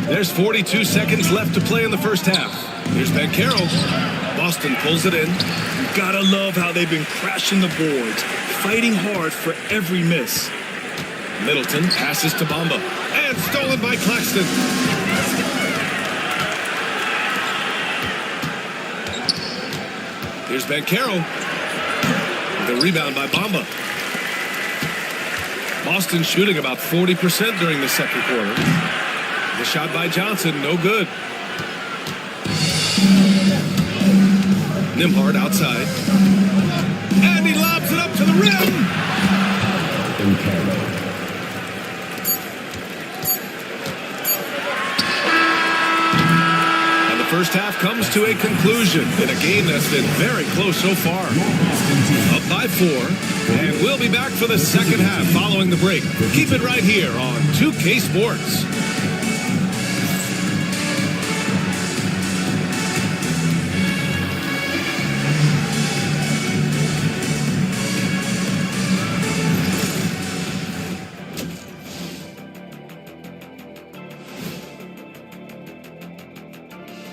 There's 42 seconds left to play in the first half. Here's Banchero. Boston pulls it in. You gotta love how they've been crashing the boards, fighting hard for every miss. Middleton passes to Bamba. And stolen by Claxton. Here's Banchero. The rebound by Bamba. Boston shooting about 40% during the second quarter. The shot by Johnson, no good. Nembhard outside. And he lobs it up to the rim. And the first half comes to a conclusion in a game that's been very close so far. Up by 4. And we'll be back for the second half following the break. Keep it right here on 2K Sports.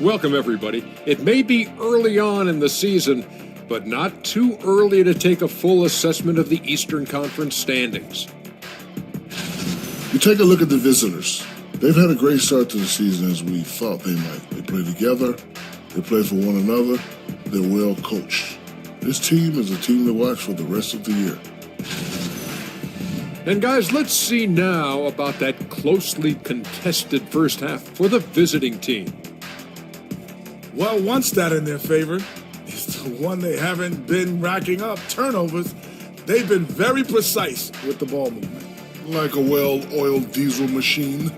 Welcome, everybody. It may be early on in the season, but not too early to take a full assessment of the Eastern Conference standings. You take a look at the visitors. They've had a great start to the season as we thought they might. They play together. They play for one another. They're well coached. This team is a team to watch for the rest of the year. And guys, let's see now about that closely contested first half for the visiting team. Well, one stat in their favor is the one they haven't been racking up, turnovers. They've been very precise with the ball movement. Like a well-oiled diesel machine.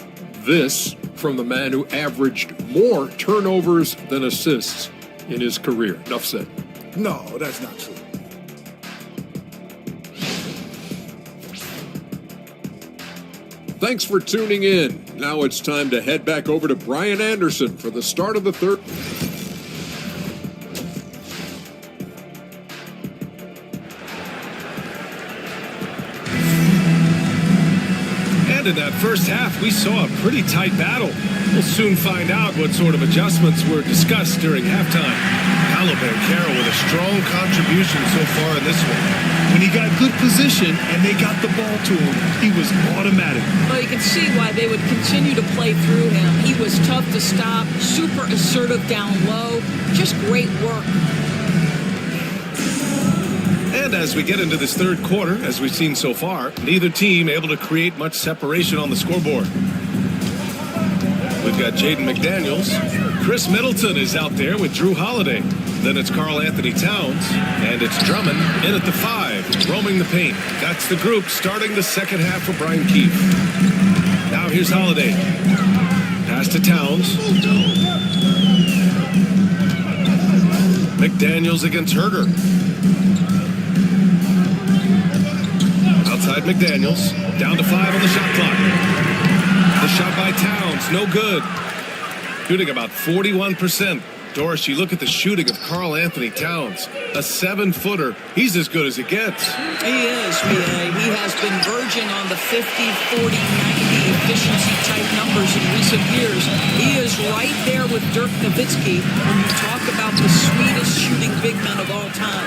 This from the man who averaged more turnovers than assists in his career. Enough said. No, that's not true. Thanks for tuning in. Now it's time to head back over to Brian Anderson for the start of the third. And in that first half, we saw a pretty tight battle. We'll soon find out what sort of adjustments were discussed during halftime. Paolo Banchero with a strong contribution so far in this one. When he got good position and they got the ball to him, he was automatic. Well, you can see why they would continue to play through him. He was tough to stop, super assertive down low, just great work. And as we get into this third quarter, as we've seen so far, neither team able to create much separation on the scoreboard. We've got Jaden McDaniels, Chris Middleton is out there with Drew Holiday. Then it's Karl Anthony Towns, and it's Drummond in at the 5, roaming the paint. That's the group starting the second half for Brian Keefe. Now here's Holiday. Pass to Towns. McDaniels against Herder. Outside McDaniels. Down to 5 on the shot clock. The shot by Towns, no good. Shooting about 41%. Doris, you look at the shooting of Karl Anthony Towns, a 7-footer. He's as good as it gets. He is, B.A. He has been verging on the 50, 40, 90 efficiency type numbers in recent years. He is right there with Dirk Nowitzki when you talk about the sweetest shooting big men of all time.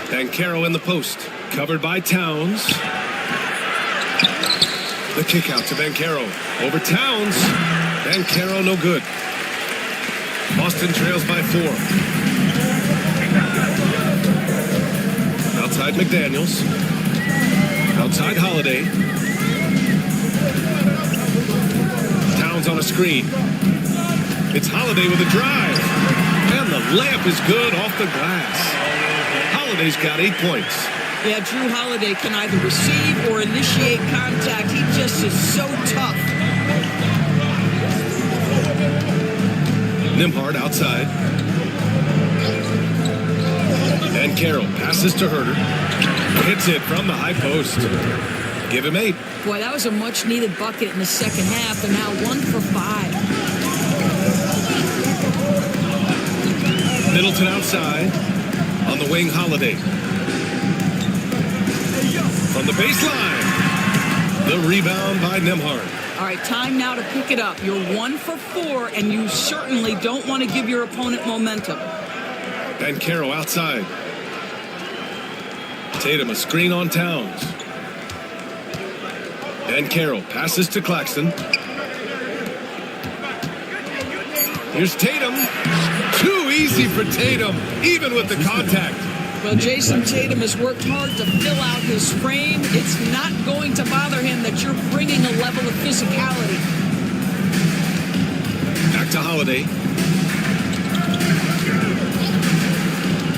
Banchero in the post, covered by Towns. The kick out to Banchero. Over Towns. Banchero no good. Boston trails by 4. Outside McDaniels. Outside Holiday. Towns on a screen. It's Holiday with a drive. And the layup is good off the glass. Holiday's got 8 points. Yeah, Drew Holiday can either receive or initiate contact. He just is so tough. Nembhard outside. And Carroll passes to Herder. Hits it from the high post. Give him 8. Boy, that was a much-needed bucket in the second half, and now 1 for 5. Middleton outside. On the wing, Holiday. From the baseline. The rebound by Nembhard. All right, time now to pick it up. You're 1 for 4, and you certainly don't want to give your opponent momentum. Banchero outside. Tatum a screen on Towns. Banchero passes to Claxton. Here's Tatum. Too easy for Tatum, even with the contact. Well, Jason Tatum has worked hard to fill out his frame. It's not going to bother him that you're bringing a level of physicality. Back to Holiday.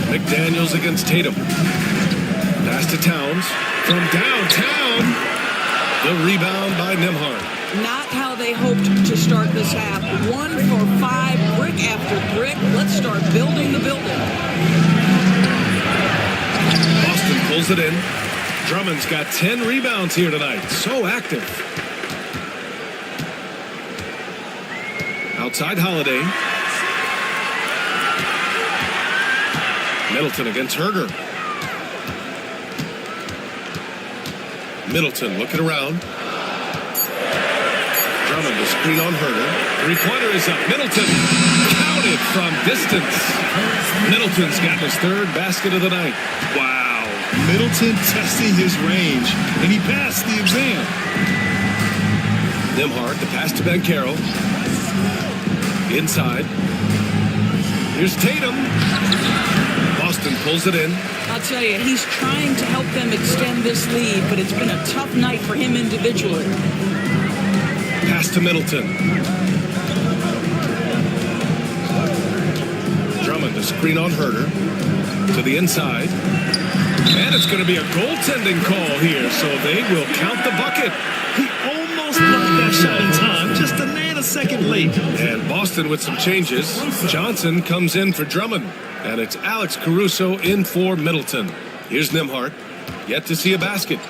McDaniels against Tatum. Pass to Towns. From downtown. The rebound by Nembhard. Not how they hoped to start this half. 1 for 5, brick after brick. Let's start building the building. Boston pulls it in. Drummond's got 10 rebounds here tonight. So active. Outside Holiday. Middleton against Herder. Middleton looking around. Drummond the screen on Herder. 3-pointer is up. Middleton counted from distance. Middleton's got his 3rd basket of the night. Wow. Middleton testing his range, and he passed the exam. Nembhard, the pass to Banchero. Inside. Here's Tatum. Boston pulls it in. I'll tell you, he's trying to help them extend this lead, but it's been a tough night for him individually. Pass to Middleton. Drummond, the screen on Herder. To the inside. And it's going to be a goaltending call here, so they will count the bucket. He almost blocked that shot in time, just a nanosecond late. And Boston with some changes. Johnson comes in for Drummond. And it's Alex Caruso in for Middleton. Here's Nembhard. Yet to see a basket.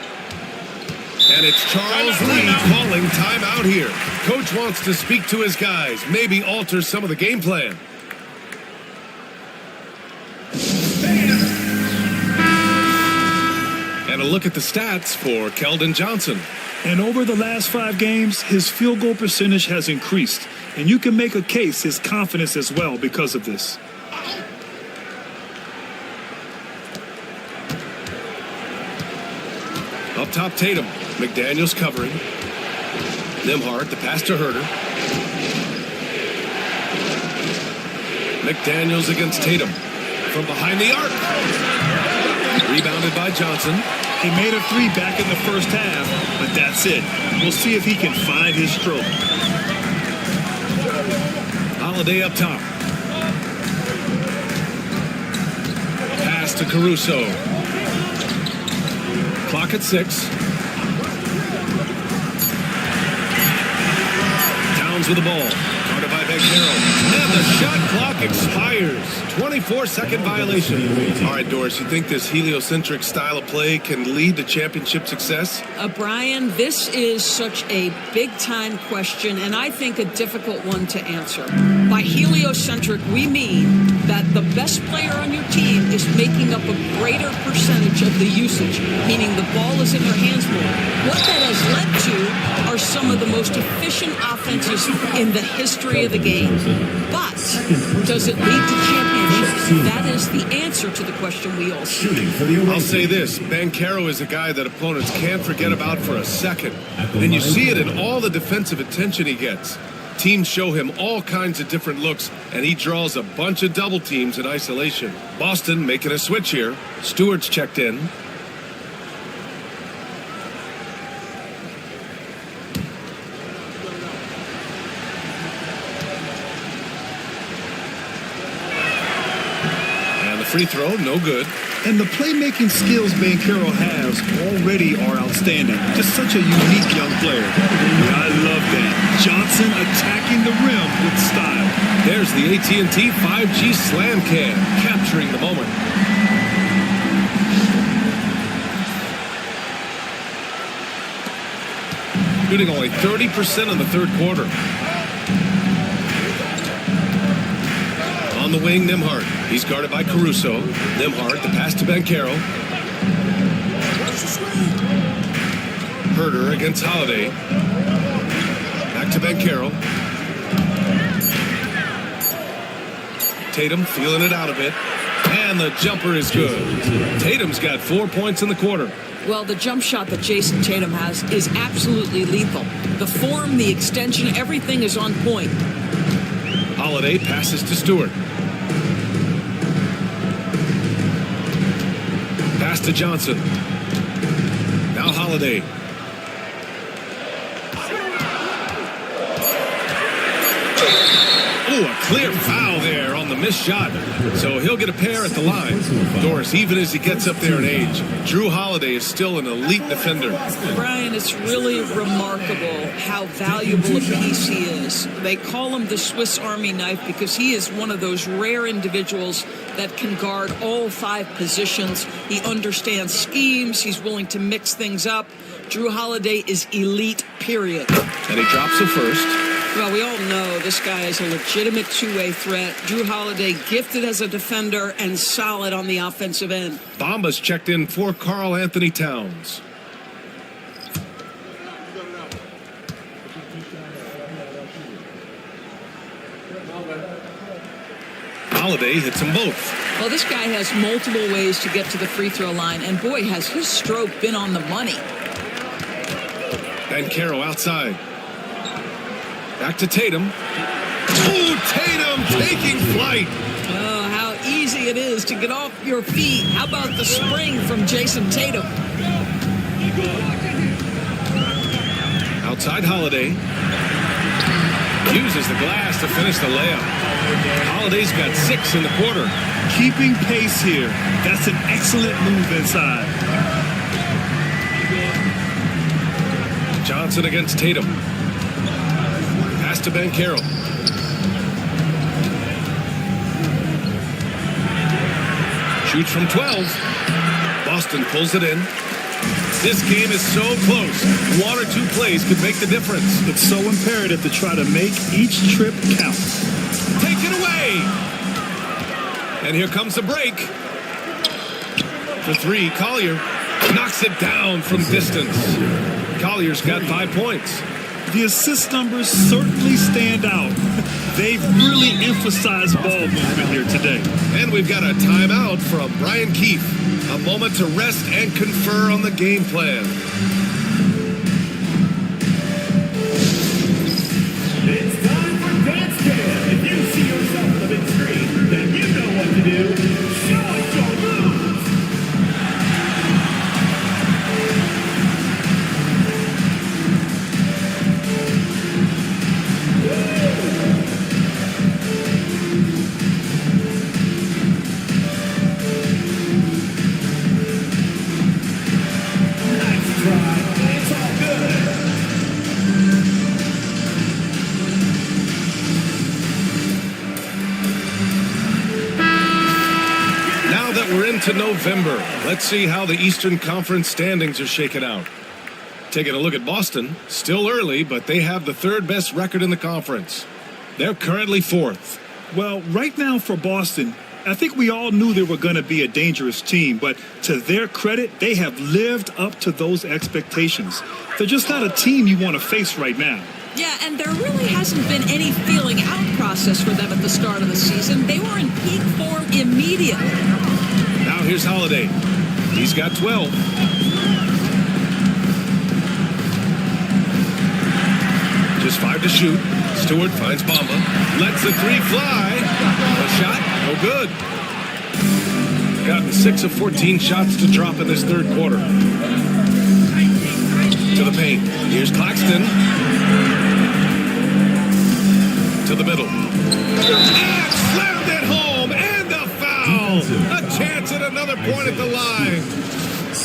And it's Charles Lee calling timeout here. Coach wants to speak to his guys, maybe alter some of the game plan. And a look at the stats for Keldon Johnson. And over the last 5 games, his field goal percentage has increased. And you can make a case his confidence as well because of this. Up top, Tatum. McDaniels covering. Nembhard, the pass to Herder. McDaniels against Tatum. From behind the arc. Rebounded by Johnson. He made a three back in the first half, but that's it. We'll see if he can find his stroke. Holiday up top. Pass to Caruso. Clock at 6. Towns with the ball. Guarded by Banchero. And the shot clock expires. 24-second violation. All right, Doris, you think this heliocentric style of play can lead to championship success? Brian, this is such a big-time question, and I think a difficult one to answer. By heliocentric, we mean that the best player on your team is making up a greater percentage of the usage, meaning the ball is in their hands more. What that has led to are some of the most efficient offenses in the history of the game. But does it lead to championships? That is the answer to the question we all see. I'll say this, Banchero is a guy that opponents can't forget about for a second. And you see it in all the defensive attention he gets. Teams show him all kinds of different looks, and he draws a bunch of double teams in isolation. Boston making a switch here. Stewart's checked in. And the free throw, no good. And the playmaking skills Banchero has already are outstanding. Just such a unique young player. I love that. Johnson attacking the rim with style. There's the AT&T 5G Slam Cam, capturing the moment. Shooting only 30% in the third quarter. On the wing, Nembhard. He's guarded by Caruso. Nembhard, the pass to Banchero. Herter against Holiday. Back to Banchero. Tatum feeling it out a bit. And the jumper is good. Tatum's got 4 points in the quarter. Well, the jump shot that Jason Tatum has is absolutely lethal. The form, the extension, everything is on point. Holiday passes to Stewart. Pass to Johnson. Now Holiday. Oh, a clear foul there on the missed shot. So he'll get a pair at the line. Doris, even as he gets up there in age, Drew Holiday is still an elite defender. Brian, it's really remarkable how valuable a piece he is. They call him the Swiss Army knife because he is one of those rare individuals that can guard all 5 positions. He understands schemes. He's willing to mix things up. Drew Holiday is elite, period. And he drops the first. Well, we all know this guy is a legitimate two-way threat. Drew Holiday gifted as a defender and solid on the offensive end. Bamba's checked in for Karl Anthony Towns. Holiday hits them both. Well, this guy has multiple ways to get to the free throw line, and boy, has his stroke been on the money. Banchero outside. Back to Tatum. Oh, Tatum taking flight. Oh, how easy it is to get off your feet. How about the spring from Jason Tatum? Outside Holiday. Uses the glass to finish the layup. Holiday's got 6 in the quarter. Keeping pace here. That's an excellent move inside. Johnson against Tatum. Pass to Banchero. Shoots from 12. Boston pulls it in. This game is so close. 1 or 2 plays could make the difference. It's so imperative to try to make each trip count. Take it away. And here comes the break. For 3, Collier knocks it down from distance. Collier's got 5 points. The assist numbers certainly stand out. They've really emphasized ball movement here today. And we've got a timeout from Brian Keefe. A moment to rest and confer on the game plan. It's time for Dance Cam. If you see yourself on the big screen, then you know what to do. Show us your moves. right, we're into November. Let's see how the Eastern Conference standings are shaking out. Taking a look at Boston, still early, but they have the third best record in the conference. They're currently fourth. Well, right now for Boston, I think we all knew they were going to be a dangerous team, but to their credit, they have lived up to those expectations. They're just not a team you want to face right now. Yeah, and there really hasn't been any feeling out process for them at the start of the season. They were in peak form immediately. Now here's Holiday. He's got 12. Just 5 to shoot. Stewart finds Bamba. Lets the 3 fly. A shot, no good. Gotten 6 of 14 shots to drop in this third quarter. To the paint. Here's Claxton. To the middle. And slammed it home. And a foul. A chance at another point at the line.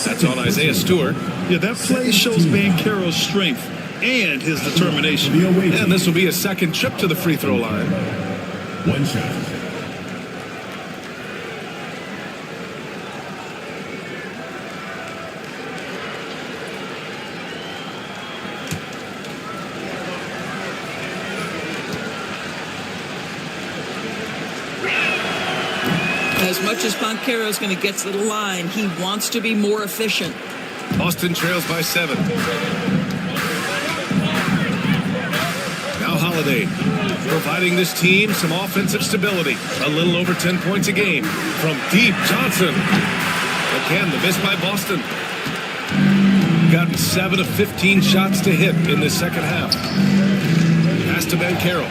That's on Isaiah Stewart. Yeah, that play shows Banchero's strength and his determination. And this will be a second trip to the free throw line. One shot. As much as Banchero's going to get to the line, he wants to be more efficient. Boston trails by 7. Now Holiday, providing this team some offensive stability. A little over 10 points a game. From deep, Johnson. Again, the miss by Boston. Gotten 7 of 15 shots to hit in the second half. Pass to Banchero.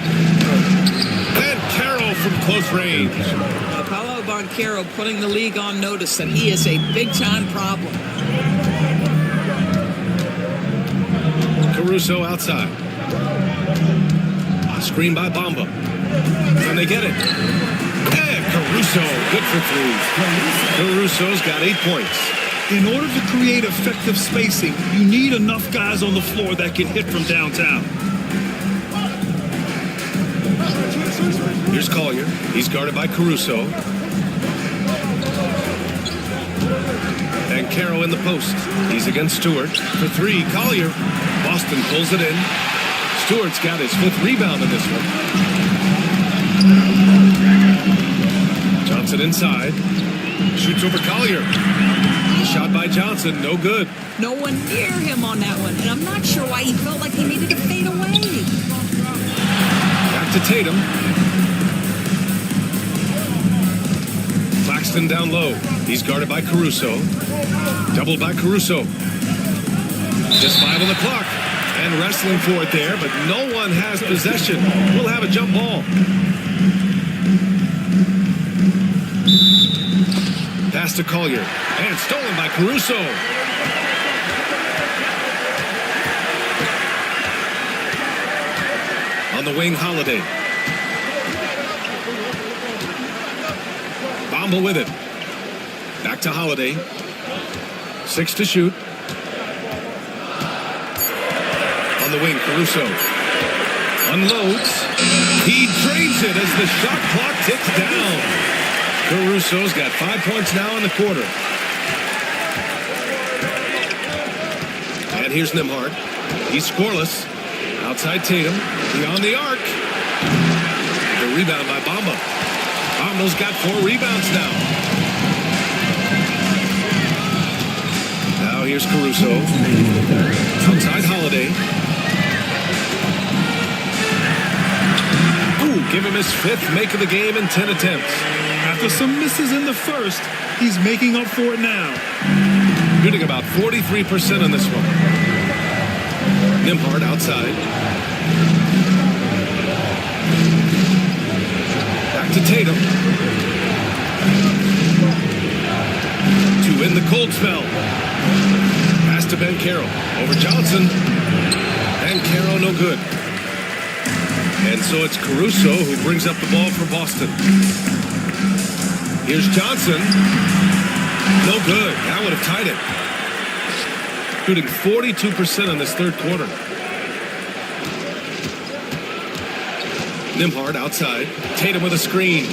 Banchero from close range. Paolo Banchero putting the league on notice that he is a big-time problem. Caruso outside. Screen by Bamba. And they get it. And Caruso, good for 3. Caruso's got 8 points. In order to create effective spacing, you need enough guys on the floor that can hit from downtown. Here's Collier. He's guarded by Caruso. And Caro in the post. He's against Stewart. For 3, Collier. Boston pulls it in. Stewart's got his 5th rebound in this one. Johnson inside. Shoots over Collier. Shot by Johnson. No good. No one near him on that one. And I'm not sure why he felt like he needed to fade away. Back to Tatum. Claxton down low. He's guarded by Caruso. Doubled by Caruso. Just 5 on the clock. And wrestling for it there, but no one has possession. We'll have a jump ball. Pass to Collier. And stolen by Caruso. On the wing, Holiday. Bamba with it. Back to Holiday. 6 to shoot. On the wing, Caruso. Unloads. He drains it as the shot clock ticks down. Caruso's got 5 points now in the quarter. And here's Nembhard. He's scoreless. Outside Tatum. Beyond the arc. The rebound by Bamba. Bamba's got 4 rebounds now. Now here's Caruso. Outside Holiday. Give him his 5th make of the game in 10 attempts. After some misses in the first, he's making up for it now. Shooting about 43% on this one. Nembhard outside. Back to Tatum. To end the cold spell. Pass to Banchero. Over Johnson. Banchero no good. And so it's Caruso who brings up the ball for Boston. Here's Johnson. No good. That would have tied it. Shooting 42% in this third quarter. Nembhard outside. Tatum with a screen.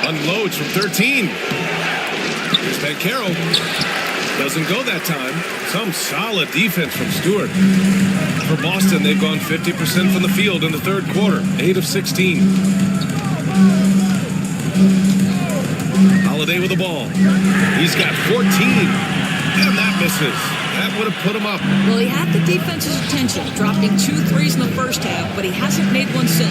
Unloads from 13. Here's Bancaro. Doesn't go that time. Some solid defense from Stewart. For Boston, they've gone 50% from the field in the third quarter. 8 of 16. Holiday with the ball. He's got 14. And that misses. That would have put him up. Well, he had the defense's attention, dropping 2 threes in the first half, but he hasn't made one since.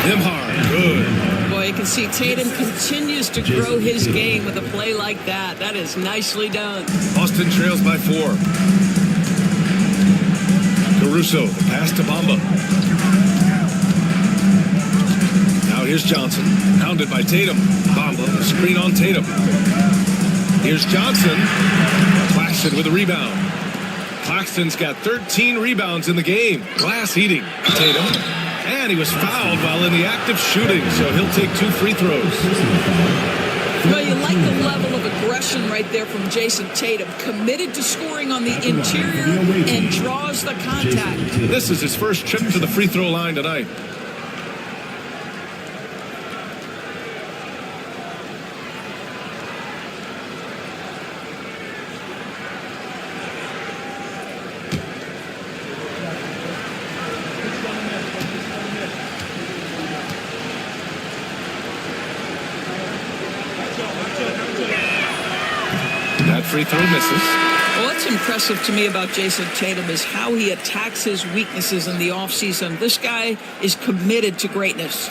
Nembhard, good. Boy, you can see Tatum continues to grow his game with a play like that. That is nicely done. Boston trails by 4. Caruso, the pass to Bamba. Now here's Johnson, pounded by Tatum. Bamba, the screen on Tatum. Here's Johnson. Claxton with a rebound. Claxton's got 13 rebounds in the game. Glass eating. Tatum. And he was fouled while in the act of shooting, so he'll take 2 free throws. Well, you like the level of aggression right there from Jason Tatum. Committed to scoring on the interior and draws the contact. This is his first trip to the free throw line tonight. Free throw misses. Well, what's impressive to me about Jason Tatum is how he attacks his weaknesses in the offseason. This guy is committed to greatness.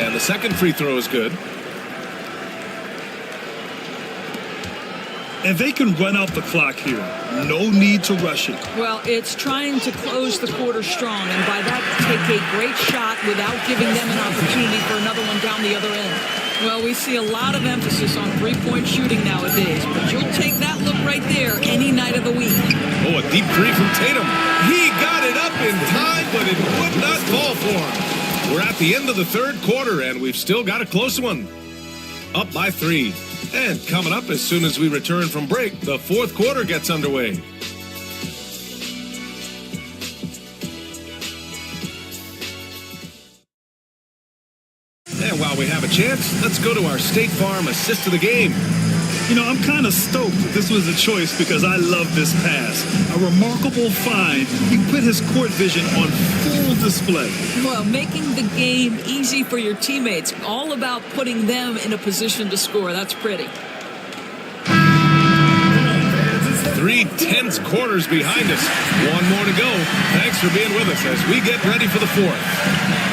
And the second free throw is good. And they can run out the clock here. No need to rush it. Well, it's trying to close the quarter strong, and by that, take a great shot without giving them an opportunity for another one down the other end. Well, we see a lot of emphasis on three-point shooting nowadays, but you'll take that look right there any night of the week. Oh, a deep three from Tatum. He got it up in time, but it would not fall for him. We're at the end of the third quarter, and we've still got a close one. Up by 3. And coming up as soon as we return from break, the fourth quarter gets underway. And while we have a chance, let's go to our State Farm assist of the game. You know, I'm kind of stoked that this was a choice because I love this pass. A remarkable find. He put his court vision on full display. Well, making the game easy for your teammates. All about putting them in a position to score. That's pretty. 3 tense quarters behind us. One more to go. Thanks for being with us as we get ready for the fourth.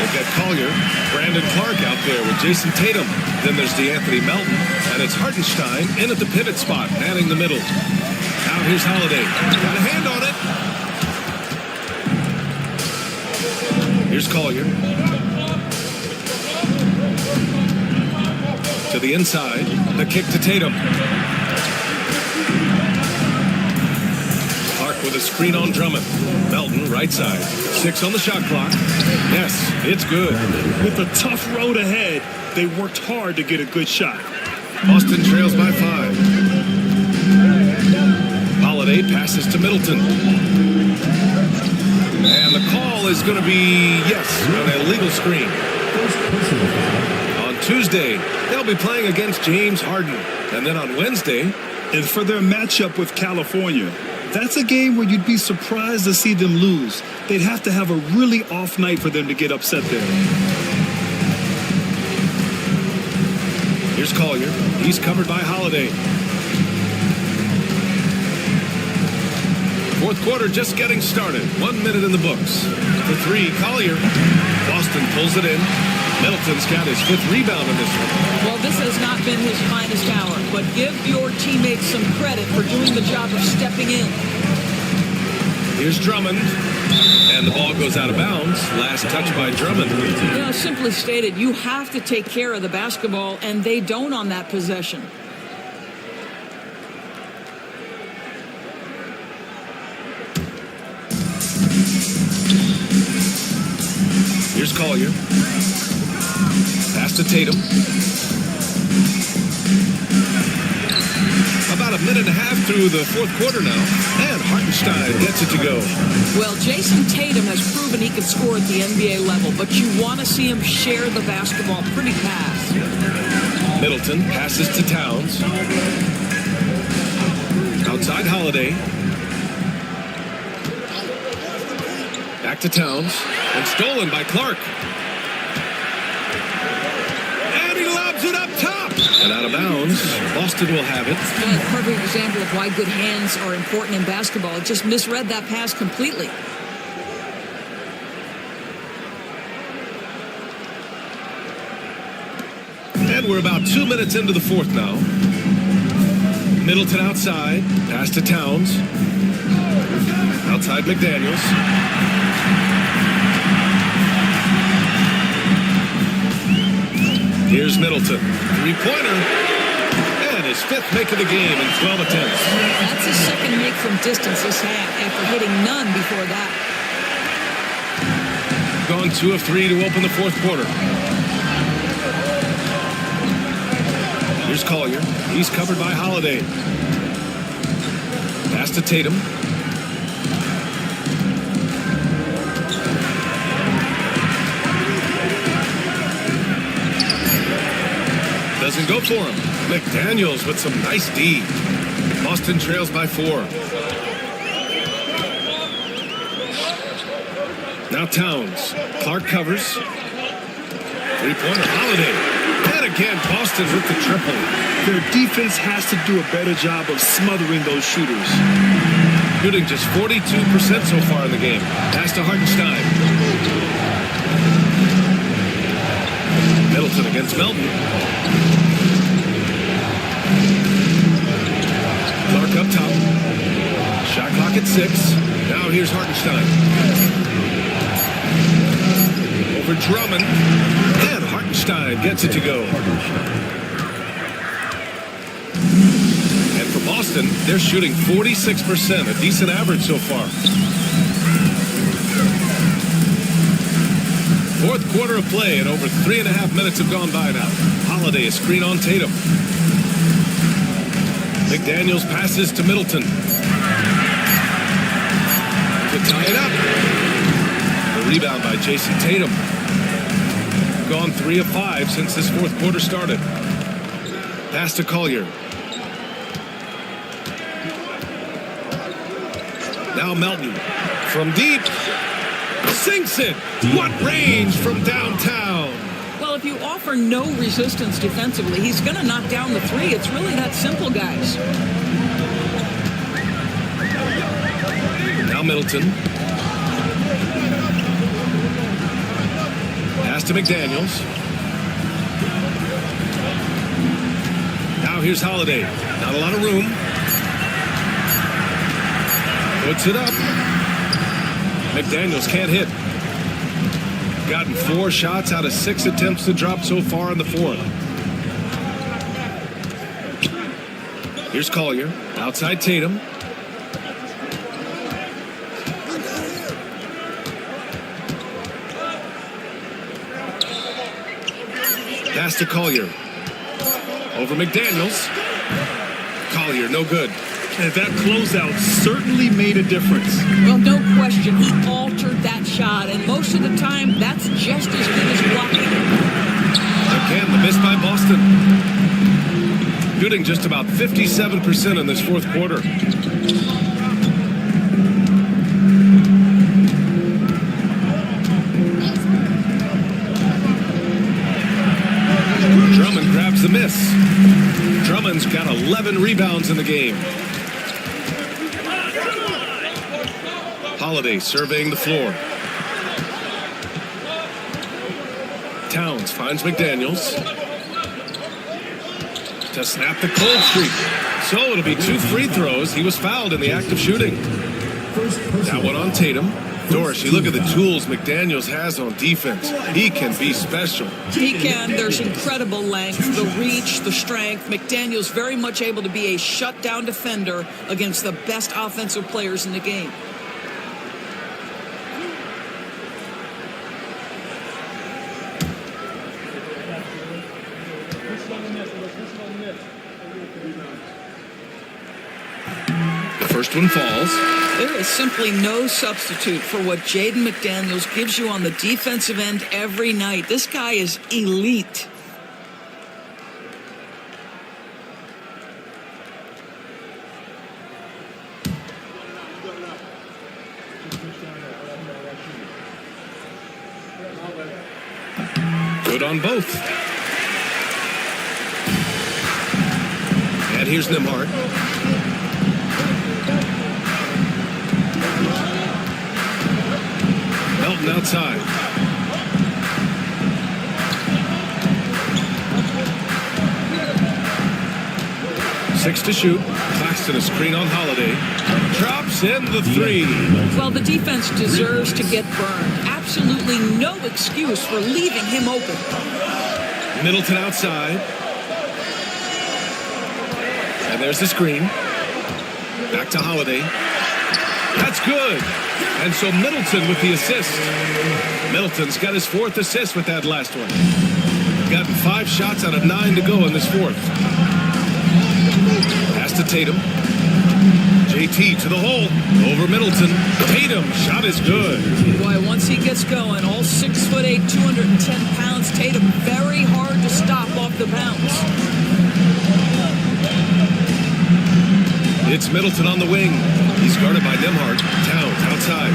We've got Collier, Brandon Clark out there with Jason Tatum. Then there's DeAnthony Melton, and it's Hartenstein in at the pivot spot, manning the middle. Now here's Holiday. Got a hand on it. Here's Collier. To the inside. The kick to Tatum. With a screen on Drummond. Melton, right side. 6 on the shot clock. Yes, it's good. With a tough road ahead, they worked hard to get a good shot. Boston trails by 5. Holiday passes to Middleton. And the call is going to be, yes, an illegal screen. On Tuesday, they'll be playing against James Harden. And then on Wednesday, and for their matchup with California, that's a game where you'd be surprised to see them lose. They'd have to have a really off night for them to get upset there. Here's Collier. He's covered by Holiday. Fourth quarter just getting started. 1 minute in the books. For 3, Collier. Boston pulls it in. Middleton's got his 5th rebound in this one. Well, this has not been his finest hour, but give your teammates some credit for doing the job of stepping in. Here's Drummond, and the ball goes out of bounds. Last touch by Drummond. You know, simply stated, you have to take care of the basketball, and they don't on that possession. Here's Collier. Pass to Tatum. About a minute and a half through the fourth quarter now. And Hartenstein gets it to go. Well, Jason Tatum has proven he can score at the NBA level, but you want to see him share the basketball pretty fast. Middleton passes to Towns. Outside Holiday. Back to Towns. And stolen by Clark. And he lobs it up top. And out of bounds. Boston will have it. A perfect example of why good hands are important in basketball. It just misread that pass completely. And we're about 2 minutes into the fourth now. Middleton outside. Pass to Towns. Outside McDaniels. Here's Middleton. Three-pointer. And his fifth make of the game in 12 attempts. That's his second make from distance this half after hitting none before that. Gone 2 of 3 to open the fourth quarter. Here's Collier. He's covered by Holiday. Pass to Tatum. Doesn't go for him. McDaniels with some nice D. Boston trails by 4. Now Towns. Clark covers. Three-pointer Holiday. And again, Boston with the triple. Their defense has to do a better job of smothering those shooters. Shooting just 42% so far in the game. Pass to Hartenstein. Middleton against Melton. Clark up top. Shot clock at 6. Now here's Hartenstein. Over Drummond. And Hartenstein gets it to go. And for Boston, they're shooting 46%, a decent average so far. Fourth quarter of play, and over 3.5 minutes have gone by now. Holiday, a screen on Tatum. McDaniels passes to Middleton. To tie it up. A rebound by Jason Tatum. Gone 3 of 5 since this fourth quarter started. Pass to Collier. Now Melton. From deep. Sinks it. What range from downtown. Well, if you offer no resistance defensively, he's going to knock down the three. It's really that simple, guys. Now Middleton. Pass to McDaniels. Now here's Holiday. Not a lot of room. Puts it up. McDaniels can't hit. Gotten 4 shots out of 6 attempts to drop so far in the fourth. Here's Collier. Outside Tatum. Pass to Collier. Over McDaniels. Collier, no good. And that closeout certainly made a difference. Well, no question. He altered that shot, and most of the time, that's just as good as blocking. Again, the miss by Boston. Shooting just about 57% in this fourth quarter. Drummond grabs the miss. Drummond's got 11 rebounds in the game. Holiday surveying the floor. Towns finds McDaniels to snap the cold streak. So it'll be 2 free throws. He was fouled in the act of shooting. That one on Tatum. Doris, you look at the tools McDaniels has on defense. He can be special. He can. There's incredible length, the reach, the strength. McDaniels very much able to be a shutdown defender against the best offensive players in the game. The first one falls. There is simply no substitute for what Jaden McDaniels gives you on the defensive end every night. This guy is elite. Good on both. And here's Nimhart. Melton outside. Six to shoot. Claxton a screen on Holiday. Drops in the three. Well, the defense deserves to get burned. Absolutely no excuse for leaving him open. Middleton outside. And there's the screen. Back to Holiday. That's good. And so Middleton with the assist. Middleton's got his fourth assist with that last one. Gotten 5 shots out of 9 to go in this fourth. Pass to Tatum. JT to the hole. Over Middleton. Tatum. Shot is good. Boy, once he gets going, all 6'8", 210 pounds, Tatum very hard to stop off the bounce. It's Middleton on the wing. He's guarded by Nimhart. Towns outside.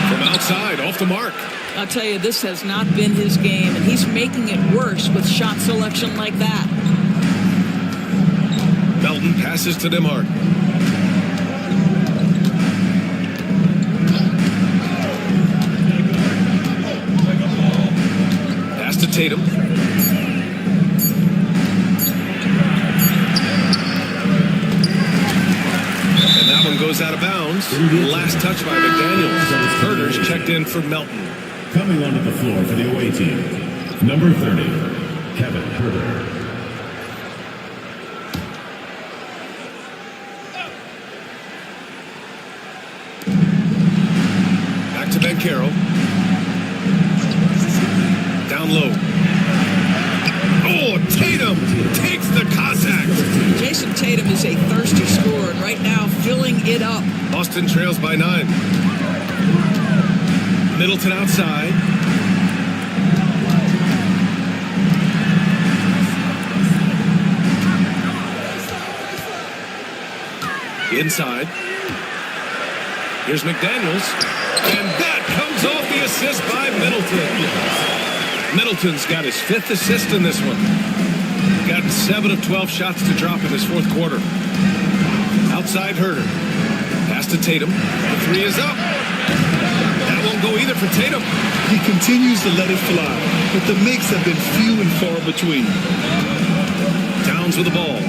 From outside, off the mark. I'll tell you, this has not been his game, and he's making it worse with shot selection like that. Melton passes to Nimhart. Pass to Tatum. And that one goes out of bounds. Last touch by McDaniels. Herder's checked in for Melton. Coming onto the floor for the away team, number 30, Kevin Herder. Back to Ben Carroll. Down low. Oh, Tatum takes the contact. Jason Tatum is a thirsty scorer, and right now filling it up. Boston trails by 9. Middleton outside. Inside. Here's McDaniels. And that comes off the assist by Middleton. Middleton's got his 5th assist in this one. Gotten 7 of 12 shots to drop in this fourth quarter. Outside Herder. Pass to Tatum. The 3 is up. That won't go either for Tatum. He continues to let it fly, but the makes have been few and far between. Towns with the ball.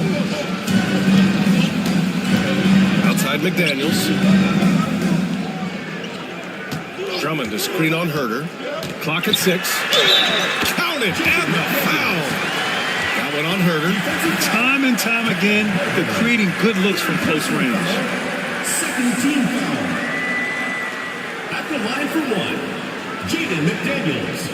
Outside McDaniels. Drummond to screen on Herder. Clock at 6. Count it, and the foul. That one on Herder. Time and time again, they're creating good looks from close range. Second team foul. At the line for 1, Jaden McDaniels.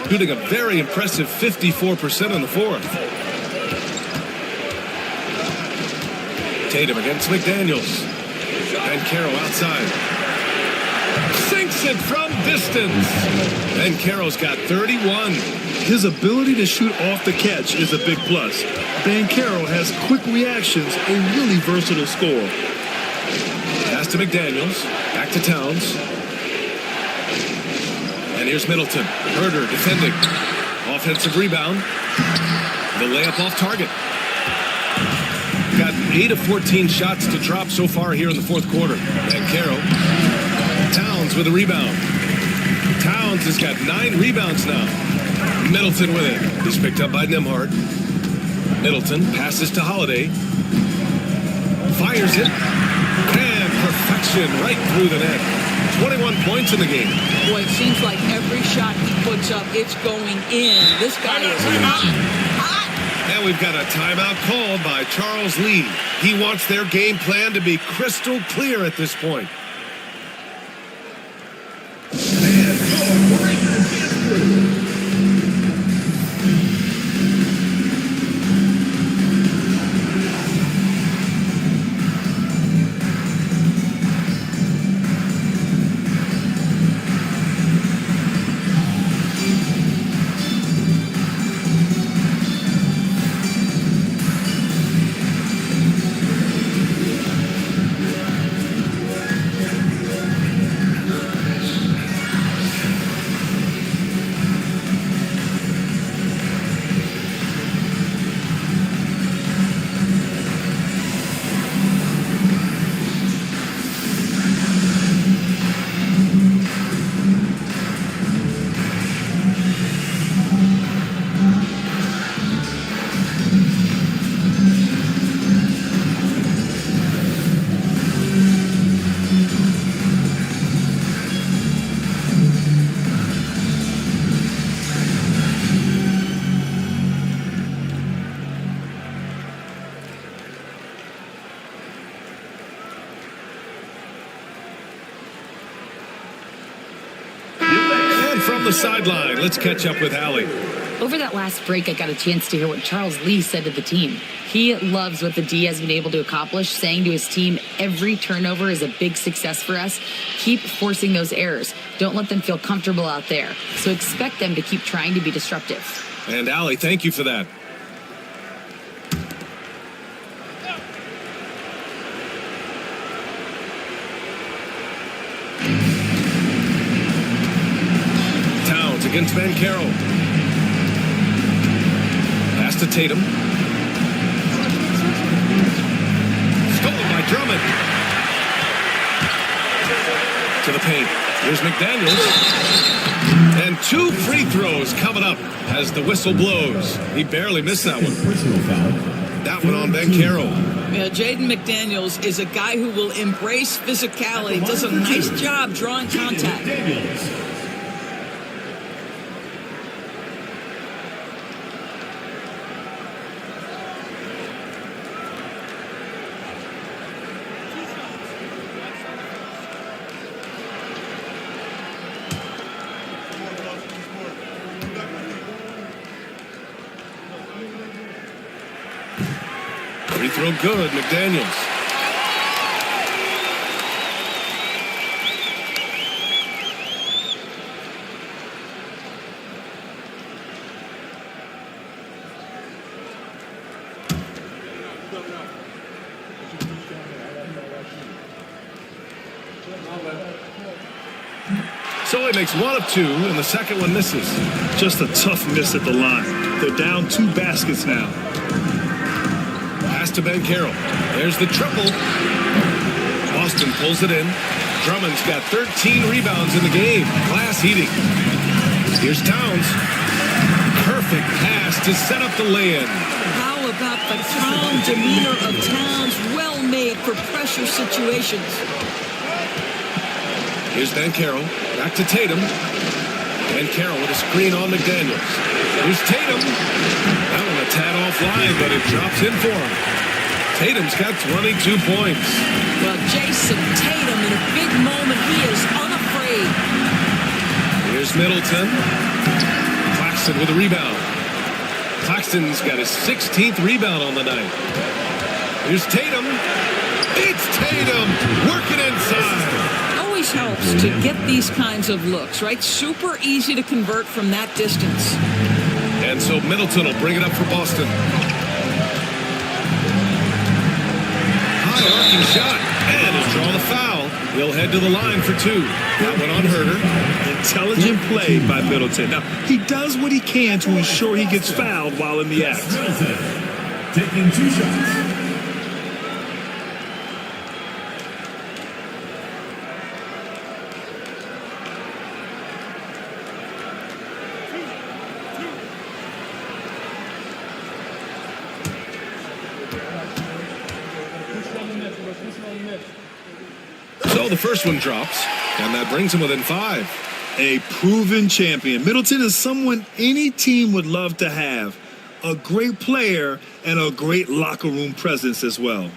Shooting a very impressive 54% in the fourth. Tatum against McDaniels. And Carroll outside. Sinks it from distance. And Carroll's got 31. His ability to shoot off the catch is a big plus. Banchero has quick reactions, a really versatile scorer. Pass to McDaniels. Back to Towns. And here's Middleton. Herder defending. Offensive rebound. The layup off target. Got 8 of 14 shots to drop so far here in the fourth quarter. And Carroll. Towns with a rebound. Towns has got 9 rebounds now. Middleton with it. He's picked up by Nimhart. Middleton passes to Holiday. Fires it. And perfection right through the net. 21 points in the game. Boy, it seems like every shot he puts up, it's going in. This guy is hot. And we've got a timeout called by Charles Lee. He wants their game plan to be crystal clear at this point. From the sideline, let's catch up with Allie. Over that last break, I got a chance to hear what Charles Lee said to the team. He loves what the D has been able to accomplish, saying to his team, every turnover is a big success for us. Keep forcing those errors. Don't let them feel comfortable out there. So expect them to keep trying to be disruptive. And Allie, thank you for that. Against Van Carroll. Pass to Tatum. Stolen by Drummond. To the paint. Here's McDaniels. And 2 free throws coming up as the whistle blows. He barely missed that one. That one on Van Carroll. Yeah, Jaden McDaniels is a guy who will embrace physicality. Does a nice job drawing contact. Free throw good, McDaniels. So he makes 1 of 2, and the second one misses. Just a tough miss at the line. They're down 2 baskets now. Pass to Ben Carroll. There's the triple. Boston pulls it in. Drummond's got 13 rebounds in the game. Glass heating. Here's Towns. Perfect pass to set up the lay-in. How about the calm demeanor of Towns? Well made for pressure situations. Here's Van Carroll. Back to Tatum. Van Carroll with a screen on McDaniels. Here's Tatum. That one a tad offline, but it drops in for him. Tatum's got 22 points. Well, Jason Tatum in a big moment. He is unafraid. Here's Middleton. Claxton with a rebound. Claxton's got his 16th rebound on the night. Here's Tatum. It's Tatum working inside. Always helps to get these kinds of looks, right? Super easy to convert from that distance. And so Middleton will bring it up for Boston. High arcing shot. And he'll draw the foul. He'll head to the line for 2. That one on Herter. Intelligent play by Middleton. Now, he does what he can to ensure he gets fouled while in the act. Middleton taking 2 shots. So the first one drops, and that brings him within 5. A proven champion. Middleton is someone any team would love to have. A great player and a great locker room presence as well.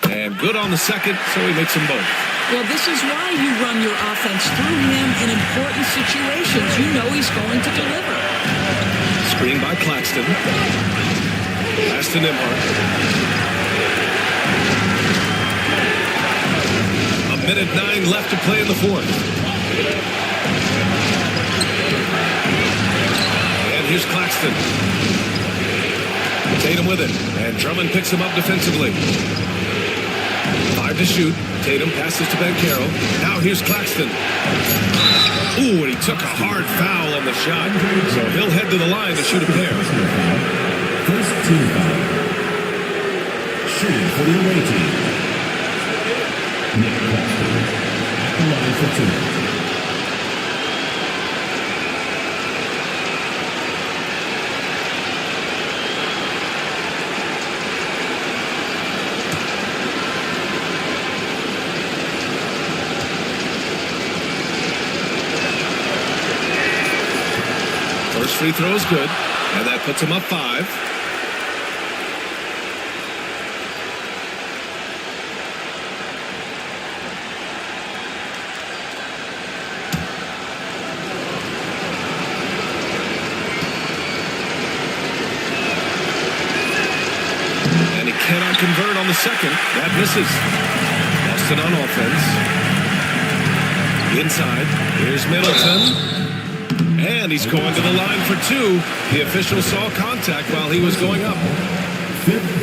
And good on the second, so he makes them both. Well, this is why you run your offense through him in important situations. You know he's going to deliver. Screen by Claxton. Pass to Nimhart. A minute 9 left to play in the fourth. And here's Claxton. Tatum with it. And Drummond picks him up defensively. 5 to shoot. Tatum passes to Banchero. Now here's Claxton. Ooh, and he took a hard foul on the shot. So he'll head to the line to shoot a pair. First team foul. Shooting for the away team. Nick Claxton at the line for 2. First free throw is good, and that puts him up 5. And he cannot convert on the second. That misses. Boston on offense. Inside. Here's Middleton. And he's going to the line for 2. The official saw contact while he was going up.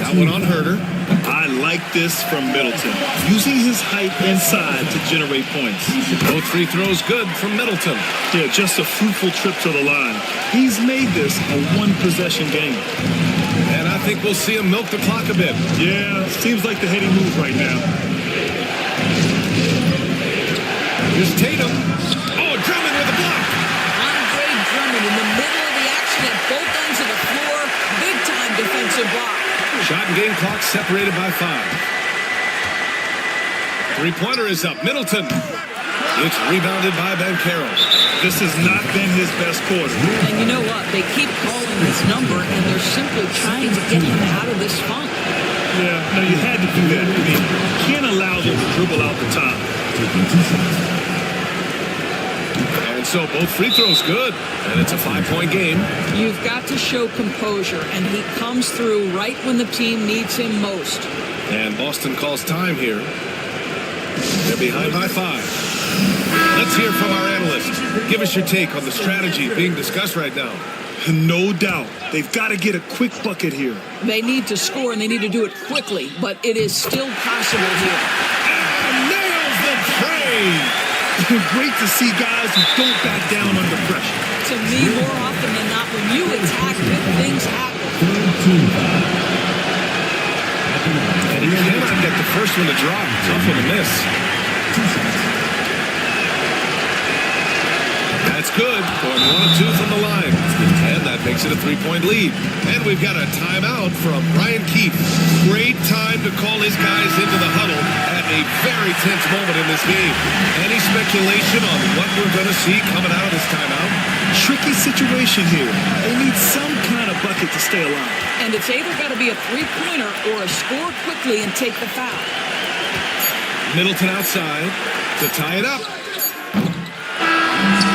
That one on Herter. I like this from Middleton. Using his height inside to generate points. Both free throws good from Middleton. Yeah, just a fruitful trip to the line. He's made this a one-possession game. And I think we'll see him milk the clock a bit. Yeah, seems like the heady move right now. Here's Tatum. Oh, Drummond with a block. Drummond in the middle of the action at both ends of the floor. Big-time defensive block. Shot and game clock separated by 5. Three-pointer is up. Middleton. It's rebounded by Banchero. This has not been his best quarter. And you know what? They keep calling his number, and they're simply trying to get him out of this funk. Yeah, no, you had to do that. I mean, you can't allow them to dribble out the top. And so both free throws good, and it's a 5-point game. You've got to show composure, and he comes through right when the team needs him most. And Boston calls time here. They're behind by 5. Let's hear from our analyst. Give us your take on the strategy being discussed right now. No doubt. They've got to get a quick bucket here. They need to score, and they need to do it quickly, but it is still possible here. And nails the tray! Great to see guys who don't back down under pressure. To me, more often than not, when you attack, good things happen. And he cannot get the first one to drop. Tough one to miss. That's good. Going 1 of 2 from the line. And that makes it a 3-point lead. And we've got a timeout from Brian Keefe. Great time to call his guys into the huddle at a very tense moment in this game. Any speculation on what we're going to see coming out of this timeout? Tricky situation here. They need some kind of bucket to stay alive. And it's either got to be a three-pointer or a score quickly and take the foul. Middleton outside to tie it up.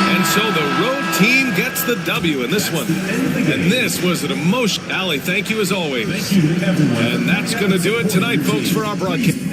And so the road team gets the W in this one. And this was an emotion. Allie, thank you as always. And that's going to do it tonight, folks, for our broadcast.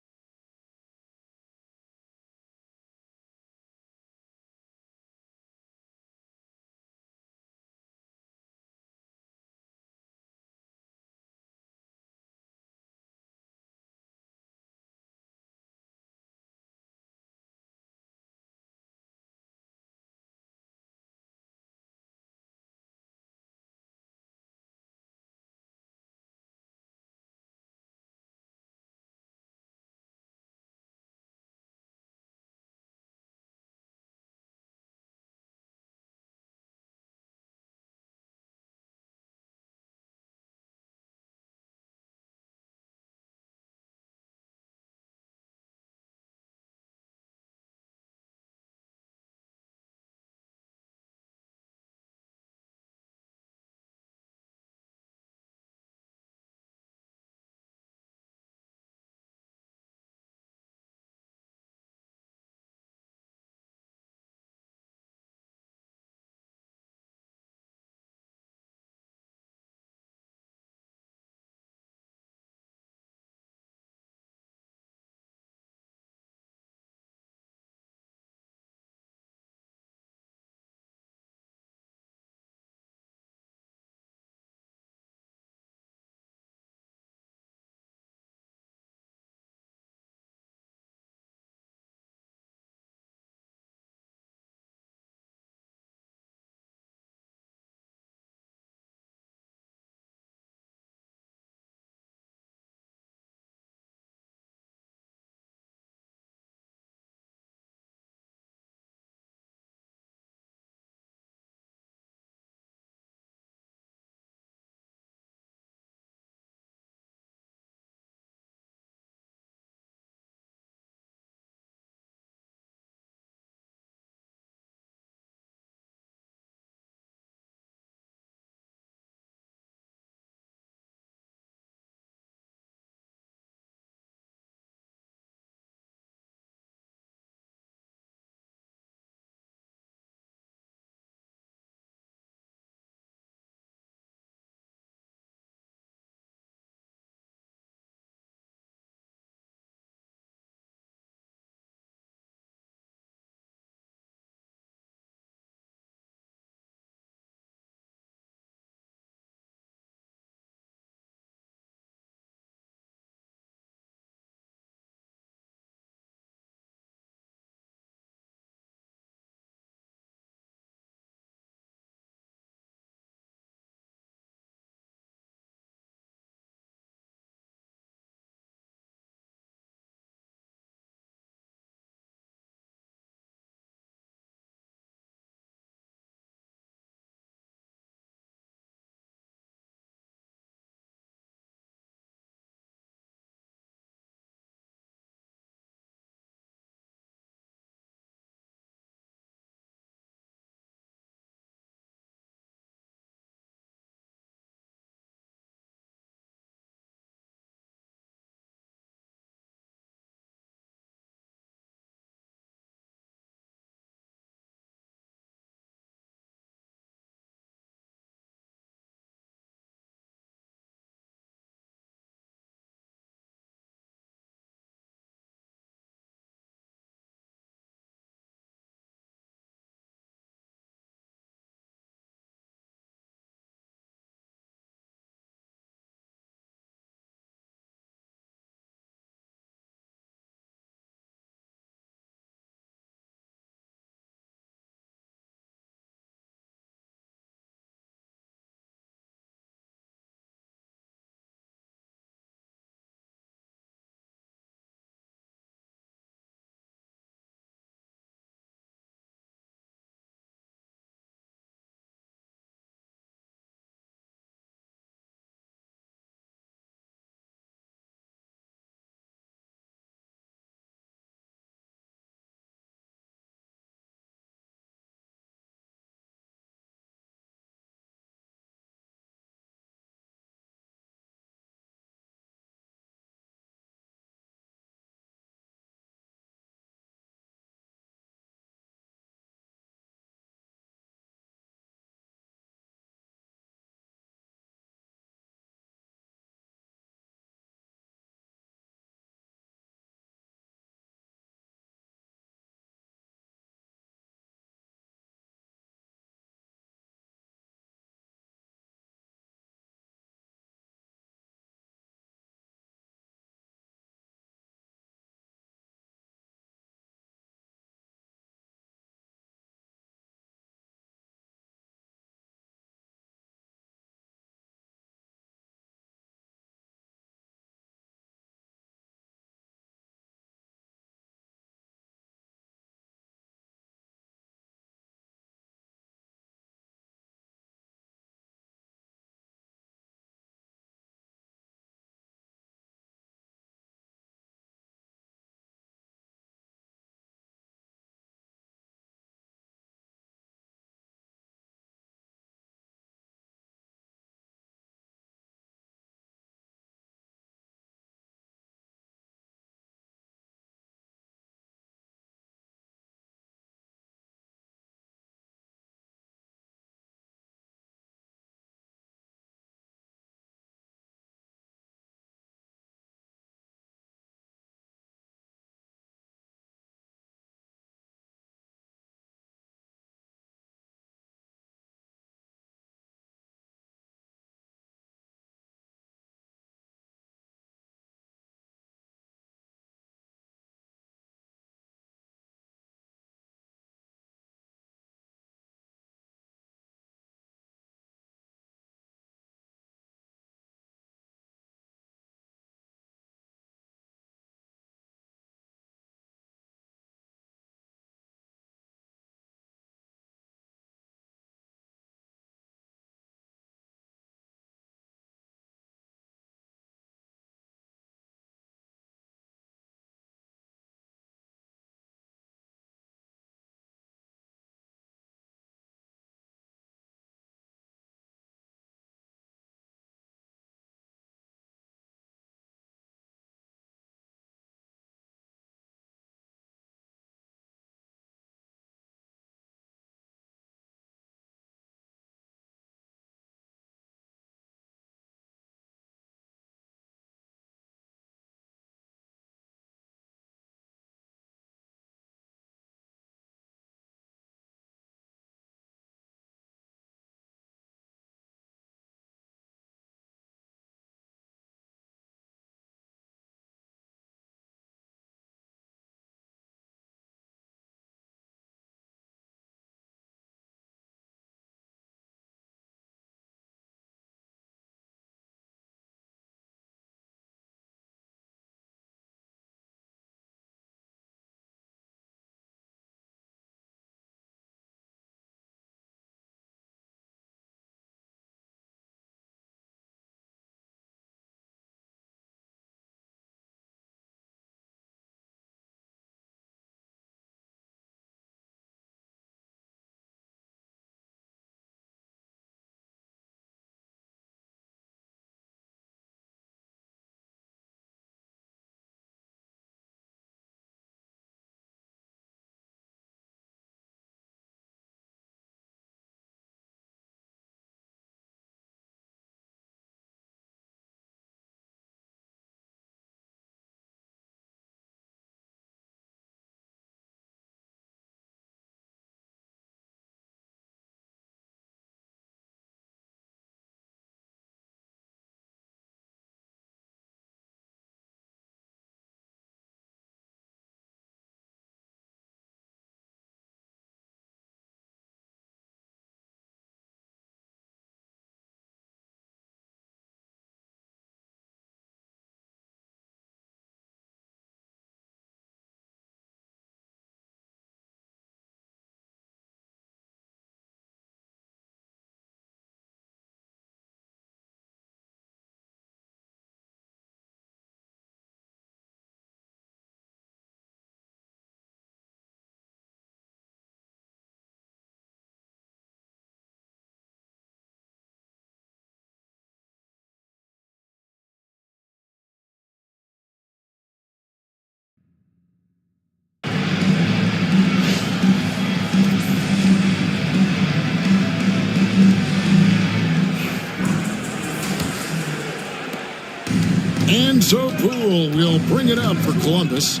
And so Poole will bring it up for Columbus.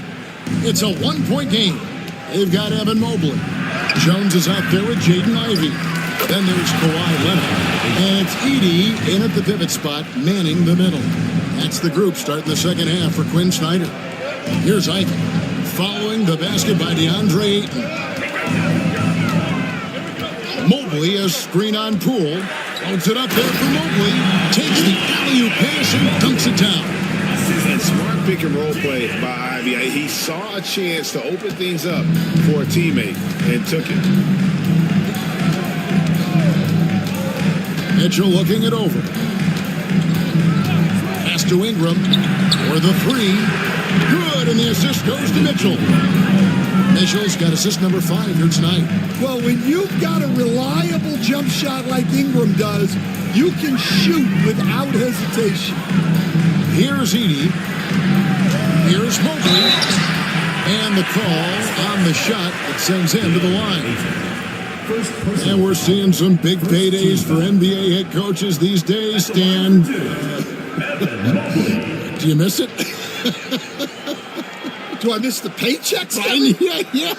It's a 1-point game. They've got Evan Mobley. Jones is out there with Jaden Ivey. Then there's Kawhi Leonard. And it's Edey in at the pivot spot, manning the middle. That's the group starting the second half for Quinn Snyder. Here's Ivey. Following the basket by DeAndre Ayton. Mobley, a screen on Poole. Holds it up there for Mobley. Takes the alley-oop pass and dunks it down. And smart pick and roll play by Ivey. He saw a chance to open things up for a teammate and took it. Mitchell looking it over. Pass to Ingram for the three. Good, and the assist goes to Mitchell. Mitchell's got assist number 5 here tonight. Well, when you've got a reliable jump shot like Ingram does, you can shoot without hesitation. Here's Edey. Here's Mobley. And the call on the shot that sends him to the line. And we're seeing some big paydays for NBA head coaches these days, Stan. Do you miss it? Do I miss the paychecks? Yeah.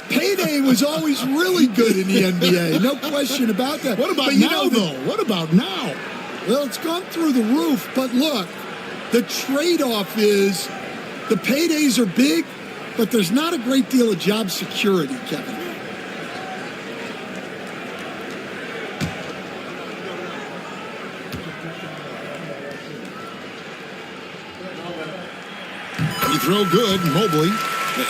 Payday was always really good in the NBA. No question about that. What about now, though? What about now? Well, it's gone through the roof. But look, the trade-off is the paydays are big, but there's not a great deal of job security, Kevin. He throw good, Mobley.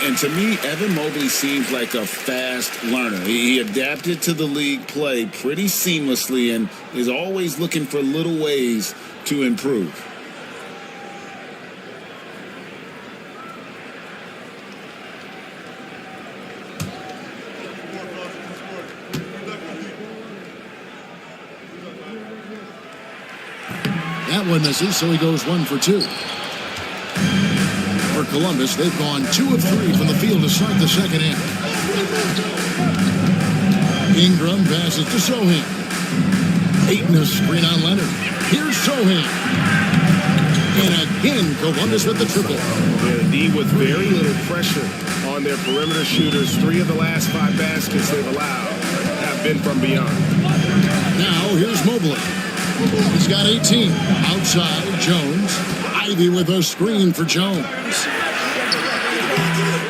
And to me, Evan Mobley seems like a fast learner. He adapted to the league play pretty seamlessly and is always looking for little ways to improve. That one misses, so he goes 1 for 2. For Columbus, they've gone 2 of 3 from the field to start the second half. Ingram passes to Sohan. Ayton a screen on Leonard. Here's Sohan. And again, Columbus with the triple. Yeah, the D with very little pressure on their perimeter shooters. 3 of the last 5 baskets they've allowed have been from beyond. Now, here's Mobley. He's got 18. Outside, Jones. Ivey with a screen for Jones.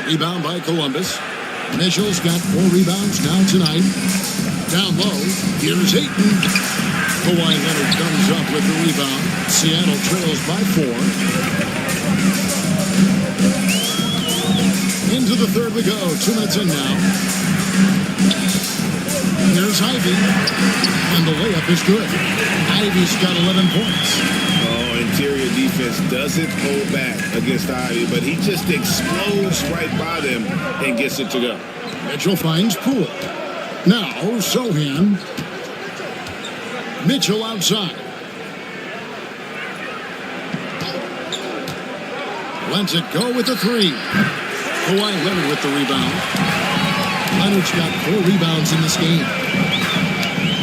Rebound by Columbus. Mitchell's got 4 rebounds now tonight. Down low, here's Ayton. Kawhi Leonard comes up with the rebound. Seattle trails by 4. Into the third we go. 2 minutes in now. Here's Ivey. And the layup is good. Ivey's got 11 points. Interior defense doesn't hold back against Ivey, but he just explodes right by them and gets it to go. Mitchell finds Poole. Now, Sohan. Mitchell outside. Lets it go with the 3. Kawhi Leonard with the rebound. Leonard's got 4 rebounds in this game.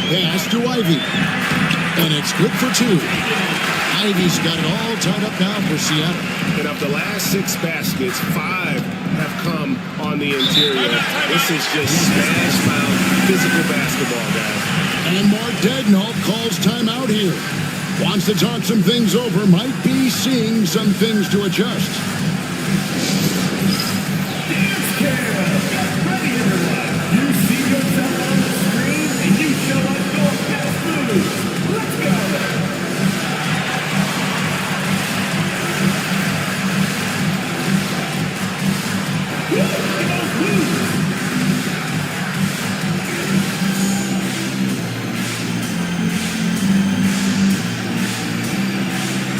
Pass to Ivey. And it's good for 2. Ivey's got it all tied up now for Seattle. And of the last 6 baskets, 5 have come on the interior. This is just smash-mouth physical basketball, guys. And Mark Daigneault calls timeout here. Wants to talk some things over. Might be seeing some things to adjust. Dance Cam. Ready, everyone. You see yourself on the screen and you show us your best moves. Let's go.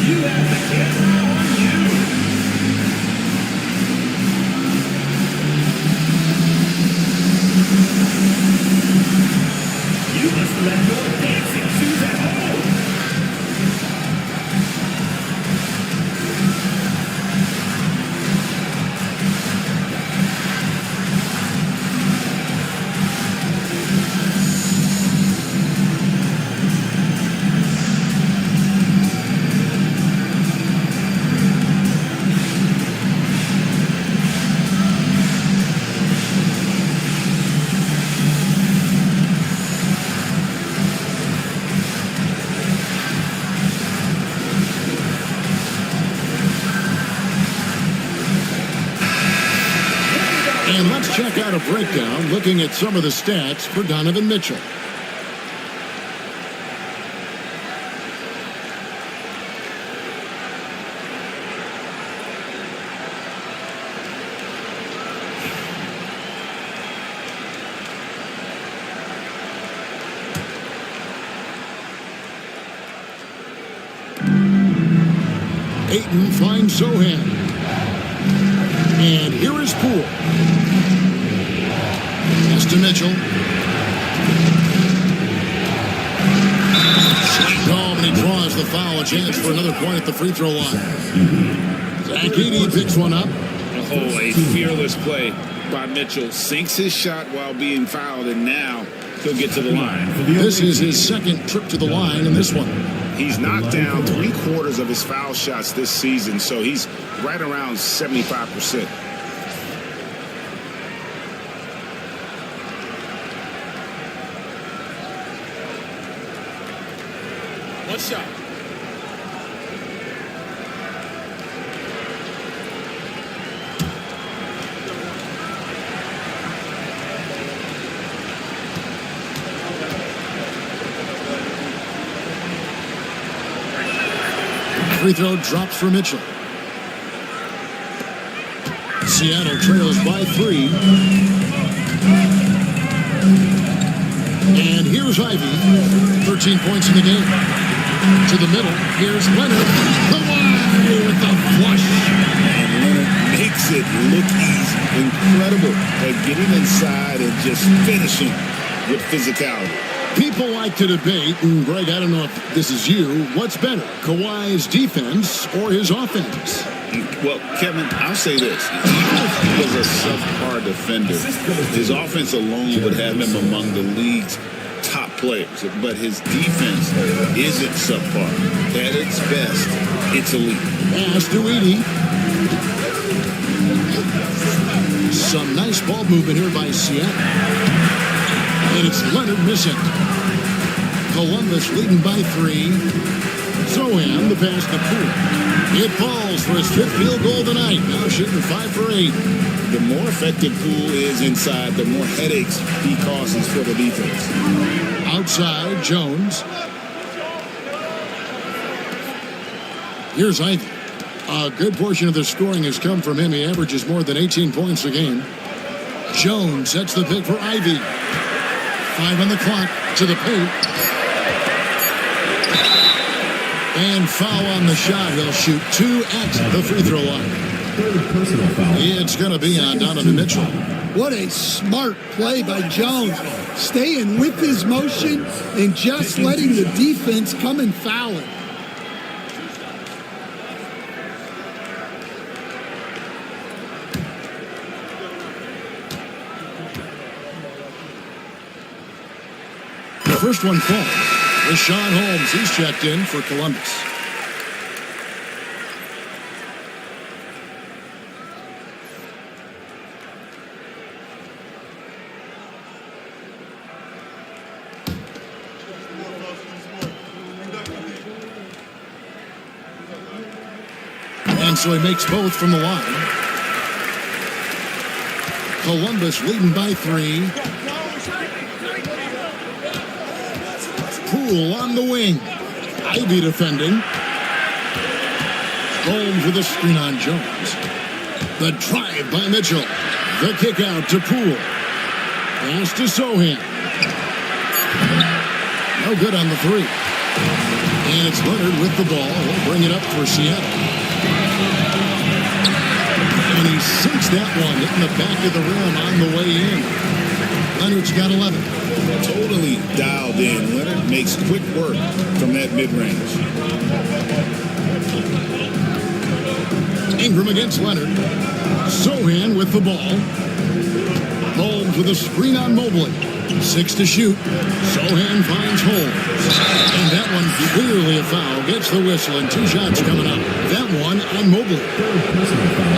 You have the camera on you. You must let your dancing shoes at home. Let's check out a breakdown looking at some of the stats for Donovan Mitchell. Ayton finds Sohan. And here is Poole. Pass to Mitchell. Oh, and he draws the foul. A chance for another point at the free throw line. Zach Edey picks one up. Oh, a fearless play by Mitchell. Sinks his shot while being fouled, and now he'll get to the line. This is his second trip to the line in this one. He's knocked down 3/4 of his foul shots this season, so he's right around 75%. One shot. Free throw drops for Mitchell. Seattle trails by 3. And here's Ivy. 13 points in the game. To the middle. Here's Leonard. Kawhi with the flush. And Leonard makes it look easy. Incredible at getting inside and just finishing with physicality. People like to debate, and Greg, I don't know if this is you, what's better, Kawhi's defense or his offense? Well, Kevin, I'll say this. Even if he was a subpar defender, his offense alone would have him among the league's top players. But his defense isn't subpar. At its best, it's elite. Pass to Edey. Some nice ball movement here by Seattle. And it's Leonard missing. Columbus leading by 3. Sohan, the pass to Poole. It falls for his 5th field goal tonight. Now shooting 5 for 8. The more effective Poole is inside, the more headaches he causes for the defense. Outside, Jones. Here's Ivy. A good portion of the scoring has come from him. He averages more than 18 points a game. Jones sets the pick for Ivy. 5 on the clock, to the paint. And foul on the shot. He'll shoot 2 at the free throw line. It's going to be on Donovan Mitchell. What a smart play by Jones. Staying with his motion and just letting the defense come and foul him. The first one falls. Rashawn Holmes, he's checked in for Columbus. And so he makes both from the line. Columbus leading by 3. Poole on the wing. Ivy defending. Holmes with a screen on Jones. The drive by Mitchell. The kick out to Poole. Pass to Sohan. No good on the 3. And it's Leonard with the ball. He'll bring it up for Seattle. And he sinks that one, hitting the back of the rim on the way in. Leonard's got 11. Totally dialed in. Leonard makes quick work from that mid-range. Ingram against Leonard. Sohan with the ball. Holmes with a screen on Mobley. 6 to shoot. Sohan finds Holmes. And that one clearly a foul. Gets the whistle and 2 shots coming up. That one on Mobley.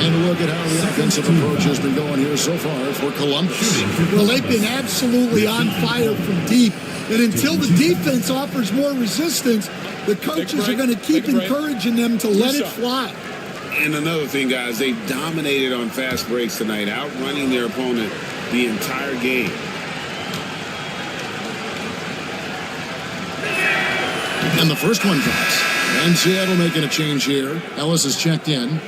And look at how the offensive approach has been going here so far for Columbus. Well, they've been absolutely on fire from deep. And until the defense offers more resistance, the coaches are going to keep encouraging them to let it fly. And another thing, guys, they've dominated on fast breaks tonight, outrunning their opponent the entire game. And the first one drops. And Seattle making a change here. Ellis is checked in.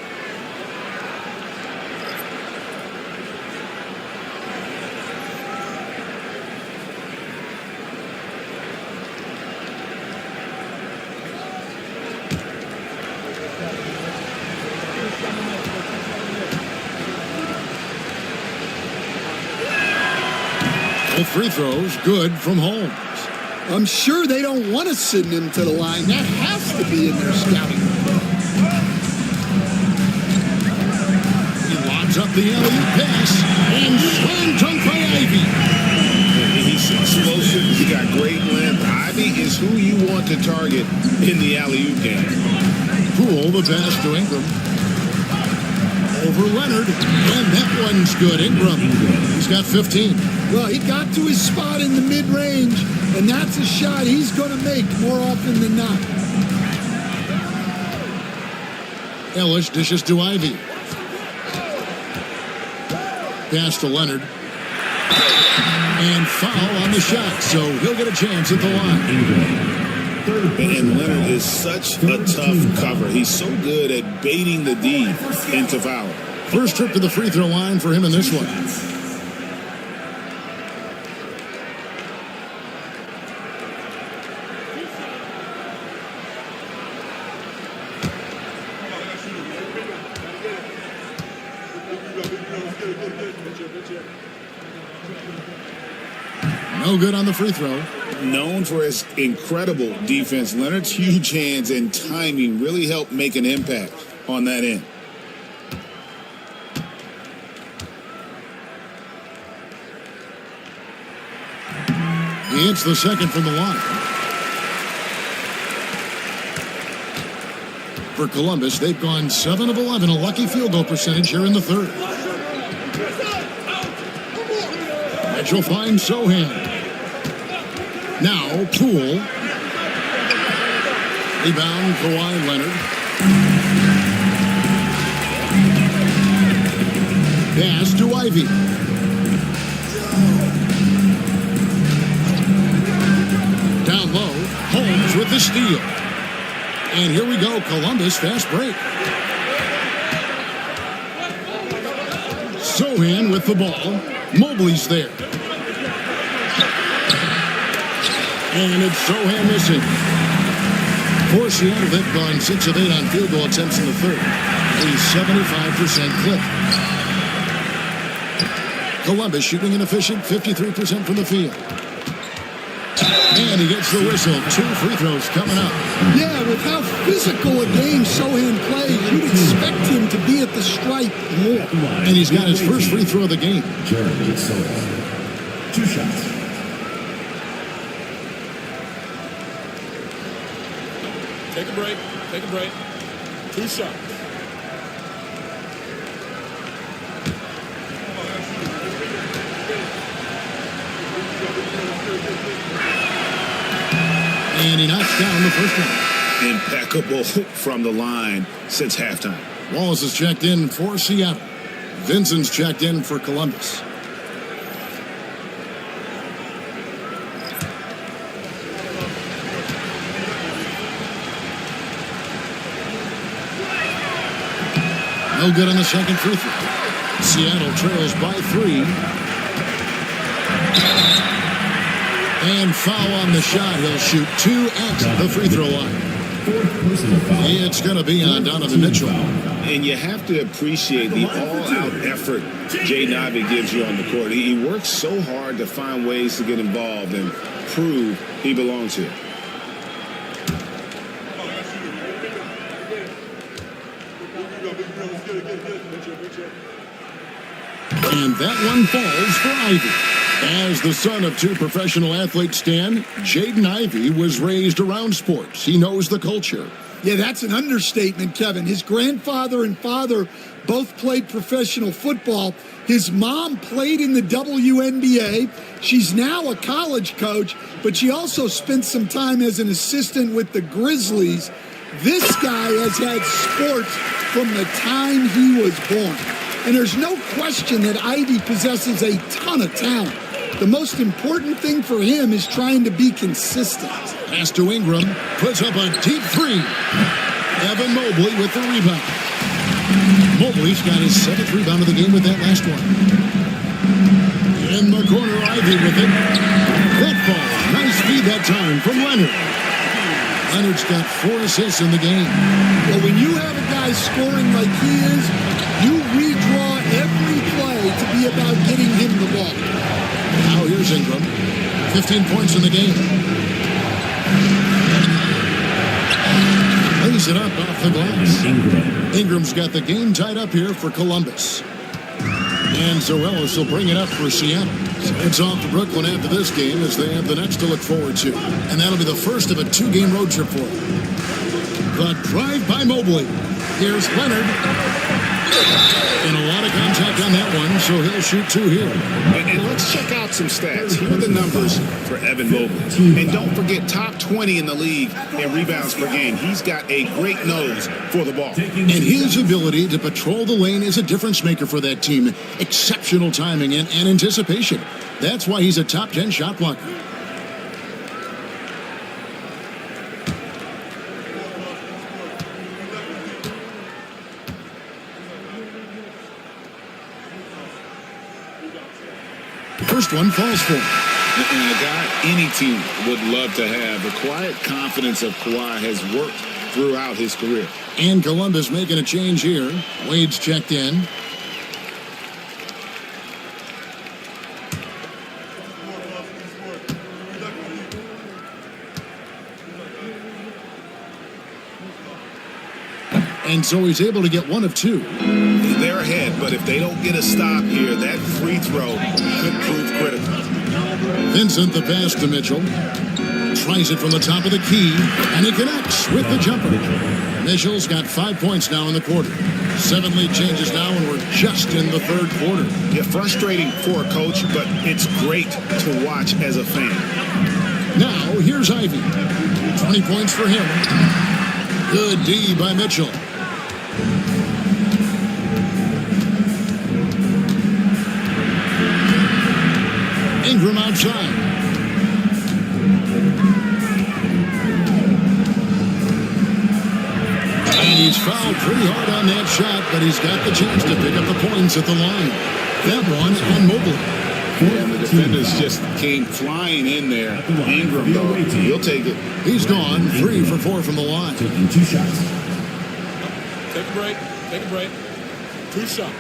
Both free throws good from Holmes. I'm sure they don't want to send him to the line. That has to be in their scouting. He lobs up the alley-oop pass and slam dunk by Ivy. He's explosive. He's got great length. Ivy is who you want to target in the alley-oop game. Poole, the pass to Ingram. Over Leonard, and that one's good. Ingram, he's got 15. Well, he got to his spot in the mid-range, and that's a shot he's going to make more often than not. Ellis dishes to Ivy. Pass to Leonard. And foul on the shot, so he'll get a chance at the line. And Leonard is such a tough cover. He's so good at baiting the D into foul. First trip to the free throw line for him in this one. No good on the free throw. Known for his incredible defense, Leonard's huge hands and timing really helped make an impact on that end. He hits the second from the line. For Columbus, they've gone 7 of 11, a lucky field goal percentage here in the third. Mitchell finds Sohan. Now, Poole. Rebound, Kawhi Leonard. Pass to Ivy. Down low, Holmes with the steal. And here we go, Columbus, fast break. Sohan with the ball. Mobley's there. And it's Sohan missing. For Seattle, they've gone 6 of 8 on field goal attempts in the third. A 75% clip. Columbus shooting an efficient 53% from the field. And he gets the whistle. 2 free throws coming up. Yeah, with how physical a game Sohan plays, you'd expect him to be at the stripe more. And he's got his first free throw of the game. Jeremy Sohan. 2 shots. Take a break. Take a break. 2 shots. And he knocks down the first one. Impeccable from the line since halftime. Wallace is checked in for Seattle. Vincent's checked in for Columbus. No good on the second free throw. Seattle trails by 3. And foul on the shot. He'll shoot 2 at the free throw line. It's going to be on Donovan Mitchell. And you have to appreciate the all-out effort Jaden Ivey gives you on the court. He works so hard to find ways to get involved and prove he belongs here. And that one falls for Ivy. As the son of 2 professional athletes, Stan, Jaden Ivey was raised around sports. He knows the culture. Yeah, that's an understatement, Kevin. His grandfather and father both played professional football. His mom played in the WNBA. She's now a college coach, but she also spent some time as an assistant with the Grizzlies. This guy has had sports from the time he was born. And there's no question that Ivy possesses a ton of talent. The most important thing for him is trying to be consistent. Pass to Ingram, puts up a deep three. Evan Mobley with the rebound. Mobley's got his 7th rebound of the game with that last one. In the corner, Ivy with it. That ball, nice feed that time from Leonard. Leonard's got 4 assists in the game. Well, when you have a guy scoring like he is, you redraw every play to be about getting him the ball. Now here's Ingram. 15 points in the game. Lays it up off the glass. Ingram's got the game tied up here for Columbus. And Zoelis will bring it up for Seattle. It's off to Brooklyn after this game as they have the next to look forward to. And that'll be the first of a 2-game road trip for them. The drive by Mobley. Here's Leonard. And a lot of contact on that one, so he'll shoot 2 here. And let's check out some stats. Here are the numbers for Evan Mobley. And don't forget, top 20 in the league in rebounds per game. He's got a great nose for the ball. And his ability to patrol the lane is a difference maker for that team. Exceptional timing and anticipation. That's why he's a top 10 shot blocker. First one falls for him. And a guy any team would love to have. The quiet confidence of Kawhi has worked throughout his career. And Columbus making a change here. Wade's checked in. And so he's able to get 1 of 2. They're ahead, but if they don't get a stop here, that free throw could prove critical. Vincent, the pass to Mitchell. Tries it from the top of the key, and he connects with the jumper. Mitchell's got 5 points now in the quarter. 7 lead changes now, and we're just in the 3rd quarter. Yeah, frustrating for a coach, but it's great to watch as a fan. Now, here's Ivy. 20 points for him. Good D by Mitchell. Ingram outside. And he's fouled pretty hard on that shot, but he's got the chance to pick up the points at the line. That one on Mobley. And the defenders just came flying in there. Ingram, though, he'll take it. He's gone 3 for 4 from the line. Taking 2 shots. Take a break. Take a break. 2 shots.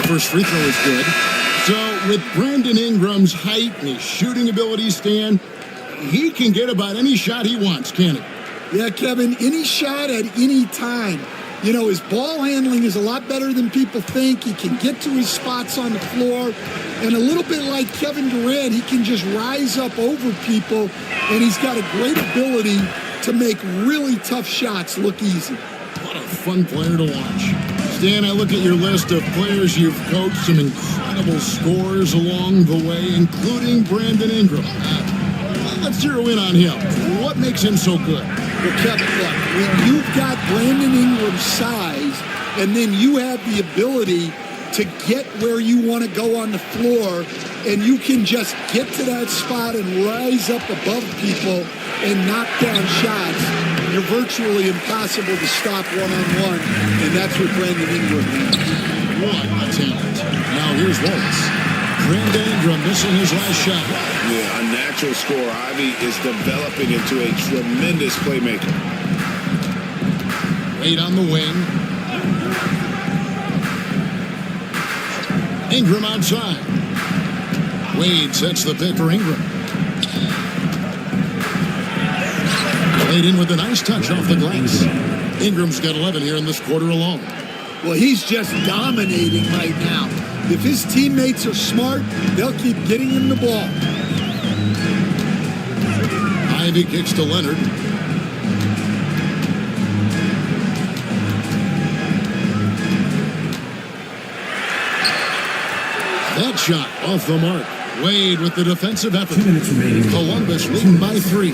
First free throw is good. So with Brandon Ingram's height and his shooting ability, Stan, he can get about any shot he wants, can't he? Yeah, Kevin, any shot at any time. You know, his ball handling is a lot better than people think. He can get to his spots on the floor. And a little bit like Kevin Durant, he can just rise up over people. And he's got a great ability to make really tough shots look easy. What a fun player to watch. Stan, I look at your list of players you've coached, some incredible scores along the way, including Brandon Ingram. Let's zero in on him. What makes him so good? Well, Kevin, look, when you've got Brandon Ingram's size, and then you have the ability to get where you want to go on the floor, and you can just get to that spot and rise up above people and knock down shots, you're virtually impossible to stop one-on-one, and that's what Brandon Ingram has. What a talent. Now here's Wallace. Brandon Ingram missing his last shot. Yeah, a natural scorer. Ivy is developing into a tremendous playmaker. Wade on the wing. Ingram outside. Wade sets the pick for Ingram. Played in with a nice touch off the glass. Ingram's got 11 here in this quarter alone. Well, he's just dominating right now. If his teammates are smart, they'll keep getting him the ball. Ivy kicks to Leonard. That shot off the mark. Wade with the defensive effort. 2 minutes remaining. Columbus leading by 3.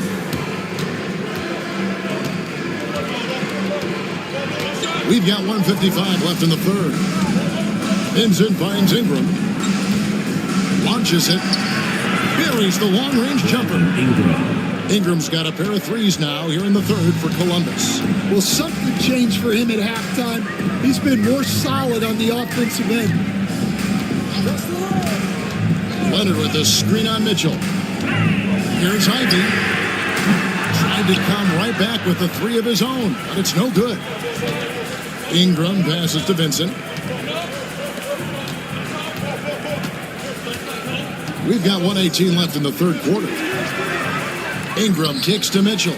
We've got 1:55 left in the third. Vincent finds Ingram. Launches it. Buries the long-range jumper. Ingram's got a pair of threes now here in the third for Columbus. Well, something changed for him at halftime. He's been more solid on the offensive end. Leonard with the screen on Mitchell. Here's Ivy. Tried to come right back with the 3 of his own, but it's no good. Ingram passes to Vincent. We've got 1:18 left in the third quarter. Ingram kicks to Mitchell.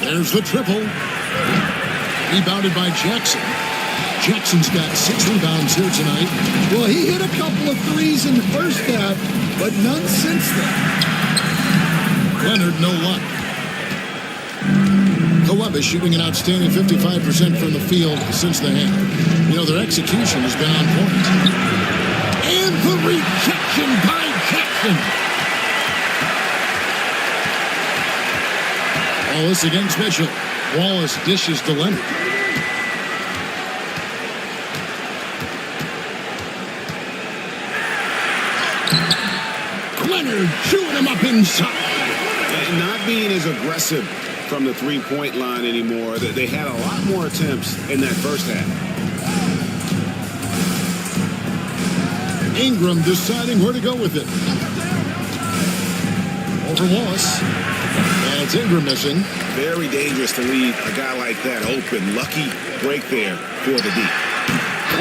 There's the triple. Rebounded by Jackson. Jackson's got 6 rebounds here tonight. Well, he hit a couple of threes in the first half, but none since then. Leonard, no luck. Columbus shooting an outstanding 55% from the field since the half. You know, their execution has been on point. And the rejection by Jackson. Wallace against Mitchell. Wallace dishes to Leonard. Leonard chewing him up inside. And not being as aggressive from the three-point line anymore. They had a lot more attempts in that first half. Ingram deciding where to go with it. Over Wallace. And it's Ingram missing. Very dangerous to leave a guy like that open. Lucky break there for the deep.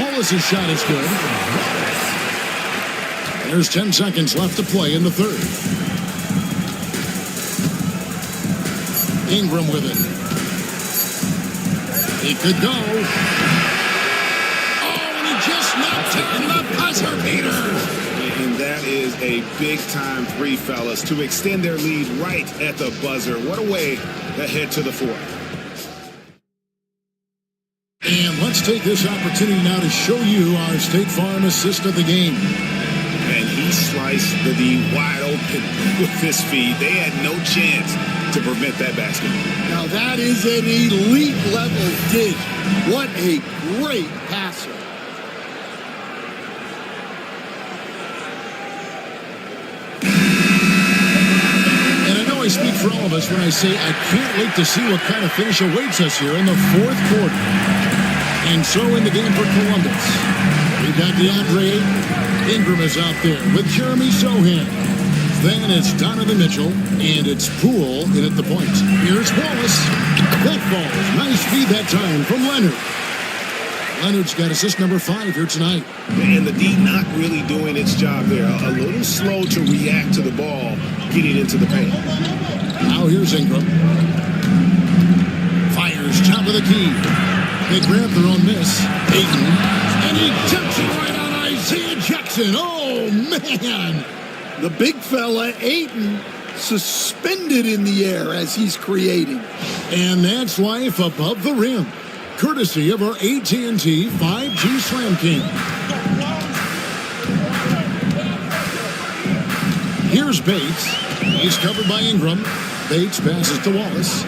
Wallace's shot is good. There's 10 seconds left to play in the third. Ingram with it. He could go. Oh, and he just knocked in the buzzer beater. And that is a big-time three, fellas, to extend their lead right at the buzzer. What a way to head to the fourth. And let's take this opportunity now to show you our State Farm assist of the game. And he sliced the D wide open with his feed. They had no chance to prevent that basket. Now that is an elite level dig. What a great passer. And I know I speak for all of us when I say I can't wait to see what kind of finish awaits us here in the fourth quarter. And so in the game for Columbus, we've got DeAndre Ingram is out there with Jeremy Sohan. Then it's Donovan Mitchell, and it's Poole in at the point. Here's Wallace. That falls. Nice feed that time from Leonard. Leonard's got assist number 5 here tonight. And the D not really doing its job there. A little slow to react to the ball getting into the paint. Now here's Ingram. Fires top of the key. They grab their own miss. Ayton. And he tips it right on Isaiah Jackson. Oh, man. The big fella, Ayton, suspended in the air as he's creating. And that's life above the rim. Courtesy of our AT&T 5G Slam King. Here's Bates. He's covered by Ingram. Bates passes to Wallace.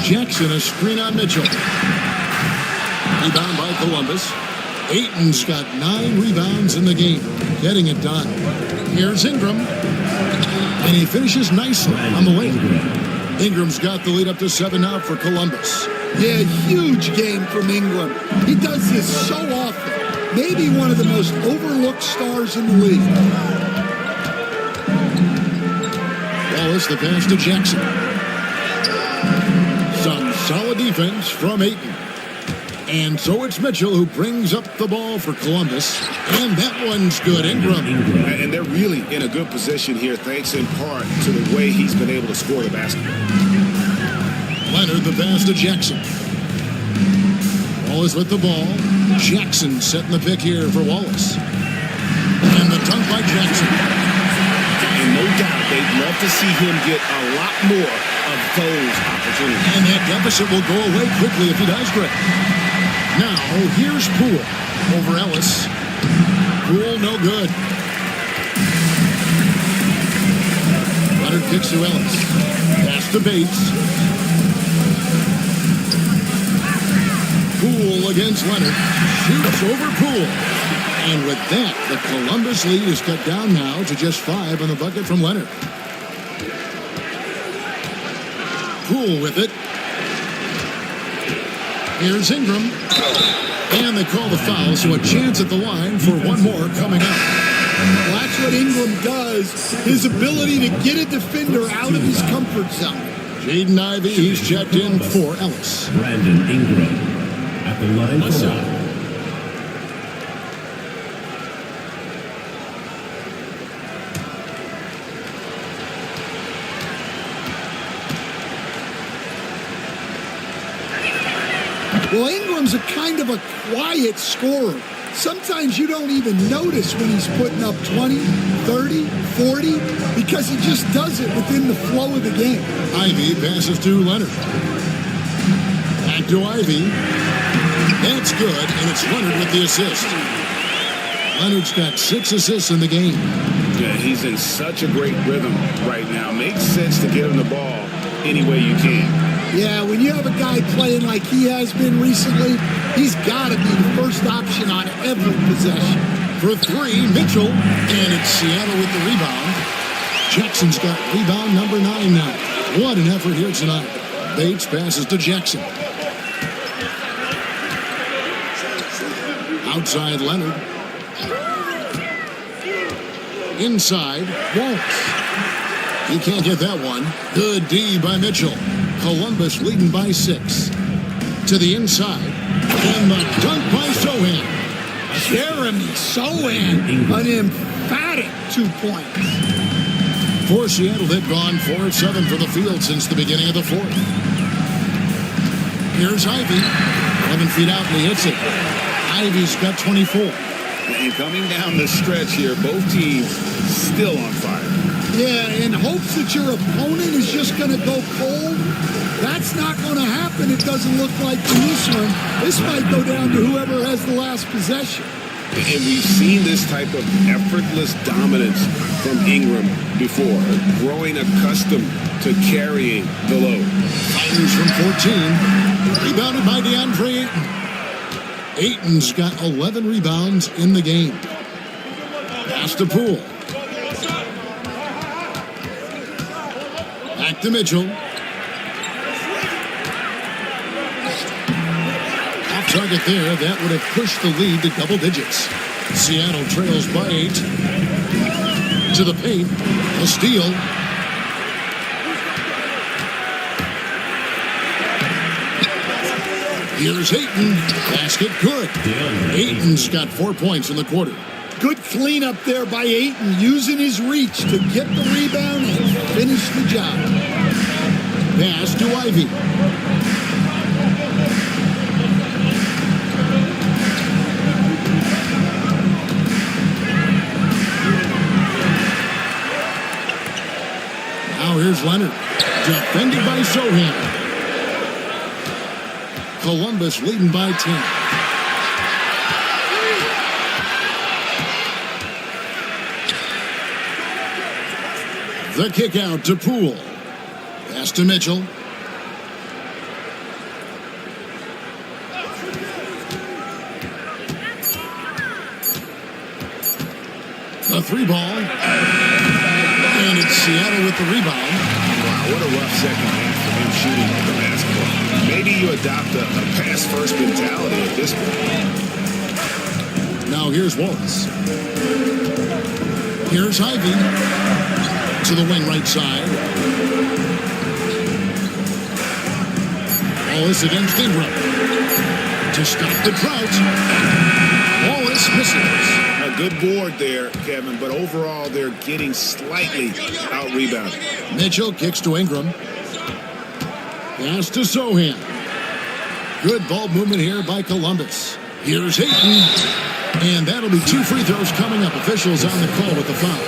Jackson, a screen on Mitchell. Rebound by Columbus. Ayton's got 9 rebounds in the game, getting it done. Here's Ingram. And he finishes nicely on the layup. Ingram's got the lead up to 7 now for Columbus. Yeah, huge game from Ingram. He does this so often. Maybe one of the most overlooked stars in the league. Wallace, the pass to Jackson. Some solid defense from Ayton. And so it's Mitchell who brings up the ball for Columbus. And that one's good. Ingram. And they're really in a good position here, thanks in part to the way he's been able to score the basket. Leonard, the pass to Jackson. Wallace with the ball. Jackson setting the pick here for Wallace. And the dunk by Jackson. And no doubt they'd love to see him get a lot more of those opportunities. And that deficit will go away quickly if he does, Greg. Now, here's Poole over Ellis. Poole, no good. Leonard kicks to Ellis. Pass to Bates. Poole against Leonard. Shoots over Poole. And with that, the Columbus lead is cut down now to just 5 on the bucket from Leonard. Poole with it. Here's Ingram. And they call the foul, so a chance at the line for one more coming up. Well, that's what Ingram does. His ability to get a defender out of his comfort zone. Jaden Ivey, he's checked in for Ellis. Brandon Ingram at the line for one. Well, Ingram's a kind of a quiet scorer. Sometimes you don't even notice when he's putting up 20, 30, 40, because he just does it within the flow of the game. Ivey passes to Leonard. Back to Ivey. That's good, and it's Leonard with the assist. Leonard's got 6 assists in the game. Yeah, he's in such a great rhythm right now. Makes sense to get him the ball any way you can. Yeah, when you have a guy playing like he has been recently, he's got to be the first option on every possession. For 3, Mitchell, and it's Seattle with the rebound. Jackson's got rebound number 9 now. What an effort here tonight. Bates passes to Jackson. Outside Leonard. Inside, Wallace. He can't get that one. Good D by Mitchell. Columbus leading by 6. To the inside. And the dunk by Sohan. Jeremy Sohan, an emphatic 2 points. For Seattle, they've gone 4 of 7 from the field since the beginning of the 4th. Here's Ivey. 11 feet out, and he hits it. Ivey's got 24. And coming down the stretch here, both teams still on fire. Yeah, in hopes that your opponent is just going to go cold. That's not going to happen, it doesn't look like in this one. This might go down to whoever has the last possession. And we've seen this type of effortless dominance from Ingram before, growing accustomed to carrying the load. Titans from 14. Rebounded by DeAndre Ayton. Ayton's got 11 rebounds in the game. Pass to Poole. Back to Mitchell. Off target there. That would have pushed the lead to double digits. Seattle trails by 8. To the paint. A steal. Here's Ayton. Basket good. Ayton's got 4 points in the quarter. Good cleanup there by Ayton, using his reach to get the rebound and finish the job. Pass to Ivey. Now here's Leonard. Defended by Sohan. Columbus leading by 10. The kick out to Poole. Pass to Mitchell. The 3 ball. And it's Seattle with the rebound. Wow, what a rough second half for him shooting the basketball. Maybe you adopt a pass-first mentality at this point. Now here's Wallace. Here's Ivey. To the wing right side. Wallace against Ingram. To stop the drought. Wallace misses. A good board there, Kevin, but overall they're getting slightly out-rebounded. Mitchell kicks to Ingram. Pass to Sohan. Good ball movement here by Columbus. Here's Ayton. And that'll be 2 free throws coming up. Officials on the call with the foul.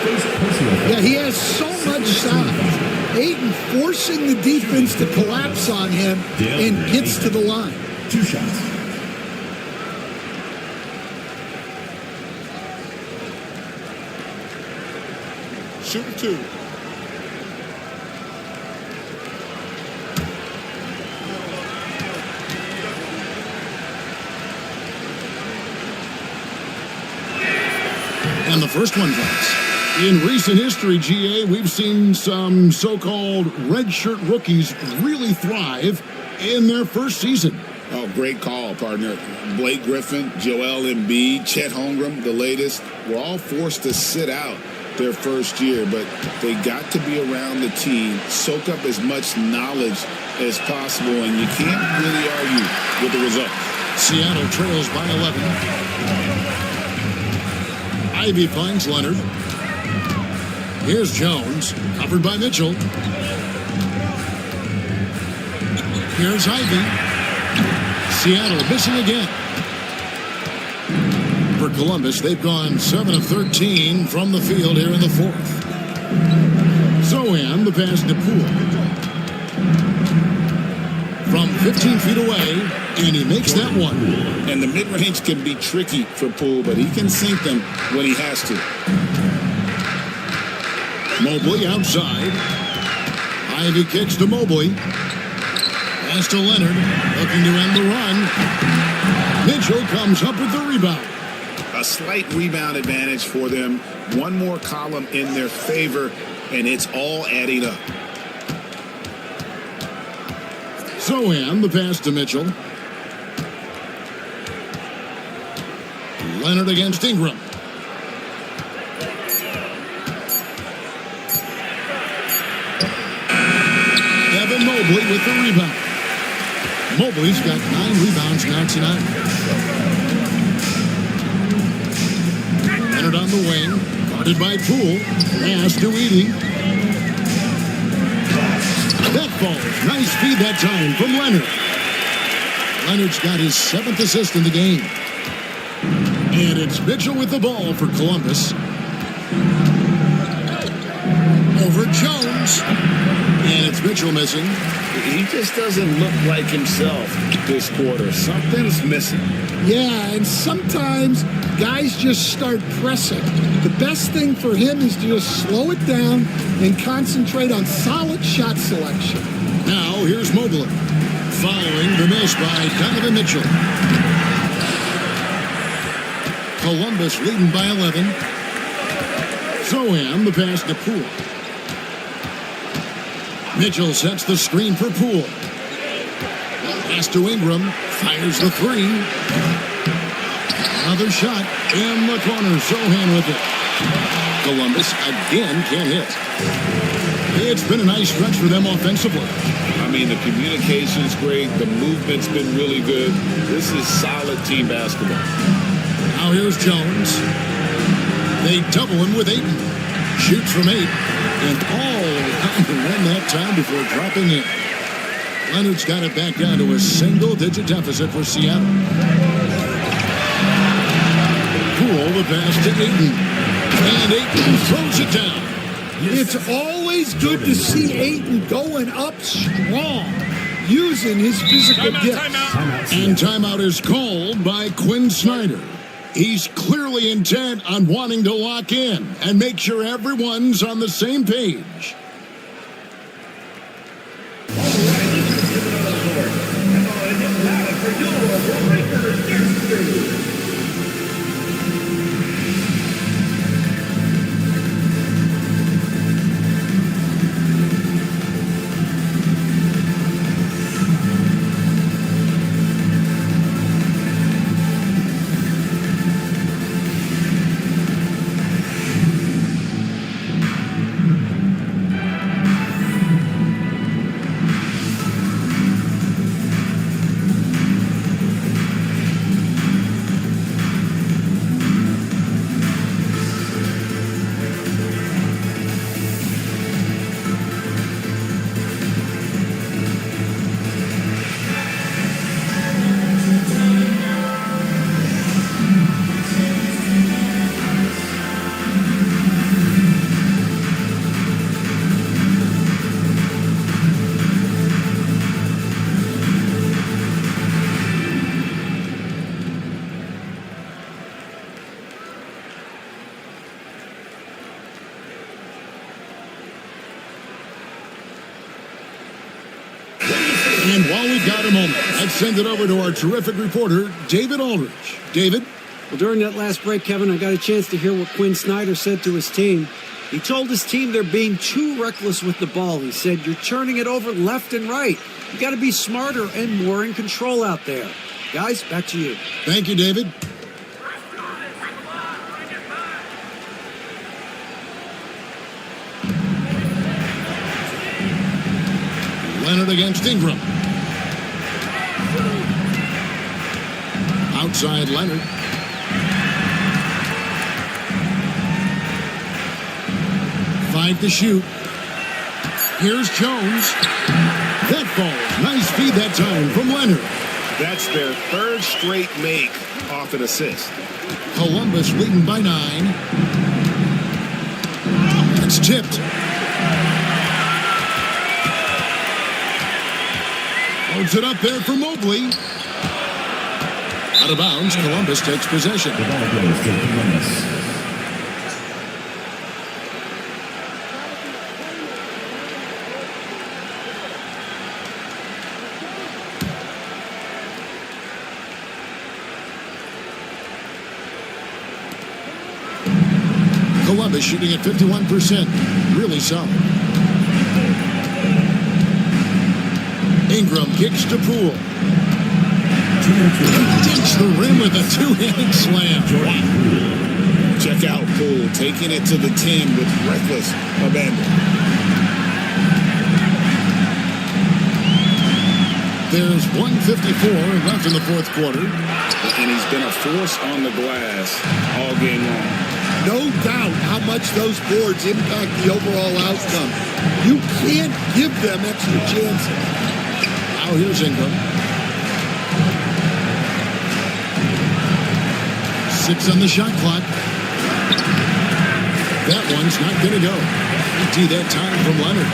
Yeah, he has so much size. Ayton forcing the defense to collapse on him and gets to the line. 2 shots. Shooting 2. And the first one drops. In recent history, GA, we've seen some so-called redshirt rookies really thrive in their first season. Oh, great call, partner. Blake Griffin, Joel Embiid, Chet Holmgren, the latest, were all forced to sit out their first year, but they got to be around the team, soak up as much knowledge as possible, and you can't really argue with the results. Seattle trails by 11. Ivy finds Leonard. Here's Jones, covered by Mitchell. Here's Ivy. Seattle missing again. For Columbus, they've gone 7 of 13 from the field here in the fourth. Zohan, the pass to Poole. From 15 feet away, and he makes that one. And the mid-range can be tricky for Poole, but he can sink them when he has to. Mobley outside. Ivy kicks to Mobley. Pass to Leonard, looking to end the run. Mitchell comes up with the rebound. A slight rebound advantage for them. One more column in their favor, and it's all adding up. Zohan, the pass to Mitchell. Leonard against Ingram. Evan Mobley with the rebound. Mobley's got 9 rebounds now tonight. Leonard on the wing, guarded by Poole. Pass to Edey. That falls. Nice feed that time from Leonard. Leonard's got his 7th assist in the game. And it's Mitchell with the ball for Columbus. Over Jones. And it's Mitchell missing. He just doesn't look like himself this quarter. Something's missing. Yeah, and sometimes guys just start pressing. The best thing for him is to just slow it down and concentrate on solid shot selection. Now here's Mobley. Following the miss by Donovan Mitchell. Columbus leading by 11. Zohan, the pass to Poole. Mitchell sets the screen for Poole. Pass to Ingram. Fires the 3. Another shot in the corner. Zohan with it. Columbus again can't hit. It's been a nice stretch for them offensively. I mean, the communication's great. The movement's been really good. This is solid team basketball. Now here's Jones. They double him with Ayton. Shoots from 8. And all around to win that time before dropping in. Leonard's got it back down to a single-digit deficit for Seattle. Poole, the pass to Ayton. And Ayton throws it down. It's always good to see Ayton going up strong, using his physical gifts. And timeout is called by Quinn Snyder. He's clearly intent on wanting to lock in and make sure everyone's on the same page. out a moment. Let's send it over to our terrific reporter, David Aldridge. David? Well, during that last break, Kevin, I got a chance to hear what Quinn Snyder said to his team. He told his team they're being too reckless with the ball. He said, you're turning it over left and right. You got to be smarter and more in control out there. Guys, back to you. Thank you, David. Leonard against Ingram. Outside Leonard. Five to shoot. Here's Jones. That falls. Nice feed that time from Leonard. That's their third straight make off an assist. Columbus leading by 9. It's tipped. Holds it up there for Mobley. Out of bounds, Columbus takes possession. The ball goes to Columbus. Columbus shooting at 51%. Really solid. Ingram kicks to Poole. Digs the rim with a two-handed slam. Wow. Check out Poole taking it to the 10 with reckless abandon. There's 1:54 left in the fourth quarter. And he's been a force on the glass all game long. No doubt how much those boards impact the overall outcome. You can't give them extra chances. Now here's Ingram. 6 on the shot clock. That one's not going to go. Empty that time from Leonard.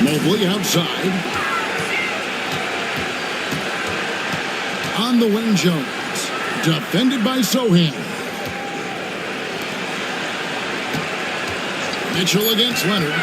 Mobley outside. On the wing, Jones. Defended by Sohan. Mitchell against Leonard.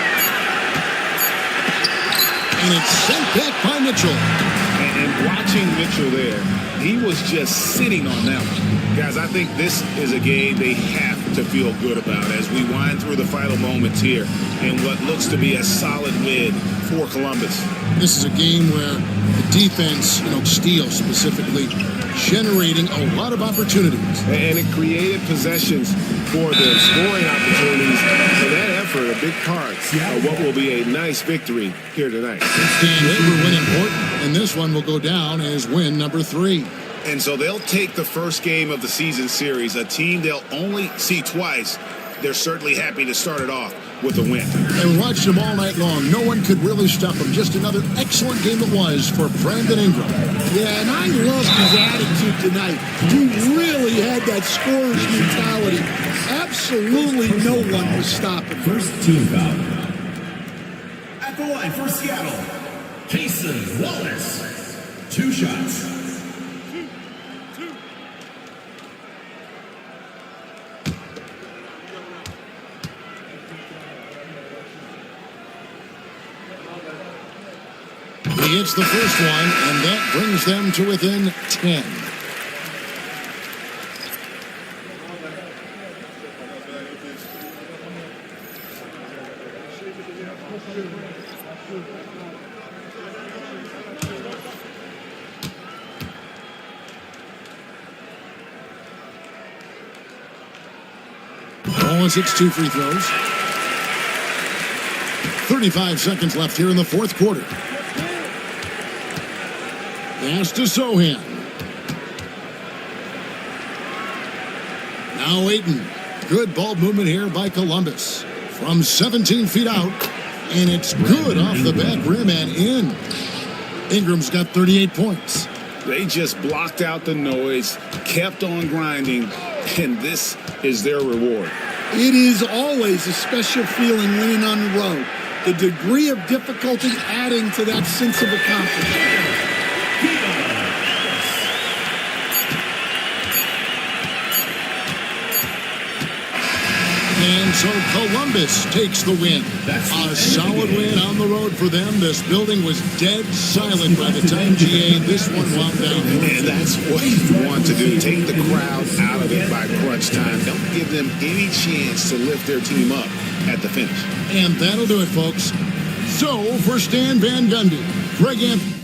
And it's sent back by Mitchell. And watching Mitchell there, he was just sitting on that one. Guys, I think this is a game they have to feel good about as we wind through the final moments here in what looks to be a solid win for Columbus. This is a game where the defense, steals specifically, generating a lot of opportunities. And it created possessions for them, scoring opportunities. So that effort, a big part of what will be a nice victory here tonight. And they were winning important, and this one will go down as win number 3. And so they'll take the first game of the season series, a team they'll only see twice. They're certainly happy to start it off with a win. And watched them all night long. No one could really stop them. Just another excellent game it was for Brandon Ingram. Yeah, and I loved his attitude tonight. He really had that scorer's mentality. Absolutely no one was stopping. First team foul. At the line for Seattle, Jason Wallace. 2 shots. He hits the first one, and that brings them to within 10. Wallace hits 2 free throws. 35 seconds left here in the fourth quarter. Pass to Sohan. Now Ayton. Good ball movement here by Columbus. From 17 feet out. And it's good off the back rim and in. Ingram's got 38 points. They just blocked out the noise, kept on grinding, and this is their reward. It is always a special feeling winning on the road. The degree of difficulty adding to that sense of accomplishment. And so Columbus takes the win. A solid win on the road for them. This building was dead silent by the time GA this one wound down. And that's what you want to do. Take the crowd out of it by crunch time. Don't give them any chance to lift their team up at the finish. And that'll do it, folks. So for Stan Van Gundy, Greg Anthony.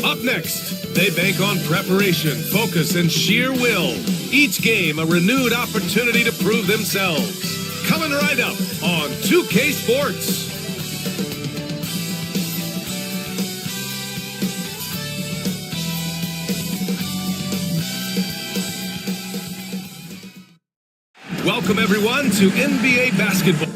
Up next, they bank on preparation, focus, and sheer will. Each game a renewed opportunity to prove themselves. Coming right up on 2K Sports. Welcome everyone to NBA basketball.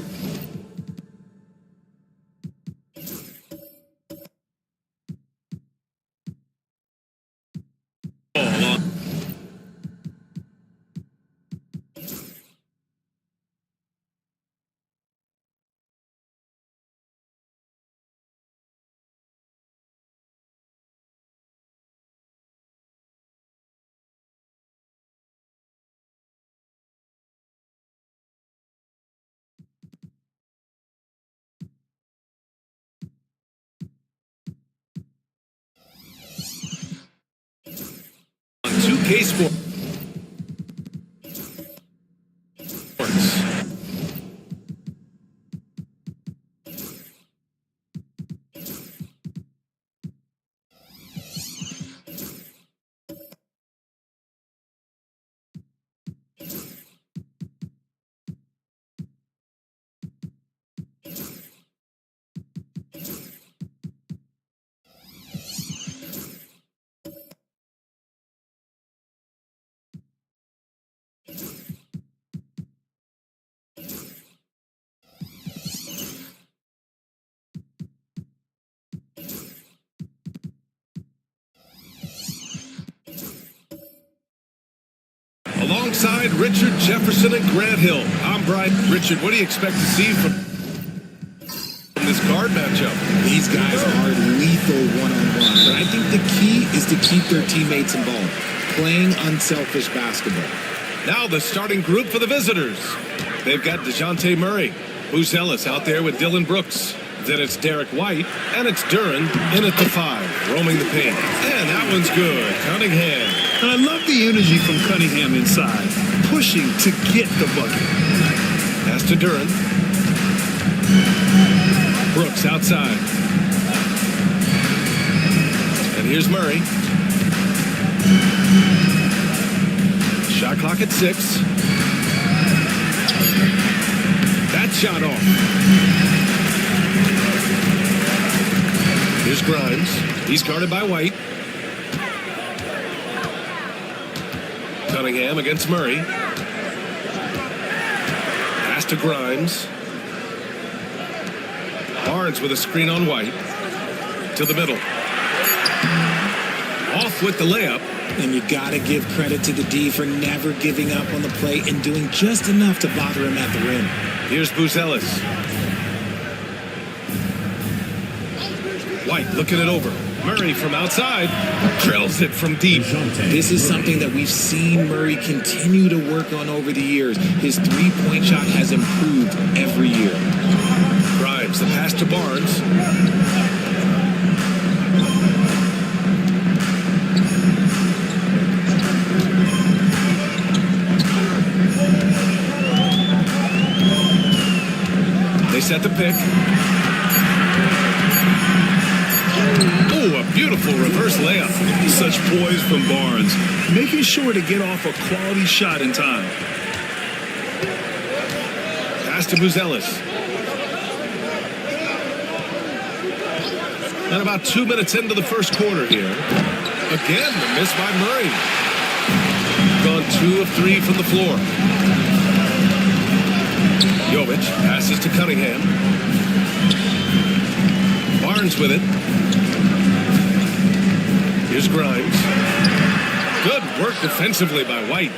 On 2K Sports. Alongside Richard Jefferson and Grant Hill, I'm Brian. Richard, what do you expect to see from this guard matchup? These guys are lethal one-on-one, but I think the key is to keep their teammates involved, playing unselfish basketball. Now the starting group for the visitors. They've got DeJounte Murray, Booz Ellis out there with Dylan Brooks. Then it's Derek White, and it's Duran in at the 5, roaming the paint. And that one's good. Cunningham And I love the energy from Cunningham inside, pushing to get the bucket. Pass to Duran. Brooks outside. And here's Murray. Shot clock at 6. That shot off. Here's Grimes. He's guarded by White. Cunningham against Murray. Pass to Grimes. Barnes with a screen on White. To the middle. Off with the layup. And you got to give credit to the D for never giving up on the play and doing just enough to bother him at the rim. Here's Buzelis. White looking it over. Murray from outside drills it from deep. This is something that we've seen Murray continue to work on over the years. His three-point shot has improved every year. Grimes, the pass to Barnes. They set the pick. Oh, a beautiful reverse layup. Such poise from Barnes, making sure to get off a quality shot in time. Pass to Buzelis. And about 2 minutes into the first quarter here. Again, the miss by Murray. Gone 2 of 3 from the floor. Jovic passes to Cunningham. Barnes with it. Here's Grimes. Good work defensively by White.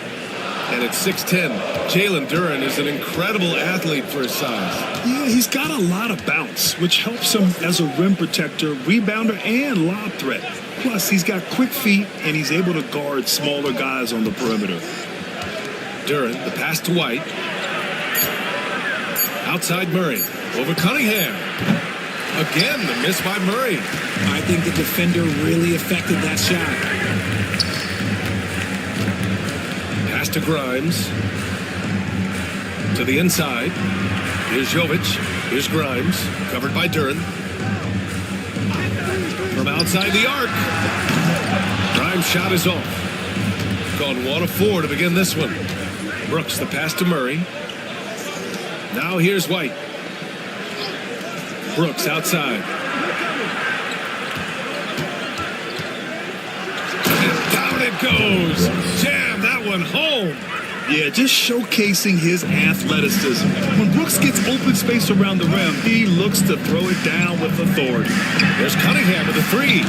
And at 6'10", Jalen Duran is an incredible athlete for his size. Yeah, he's got a lot of bounce, which helps him as a rim protector, rebounder, and lob threat. Plus, he's got quick feet, and he's able to guard smaller guys on the perimeter. Duran, the pass to White. Outside Murray. Over Cunningham. Again, the miss by Murray. I think the defender really affected that shot. Pass to Grimes. To the inside. Here's Jovic. Here's Grimes. Covered by Duran. From outside the arc. Grimes' shot is off. Gone 1 of 4 to begin this one. Brooks, the pass to Murray. Now here's White. Brooks outside. And down it goes. Jam that one home. Yeah, just showcasing his athleticism. When Brooks gets open space around the rim, he looks to throw it down with authority. There's Cunningham with a 3.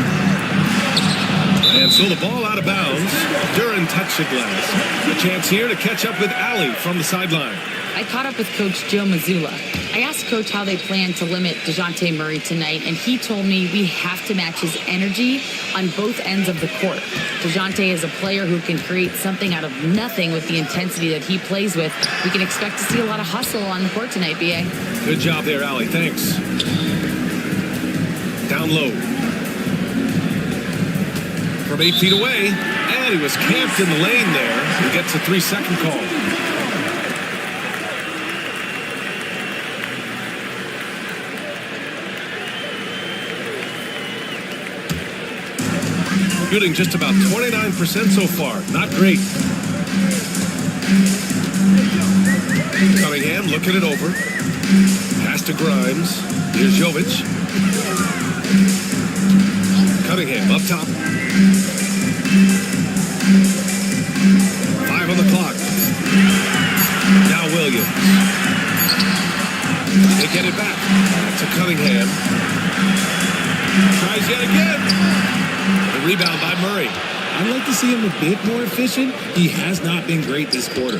And so the ball out of bounds. Duran touched the glass. A chance here to catch up with Allie from the sideline. I caught up with Coach Joe Mazzulla. I asked Coach how they plan to limit DeJounte Murray tonight, and he told me we have to match his energy on both ends of the court. DeJounte is a player who can create something out of nothing with the intensity that he plays with. We can expect to see a lot of hustle on the court tonight, B.A. Good job there, Allie. Thanks. Down low. From 8 feet away, and he was camped in the lane there. He gets a 3-second call. Shooting just about 29% so far. Not great. Cunningham looking it over. Pass to Grimes. Here's Jovic. Cunningham up top. 5 on the clock. Now Williams. They get it back to Cunningham. Tries yet again. The rebound by Murray. I'd like to see him a bit more efficient. He has not been great this quarter.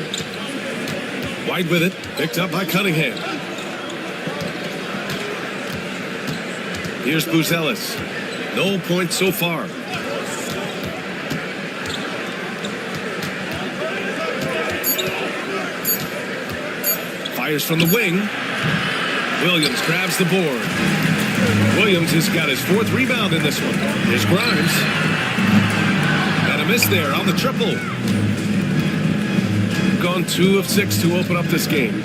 White with it. Picked up by Cunningham. Here's Buzelis. No points so far. Fires from the wing. Williams grabs the board. Williams has got his 4th rebound in this one. Here's Grimes. And a a miss there on the triple. Gone 2 of 6 to open up this game.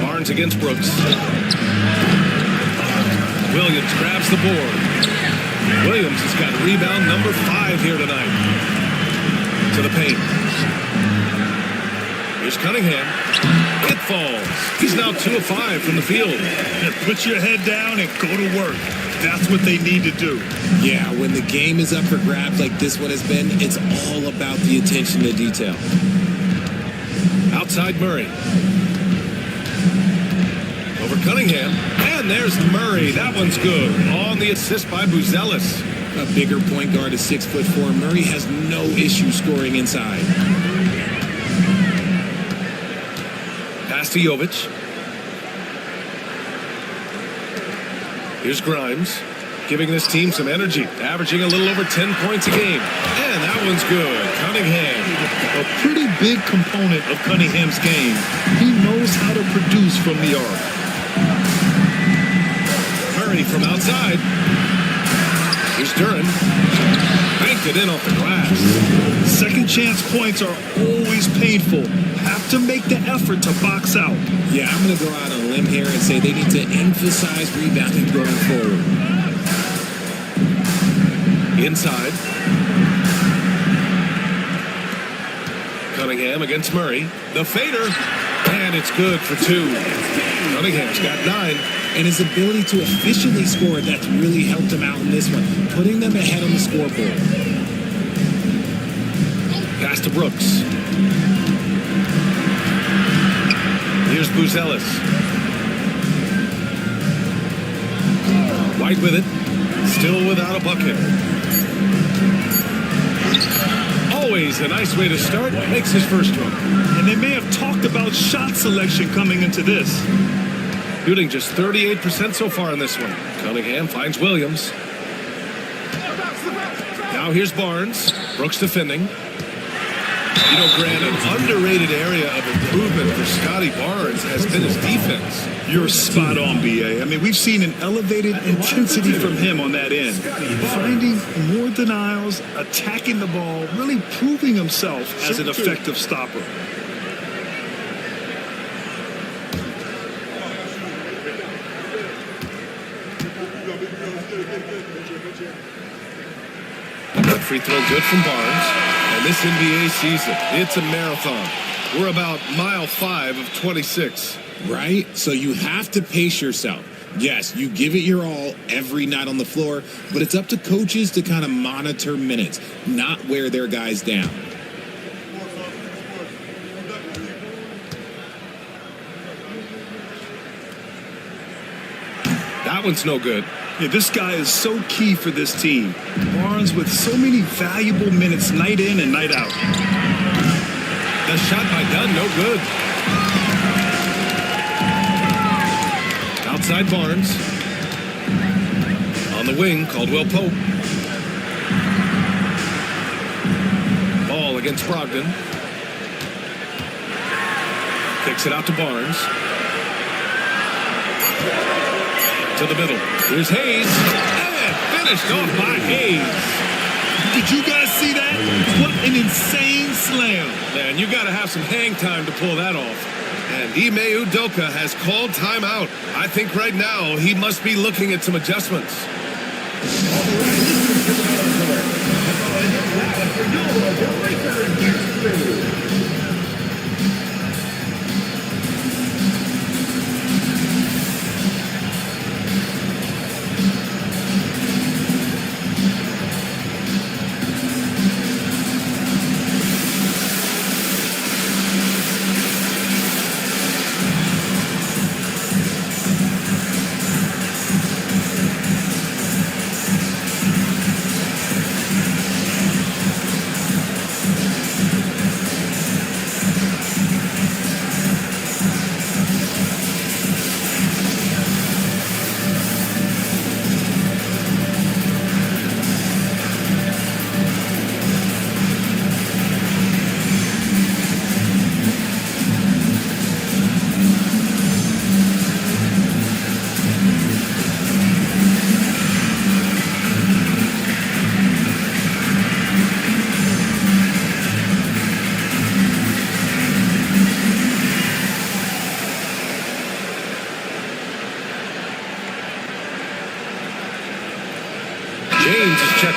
Barnes against Brooks. Williams grabs the board. Williams has got rebound number 5 here tonight. To the paint. Here's Cunningham. It falls. He's now 2 of 5 from the field. Put your head down and go to work. That's what they need to do. Yeah, when the game is up for grabs like this one has been, it's all about the attention to detail. Outside Murray. Over Cunningham. And there's Murray. That one's good. On the assist by Buzelis. A bigger point guard is 6'4". Murray has no issue scoring inside. Pass to Jovic. Here's Grimes, giving this team some energy, averaging a little over 10 points a game. And that one's good. Cunningham. A pretty big component of Cunningham's game. He knows how to produce from the arc. Murray from outside. Here's Duran. Banked it in off the glass. Second chance points are always painful. Have to make the effort to box out. Yeah, I'm going to go out on a limb here and say they need to emphasize rebounding going forward. Inside. Cunningham against Murray. The fader. And it's good for 2. Cunningham's got 9. And his ability to efficiently score, that's really helped him out in this one, putting them ahead on the scoreboard. Pass to Brooks. Here's Buzelis. White with it. Still without a bucket. Always a nice way to start. Makes his first one. And they may have talked about shot selection coming into this. Shooting just 38% so far in this one. Cunningham finds Williams. Now here's Barnes. Brooks defending. You know, Grant, an underrated area of improvement for Scotty Barnes has been his defense. You're spot on, B.A. I mean, we've seen an elevated intensity from him on that end. Finding more denials, attacking the ball, really proving himself as an effective stopper. That free throw good from Barnes. And this NBA season, it's a marathon. We're about mile 5 of 26. Right? So you have to pace yourself. Yes, you give it your all every night on the floor, but it's up to coaches to kind of monitor minutes, not wear their guys down. That one's no good. Yeah, this guy is so key for this team. Barnes with so many valuable minutes night in and night out. The shot by Dunn, no good. Outside Barnes. On the wing, Caldwell Pope. Ball against Brogdon. Kicks it out to Barnes. To the middle. Here's Hayes. And finished off by Hayes. Did you guys see that? What an insane slam. Man, you got to have some hang time to pull that off. And Ime Udoka has called timeout. I think right now he must be looking at some adjustments.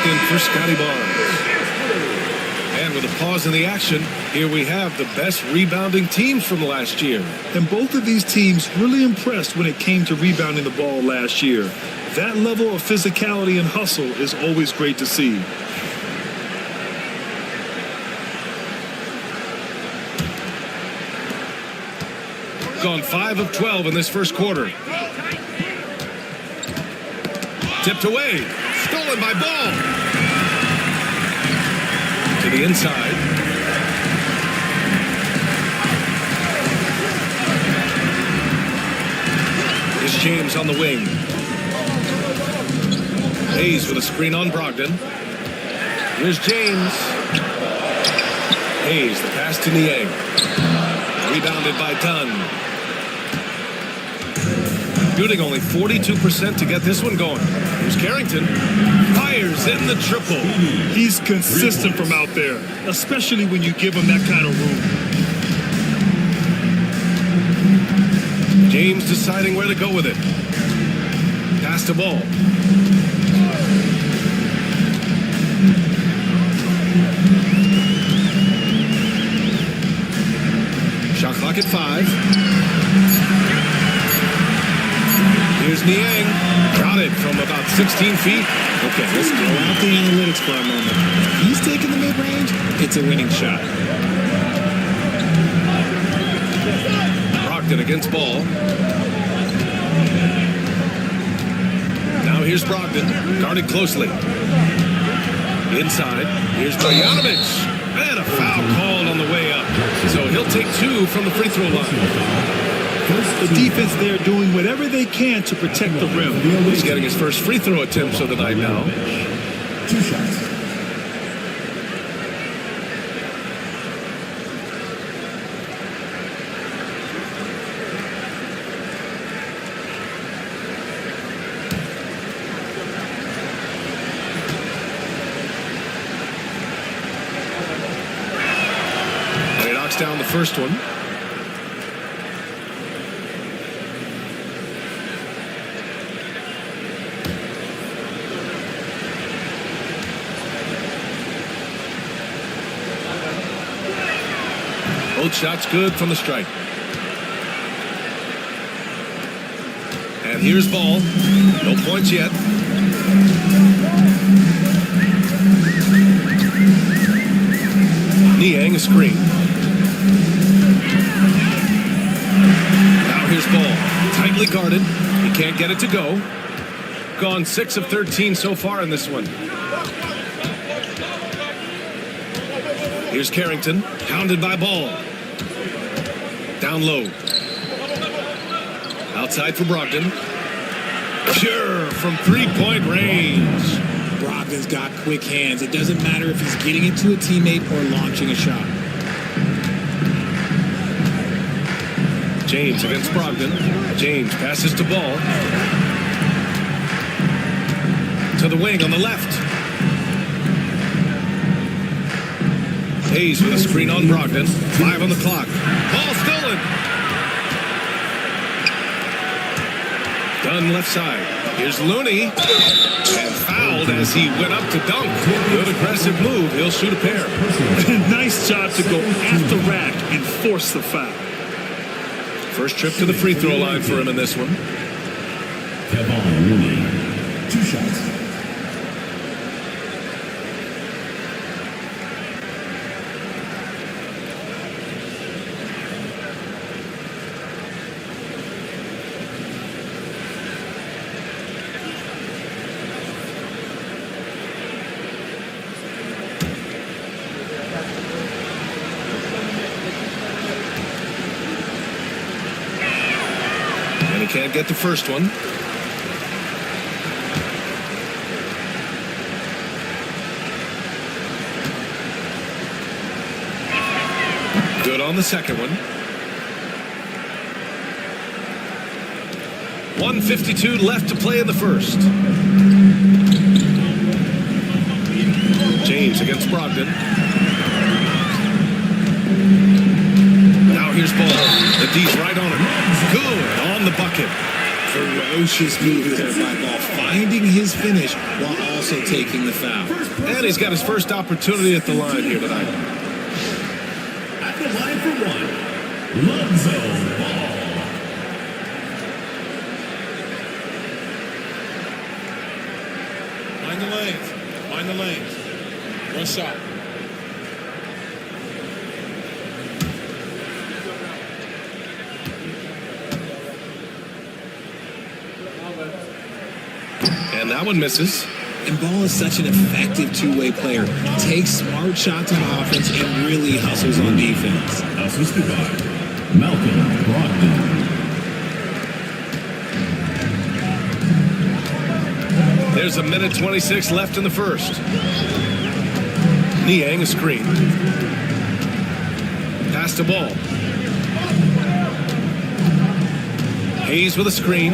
checked in for Scotty Barnes. And with a pause in the action, here we have the best rebounding teams from last year. And both of these teams really impressed when it came to rebounding the ball last year. That level of physicality and hustle is always great to see. Gone 5 of 12 in this first quarter. Tipped away. Stolen by Ball. To the inside. Here's James on the wing. Hayes with a screen on Brogdon. Here's James. Hayes, the pass to Niang. Rebounded by Dunn. Shooting only 42% to get this one going. Here's Carrington. Fires in the triple. He's consistent from out there, especially when you give him that kind of room. James deciding where to go with it. Pass to Ball. Shot clock at 5. Here's Niang. Got it from about 16 feet. Okay, let's throw out the analytics for a moment. If he's taking the mid-range, it's a winning shot. Brogdon against Ball. Now here's Brogdon. Guarded closely. Inside. Here's Bogdanovic. And a foul called on the way up. So he'll take 2 from the free throw line. The defense there doing whatever they can to protect the rim. He's getting his first free throw attempts of the night now. 2 shots. And he knocks down the first one. Both shots good from the stripe. And here's Ball. No points yet. Niang a screen. Now here's Ball. Tightly guarded. He can't get it to go. Gone 6 of 13 so far in this one. Here's Carrington. Pounded by Ball. Down low. Outside for Brogdon. Pure from three-point range. Brogdon's got quick hands. It doesn't matter if he's getting it to a teammate or launching a shot. James against Brogdon. James passes to Ball. To the wing on the left. Hayes with a screen on Brogdon. 5 on the clock. Ball stolen. Dunn left side. Here's Looney. And fouled as he went up to dunk. Good aggressive move. He'll shoot a pair. Nice job to go at the rack and force the foul. First trip to the free throw line for him in this one. Kevon Looney. 2 shots. Can't get the first one. Good on the second one. 1:52 left to play in the first. James against Brogdon. Now here's Ball. The D's right on him. Good on the bucket. Ferocious move there by Ball, finding his finish while also taking the foul. And he's got his first opportunity at the line here tonight. At the line for one, Lonzo Ball. Find the lanes. Find the lanes. One shot. And that one misses. And Ball is such an effective two-way player. Takes smart shots on offense and really hustles on defense. Assisted by Malcolm Brogdon. There's a minute 26 left in the first. Niang a screen. Pass to Ball. Hayes with a screen.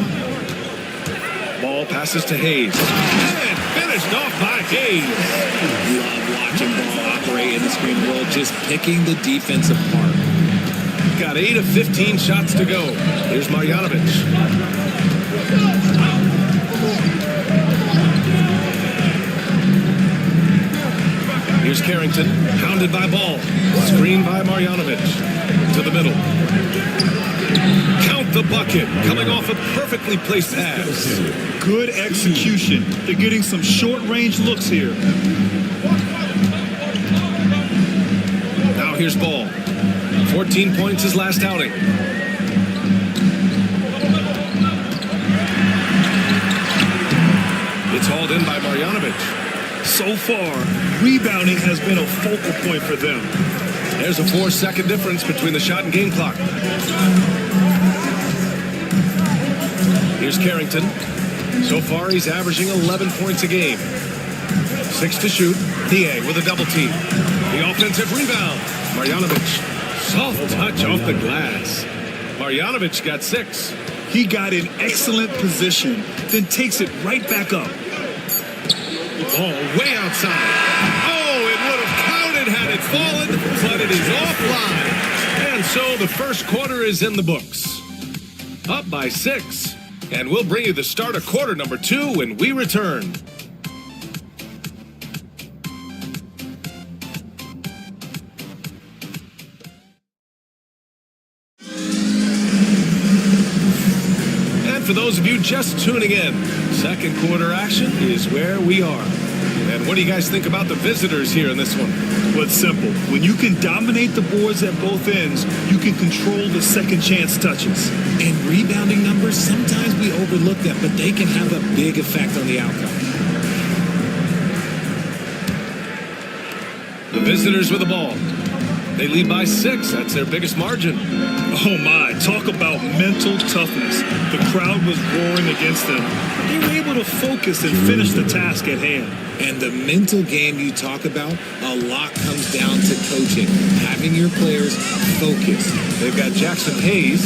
Ball passes to Hayes. And finished off by Hayes. Love watching Ball operate in the screen world, just picking the defense apart. Got 8 of 15 shots to go. Here's Marjanovic. Here's Carrington, hounded by Ball. Screen by Marjanovic. To the middle. Count the bucket. Coming off a perfectly placed pass. Good execution. They're getting some short-range looks here. Now here's Ball. 14 points his last outing. It's hauled in by Marjanovic. So far, rebounding has been a focal point for them. There's a 4-second difference between the shot and game clock. Here's Carrington. So far, he's averaging 11 points a game. 6 to shoot. Niang with a double team. The offensive rebound. Marjanovic. Soft touch off the glass. Marjanovic got 6. He got in excellent position, then takes it right back up. Ball way outside. Oh, it would have counted had it fallen, but it is offline. And so the first quarter is in the books. Up by 6. And we'll bring you the start of quarter number 2 when we return. And for those of you just tuning in, second quarter action is where we are. And what do you guys think about the visitors here in this one? Well, it's simple. When you can dominate the boards at both ends, you can control the second chance touches. And rebounding numbers, sometimes we overlook them, but they can have a big effect on the outcome. The visitors with the ball. They lead by 6. That's their biggest margin. Oh my, talk about mental toughness. The crowd was roaring against them. They were able to focus and finish the task at hand. And the mental game you talk about, a lot comes down to coaching, having your players focus. They've got Jackson Hayes.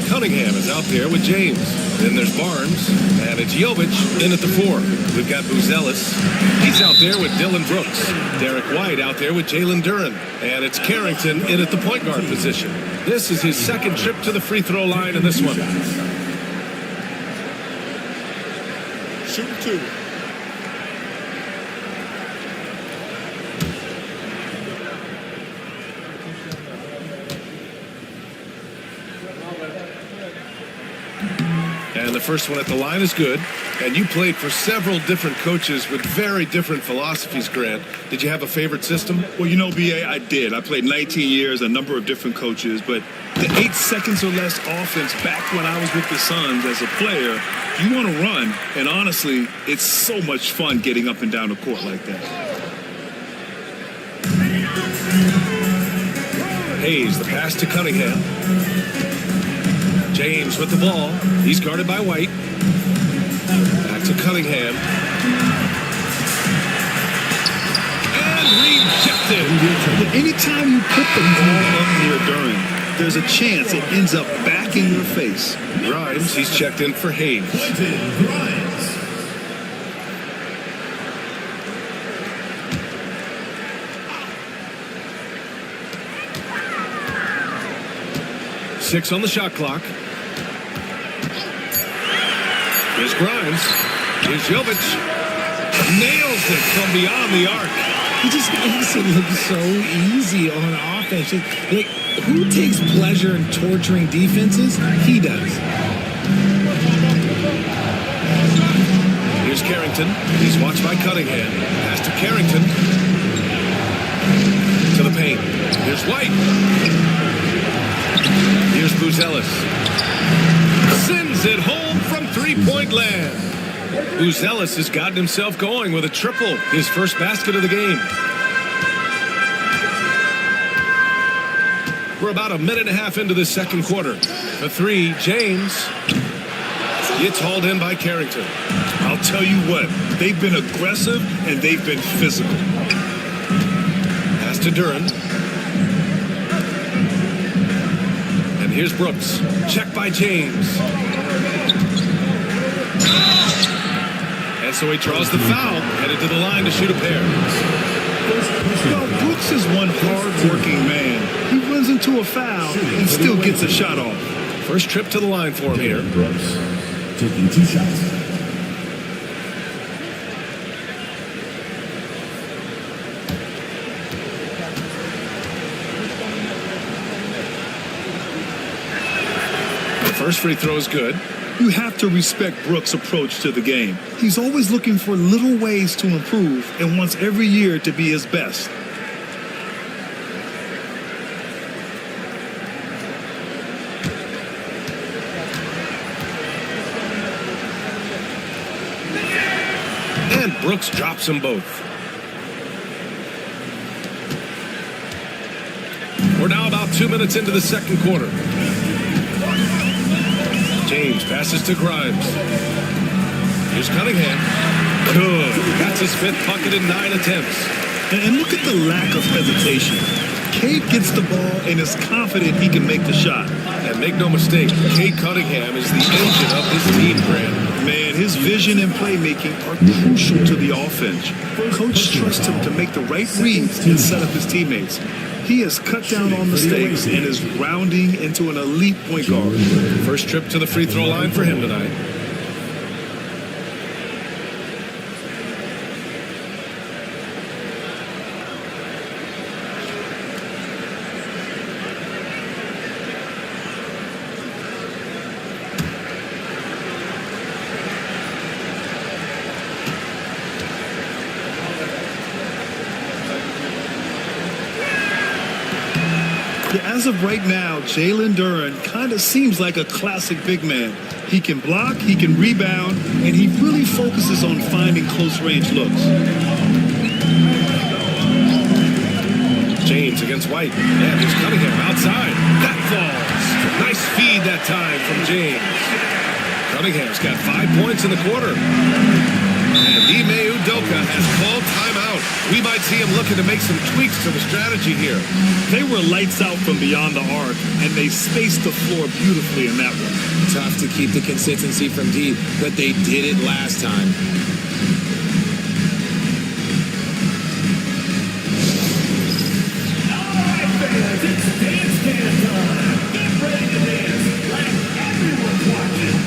Cunningham is out there with James. Then there's Barnes, and it's Jovic in at the 4. We've got Buzelis. He's out there with Dylan Brooks. Derek White out there with Jalen Duren. And it's Carrington in at the point guard position. This is his second trip to the free throw line in this one. Shooting 2. And the first one at the line is good. And you played for several different coaches with very different philosophies, Grant. Did you have a favorite system? Well, you know, B.A., I did. I played 19 years, a number of different coaches, but the 8 seconds or less offense back when I was with the Suns as a player, you want to run. And honestly, it's so much fun getting up and down the court like that. Hayes, the pass to Cunningham. James with the ball. He's guarded by White. Back to Cunningham. And rejected. Anytime you put the ball up near Duren, there's a chance it ends up back in your face. Grimes, he's checked in for Hayes. Grimes. 6 on the shot clock. Here's Grimes. Here's Jovic. Nails it from beyond the arc. He just makes it look so easy on offense. Like, who takes pleasure in torturing defenses? He does. Here's Carrington. He's watched by Cunningham. Pass to Carrington. To the paint. Here's White. Here's Buzelis. Sends it home from three-point land. Buzelis has gotten himself going with a triple. His first basket of the game. We're about a minute and a half into the second quarter. For three, James. It's hauled in by Carrington. I'll tell you what, they've been aggressive and they've been physical. Pass to Duran. And here's Brooks. Check by James. And so he draws the foul, headed to the line to shoot a pair. Well, Brooks is one hard-working man. He runs into a foul and still gets a shot off. First trip to the line for him here. Brooks taking 2 shots. The first free throw is good. You have to respect Brooks' approach to the game. He's always looking for little ways to improve and wants every year to be his best. And Brooks drops them both. We're now about 2 minutes into the second quarter. James passes to Grimes. Here's Cunningham. Good. That's his fifth bucket in 9 attempts. And look at the lack of hesitation. Cade gets the ball and is confident he can make the shot. And make no mistake, Cade Cunningham is the engine of his team, Grant. Man, his vision and playmaking are crucial to the offense. Coach trusts him to make the right reads and set up his teammates. He has cut down on mistakes and is rounding into an elite point guard. First trip to the free throw line for him tonight. As of right now, Jalen Duran kind of seems like a classic big man. He can block, he can rebound, and he really focuses on finding close-range looks. James against White. And here's Cunningham outside. That falls. Nice feed that time from James. Cunningham's got 5 points in the quarter. And Ime Udoka has called timeout. We might see him looking to make some tweaks to the strategy here. They were lights out from beyond the arc, and they spaced the floor beautifully in that one. Tough to keep the consistency from deep, but they did it last time. All right, fans, it's dance time. Get ready to dance like everyone's watching.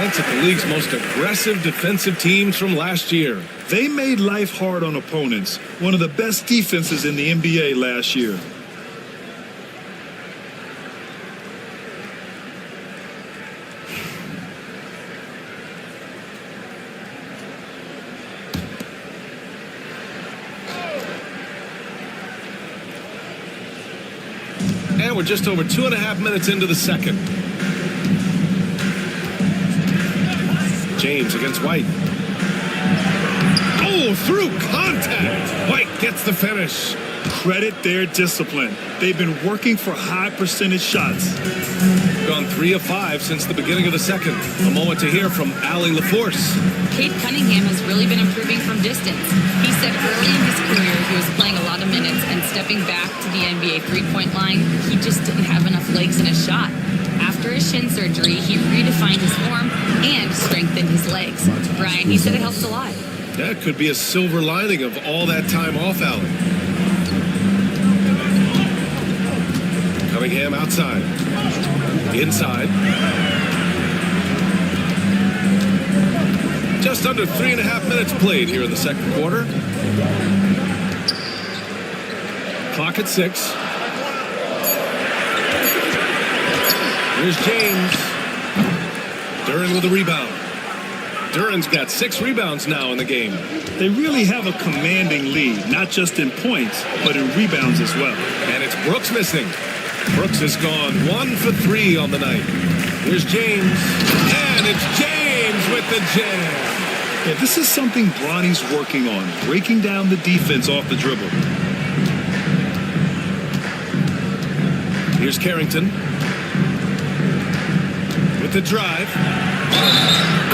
glance at the league's most aggressive defensive teams from last year. They made life hard on opponents. One of the best defenses in the NBA last year. And we're just over 2.5 minutes into the second. James against White. Oh, through contact. White gets the finish. Credit their discipline. They've been working for high percentage shots. Gone 3 of 5 since the beginning of the second. A moment to hear from Allie LaForce. Cade Cunningham has really been improving from distance. He said early in his career he was playing a lot of minutes and stepping back to the NBA three-point line, he just didn't have enough legs in his shot. After his shin surgery, he redefined his form and strengthened his legs. Brian, he said it helps a lot. That could be a silver lining of all that time off, Allie. Cunningham outside. Inside. Just under 3.5 minutes played here in the second quarter. Clock at 6. Here's James. Duren with a rebound. Duren's got 6 rebounds now in the game. They really have a commanding lead, not just in points, but in rebounds as well. And it's Brooks missing. Brooks has gone 1 for 3 on the night. Here's James. And it's James with the jam. Yeah, this is something Bronny's working on, breaking down the defense off the dribble. Here's Carrington. With the drive.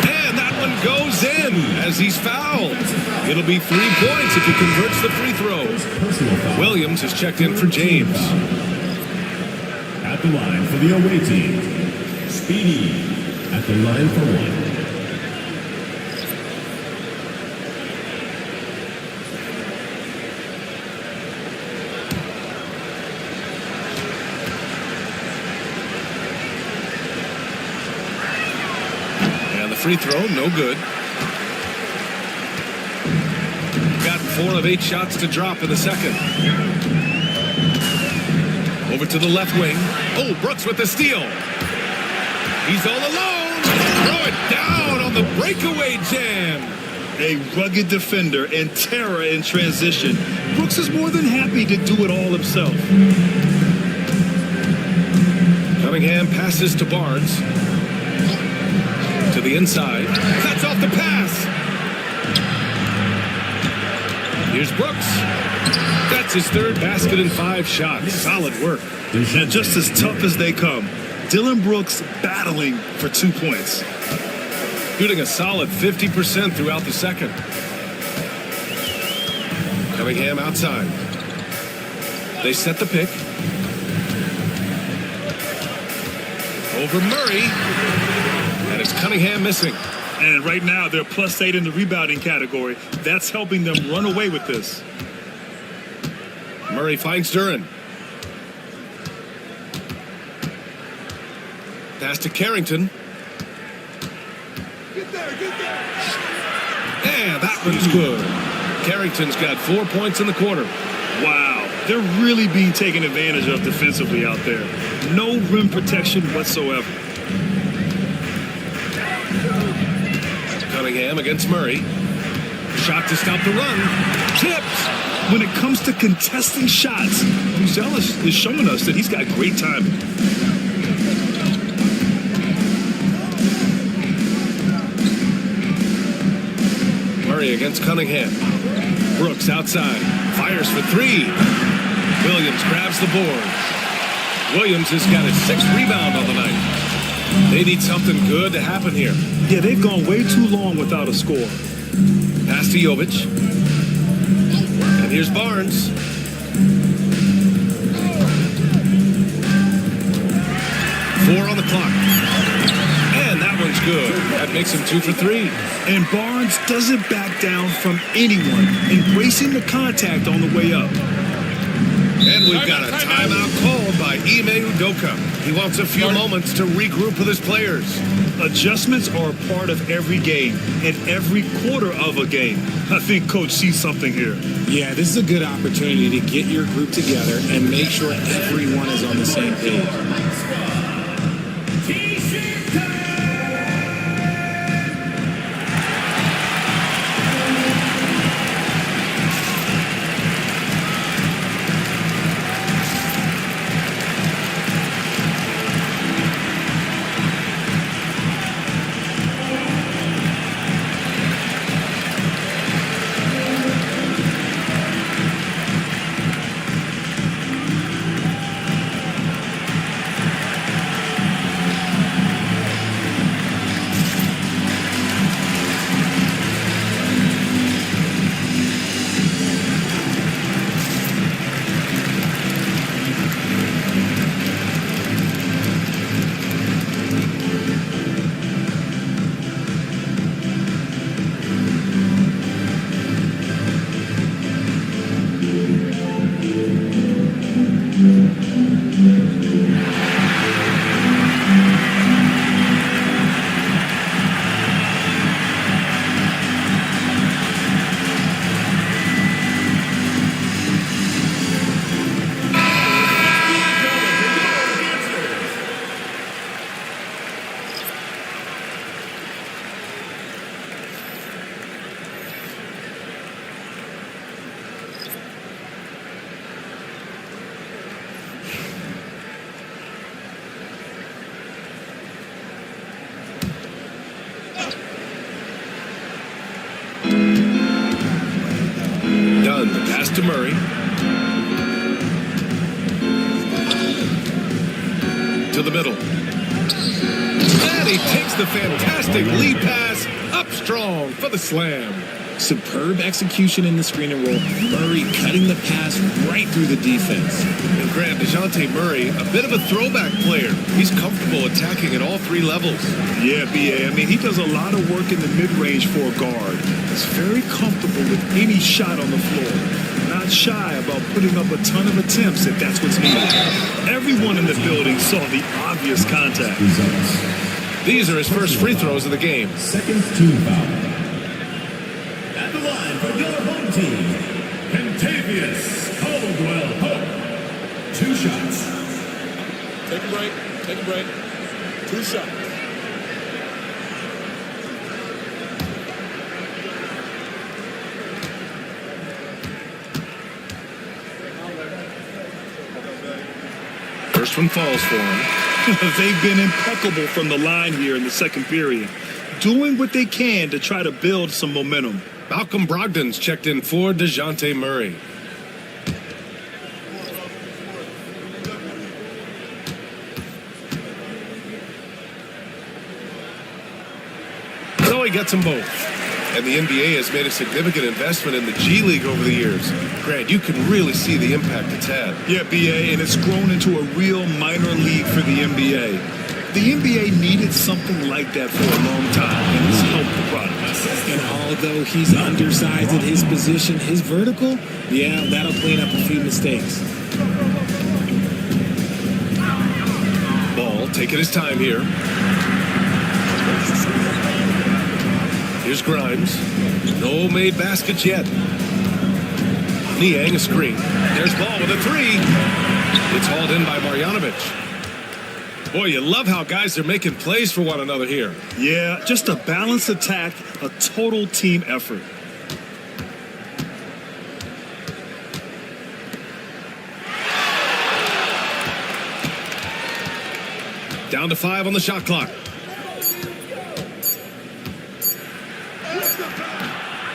And that one goes in as he's fouled. It'll be 3 points if he converts the free throw. Williams has checked in for James. At the line for the away team, Speedy at the line for 1. And the free throw, no good. Got 4 of 8 shots to drop in the second. Over to the left wing. Oh, Brooks with the steal. He's all alone. Throw it down on the breakaway jam. A rugged defender and terror in transition. Brooks is more than happy to do it all himself. Cunningham passes to Barnes. To the inside. Cuts off the pass. Here's Brooks. That's his 3rd basket in 5 shots. Solid work. And just as tough as they come. Dylan Brooks battling for 2 points. Shooting a solid 50% throughout the second. Cunningham outside. They set the pick. Over Murray. And it's Cunningham missing. And right now, they're +8 in the rebounding category. That's helping them run away with this. Murray finds Duren. Pass to Carrington. Get there. And that one's good. Carrington's got 4 points in the quarter. Wow, they're really being taken advantage of defensively out there. No rim protection whatsoever. Cunningham against Murray. Shot to stop the run. Tipped. When it comes to contesting shots, Buzel is showing us that he's got great timing. Murray against Cunningham. Brooks outside. Fires for 3. Williams grabs the board. Williams has got his 6th rebound on the night. They need something good to happen here. Yeah, they've gone way too long without a score. Pass to Jovic. And here's Barnes. Four on the clock. And that one's good. That makes him 2 for 3. And Barnes doesn't back down from anyone, embracing the contact on the way up. And we've got a timeout called by Ime Udoka. He wants a few moments to regroup with his players. Adjustments are a part of every game and every quarter of a game. I think Coach sees something here. Yeah, this is a good opportunity to get your group together and make sure everyone is on the same page. Dunn, the pass to Murray. To the middle. And he takes the fantastic lead pass up strong for the slam. Superb execution in the screen and roll. Murray cutting the pass right through the defense. And Grant, DeJounte Murray, a bit of a throwback player. He's comfortable attacking at all three levels. Yeah, B.A. I mean, he does a lot of work in the mid-range for a guard. He's very comfortable with any shot on the floor. Not shy about putting up a ton of attempts if that's what's needed. Everyone in the building saw the obvious contact. These are his first free throws of the game. Second team foul. At the line for your home team, Kentavious Caldwell-Pope. 2 shots. Take a break. Take a break. 2 shots. First one falls for him. They've been impeccable from the line here in the second period, doing what they can to try to build some momentum. Malcolm Brogdon's checked in for DeJounte Murray. So he gets them both. And the NBA has made a significant investment in the G League over the years. Grant, you can really see the impact it's had. Yeah, B.A., and it's grown into a real minor league for the NBA. The NBA needed something like that for a long time, and it's helped the product. And although he's undersized at his position, his vertical, yeah, that'll clean up a few mistakes. Ball taking his time here. Here's Grimes. No made baskets yet. Niang a screen. There's Ball with a 3. It's hauled in by Marjanovic. Boy, you love how guys are making plays for one another here. Yeah, just a balanced attack, a total team effort. Down to 5 on the shot clock.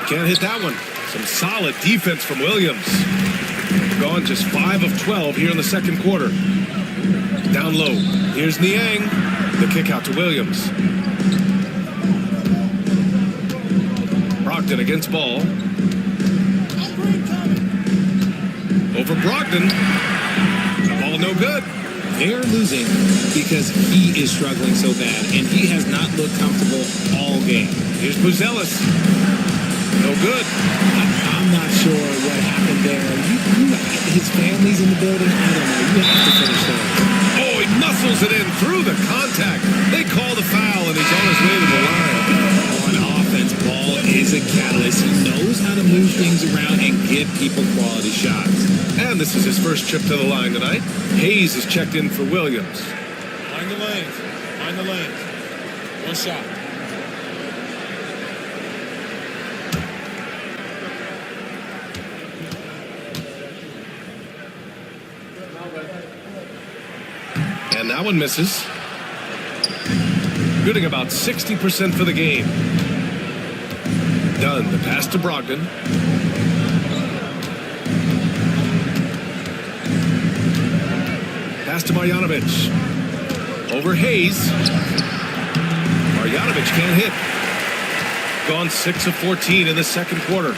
Can't hit that one. Some solid defense from Williams. Gone just 5 of 12 here in the second quarter. Down low. Here's Niang. The kick out to Williams. Brogdon against Ball. Over Brogdon. Ball no good. They're losing because he is struggling so bad, and he has not looked comfortable all game. Here's Buzelis. No good. I'm not sure what happened there. His family's in the building. I don't know. You have to finish that. Oh, he muscles it in through the contact. They call the foul, and he's on his way to the line. On offense, Ball is a catalyst. He knows how to move things around and give people quality shots. And this is his first trip to the line tonight. Hayes is checked in for Williams. Mind the lanes. Mind the lanes. One shot. And that one misses. Shooting about 60% for the game. Dunn, the pass to Brogdon. Pass to Marjanovic. Over Hayes. Marjanovic can't hit. Gone 6 of 14 in the second quarter.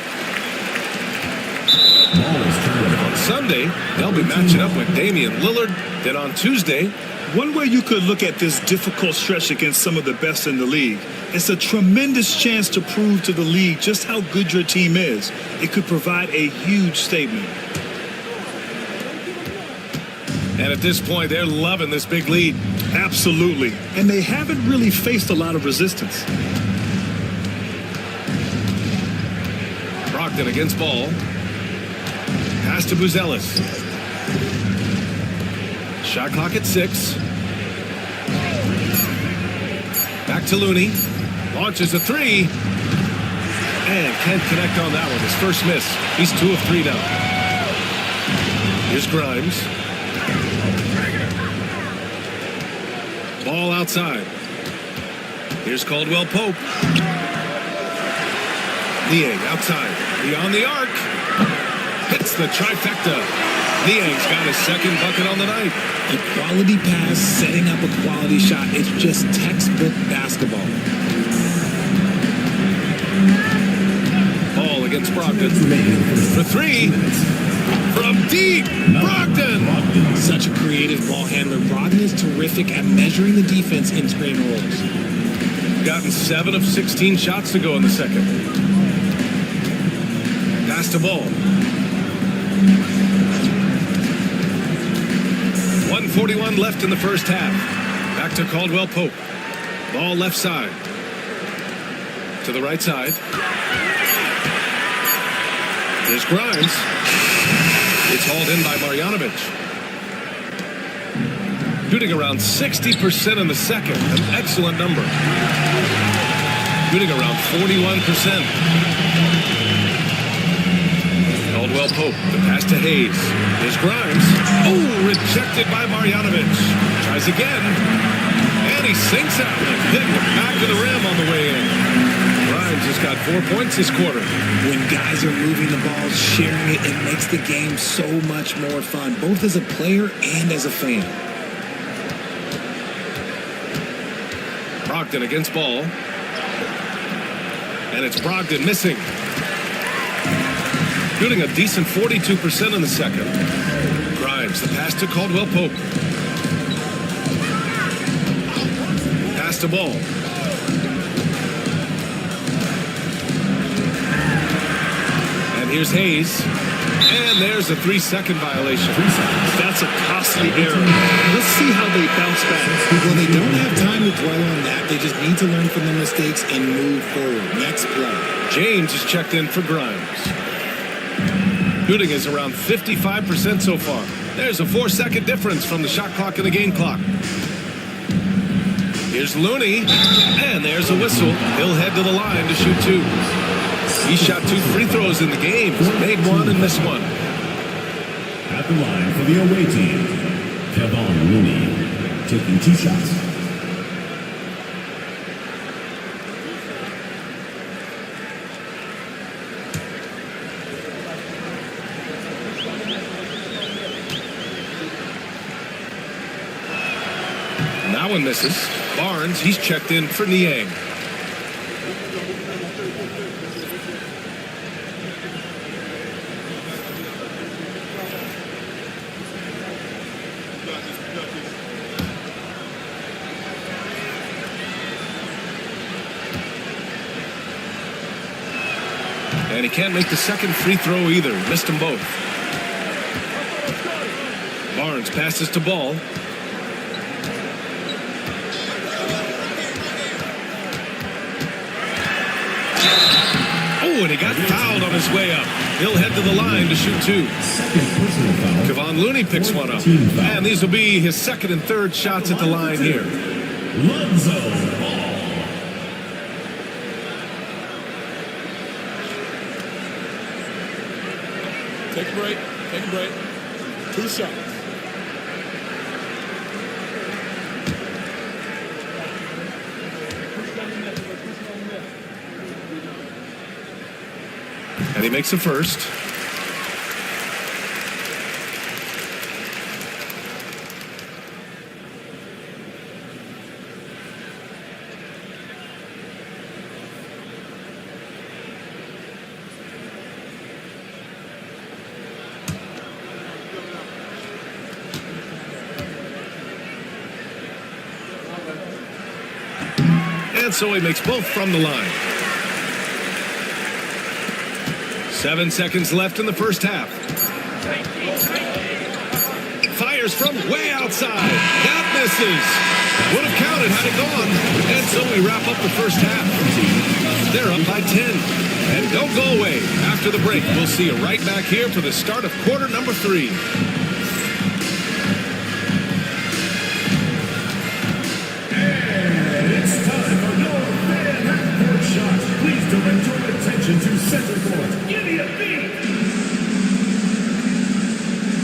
On Sunday, they'll be matching up with Damian Lillard. Then on Tuesday, one way you could look at this difficult stretch against some of the best in the league, it's a tremendous chance to prove to the league just how good your team is. It could provide a huge statement. And at this point, they're loving this big lead. Absolutely. And they haven't really faced a lot of resistance. Brogdon against Ball. Pass to Buzelis. Shot clock at 6. Back to Looney. Launches a 3. And can't connect on that one. His first miss. He's 2 of 3 now. Here's Grimes. Ball outside. Here's Caldwell Pope. Niang outside. Beyond the arc. Hits the trifecta. Niang's got his second bucket on the night. A quality pass, setting up a quality shot. It's just textbook basketball. Ball against Brogdon. For 3. From deep. Brogdon. Such a creative ball handler. Brogdon is terrific at measuring the defense in screen rolls. Gotten 7 of 16 shots to go in the second. Pass to Ball. 1:41 left in the first half. Back to Caldwell Pope. Ball left side. To the right side. Here's Grimes. It's hauled in by Marjanovic. Shooting around 60% in the second. An excellent number. Shooting around 41%. Caldwell Pope, the pass to Hayes. Here's Grimes. Oh, rejected by Marjanovic. Tries again. And he sinks out, hitting the back of the rim on the way in. Grimes has got 4 points this quarter. When guys are moving the ball, sharing it, it makes the game so much more fun, both as a player and as a fan. Brogdon against Ball. And it's Brogdon missing. Shooting a decent 42% in the second. Grimes, the pass to Caldwell Pope. Pass to Ball. And here's Hayes. And there's a 3-second violation. That's a costly error. Let's see how they bounce back. Well, they don't have time to dwell on that. They just need to learn from their mistakes and move forward. Next play. James is checked in for Grimes. Shooting is around 55% so far. There's a 4-second difference from the shot clock and the game clock. Here's Looney, and there's a whistle. He'll head to the line to shoot 2. He shot 2 free throws in the game. Made 1 and missed 1. At the line for the away team, Kevon Looney, taking 2 shots. That one misses. Barnes, he's checked in for Niang. And he can't make the second free throw either. Missed them both. Barnes passes to Ball. Oh, and he got fouled on his way up. He'll head to the line to shoot two. Kevon Looney picks one up. And these will be his second and third shots at the line here. Take a break. Take a break. 2 shots. And he makes the first. And so he makes both from the line. 7 seconds left in the first half. Fires from way outside. That misses. Would have counted had it gone. And so we wrap up the first half. They're up by 10. And don't go away. After the break, we'll see you right back here for the start of quarter number 3. Please direct your attention to center court. Give me a beat.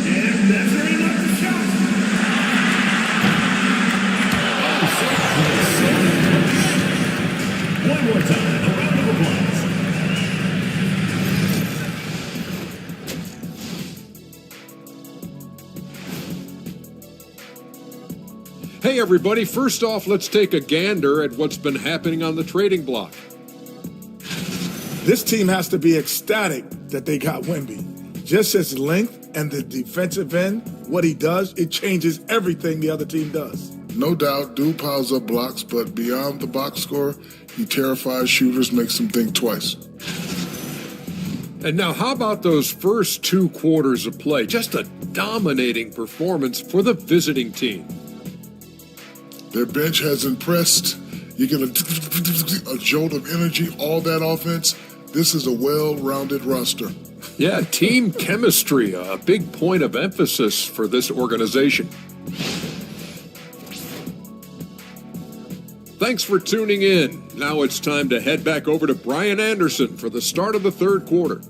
And measuring up the shot. One more time. A round of applause. Hey everybody, first off, let's take a gander at what's been happening on the trading block. This team has to be ecstatic that they got Wemby. Just his length and the defensive end, what he does, it changes everything the other team does. No doubt, dude piles up blocks, but beyond the box score, he terrifies shooters, makes them think twice. And now how about those first 2 quarters of play? Just a dominating performance for the visiting team. Their bench has impressed. You get a jolt of energy, all that offense. This is a well-rounded roster. Yeah, team chemistry, a big point of emphasis for this organization. Thanks for tuning in. Now it's time to head back over to Brian Anderson for the start of the third quarter.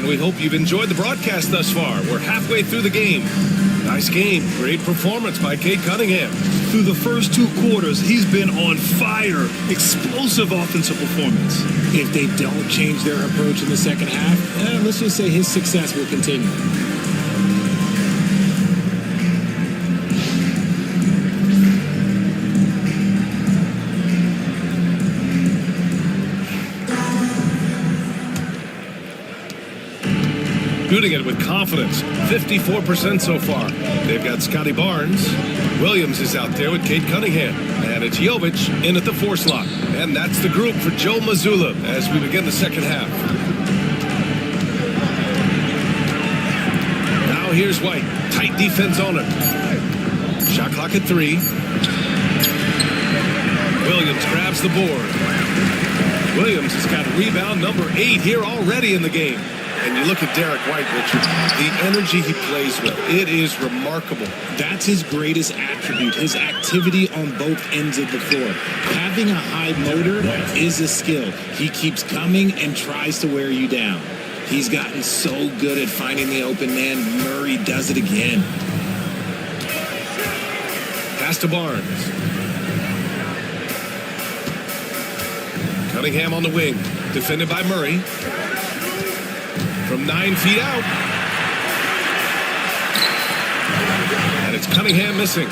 We hope you've enjoyed the broadcast thus far. We're halfway through the game. Nice game. Great performance by Cade Cunningham. Through the first 2 quarters, he's been on fire. Explosive offensive performance. If they don't change their approach in the second half, let's just say his success will continue. Shooting it with confidence. 54% so far. They've got Scotty Barnes. Williams is out there with Cade Cunningham. And it's Jovic in at the 4 slot. And that's the group for Joe Mazzulla as we begin the second half. Now here's White. Tight defense on him. Shot clock at 3. Williams grabs the board. Williams has got rebound number 8 here already in the game. And you look at Derek White, Richard, the energy he plays with, it is remarkable. That's his greatest attribute, his activity on both ends of the floor. Having a high motor is a skill. He keeps coming and tries to wear you down. He's gotten so good at finding the open man. Murray does it again. Pass to Barnes. Cunningham on the wing, defended by Murray. From 9 feet out. And it's Cunningham missing.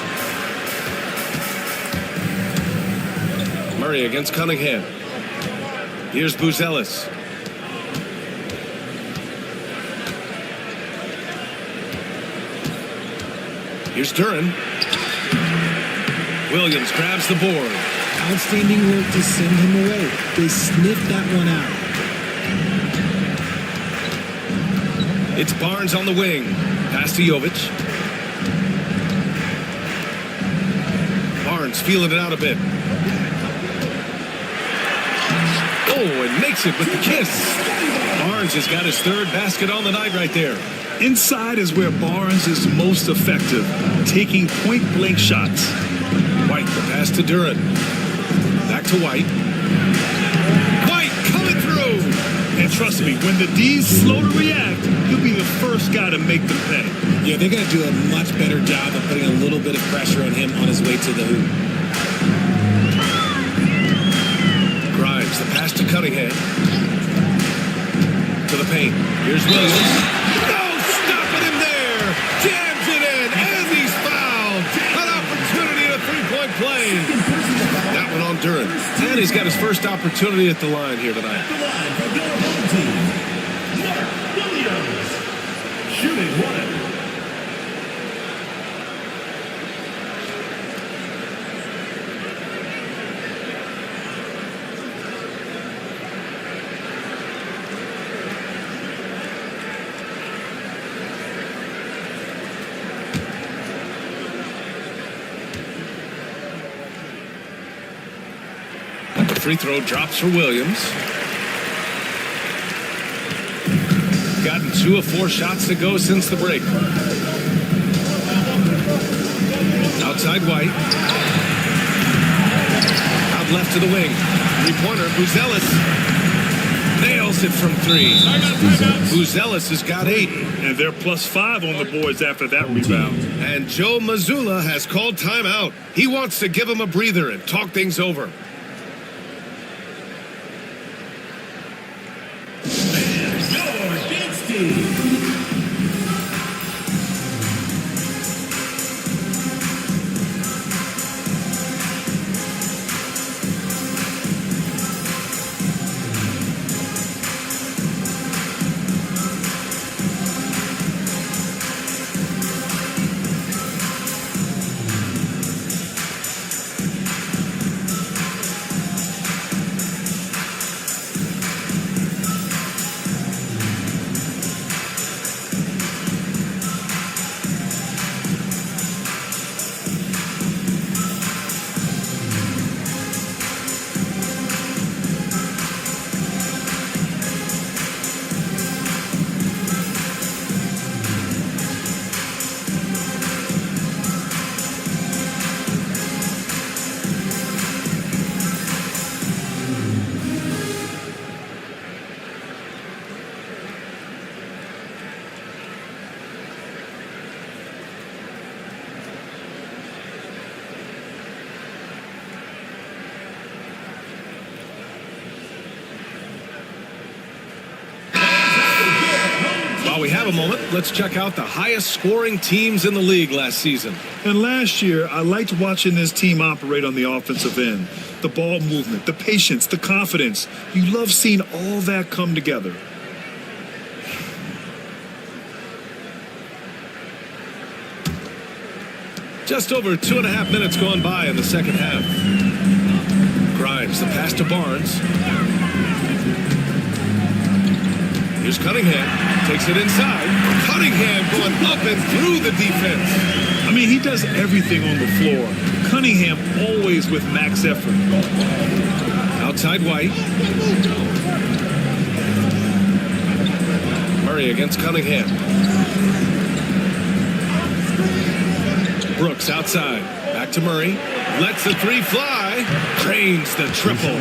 Murray against Cunningham. Here's Buzelis. Here's Duran. Williams grabs the board. Outstanding work to send him away. They sniffed that one out. It's Barnes on the wing. Pass to Jovic. Barnes feeling it out a bit. Oh, and makes it with the kiss. Barnes has got his third basket on the night right there. Inside is where Barnes is most effective, taking point-blank shots. White, the pass to Duran. Back to White. White coming through. And trust me, when the D's slow to react, he'll be the first guy to make them pay. Yeah, they're going to do a much better job of putting a little bit of pressure on him on his way to the hoop. Grimes, the pass to Cunningham. To the paint. Here's Williams. No, stopping him there. Jams it in, and he's fouled. An opportunity at a three-point play. That one on Duran. And he's got his first opportunity at the line here tonight. Shooting one. The free throw drops for Williams. Gotten 2 of 4 shots to go since the break. Outside White. Out left to the wing. Three-pointer, Buzelis. Nails it from 3. Buzelis has got 8. And they're +5 on the boards after that rebound. And Joe Mazzulla has called timeout. He wants to give him a breather and talk things over. While we have a moment, let's check out the highest scoring teams in the league last season. And last year, I liked watching this team operate on the offensive end. The ball movement, the patience, the confidence. You love seeing all that come together. Just over 2.5 minutes gone by in the second half. Grimes, the pass to Barnes. Here's Cunningham. Takes it inside. Cunningham going up and through the defense. I mean, he does everything on the floor. Cunningham always with max effort. Outside White. Murray against Cunningham. Brooks outside. Back to Murray. Lets the 3 fly. Drains the triple.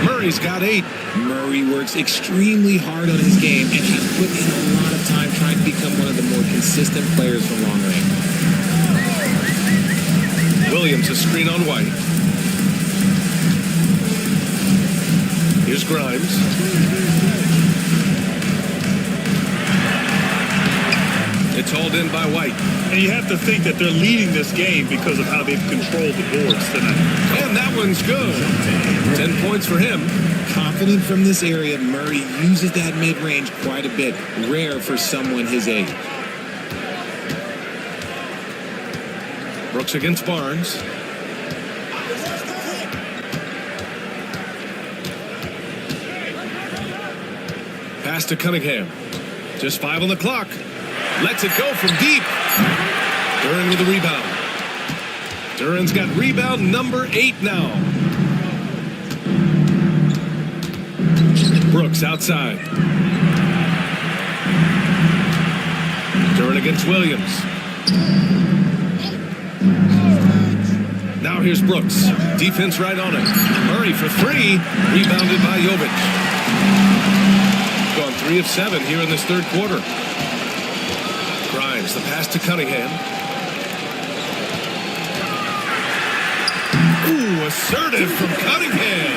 Murray's got 8. Murray works extremely hard on his game and has put in a lot of time trying to become one of the more consistent players from long range. Williams, a screen on White. Here's Grimes. It's hauled in by White. And you have to think that they're leading this game because of how they've controlled the boards tonight. And that one's good. 10 points for him. Confident from this area, Murray uses that mid-range quite a bit. Rare for someone his age. Brooks against Barnes. Pass to Cunningham. Just 5 on the clock. Lets it go from deep. Duran with the rebound. Duran's got rebound number 8 now. Brooks outside. Duran against Williams. Now here's Brooks. Defense right on it. Murray for 3. Rebounded by Jovic. Gone 3 of 7 here in this third quarter. Grimes, the pass to Cunningham. Ooh, assertive from Cunningham.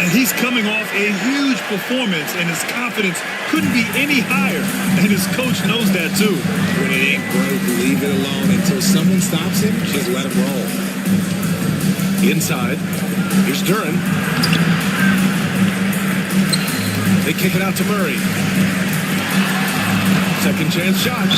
And he's coming off a huge performance, and his confidence couldn't be any higher. And his coach knows that, too. When it ain't broke, leave it alone. Until someone stops him, just let him roll. Inside. Here's Duran. They kick it out to Murray. Second chance shot.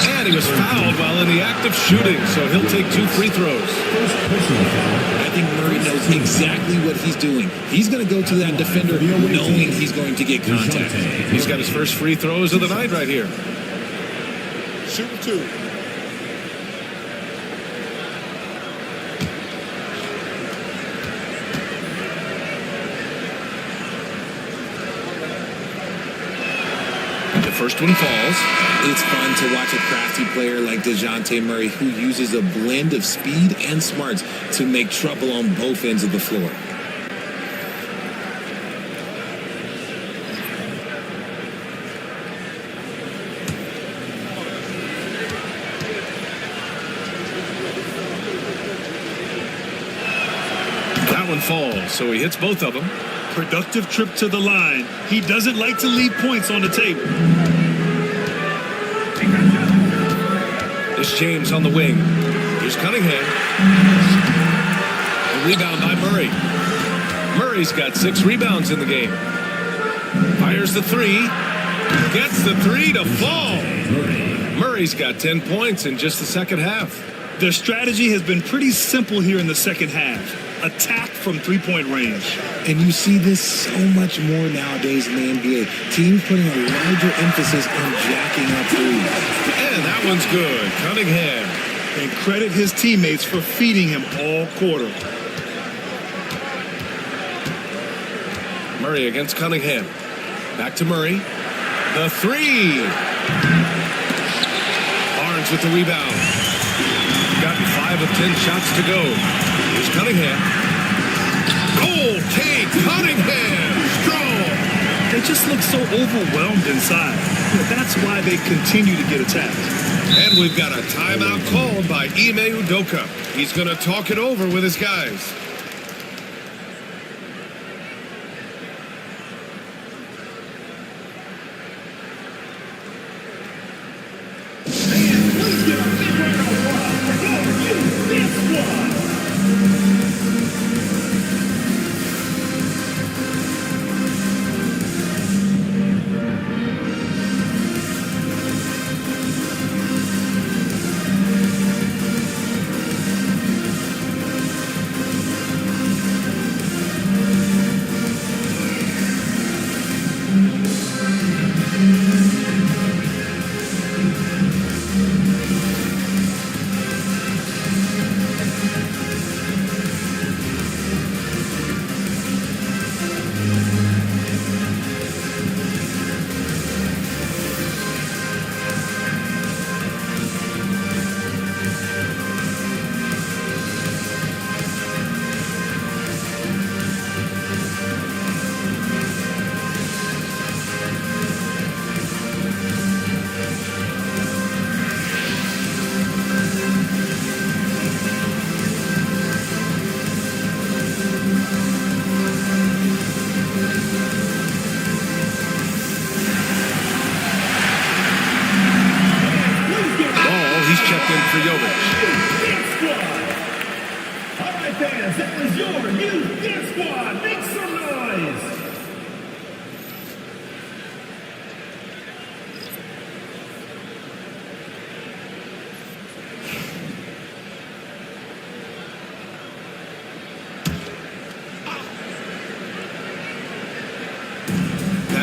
And he was fouled while in the act of shooting, so he'll take 2 free throws. I think Murray knows exactly what he's doing. He's going to go to that defender knowing he's going to get contact. He's got his first free throws of the night right here. Shooting 2. First one falls. It's fun to watch a crafty player like DeJounte Murray who uses a blend of speed and smarts to make trouble on both ends of the floor. That one falls, so he hits both of them. Productive trip to the line. He doesn't like to leave points on the table. This James on the wing. Here's Cunningham. A rebound by Murray. Murray's got 6 rebounds in the game. Fires the 3. Gets the 3 to fall. Murray's got 10 points in just the second half. Their strategy has been pretty simple here in the second half. Attack from 3-point range. And you see this so much more nowadays in the NBA. Teams putting a larger emphasis on jacking up threes. And that one's good. Cunningham. And credit his teammates for feeding him all quarter. Murray against Cunningham. Back to Murray. The 3. Barnes with the rebound. Got 5 of 10 shots to go. Here's Cunningham. Goal take. Cunningham. Strong. They just look so overwhelmed inside. That's why they continue to get attacked. And we've got a timeout called by Ime Udoka. He's going to talk it over with his guys.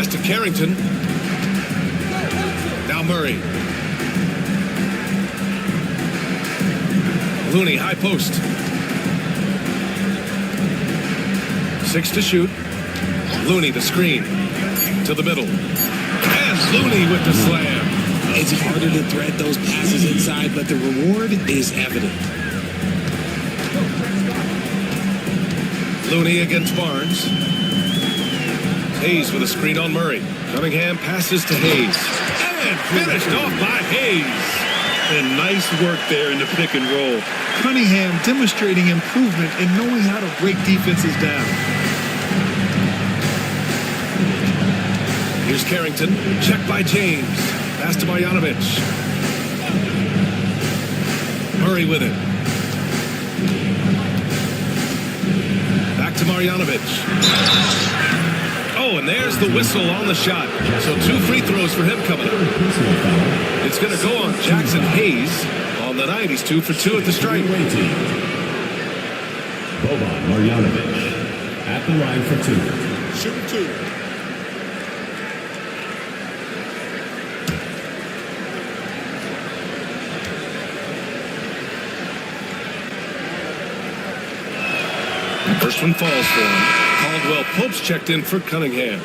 Pass to Carrington. Now Murray. Looney, high post. 6 to shoot. Looney, the screen. To the middle. And Looney with the slam. It's harder to thread those passes inside, but the reward is evident. Looney against Barnes. Hayes with a screen on Murray. Cunningham passes to Hayes. And finished off by Hayes. And nice work there in the pick and roll. Cunningham demonstrating improvement in knowing how to break defenses down. Here's Carrington. Checked by James. Pass to Marjanovic. Murray with it. Back to Marjanovic. Oh, and there's the whistle on the shot. So 2 free throws for him coming up. It's going to go on Jackson Hayes. On the night, he's 2 for 2 at the stripe. Boban Marjanovic at the line for 2. Shooting 2. First one falls for him. Caldwell Pope's checked in for Cunningham.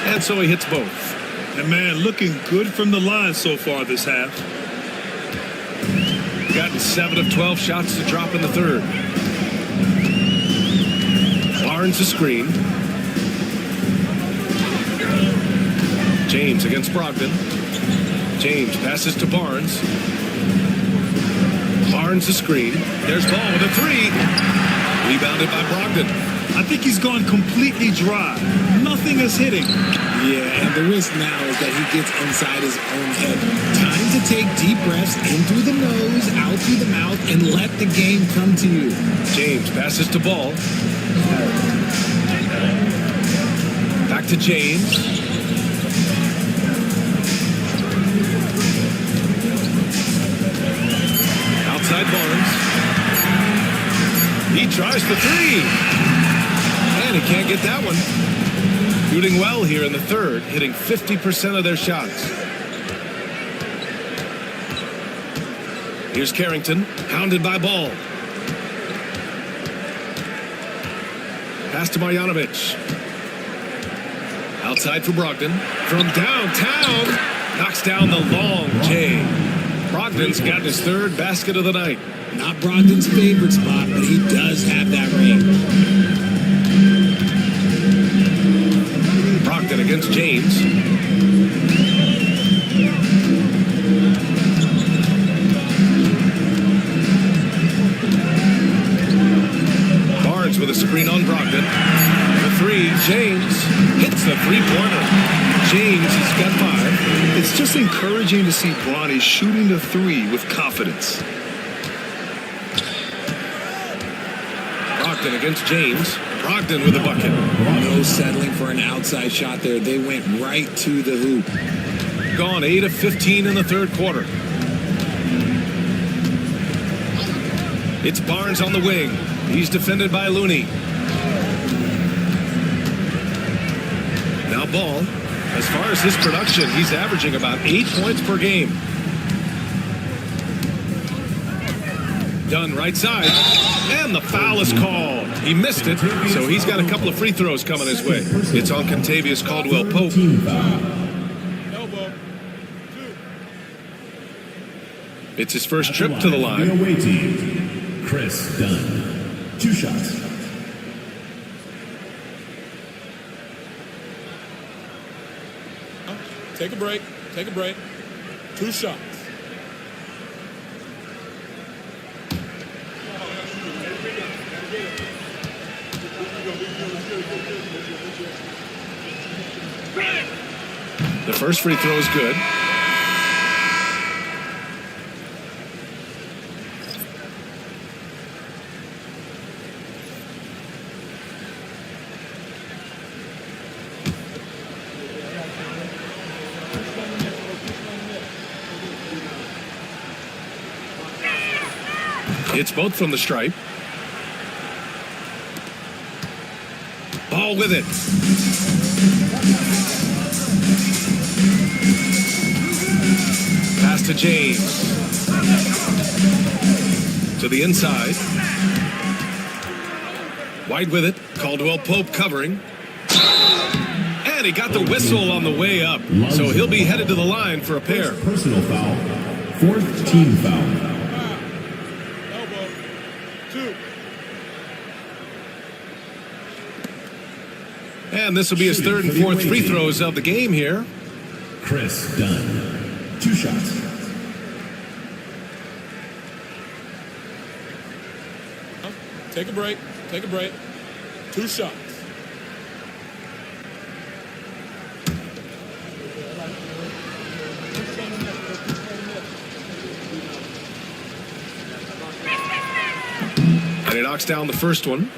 And so he hits both. And man, looking good from the line so far this half. Gotten 7 of 12 shots to drop in the third. Barnes a screen. James against Brogdon. James passes to Barnes. Barnes a screen. There's Ball with a 3. Rebounded by Brogdon. I think he's gone completely dry. Nothing is hitting. Yeah, and the risk now is that he gets inside his own head. Time to take deep breaths in through the nose, out through the mouth, and let the game come to you. James passes to Ball. Back to James. Outside Barnes. He tries the 3. And he can't get that one. Shooting well here in the third, hitting 50% of their shots. Here's Carrington, hounded by Ball. Pass to Marjanovic. Outside for Brogdon. From downtown, knocks down the long J. Brogdon's got his third basket of the night. Not Brogdon's favorite spot, but he does have that range. Brogdon against James. Barnes with a screen on Brogdon. The 3, James hits the 3-pointer. James has got 5. It's just encouraging to see Bronny shooting the 3 with confidence. Brogdon against James. Brogdon with a bucket. No settling for an outside shot there. They went right to the hoop. Gone 8 of 15 in the third quarter. It's Barnes on the wing. He's defended by Looney. Now Ball. As far as his production, he's averaging about 8 points per game. Dunn right side. And the foul is called. He missed it, so he's got a couple of free throws coming his way. It's on Contavious Caldwell-Pope. It's his first trip to the line. Away team, Chris Dunn. 2 shots. Take a break. Take a break. 2 shots. The first free throw is good. Hits both from the stripe. Ball with it. Pass to James. To the inside. White with it. Caldwell Pope covering. And he got the whistle on the way up. So he'll be headed to the line for a pair. Personal foul. Fourth team foul. And this will be his third and fourth free throws of the game here. Chris Dunn. 2 shots. Take a break. Take a break. 2 shots. And he knocks down the first one.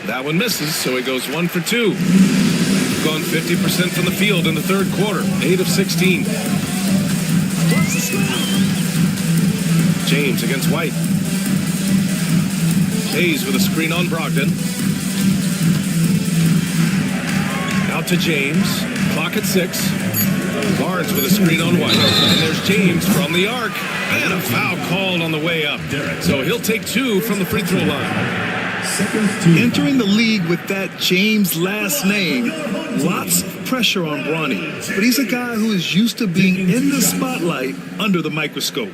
That one misses, so he goes 1 for 2. Gone 50% from the field in the third quarter. 8 of 16. James against White. Hayes with a screen on Brogdon. Out to James. Clock at 6. Barnes with a screen on White. And there's James from the arc. And a foul called on the way up. So he'll take 2 from the free throw line. Entering the league with that James last name, lots of pressure on Bronny. But he's a guy who is used to being in the spotlight under the microscope.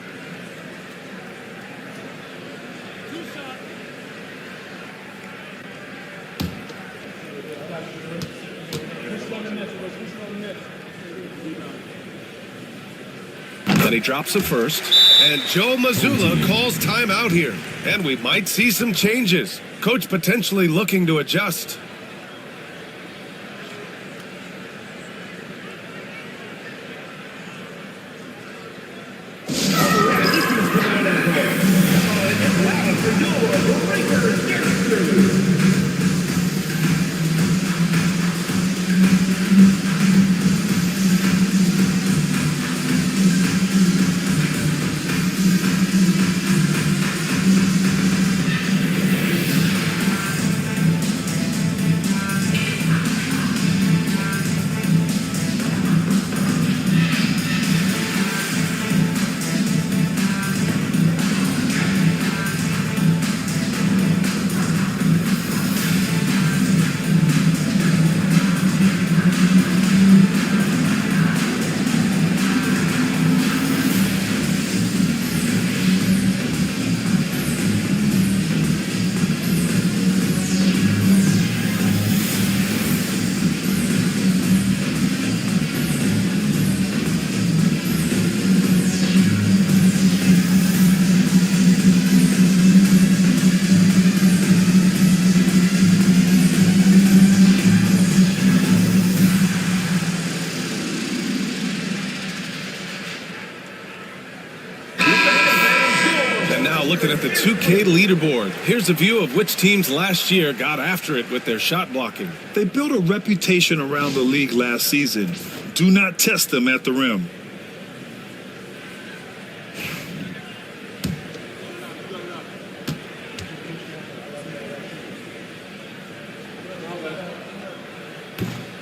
Then he drops the first. And Joe Mazzulla calls timeout here. And we might see some changes. Coach potentially looking to adjust. Looking at the 2K leaderboard. Here's a view of which teams last year got after it with their shot blocking. They built a reputation around the league last season. Do not test them at the rim.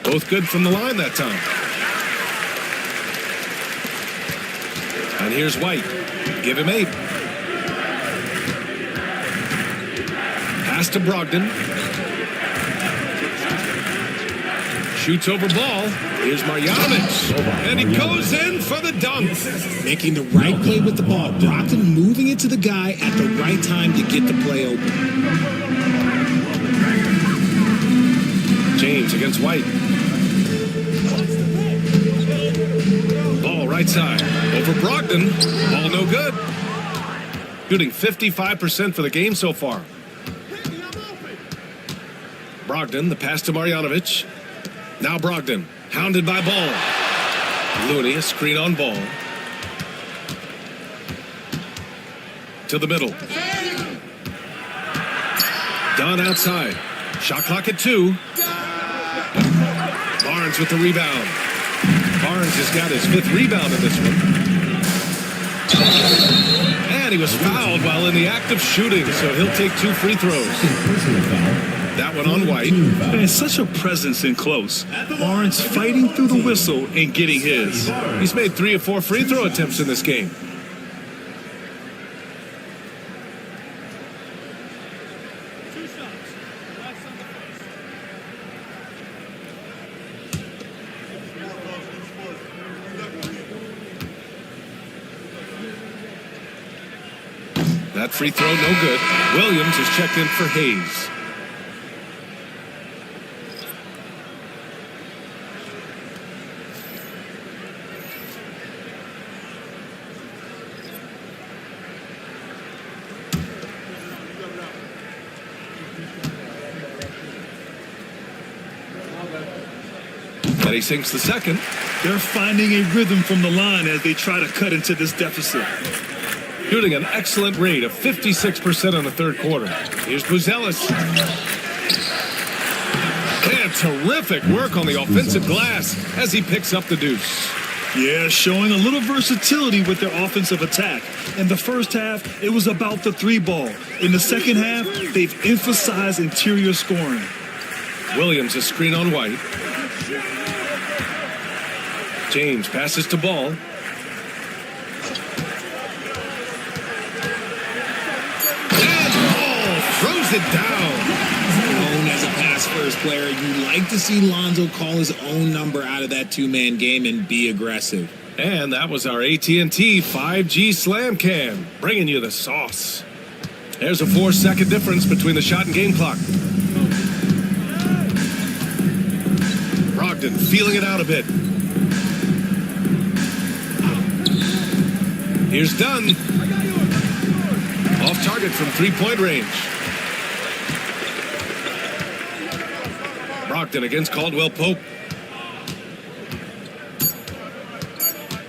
Both good from the line that time. And here's White. Give him 8. Pass to Brogdon. Shoots over ball. Here's Marjanovic. And he goes in for the dunk. Making the right play with the ball. Brogdon moving it to the guy at the right time to get the play open. James against White. Ball right side. Over Brogdon. Ball no good. Shooting 55% for the game so far. Brogdon, the pass to Marjanovic. Now Brogdon, hounded by Ball. Looney, a screen on Ball. To the middle. Dunn outside. Shot clock at 2. Barnes with the rebound. Barnes has got his 5th rebound in this one. And he was fouled while in the act of shooting, so he'll take 2 free throws. That one on White. Man, such a presence in close. Barnes fighting through the whistle and getting his. He's made 3 or 4 free throw attempts in this game. That free throw, no good. Williams is checked in for Hayes. And he sinks the second. They're finding a rhythm from the line as they try to cut into this deficit. Shooting an excellent rate of 56% in the third quarter. Here's Buzelis. And terrific work on the offensive glass as he picks up the deuce. Yeah, showing a little versatility with their offensive attack. In the first half, it was about the 3 ball. In the second half, they've emphasized interior scoring. Williams, a screen on White. James passes to Ball. Throws it down. Known as a pass-first player, you like to see Lonzo call his own number out of that 2-man game and be aggressive. And that was our AT&T 5G Slam Cam, bringing you the sauce. There's a 4-second difference between the shot and game clock. Brogdon feeling it out a bit. Here's Dunn. Off target from 3-point range. Brogdon against Caldwell Pope.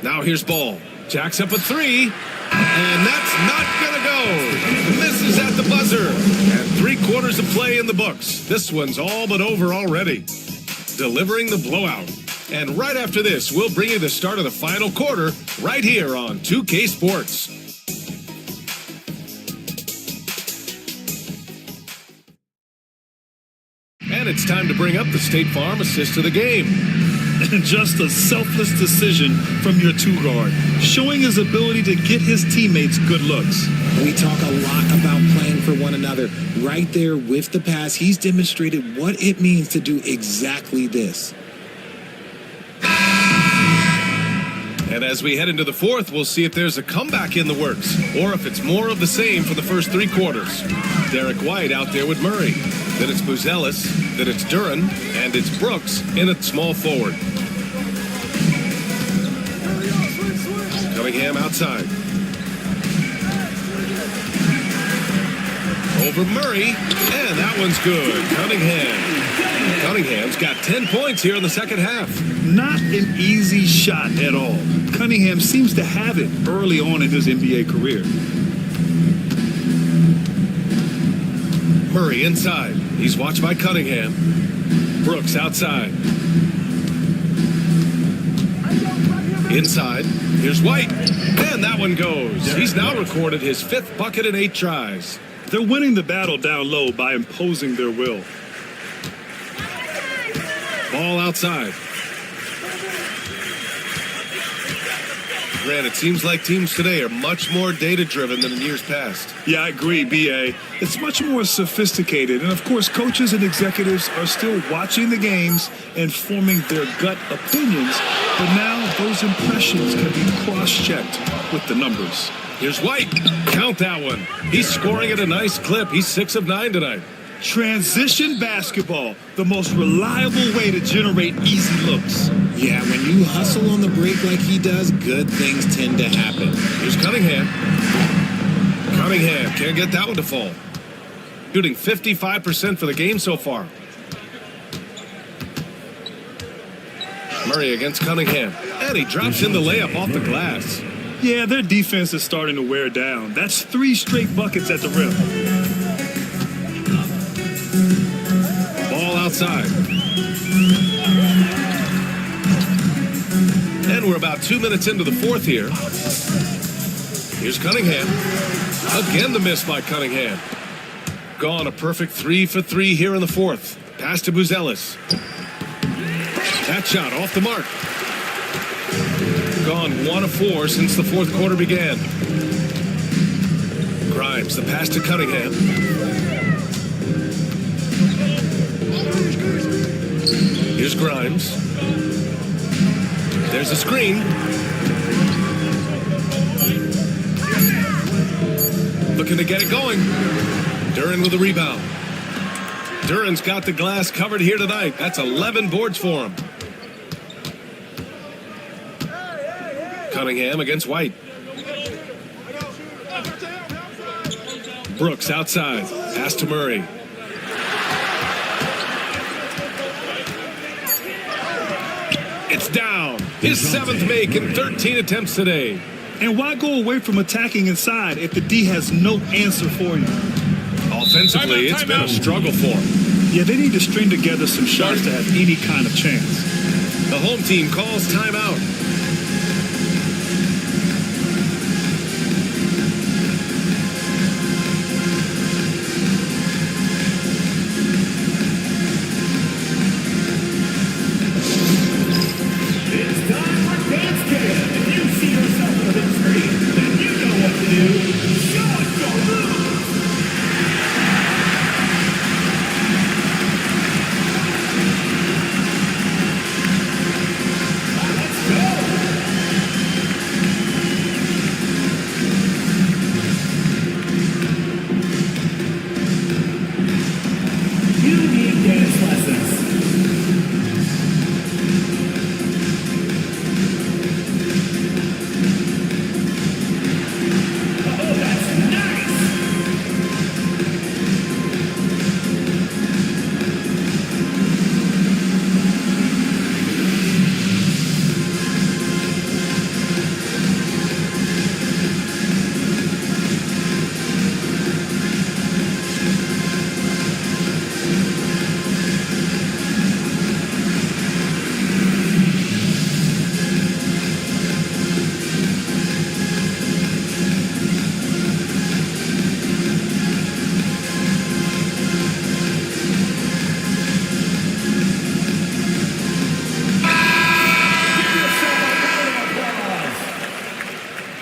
Now here's Ball. Jacks up a 3. And that's not going to go. Misses at the buzzer. And 3 quarters of play in the books. This one's all but over already. Delivering the blowout. And right after this, we'll bring you the start of the final quarter right here on 2K Sports. And it's time to bring up the State Farm assist of the game. And just a selfless decision from your 2-guard, showing his ability to get his teammates good looks. We talk a lot about playing for one another. Right there with the pass, he's demonstrated what it means to do exactly this. And as we head into the fourth, we'll see if there's a comeback in the works or if it's more of the same for the first 3 quarters. Derek White out there with Murray. Then it's Buzelis. Then it's Duran. And it's Brooks in at small forward. Cunningham outside. Over Murray. And that one's good. Cunningham's got 10 points here in the second half. Not an easy shot at all. Cunningham seems to have it early on in his NBA career. Murray inside. He's watched by Cunningham. Brooks outside. Inside. Here's White. And that one goes. He's now recorded his 5th bucket in 8 tries. They're winning the battle down low by imposing their will. Ball outside. Grant, it seems like teams today are much more data-driven than in years past. Yeah, I agree, B.A. It's much more sophisticated. And, of course, coaches and executives are still watching the games and forming their gut opinions. But now those impressions can be cross-checked with the numbers. Here's White. Count that one. He's scoring at a nice clip. He's 6 of 9 tonight. Transition basketball, the most reliable way to generate easy looks. Yeah, when you hustle on the break like he does, good things tend to happen. Here's Cunningham. Cunningham can't get that one to fall. Shooting 55% for the game so far. Murray against Cunningham. And he drops in the layup off the glass. Yeah, their defense is starting to wear down. That's 3 straight buckets at the rim. outside. And we're about 2 minutes into the fourth here. Here's Cunningham. Again, the miss by Cunningham. Gone a perfect 3 for 3 here in the fourth. Pass to Buzelis. That shot off the mark. Gone 1 of 4 since the fourth quarter began. Grimes, the pass to Cunningham. Here's Grimes. There's a screen. Looking to get it going. Duran with a rebound. Duran's got the glass covered here tonight. That's 11 boards for him. Cunningham against White. Brooks outside. Pass to Murray. It's down. His 7th make in 13 attempts today. And why go away from attacking inside if the D has no answer for you? Offensively, it's been a struggle for him. Yeah, they need to string together some shots to have any kind of chance. The home team calls timeout.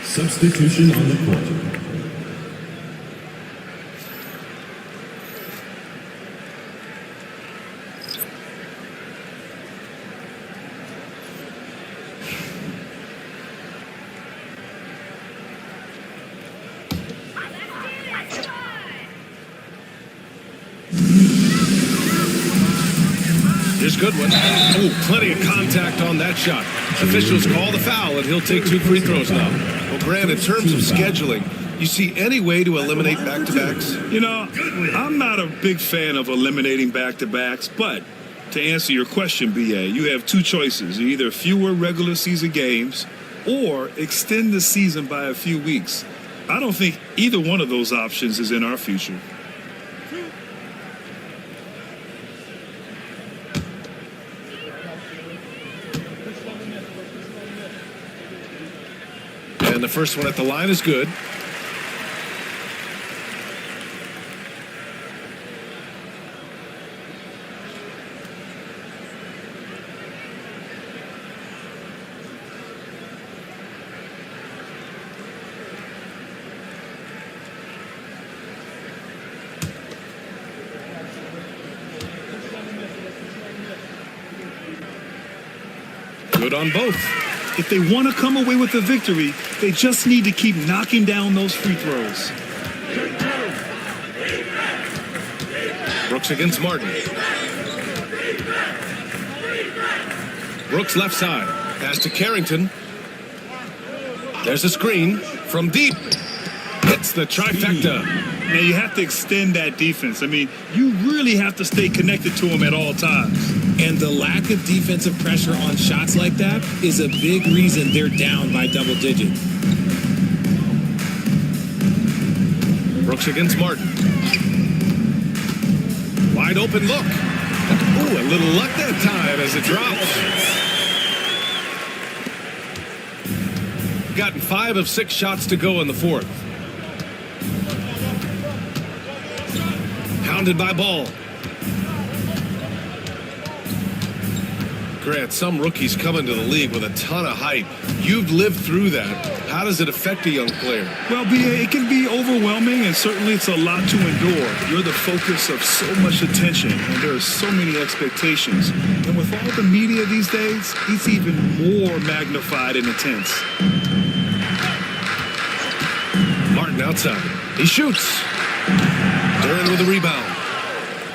Substitution on the court. Here's Goodwin. Oh, plenty of contact on that shot. Officials call the foul, and he'll take 2 free throws now. Well, Grant, in terms of scheduling, you see any way to eliminate back-to-backs? You know, I'm not a big fan of eliminating back-to-backs, but to answer your question, BA, you have 2 choices. Either fewer regular season games or extend the season by a few weeks. I don't think either one of those options is in our future. And the first one at the line is good. Good on both. If they want to come away with the victory, they just need to keep knocking down those free throws. Brooks against Martin. Brooks left side. Pass to Carrington. There's a screen from deep. Hits the trifecta. Now you have to extend that defense. I mean, you really have to stay connected to them at all times. And the lack of defensive pressure on shots like that is a big reason they're down by double digits. Brooks against Martin. Wide open look. Ooh, a little luck that time as it drops. Gotten 5 of 6 shots to go in the fourth. Hounded by Ball. Grant, some rookies come into the league with a ton of hype. You've lived through that. How does it affect a young player? Well, it can be overwhelming, and certainly it's a lot to endure. You're the focus of so much attention, and there are so many expectations. And with all the media these days, it's even more magnified and intense. Martin outside. He shoots. Duran with a rebound.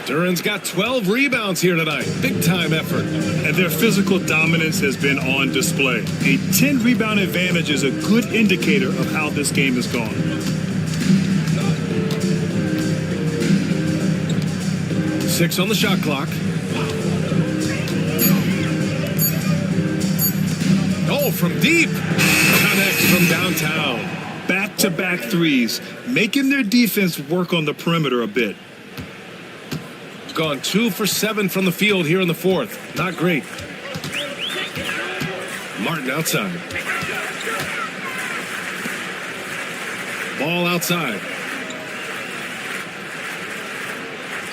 Duran's got 12 rebounds here tonight. Big time effort. And their physical dominance has been on display. A 10 rebound advantage is a good indicator of how this game has gone. Six on the shot clock. Oh, from deep. Connects from downtown. Back-to-back threes, making their defense work on the perimeter a bit. Gone 2 for 7 from the field here in the fourth. Not great. Martin outside. Ball outside.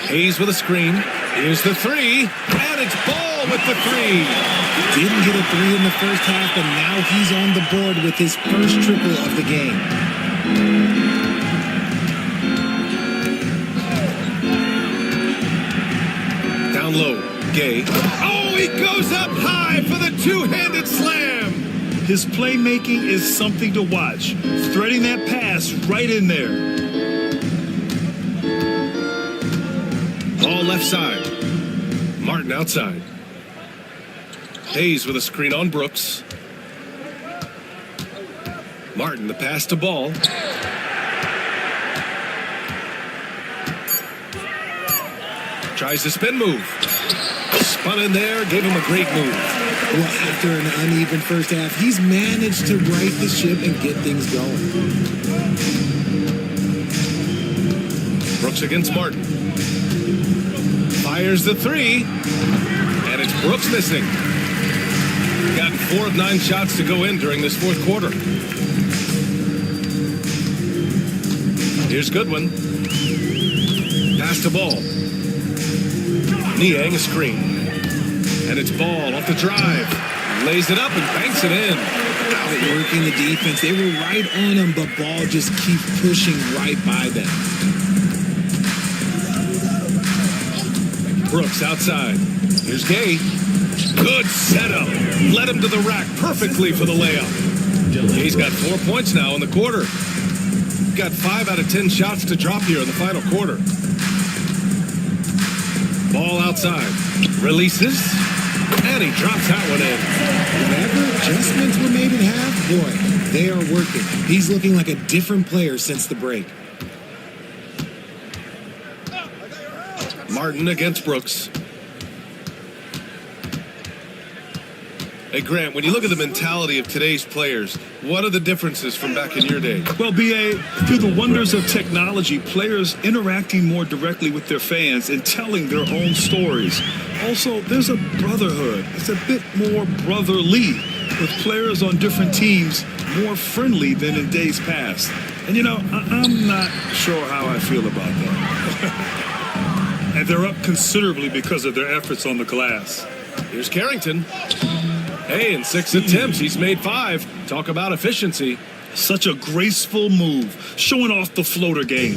Hayes with a screen. Here's the three. And it's Ball with the three. Didn't get a 3 in the first half, but now he's on the board with his first triple of the game. Down low, Gay. Oh, he goes up high for the two-handed slam. His playmaking is something to watch. Threading that pass right in there. Ball left side. Martin outside. Hayes with a screen on Brooks. Martin, the pass to Ball. Tries the spin move. Spun in there, gave him a great move. Well, after an uneven first half, he's managed to right the ship and get things going. Brooks against Martin. Fires the three. And it's Brooks missing. Gotten 4 of 9 shots to go in during this fourth quarter. Here's Goodwin. Pass to Ball. Niang a screen. And it's Ball off the drive. Lays it up and banks it in. Outworking the defense. They were right on him, but Ball just keeps pushing right by them. Brooks outside. Here's Gay. Good setup. Led him to the rack perfectly for the layup. Gay's got 4 points now in the quarter. Got 5 out of 10 shots to drop here in the final quarter. Ball outside. Releases. And he drops that one in. Whatever adjustments were made at half, boy, they are working. He's looking like a different player since the break. Martin against Brooks. Hey, Grant, when you look at the mentality of today's players, what are the differences from back in your day? Well, B.A., through the wonders of technology, players interacting more directly with their fans and telling their own stories. Also, there's a brotherhood. It's a bit more brotherly, with players on different teams more friendly than in days past. And, you know, I'm not sure how I feel about that. And they're up considerably because of their efforts on the glass. Here's Carrington. Hey, in 6 attempts, he's made 5. Talk about efficiency. Such a graceful move, showing off the floater game.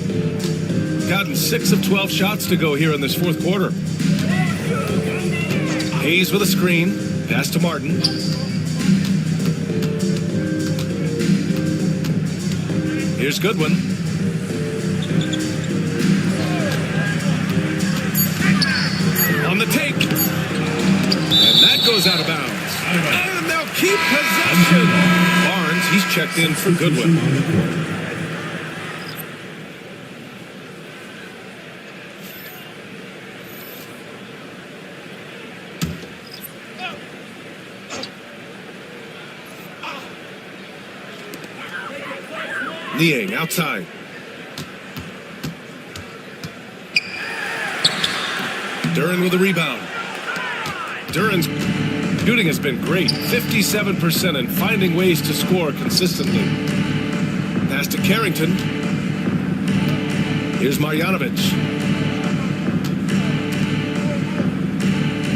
Gotten 6 of 12 shots to go here in this fourth quarter. Hayes with a screen. Pass to Martin. Here's Goodwin. On the take. And that goes out of bounds. And they'll keep possession. Barnes, he's checked in for Goodwin. Niang outside. Duran with a rebound. Duran's shooting has been great, 57%, and finding ways to score consistently. Pass to Carrington. Here's Marjanovic.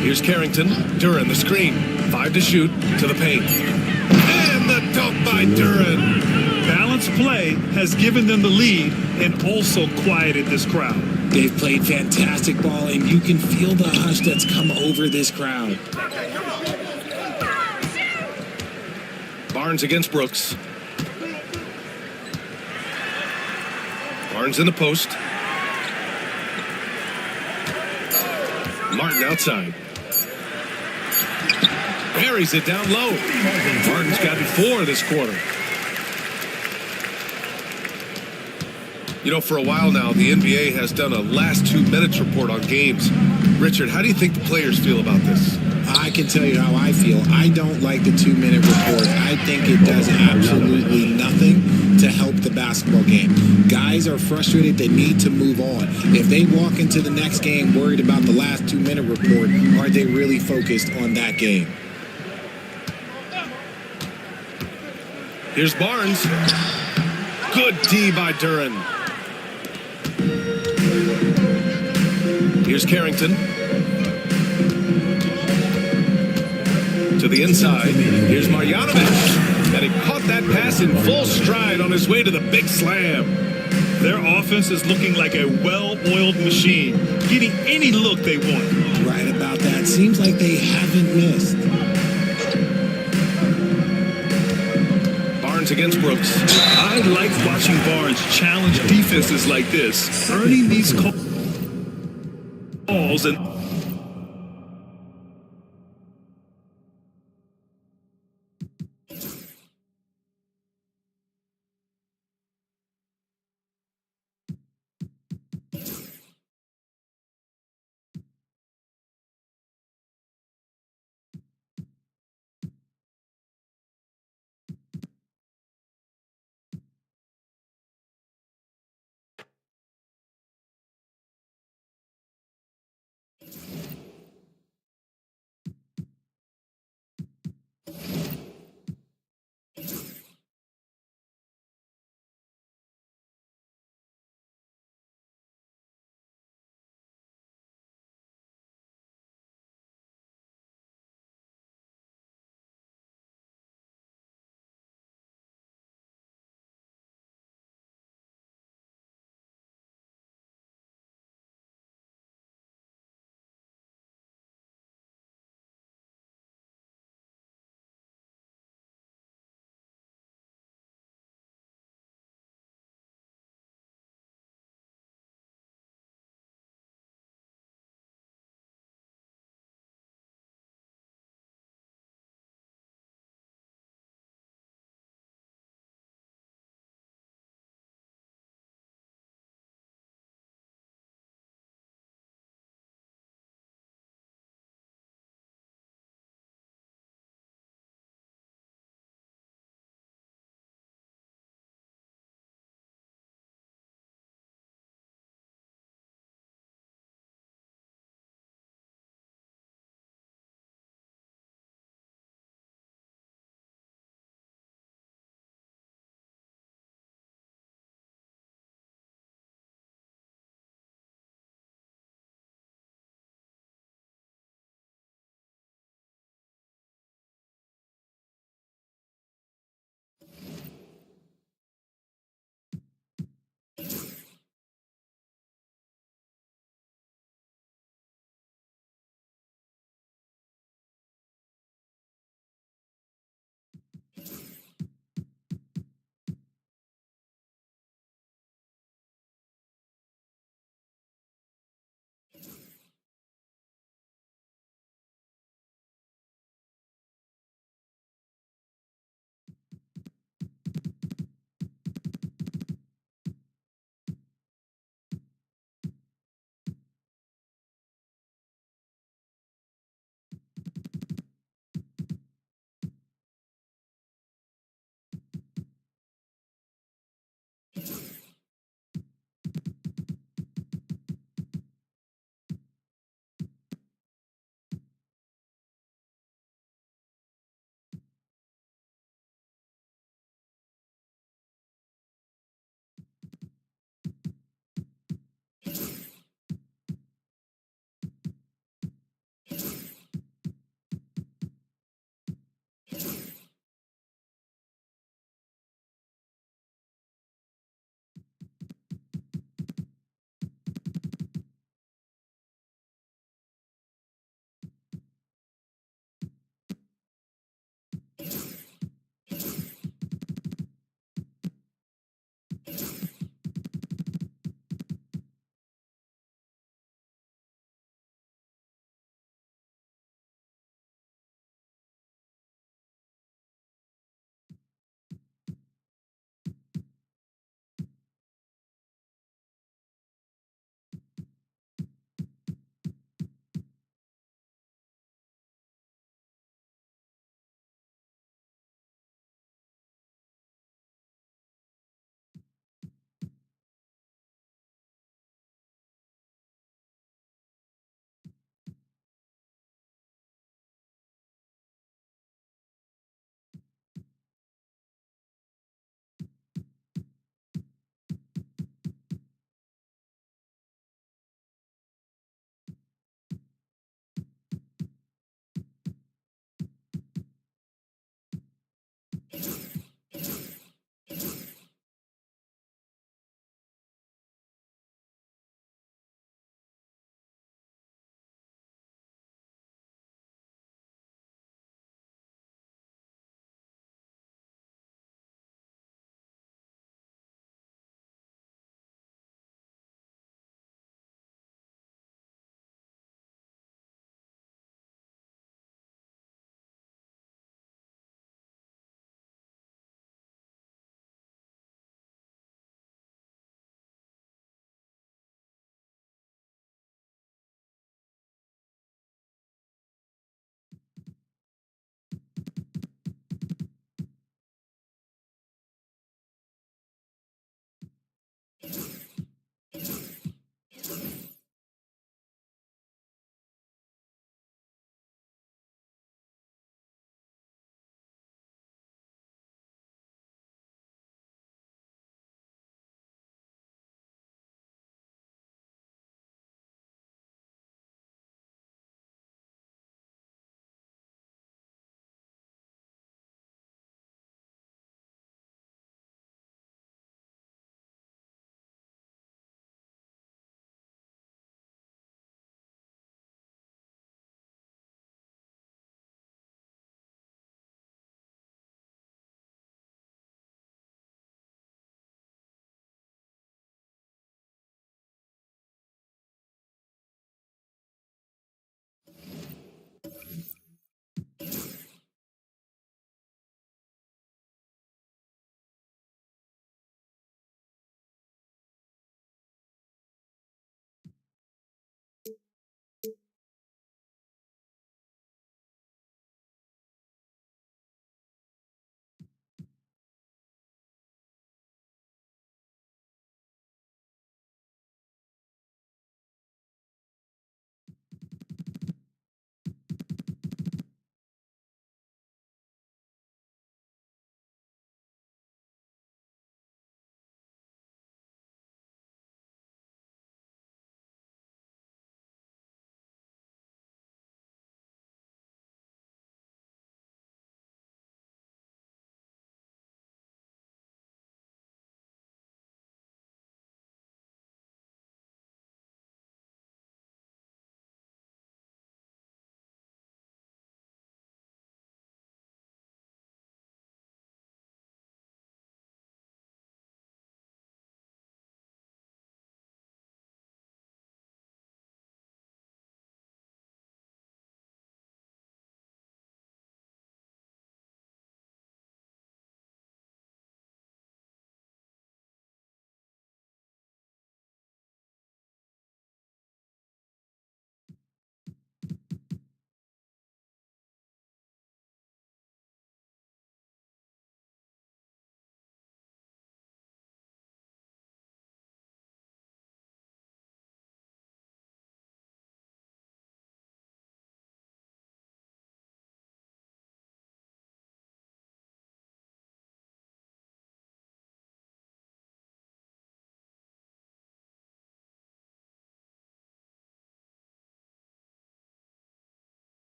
Here's Carrington. Duran, the screen. 5 to shoot, to the paint. And the dunk by Duran. Balanced play has given them the lead and also quieted this crowd. They've played fantastic ball, and you can feel the hush that's come over this crowd. Barnes against Brooks. Barnes in the post. Martin outside. Buries it down low. Martin's gotten 4 this quarter. You know, for a while now, the NBA has done a last 2 minutes report on games. Richard, how do you think the players feel about this? I can tell you how I feel. I don't like the 2-minute report. I think it does absolutely nothing to help the basketball game. Guys are frustrated. They need to move on. If they walk into the next game worried about the last 2-minute report, are they really focused on that game? Here's Barnes. Good D by Duran. Here's Carrington. To the inside. Here's Marjanovic. And he caught that pass in full stride on his way to the big slam. Their offense is looking like a well-oiled machine, getting any look they want. Right about that. Seems like they haven't missed. Barnes against Brooks. I like watching Barnes challenge defenses like this, earning these calls and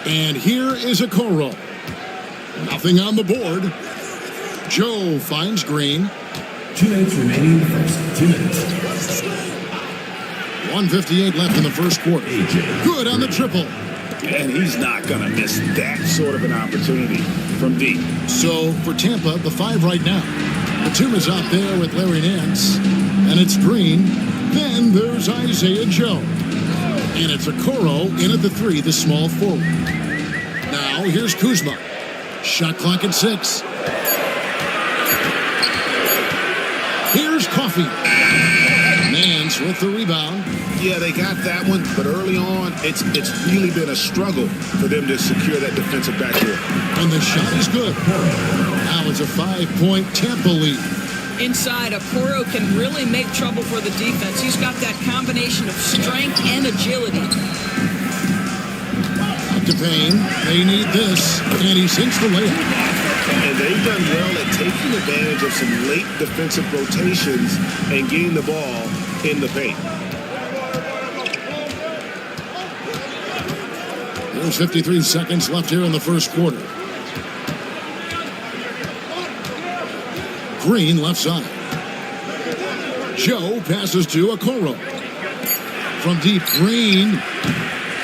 And here is a Okoro. Nothing on the board. Joe finds Green. 2 minutes remaining in the first. 2 minutes. 1:58 left in the first quarter. Good on the triple. And he's not going to miss that sort of an opportunity from deep. So for Tampa, the 5 right now. Batum is out there with Larry Nance. And it's Green. Then there's Isaiah Joe. And it's Okoro in at the 3, the small forward. Now here's Kuzma. Shot clock at 6. Here's Coffee. Nance with the rebound. Yeah, they got that one, but early on, it's really been a struggle for them to secure that defensive backcourt. And the shot is good. Now it's a 5-point Tampa lead. Inside, Okoro can really make trouble for the defense. He's got that combination of strength and agility. Up to Payne. They need this. And he sinks the layup. And they've done well at taking advantage of some late defensive rotations and getting the ball in the paint. There's 53 seconds left here in the first quarter. Green left side. Joe passes to Okoro. From deep, Green.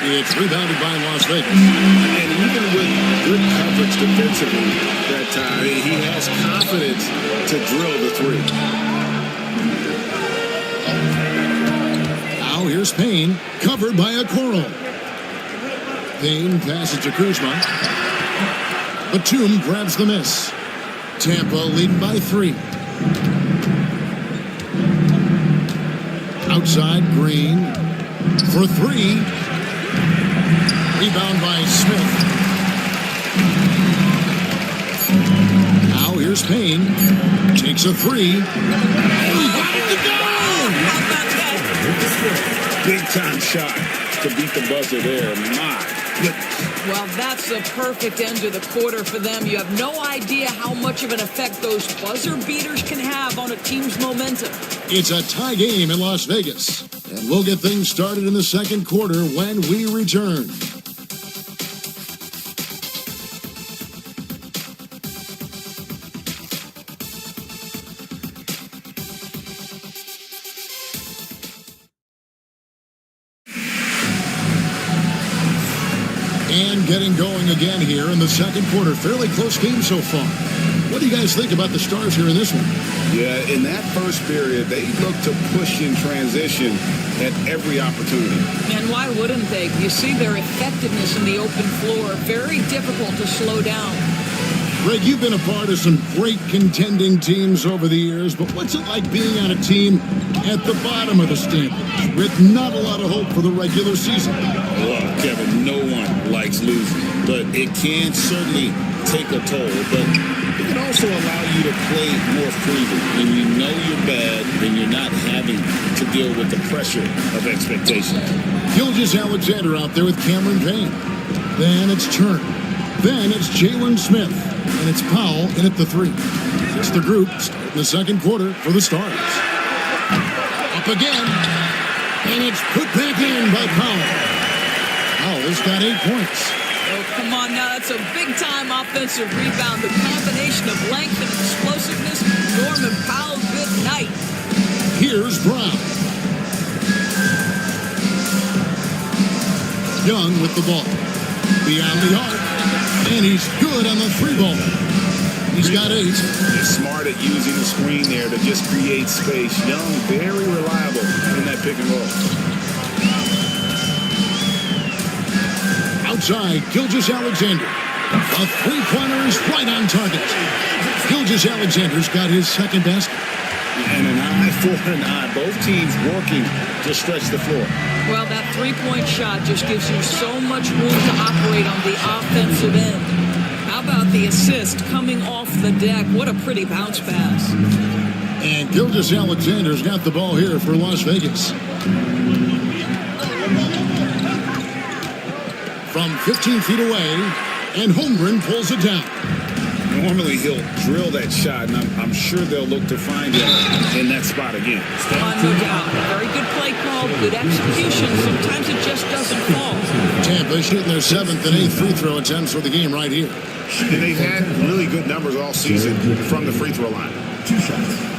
It's rebounded by Las Vegas. And even with good coverage defensively that time, he has confidence to drill the 3. Now here's Payne, covered by Okoro. Payne passes to Kuzma. Batum grabs the miss. Tampa leading by 3. Outside, Green for 3. Rebound by Smith. Now here's Payne. Takes a 3. He got it to go! Big time shot to beat the buzzer there. My goodness. Well, that's the perfect end to the quarter for them. You have no idea how much of an effect those buzzer beaters can have on a team's momentum. It's a tie game in Las Vegas. And we'll get things started in the second quarter when we return. And getting going again here in the second quarter. Fairly close game so far. What do you guys think about the Stars here in this one? Yeah, in that first period, they looked to push in transition at every opportunity. And why wouldn't they? You see their effectiveness in the open floor. Very difficult to slow down. Greg, you've been a part of some great contending teams over the years, but what's it like being on a team at the bottom of the standings with not a lot of hope for the regular season? Well, Kevin, no one likes losing, but it can certainly take a toll. But it can also allow you to play more freely. When you know you're bad, then you're not having to deal with the pressure of expectation. Gilgeous-Alexander out there with Cameron Payne. Then it's Turner. Then it's Jalen Smith. And it's Powell in at the 3. It's the group in the second quarter for the Stars. Up again. And it's put back in by Powell. Powell's got 8 points. Oh, come on now. That's a big-time offensive rebound. The combination of length and explosiveness. Norman Powell, good night. Here's Brown. Young with the ball. Beyond the arc. And he's good on the 3 ball. He's got 8. They're smart at using the screen there to just create space. Young, very reliable in that pick and roll. Outside, Gilgeous-Alexander. A 3-pointer is right on target. Gilgeous-Alexander's got his second basket. And an eye for an eye. Both teams working to stretch the floor. Well, that 3-point shot just gives you so much room to operate on the offensive end. How about the assist coming off the deck? What a pretty bounce pass. And Gilgeous-Alexander's got the ball here for Las Vegas. From 15 feet away, and Holmgren pulls it down. Normally he'll drill that shot, and I'm sure they'll look to find him in that spot again. No doubt. Very good play call, good execution. Sometimes it just doesn't fall. Tampa shooting their 7th and 8th free throw attempts for the game right here. And they've had really good numbers all season from the free throw line. 2 shots.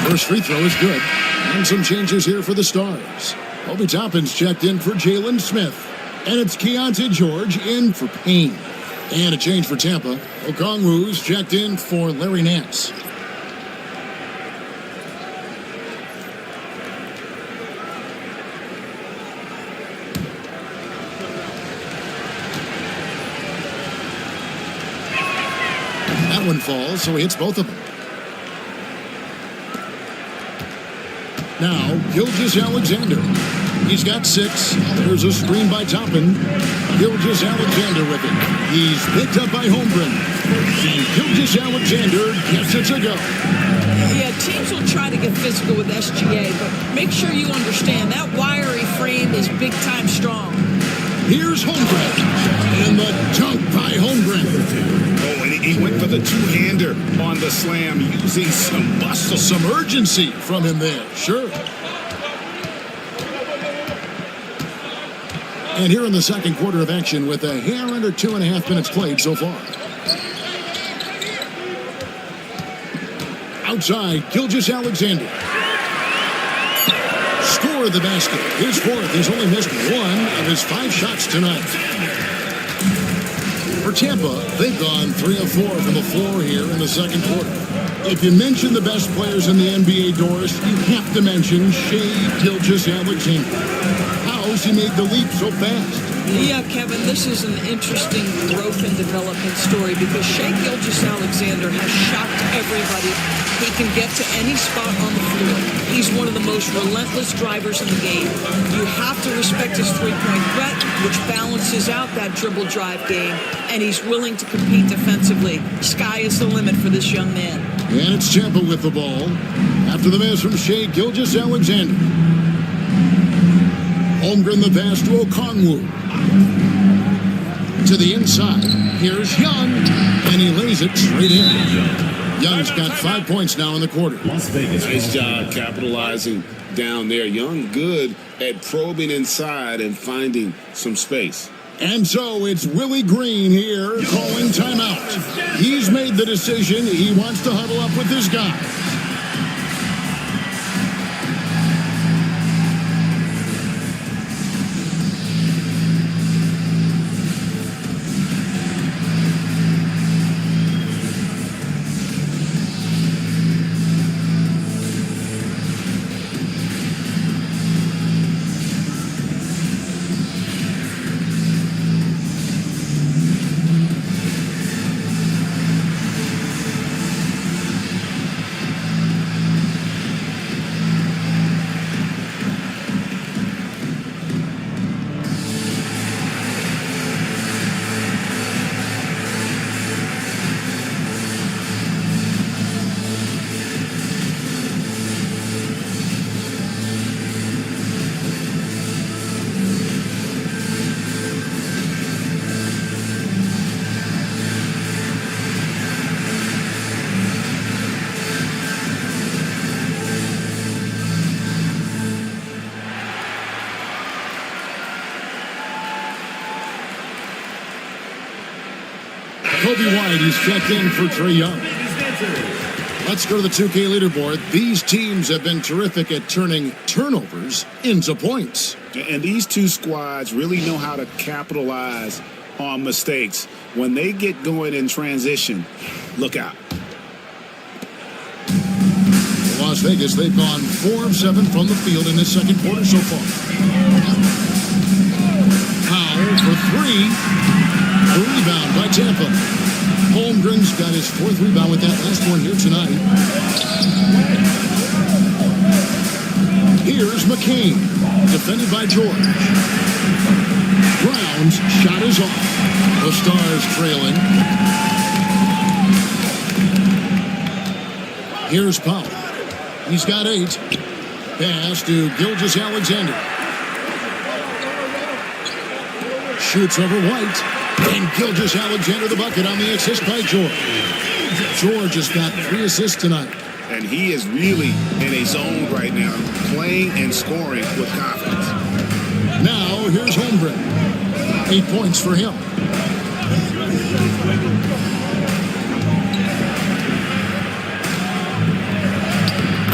First free throw is good. And some changes here for the Stars. Obi Toppin's checked in for Jalen Smith. And it's Keontae George in for Payne. And a change for Tampa. Okongwu's checked in for Larry Nance. That one falls, so he hits both of them. Now, Gilgeous-Alexander. He's got 6. There's a screen by Toppin. Gilgeous-Alexander with it. He's picked up by Holmgren. And Gilgeous-Alexander gets it to go. Yeah, teams will try to get physical with SGA, but make sure you understand that wiry frame is big-time strong. Here's Holmgren. And the dunk by Holmgren. Oh, and he went for the two-hander on the slam, using some muscle. Some urgency from him there, sure. And here in the second quarter of action with a hair under 2.5 minutes played so far. Outside, Gilgeous-Alexander. Score the basket. His 4th. He's only missed 1 of his 5 shots tonight. For Tampa, they've gone 3 of 4 from the floor here in the second quarter. If you mention the best players in the NBA, Doris, you have to mention Shai Gilgeous-Alexander. How's he made the leap so fast? Yeah, Kevin, this is an interesting growth and development story because Shai Gilgeous-Alexander has shocked everybody. He can get to any spot on the floor. He's one of the most relentless drivers in the game. You have to respect his three-point threat, which balances out that dribble drive game, and he's willing to compete defensively. Sky is the limit for this young man. And it's Tampa with the ball after the miss from Shai Gilgeous-Alexander. Holmgren the pass to Okongwu. To the inside. Here's Young, and he lays it straight in. Young's got 5 points now in the quarter. Las Vegas. Nice job capitalizing down there. Young good at probing inside and finding some space. And so it's Willie Green here calling timeout. He's made the decision. He wants to huddle up with his guys. Kobe White, he's checked in for Trae Young. Let's go to the 2K leaderboard. These teams have been terrific at turning turnovers into points. And these two squads really know how to capitalize on mistakes. When they get going in transition, look out. Las Vegas, they've gone 4 of 7 from the field in this second quarter so far. Powell for 3. A rebound by Tampa. Holmgren's got his 4th rebound with that last one here tonight. Here's McCain, defended by George. Brown's shot is off. The Stars trailing. Here's Powell. He's got 8. Pass to Gilgeous-Alexander. Shoots over White. And Gilgeous-Alexander the bucket on the assist by George. George has got 3 assists tonight. And he is really in a zone right now, playing and scoring with confidence. Now, here's Holmgren. 8 points for him.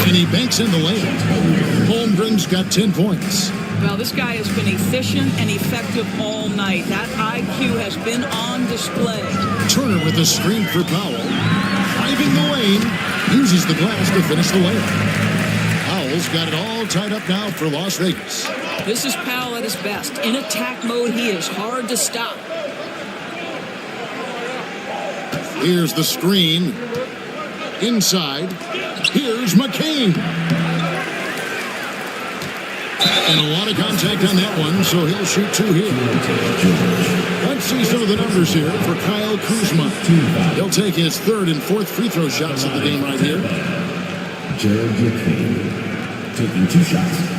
And he banks in the lane. Holmgren's got 10 points. Well, this guy has been efficient and effective all night. That IQ has been on display. Turner with a screen for Powell. Driving the lane. Uses the glass to finish the layup. Powell's got it all tied up now for Las Vegas. This is Powell at his best. In attack mode, he is hard to stop. Here's the screen. Inside. Here's McCain. And a lot of contact on that one, so he'll shoot 2 here. Let's see some of the numbers here for Kyle Kuzma. He'll take his 3rd and 4th free throw shots of the game right here. Jared McCain taking 2 shots.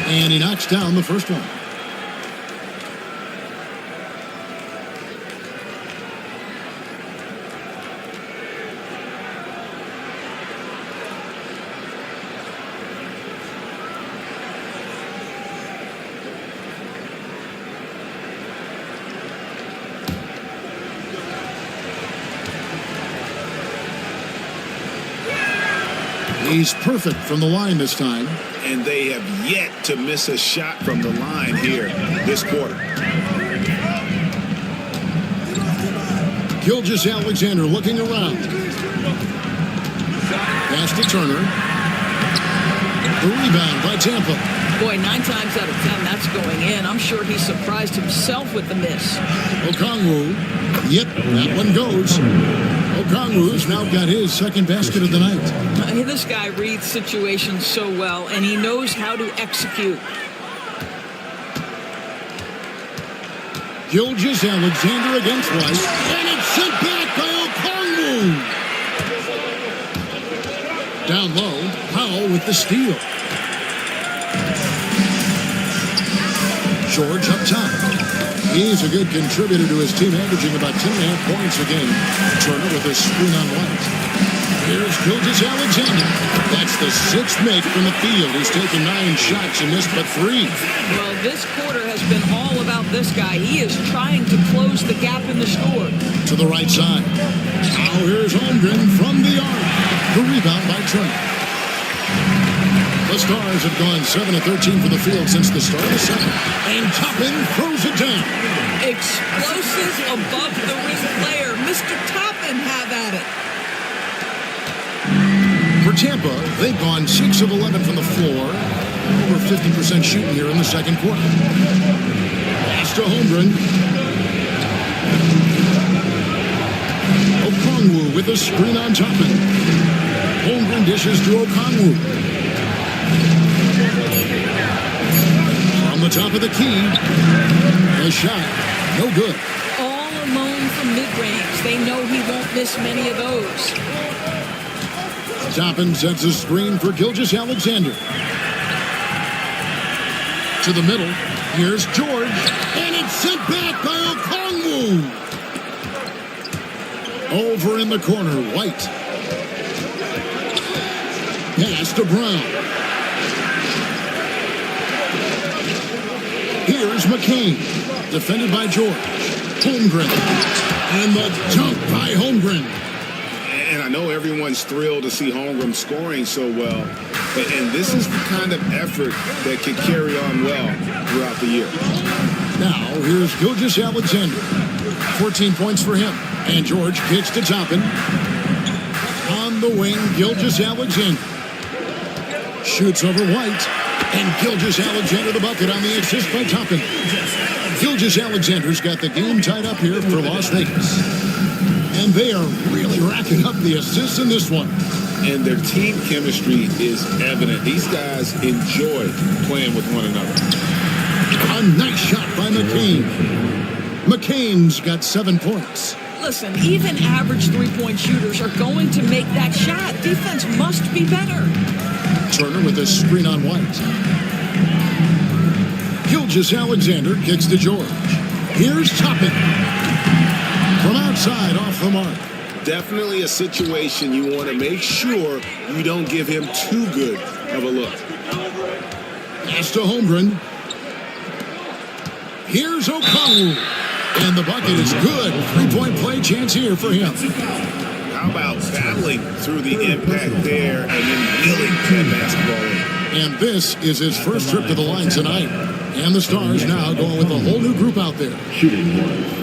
And he knocks down the first one. He's perfect from the line this time. And they have yet to miss a shot from the line here this quarter. Gilgeous-Alexander looking around. Pass to Turner. The rebound by Tampa. Boy, 9 times out of 10, that's going in. I'm sure he surprised himself with the miss. Okongwu. Yep, that one goes. Okongwu's now got his 2nd basket of the night. This guy reads situations so well, and he knows how to execute. Gilgeous-Alexander against White. And it's sent back by Okongwu. Down low, Powell with the steal. George up top. He's a good contributor to his team, averaging about 10.5 points a game. Turner with a screen on White. Here's Gilgeous-Alexander. That's the 6th make from the field. He's taken 9 shots and missed but 3. Well, this quarter has been all about this guy. He is trying to close the gap in the score. To the right side. Now here's Holmgren from the arc. The rebound by Turner. The Stars have gone 7 of 13 for the field since the start of the second. And Toppin throws it down. Explosive above the rim player. Mr. Toppin have at it. For Tampa, they've gone 6 of 11 from the floor. Over 50% shooting here in the second quarter. Pass to Holmgren. Okongwu with a screen on Toppin. Holmgren dishes to Okongwu. On the top of the key. A shot. No good. All alone from mid-range. They know he won't miss many of those. Toppin sets a screen for Gilgeous-Alexander. To the middle. Here's George. And it's sent back by Okongwu. Over in the corner, White. Pass to Brown. Here's McCain. Defended by George. Holmgren. And the dunk by Holmgren. And I know everyone's thrilled to see Holmgren scoring so well. And this is the kind of effort that could carry on well throughout the year. Now, here's Gilgeous-Alexander. 14 points for him. And George kicks to Toppin. On the wing, Gilgeous-Alexander. Shoots over White. And Gilgeous-Alexander the bucket on the assist by Toppin. Gilgeous-Alexander's got the game tied up here for Las Vegas. And they are really racking up the assists in this one. And their team chemistry is evident. These guys enjoy playing with one another. A nice shot by McCain. McCain's got 7 points. Listen, even average three-point shooters are going to make that shot. Defense must be better. Turner with a screen on White. Gilgeous-Alexander kicks to George. Here's Toppin. From outside, off the mark. Definitely a situation you want to make sure you don't give him too good of a look. Pass to Holmgren. Here's O'Connell. And the bucket is good. 3-point play chance here for him. How about battling through the impact there and then wheeling that basketball in? And this is his first trip to the line tonight. And the Stars now going with a whole new group out there. Shooting one.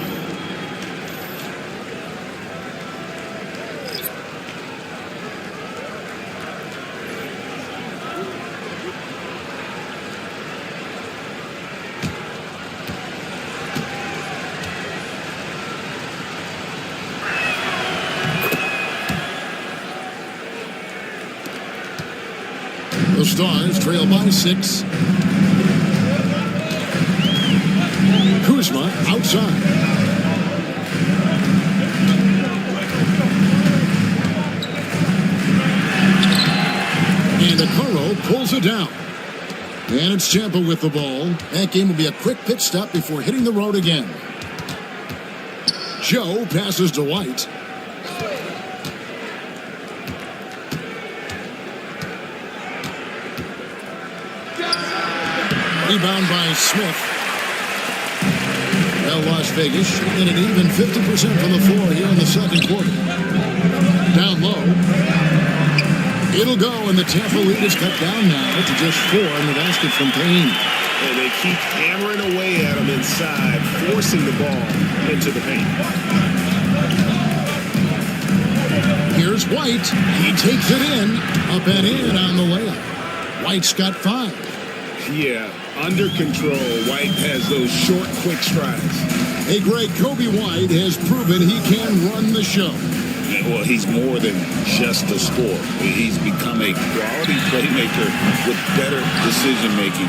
The Stars trail by 6. Kuzma outside. And Okoro pulls it down. And it's Tampa with the ball. That game will be a quick pit stop before hitting the road again. Joe passes to White. Rebound by Smith. Well, Las Vegas shooting an even 50% from the floor here in the second quarter. Down low. It'll go, and the Tampa lead is cut down now to just 4 in the basket from Payne. And they keep hammering away at him inside, forcing the ball into the paint. Here's White. He takes it in. Up and in on the layup. White's got 5. Yeah, under control. White has those short, quick strides. Hey, Greg, Kobe White has proven he can run the show. Well, he's more than just a scorer. He's become a quality playmaker with better decision-making.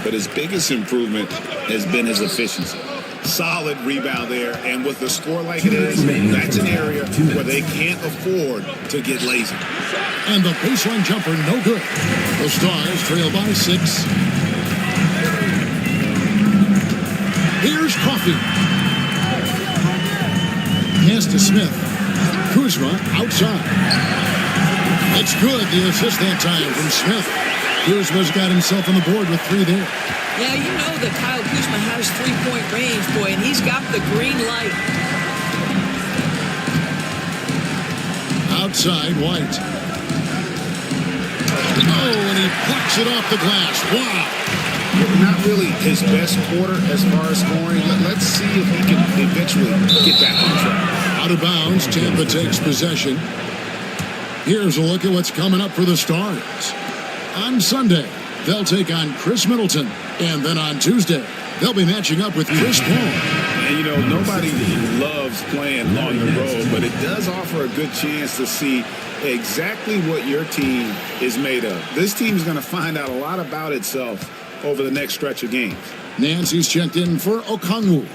But his biggest improvement has been his efficiency. Solid rebound there, and with a score like it is, that's an area where they can't afford to get lazy. And the baseline jumper, no good. The Stars trail by 6. Here's Coffey. Pass to Smith. Kuzma outside. It's good, the assist that time from Smith. Kuzma's got himself on the board with 3 there. Yeah, you know that Kyle Kuzma has 3-point range, boy, and he's got the green light. Outside, White. Oh, and he plucks it off the glass. Wow. Not really his best quarter as far as scoring. Let's see if he can eventually get back on track. Out of bounds, Tampa takes possession. Here's a look at what's coming up for the Stars. On Sunday, they'll take on Chris Middleton. And then on Tuesday, they'll be matching up with Chris Paul. And, you know, nobody loves playing on the road, but it does offer a good chance to see exactly what your team is made of. This team is going to find out a lot about itself over the next stretch of games. Nancy's checked in for Okongwu.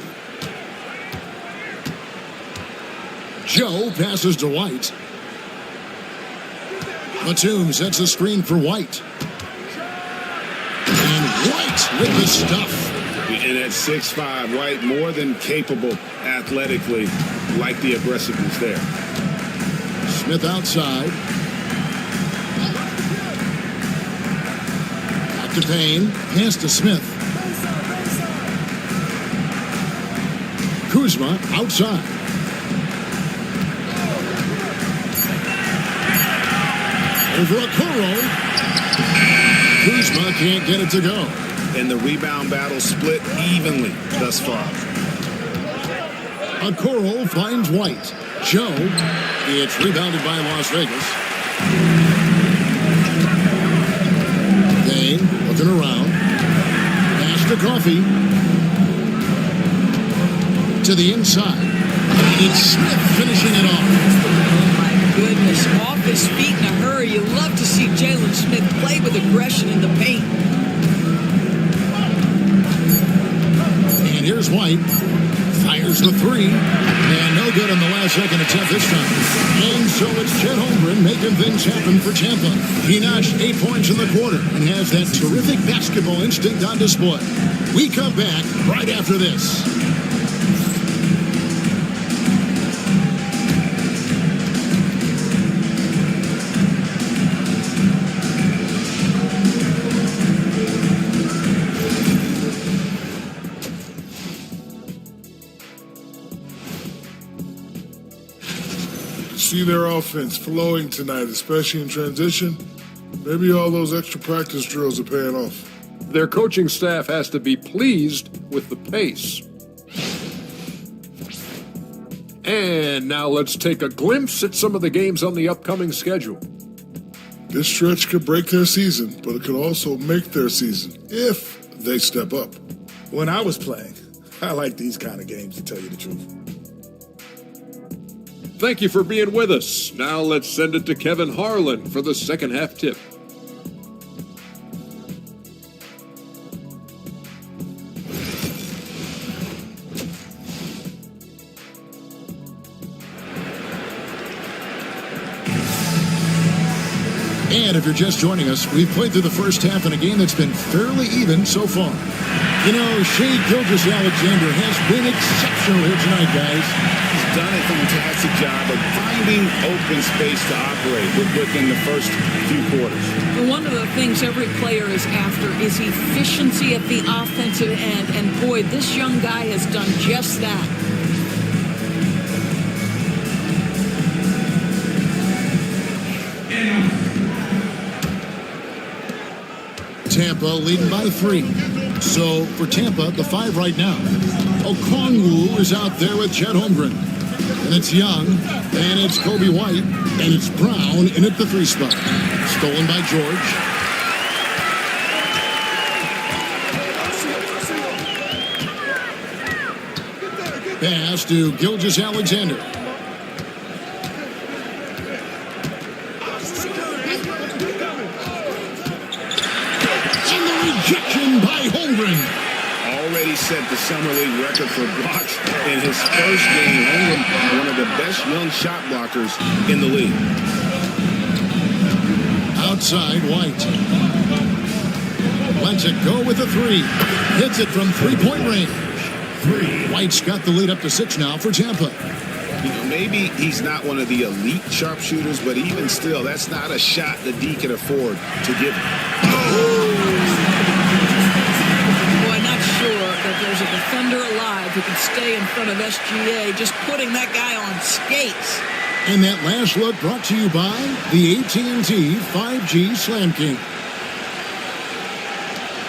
Joe passes to White. Batum sets a screen for White. And White with the stuff. And at 6'5", White more than capable athletically, like the aggressiveness there. Smith outside. Back to Payne. Pass to Smith. Kuzma outside. Over Okoro. Kuzma can't get it to go. And the rebound battle split evenly thus far. Okoro finds White. Joe, it's rebounded by Las Vegas. Murphy to the inside. And it's Smith finishing it off. My goodness, off his feet in a hurry. You love to see Jalen Smith play with aggression in the paint. And here's White. Fires the three. And no good on the last second attempt this time. And so it's Chet Holmgren making things happen for Tampa. He notched 8 points in the quarter and has that terrific basketball instinct on display. We come back right after this. See their offense flowing tonight, especially in transition. Maybe all those extra practice drills are paying off. Their coaching staff has to be pleased with the pace. And now let's take a glimpse at some of the games on the upcoming schedule. This stretch could break their season, but it could also make their season if they step up. When I was playing, I like these kind of games, to tell you the truth. Thank you for being with us. Now let's send it to Kevin Harlan for the second half tip. And if you're just joining us, we've played through the first half in a game that's been fairly even so far. You know, Shea Gilgeous-Alexander has been exceptional here tonight, guys. He's done a fantastic job of finding open space to operate within the first few quarters. One of the things every player is after is efficiency at the offensive end. And boy, this young guy has done just that. Tampa leading by 3. So for Tampa, the 5 right now. Okongwu is out there with Chet Holmgren. And it's Young, and it's Kobe White, and it's Brown in at the 3 spot. Stolen by George. Pass to Gilgeous-Alexander. Rejection by Holmgren. Already set the Summer League record for blocks in his first game. Holmgren, one of the best young shot blockers in the league. Outside, White. Lets it go with a 3. Hits it from 3-point range. White's got the lead up to 6 now for Tampa. You know, maybe he's not one of the elite sharpshooters, but even still, that's not a shot the D can afford to give him. Sure that there's a defender alive who can stay in front of SGA, just putting that guy on skates. And that last look brought to you by the AT&T 5G Slam King.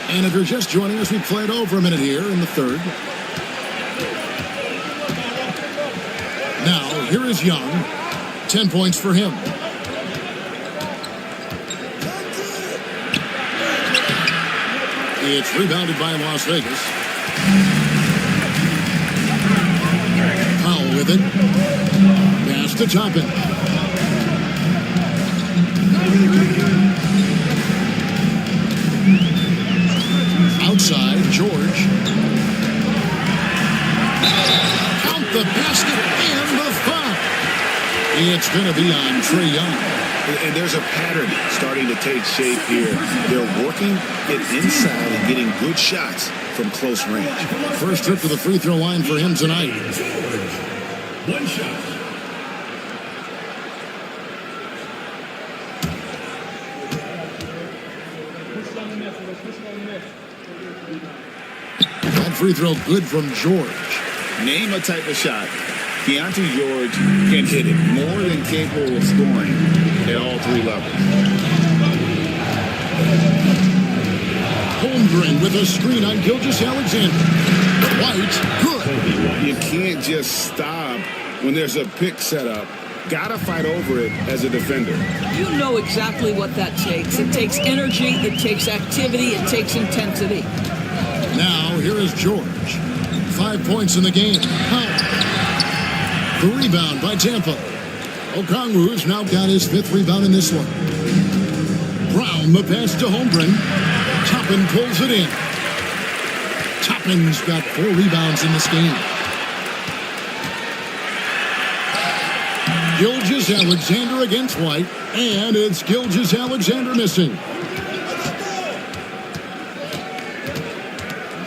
And if you're just joining us, we played over a minute here in the third. Now, here is Young. 10 points for him. It's rebounded by Las Vegas. Powell with it. Pass to Toppin. Outside, George. Count the basket and the foul. It's going to be on Trae Young. And there's a pattern starting to take shape here. They're working it inside and getting good shots from close range. First trip to the free throw line for him tonight. One shot. That free throw good from George. Name a type of shot Keontae George can hit it. More than capable of scoring at all 3 levels. Holmgren with a screen on Gilgeous-Alexander. White, good. You can't just stop when there's a pick set up. Gotta fight over it as a defender. You know exactly what that takes. It takes energy, it takes activity, it takes intensity. Now, here is George. 5 points in the game. Powell. The rebound by Tampa. Okongwu's now got his 5th rebound in this one. Brown, the pass to Holmgren. Toppin pulls it in. Toppin's got 4 rebounds in this game. Gilgeous-Alexander against White, and it's Gilgeous-Alexander missing.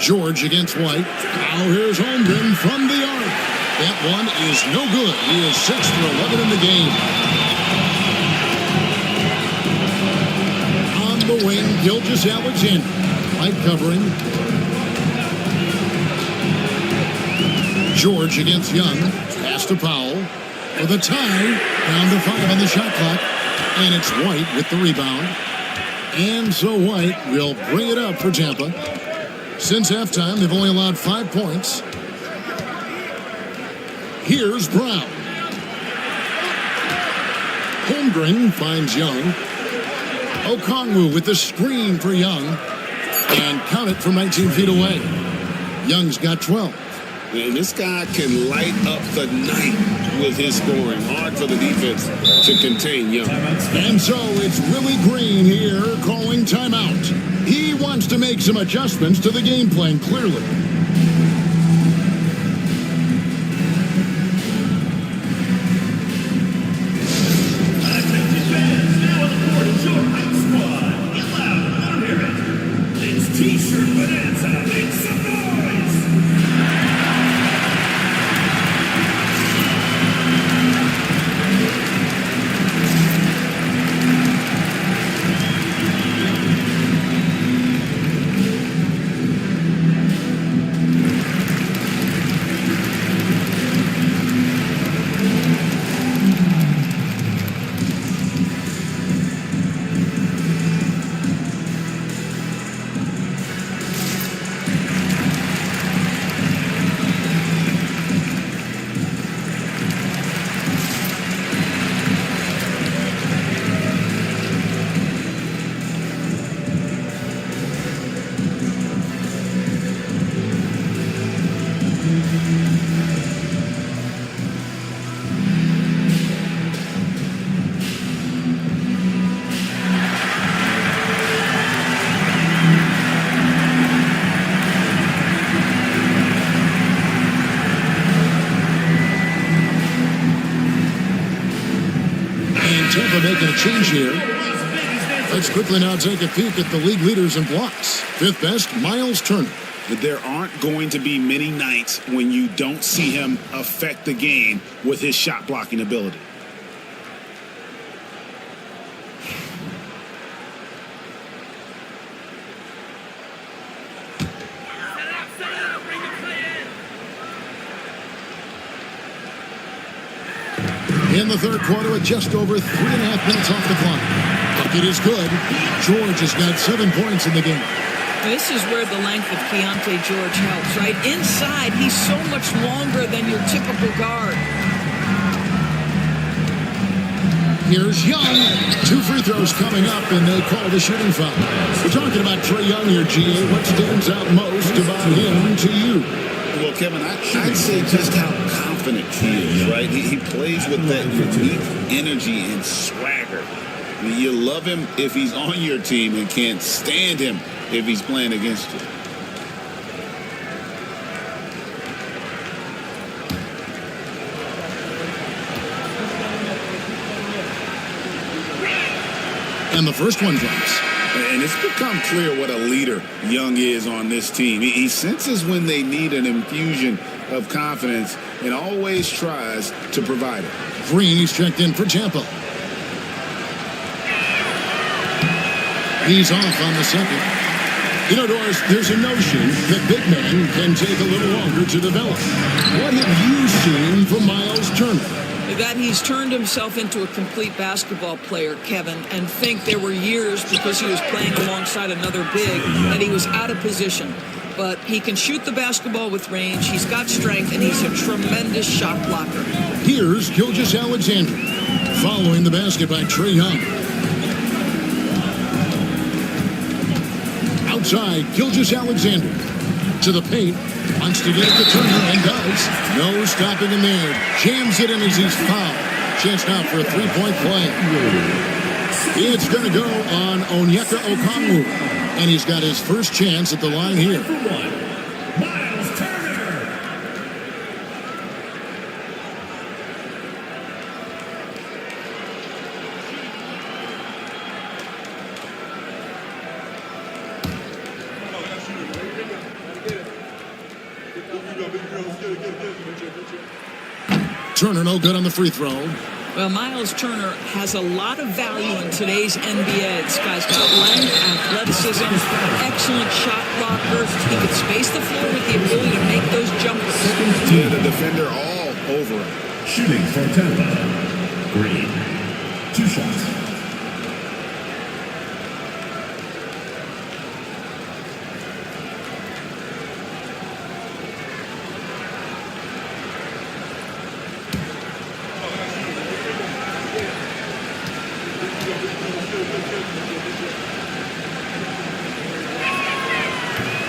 George against White. Now here's Holmgren from the arc. That one is no good. He is 6 for 11 in the game. On the wing, Gilgeous-Alexander. White covering. George against Young. Pass to Powell. For the tie. Down to 5 on the shot clock. And it's White with the rebound. And so White will bring it up for Tampa. Since halftime, they've only allowed 5 points. Here's Brown. Holmgren finds Young. Okongwu with the screen for Young. And count it from 19 feet away. Young's got 12. And this guy can light up the night with his scoring. Hard for the defense to contain Young. And so it's Willie Green here calling timeout. He wants to make some adjustments to the game plan, clearly. T-shirt bonanza, make some noise! Tampa making a change here. Let's quickly now take a peek at the league leaders in blocks. 5th best, Miles Turner. There aren't going to be many nights when you don't see him affect the game with his shot blocking ability. In the 3rd quarter with just over 3.5 minutes off the clock. Bucket is good. George has got 7 points in the game. This is where the length of Keontae George helps, right? Inside, he's so much longer than your typical guard. Here's Young. 2 free throws coming up, and they call the shooting foul. We're talking about Trae Young here, GA. What stands out most about him to you? Well, Kevin, I'd say just how confident he is, right? He plays with that unique energy and swagger. I mean, you love him if he's on your team and can't stand him if he's playing against you. And the first one drops. And it's become clear what a leader Young is on this team. He senses when they need an infusion of confidence and always tries to provide it. Green, he's checked in for Tampa. He's off on the second. You know, Doris, there's a notion that big men can take a little longer to develop. What have you seen from Miles Turner? That he's turned himself into a complete basketball player, Kevin, and think there were years because he was playing alongside another big that he was out of position. But he can shoot the basketball with range, he's got strength, and he's a tremendous shot blocker. Here's Gilgeous-Alexander following the basket by Trae Young. Outside, Gilgeous-Alexander. To the paint. Wants to get it to Turner and does. No stopping him there. Jams it in as he's fouled. Chance now for a three-point play. It's going to go on Onyeka Okongwu. And he's got his first chance at the line here. Turner no good on the free throw. Well, Miles Turner has a lot of value in today's NBA. This guy's got length, athleticism, excellent shot blocker. He can space the floor with the ability to make those jumpers. Yeah, the defender all over him. Shooting for Tampa, Green. 2 shots.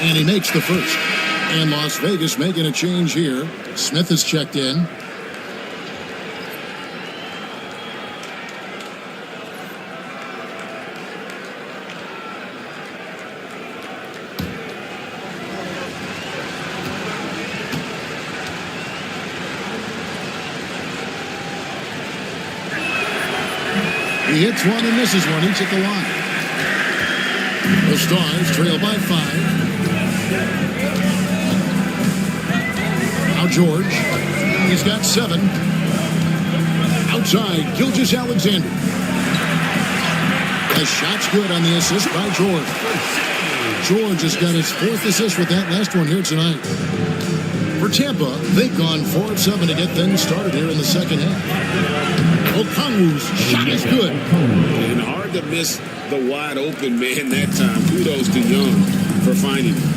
And he makes the first. And Las Vegas making a change here. Smith is checked in. He hits one and misses one each at the line. The Stars trail by 5. Now George. He's got 7. Outside, Gilgeous-Alexander. The shot's good on the assist by George. George has got his 4th assist with that last one here tonight. For Tampa, they've gone 4 of 7 to get things started here in the second half. Okongwu's shot is good. And hard to miss the wide open man that time. Kudos to Young for finding him.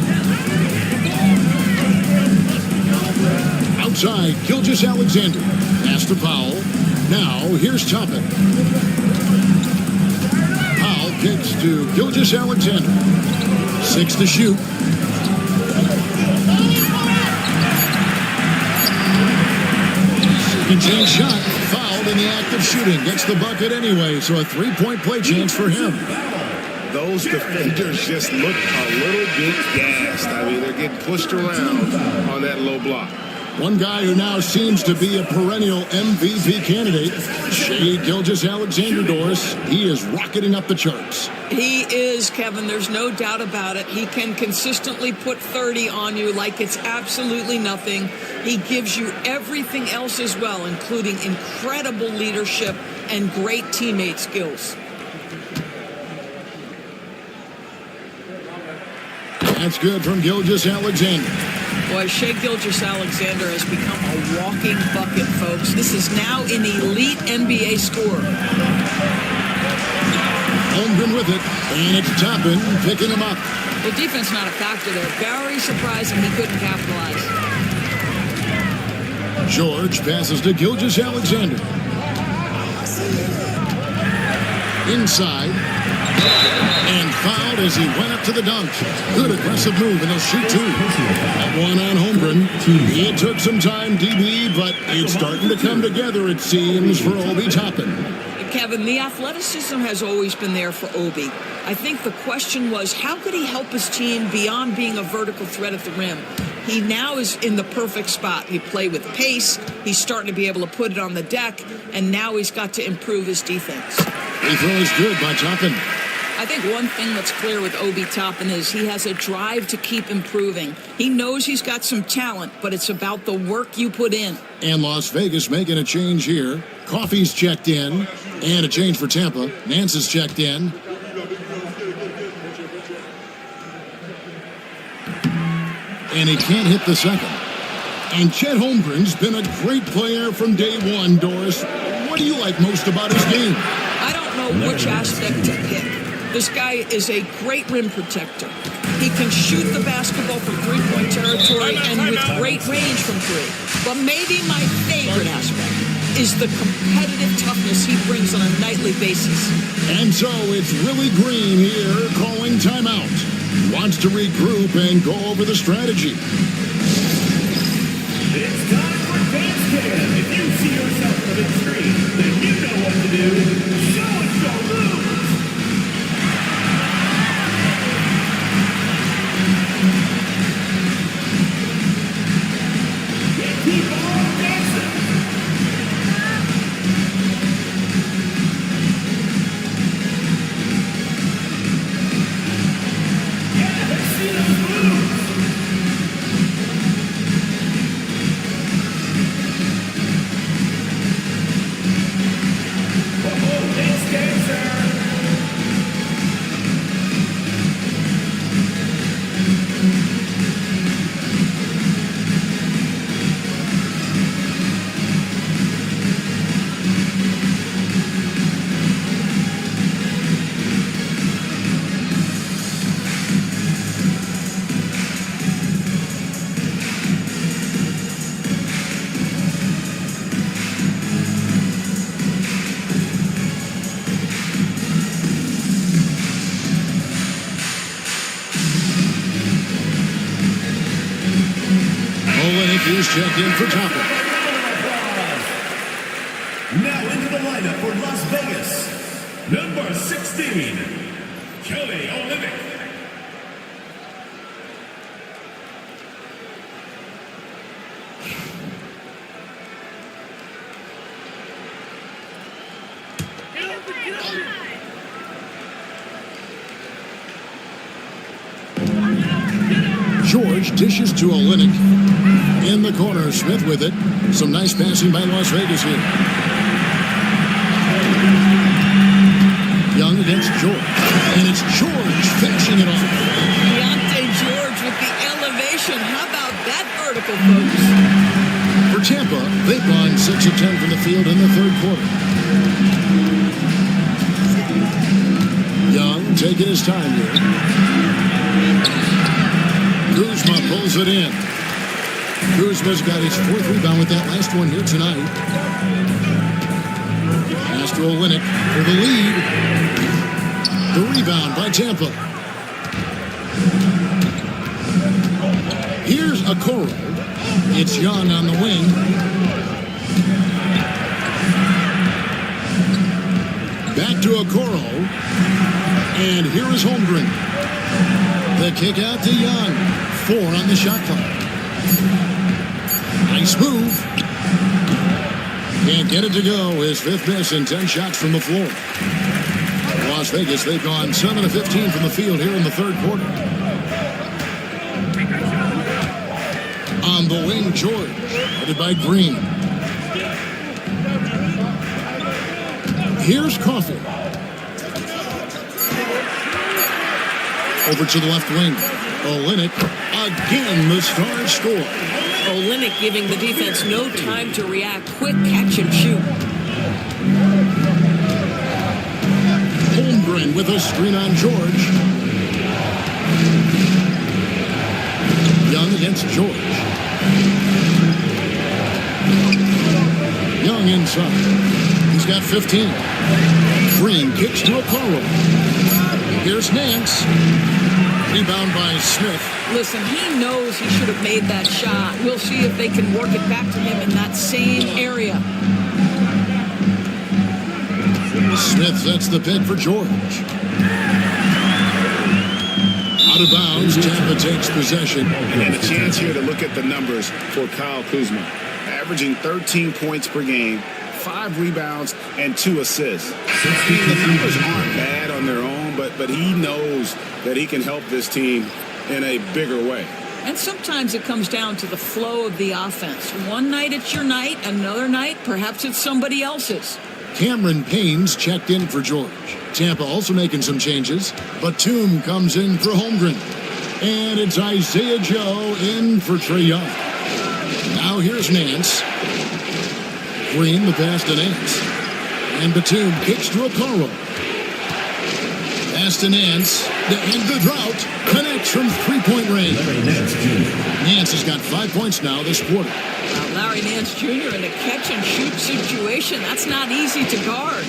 Outside, Gilgeous-Alexander. Pass to Powell. Now, here's Toppin. Powell kicks to Gilgeous-Alexander. 6 to shoot. Second-chance shot. Fouled in the act of shooting. Gets the bucket anyway, so a 3-point play chance for him. Those defenders just look a little bit gassed. I mean, they're getting pushed around on that low block. One guy who now seems to be a perennial MVP candidate, Shai Gilgeous-Alexander, Doris. He is rocketing up the charts. He is, Kevin. There's no doubt about it. He can consistently put 30 on you like it's absolutely nothing. He gives you everything else as well, including incredible leadership and great teammate skills. That's good from Gilgeous-Alexander. Boy, Shai Gilgeous-Alexander has become a walking bucket, folks. This is now an elite NBA scorer. Holmgren with it, and it's Toppin picking him up. The defense not a factor there. Very surprising he couldn't capitalize. George passes to Gilgeous-Alexander. Inside. And fouled as he went up to the dunk. Good aggressive move, and they'll shoot 2. That one on Holmgren. It took some time, DB, but it's starting to come together, it seems, for Obi Toppin. Kevin, the athleticism has always been there for Obi. I think the question was, how could he help his team beyond being a vertical threat at the rim? He now is in the perfect spot. He played with pace. He's starting to be able to put it on the deck, and now he's got to improve his defense. Free throw is good by Toppin. I think one thing that's clear with Obi Toppin is he has a drive to keep improving. He knows he's got some talent, but it's about the work you put in. And Las Vegas making a change here. Coffey's checked in. And a change for Tampa. Nance is checked in. And he can't hit the second. And Chet Holmgren's been a great player from day one, Doris. What do you like most about his game? I don't know which aspect to pick. This guy is a great rim protector. He can shoot the basketball from three-point territory and with great range from 3. But maybe my favorite aspect is the competitive toughness he brings on a nightly basis. And so it's Willie Green here calling timeout. wants to regroup and go over the strategy. It's time for dance cam. If you see yourself on the screen, then you know what to do. Show us your moves. Keep on dancing. Yeah, let's see those moves. He's checked in for Tampa. Now into the lineup for Las Vegas, number 16, Kelly Olynyk. George dishes to Olynyk. In the corner, Smith with it. Some nice passing by Las Vegas here. Young against George. And it's George finishing it off. Deontay George with the elevation. How about that vertical, folks? For Tampa, they've gone 6 of 10 from the field in the third quarter. Young taking his time here. Kuzma pulls it in. Kuzma's got his 4th rebound with that last one here tonight. Pass to Olynyk for the lead. The rebound by Tampa. Here's Okoro. It's Young on the wing. Back to Okoro. And here is Holmgren. The kick out to Young. 4 on the shot clock. Nice move. Can't get it to go. His 5th miss and 10 shots from the floor. Las Vegas, they've gone 7 of 15 from the field here in the third quarter. On the wing, George, headed by Green. Here's Coffey. Over to the left wing. Olynyk, again the star score. Olynyk giving the defense no time to react. Quick catch and shoot. Holmgren with a screen on George. Young against George. Young inside. He's got 15. Green kicks to Okoro. Here's Nance. Rebound by Smith. Listen, he knows he should have made that shot. We'll see if they can work it back to him in that same area. Smith sets the pick for George. Out of bounds, Tampa takes possession. And a chance here to look at the numbers for Kyle Kuzma. Averaging 13 points per game, 5 rebounds, and 2 assists. I mean, the numbers aren't bad on their own, but he knows that he can help this team in a bigger way. And sometimes it comes down to the flow of the offense. One night it's your night, another night perhaps it's somebody else's. Cameron Payne's checked in for George. Tampa also making some changes. Batum comes in for Holmgren. And it's Isaiah Joe in for Trae Young. Now here's Nance. Green, the pass to Nance. And Batum kicks to Okoro. Pass to Nance. And the drought connects from three-point range. Nance has got 5 points now this quarter. Larry Nance Jr. in a catch-and-shoot situation. That's not easy to guard.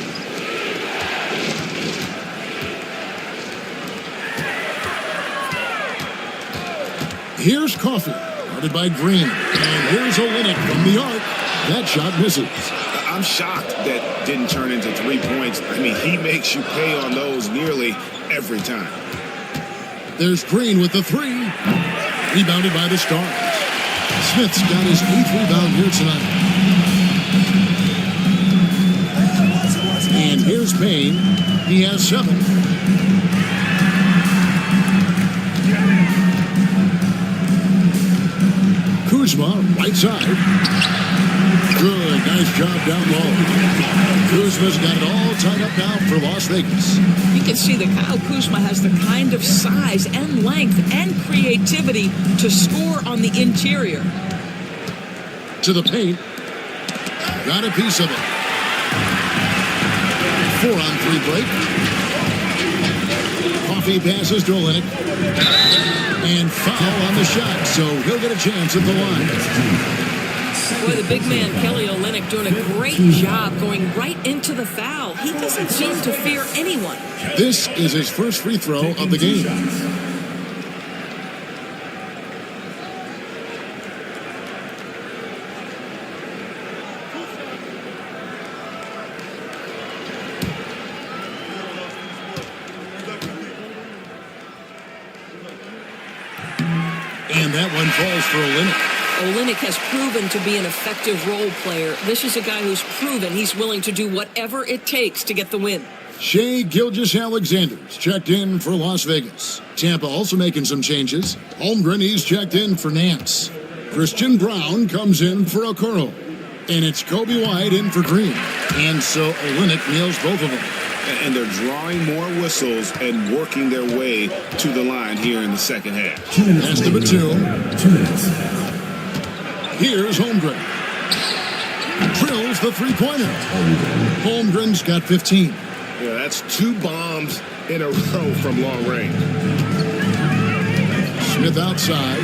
Here's Coffee, guarded by Green. And here's Olenek from the arc. That shot misses. I'm shocked that didn't turn into 3 points. I mean, he makes you pay on those nearly every time. There's Green with the three. Rebounded by the Stars. Smith's got his 8th rebound here tonight. And here's Payne. He has 7. Kuzma, right side. Good, nice job down low. Kuzma's got it all tied up now for Las Vegas. You can see that Kyle Kuzma has the kind of size and length and creativity to score on the interior. To the paint. Got a piece of it. 4-on-3 break. Coffee passes to Olenek. And foul on the shot, so he'll get a chance at the line. Boy, the big man, Kelly Olynyk, doing a great job going right into the foul. He doesn't seem to fear anyone. This is his first free throw of the game. And that one falls for Olynyk. Olynyk has proven to be an effective role player. This is a guy who's proven he's willing to do whatever it takes to get the win. Shai Gilgeous-Alexander's checked in for Las Vegas. Tampa also making some changes. Holmgren, he's checked in for Nance. Christian Brown comes in for Okoro. And it's Kobe White in for Green. And so Olynyk nails both of them. And they're drawing more whistles and working their way to the line here in the second half. Pass to Batum. Here's Holmgren. Drills the three-pointer. Holmgren's got 15. Yeah, that's 2 bombs in a row from long range. Smith outside.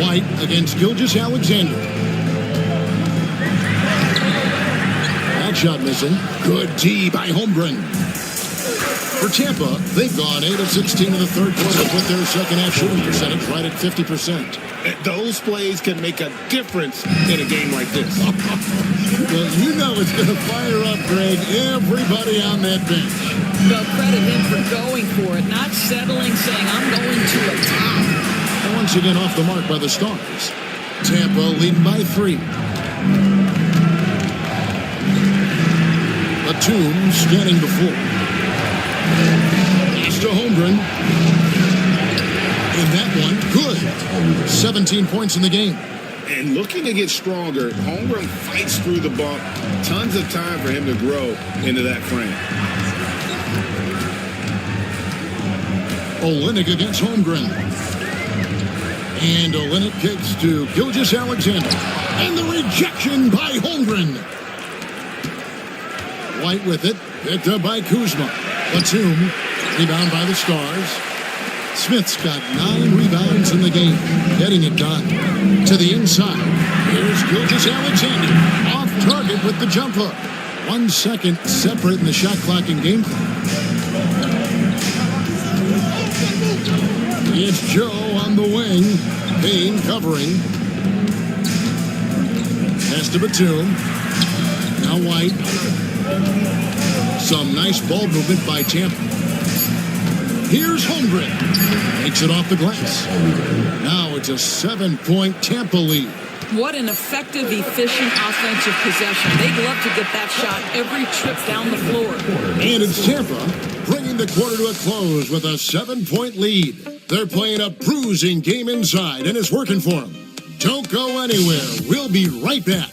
White against Gilgeous-Alexander. That shot missing. Good D by Holmgren. For Tampa, they've gone 8 of 16 in the third quarter with their second half shooting percentage right at 50%. Those plays can make a difference in a game like this. Well, you know it's going to fire up, Greg, everybody on that bench. Well, credit him for going for it, not settling, saying, I'm going to attack. And once again off the mark by the Stars. Tampa leading by 3. Batum scanning the floor. Pass to Holmgren. And that one, good. 17 points in the game. And looking to get stronger, Holmgren fights through the bump. Tons of time for him to grow into that frame. Olynyk against Holmgren. And Olynyk kicks to Gilgeous-Alexander. And the rejection by Holmgren. White with it. Picked up by Kuzma. Batum. Rebound by the Stars. Smith's got 9 rebounds in the game. Getting it done. To the inside. Here's Gilgeous-Alexander. Off target with the jump hook. 1 second separating the shot clock and game clock. It's Joe on the wing. Payne covering. Pass to Batum. Now White. Some nice ball movement by Tampa. Here's Holmgren. Makes it off the glass. Now it's a 7-point Tampa lead. What an effective, efficient offensive possession. They'd love to get that shot every trip down the floor. And it's Tampa bringing the quarter to a close with a 7-point lead. They're playing a bruising game inside, and it's working for them. Don't go anywhere. We'll be right back.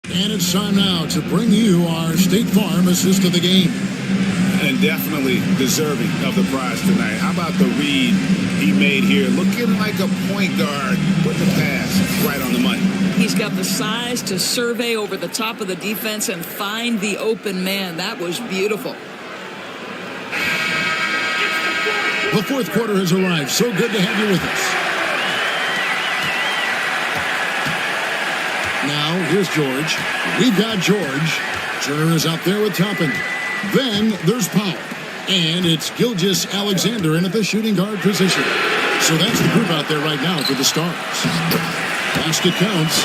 And it's time now to bring you our State Farm assist of the game. And definitely deserving of the prize tonight. How about the read he made here? Looking like a point guard with the pass right on the money. He's got the size to survey over the top of the defense and find the open man. That was beautiful. The fourth quarter has arrived. So good to have you with us. Now, here's George. We've got George. Turner is out there with Toppin. Then there's Powell. And it's Gilgeous Alexander in at the shooting guard position. So that's the group out there right now for the Stars. Basket counts.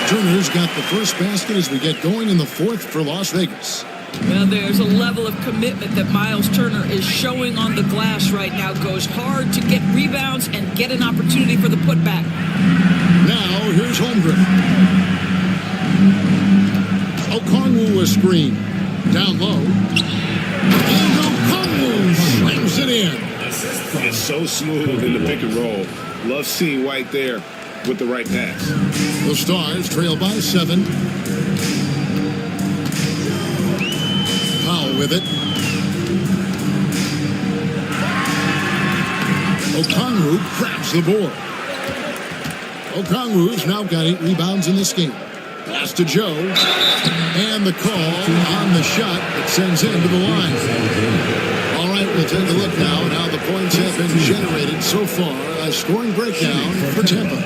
Turner's got the first basket as we get going in the fourth for Las Vegas. Well, there's a level of commitment that Miles Turner is showing on the glass right now. Goes hard to get rebounds and get an opportunity for the putback. Now, here's Holmgren. Okongwu a screen. Down low. And Okongwu slams it in. It's so smooth in the pick and roll. Love seeing White there with the right pass. The Stars trail by 7. Powell with it. Okongwu grabs the board. Okongwu's now got 8 rebounds in this game. Pass to Joe. And the call on the shot that sends him to the line. All right, we'll take a look now at how the points have been generated so far. A scoring breakdown for Tampa.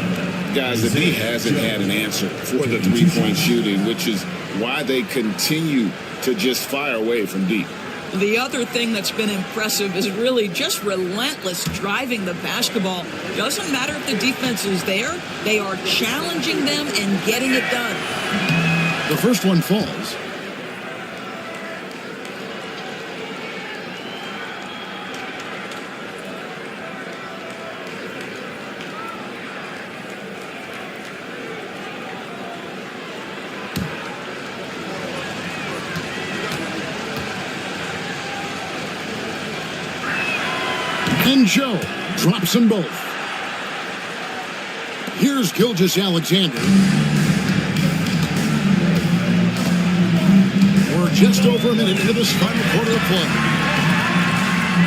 Guys, the D hasn't had an answer for the three-point shooting, which is why they continue to just fire away from deep. The other thing that's been impressive is really just relentless driving the basketball. Doesn't matter if the defense is there, they are challenging them and getting it done. The first one falls. And Joe drops them both. Here's Gilgeous Alexander. We're just over a minute into this final quarter of play.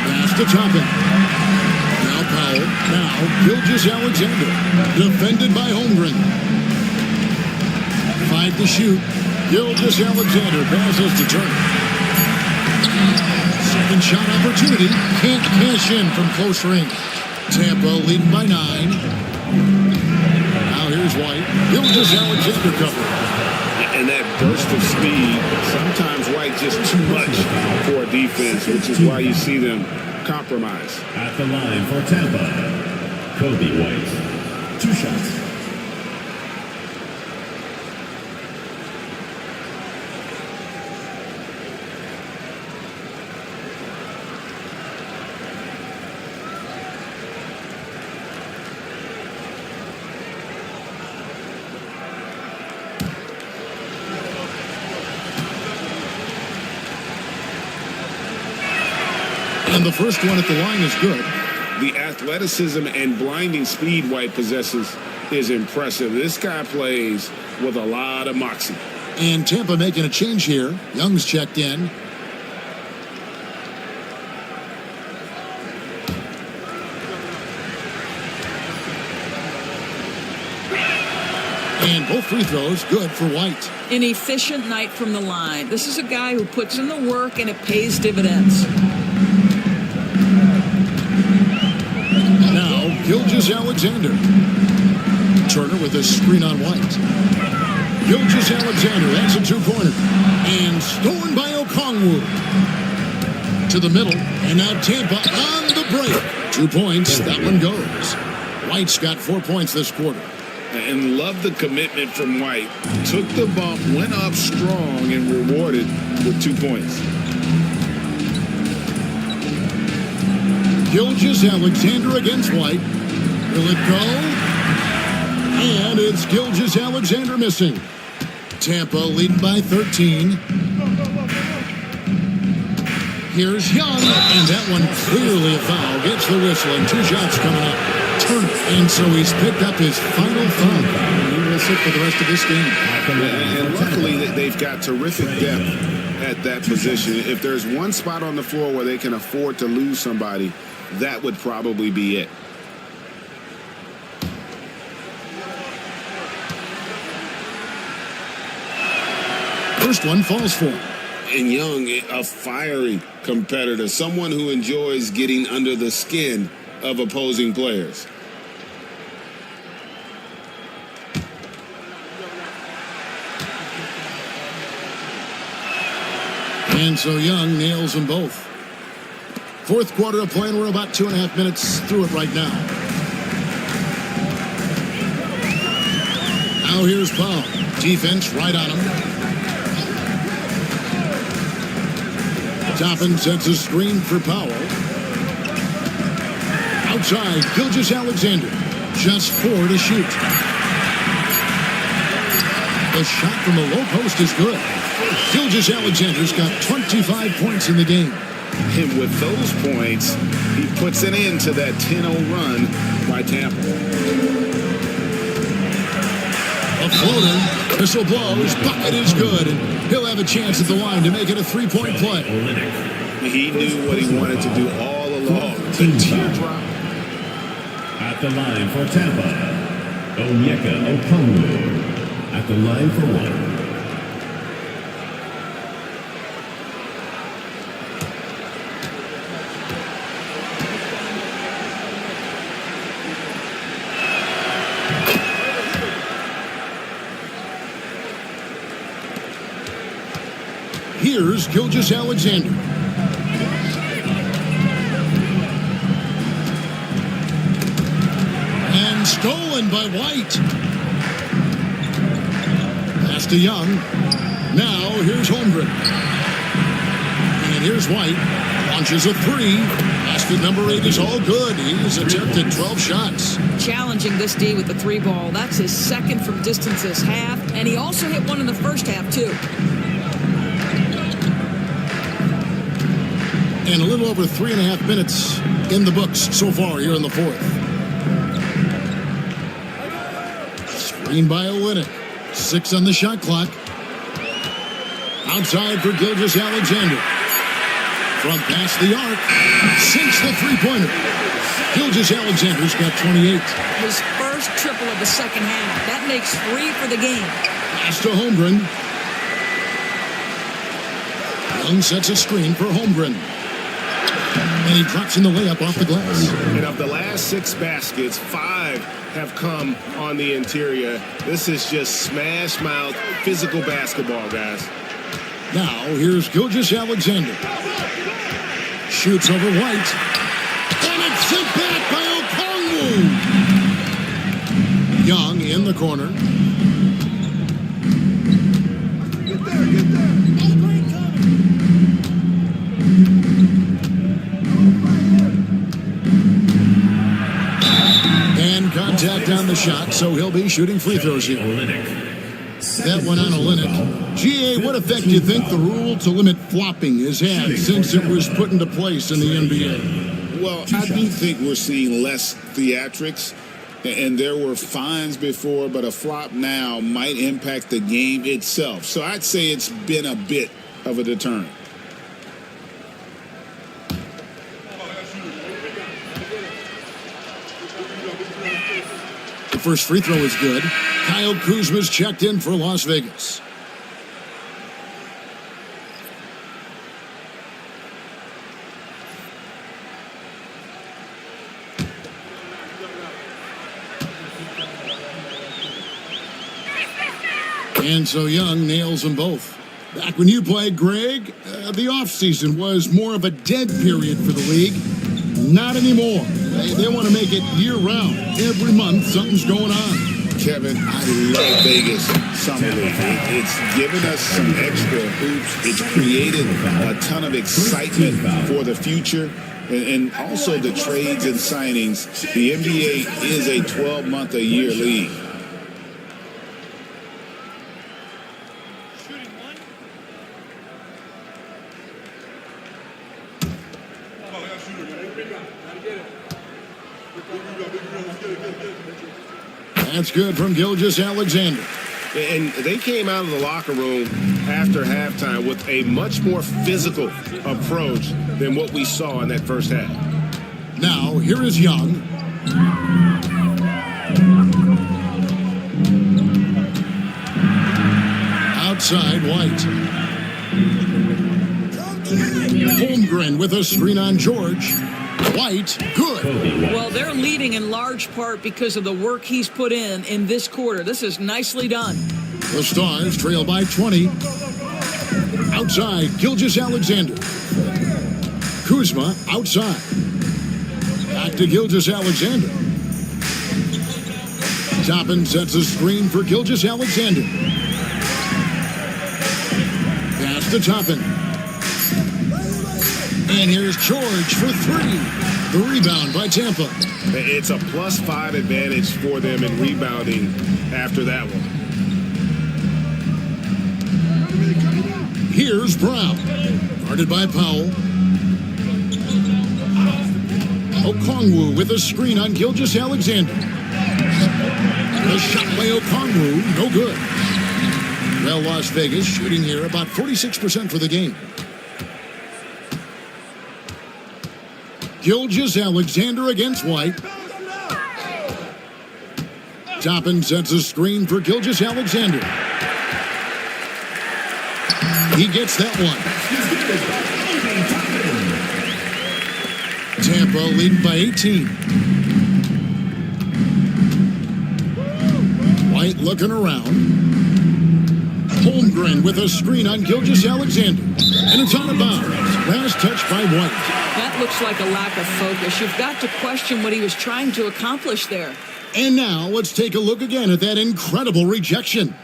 Pass to Toppin. Now Powell. Now Gilgeous Alexander. Defended by Holmgren. 5 to shoot. Gilgeous Alexander passes to Turner. Second shot opportunity. Can't cash in from close range. Tampa leading by 9. Now here's White. Gilgeous Alexander cover. And that burst of speed, sometimes White just too much for a defense, which is why you see them compromise. At the line for Tampa, Kobe White. 2 shots. And the first one at the line is good. The athleticism and blinding speed White possesses is impressive. This guy plays with a lot of moxie. And Tampa making a change here. Young's checked in. And both free throws good for White. An efficient night from the line. This is a guy who puts in the work and it pays dividends. Now, Gilgeous Alexander. Turner with a screen on White. Gilgeous Alexander, that's a 2-pointer. And stolen by Okongwu. To the middle, and now Tampa on the break. 2 points, that one goes. White's got 4 points this quarter. And love the commitment from White. Took the bump, went up strong, and rewarded with 2 points. Gilgeous Alexander against White. Will it go? And it's Gilgeous Alexander missing. Tampa leading by 13. Here's Young, and that one clearly a foul. Gets the whistle, and 2 shots coming up. Turner, and so he's picked up his final foul. He will sit for the rest of this game. And luckily, they've got terrific depth at that position. If there's one spot on the floor where they can afford to lose somebody, that would probably be it. First one falls for him. And Young, a fiery competitor, someone who enjoys getting under the skin of opposing players. And so Young nails them both. Fourth quarter of play, and we're about 2.5 minutes through it right now. Now here's Powell. Defense right on him. Toppin sets a screen for Powell. Outside, Gilgeous-Alexander. Just 4 to shoot. The shot from the low post is good. Gilgeous-Alexander's got 25 points in the game. And with those points, he puts an end to that 10-0 run by Tampa. A floater, whistle blows, bucket is good, and he'll have a chance at the line to make it a 3-point play. He knew what he wanted to do all along. The teardrop. At the line for Tampa, Onyeka Okongwu. At the line for 1. Here's Gilgeous-Alexander. And stolen by White. Pass to Young. Now here's Holmgren. And here's White. Launches a 3. Basket number 8 is all good. He's attempted 12 shots. Challenging this D with the 3 ball. That's his second from distance this half. And he also hit one in the first half, too. And a little over 3.5 minutes in the books so far here in the fourth. Screen by Olynyk. 6 on the shot clock. Outside for Gilgeous-Alexander. From past the arc. Sinks the three-pointer. Gilgeous-Alexander's got 28. His first triple of the second half. That makes 3 for the game. Pass to Holmgren. Young sets a screen for Holmgren. And he drops in the layup off the glass. And of the last 6 baskets, 5 have come on the interior. This is just smash mouth physical basketball, guys. Now here's Gilgeous-Alexander. Shoots over White. And it's sent back by Okongwu. Young in the corner. Get there. And contact on the shot, so he'll be shooting free throws here. That one on Olynyk. GA, what effect do you think the rule to limit flopping has had since it was put into place in the NBA? Well, I do think we're seeing less theatrics, and there were fines before, but a flop now might impact the game itself. So I'd say it's been a bit of a deterrent. The first free throw is good. Kyle Kuzma's checked in for Las Vegas. And so Young nails them both. Back when you played, Greg, the offseason was more of a dead period for the league. Not anymore. They want to make it year-round. Every month, something's going on. Kevin, I love Vegas Summer League. It's given us some extra hoops. It's created a ton of excitement for the future. And also the trades and signings. The NBA is a 12-month-a-year league. That's good from Gilgeous-Alexander. And they came out of the locker room after halftime with a much more physical approach than what we saw in that first half. Now, here is Young. Outside, White. Holmgren with a screen on George. White, good. Well, they're leading in large part because of the work he's put in this quarter. This is nicely done. The Stars trail by 20. Outside, Gilgeous-Alexander. Kuzma outside. Back to Gilgeous-Alexander. Toppin sets a screen for Gilgeous-Alexander. Pass to Toppin. And here's George for three. The rebound by Tampa. It's a +5 advantage for them in rebounding after that one. Here's Brown. Guarded by Powell. Okongwu with a screen on Gilgeous-Alexander. The shot by Okongwu, no good. Well, Las Vegas shooting here about 46% for the game. Gilgeous-Alexander against White. Toppin sets a screen for Gilgeous-Alexander. He gets that one. Tampa leading by 18. White looking around. Holmgren with a screen on Gilgeous-Alexander. And it's out of bounds. Last touch by White. That looks like a lack of focus. You've got to question what he was trying to accomplish there. And now let's take a look again at that incredible rejection.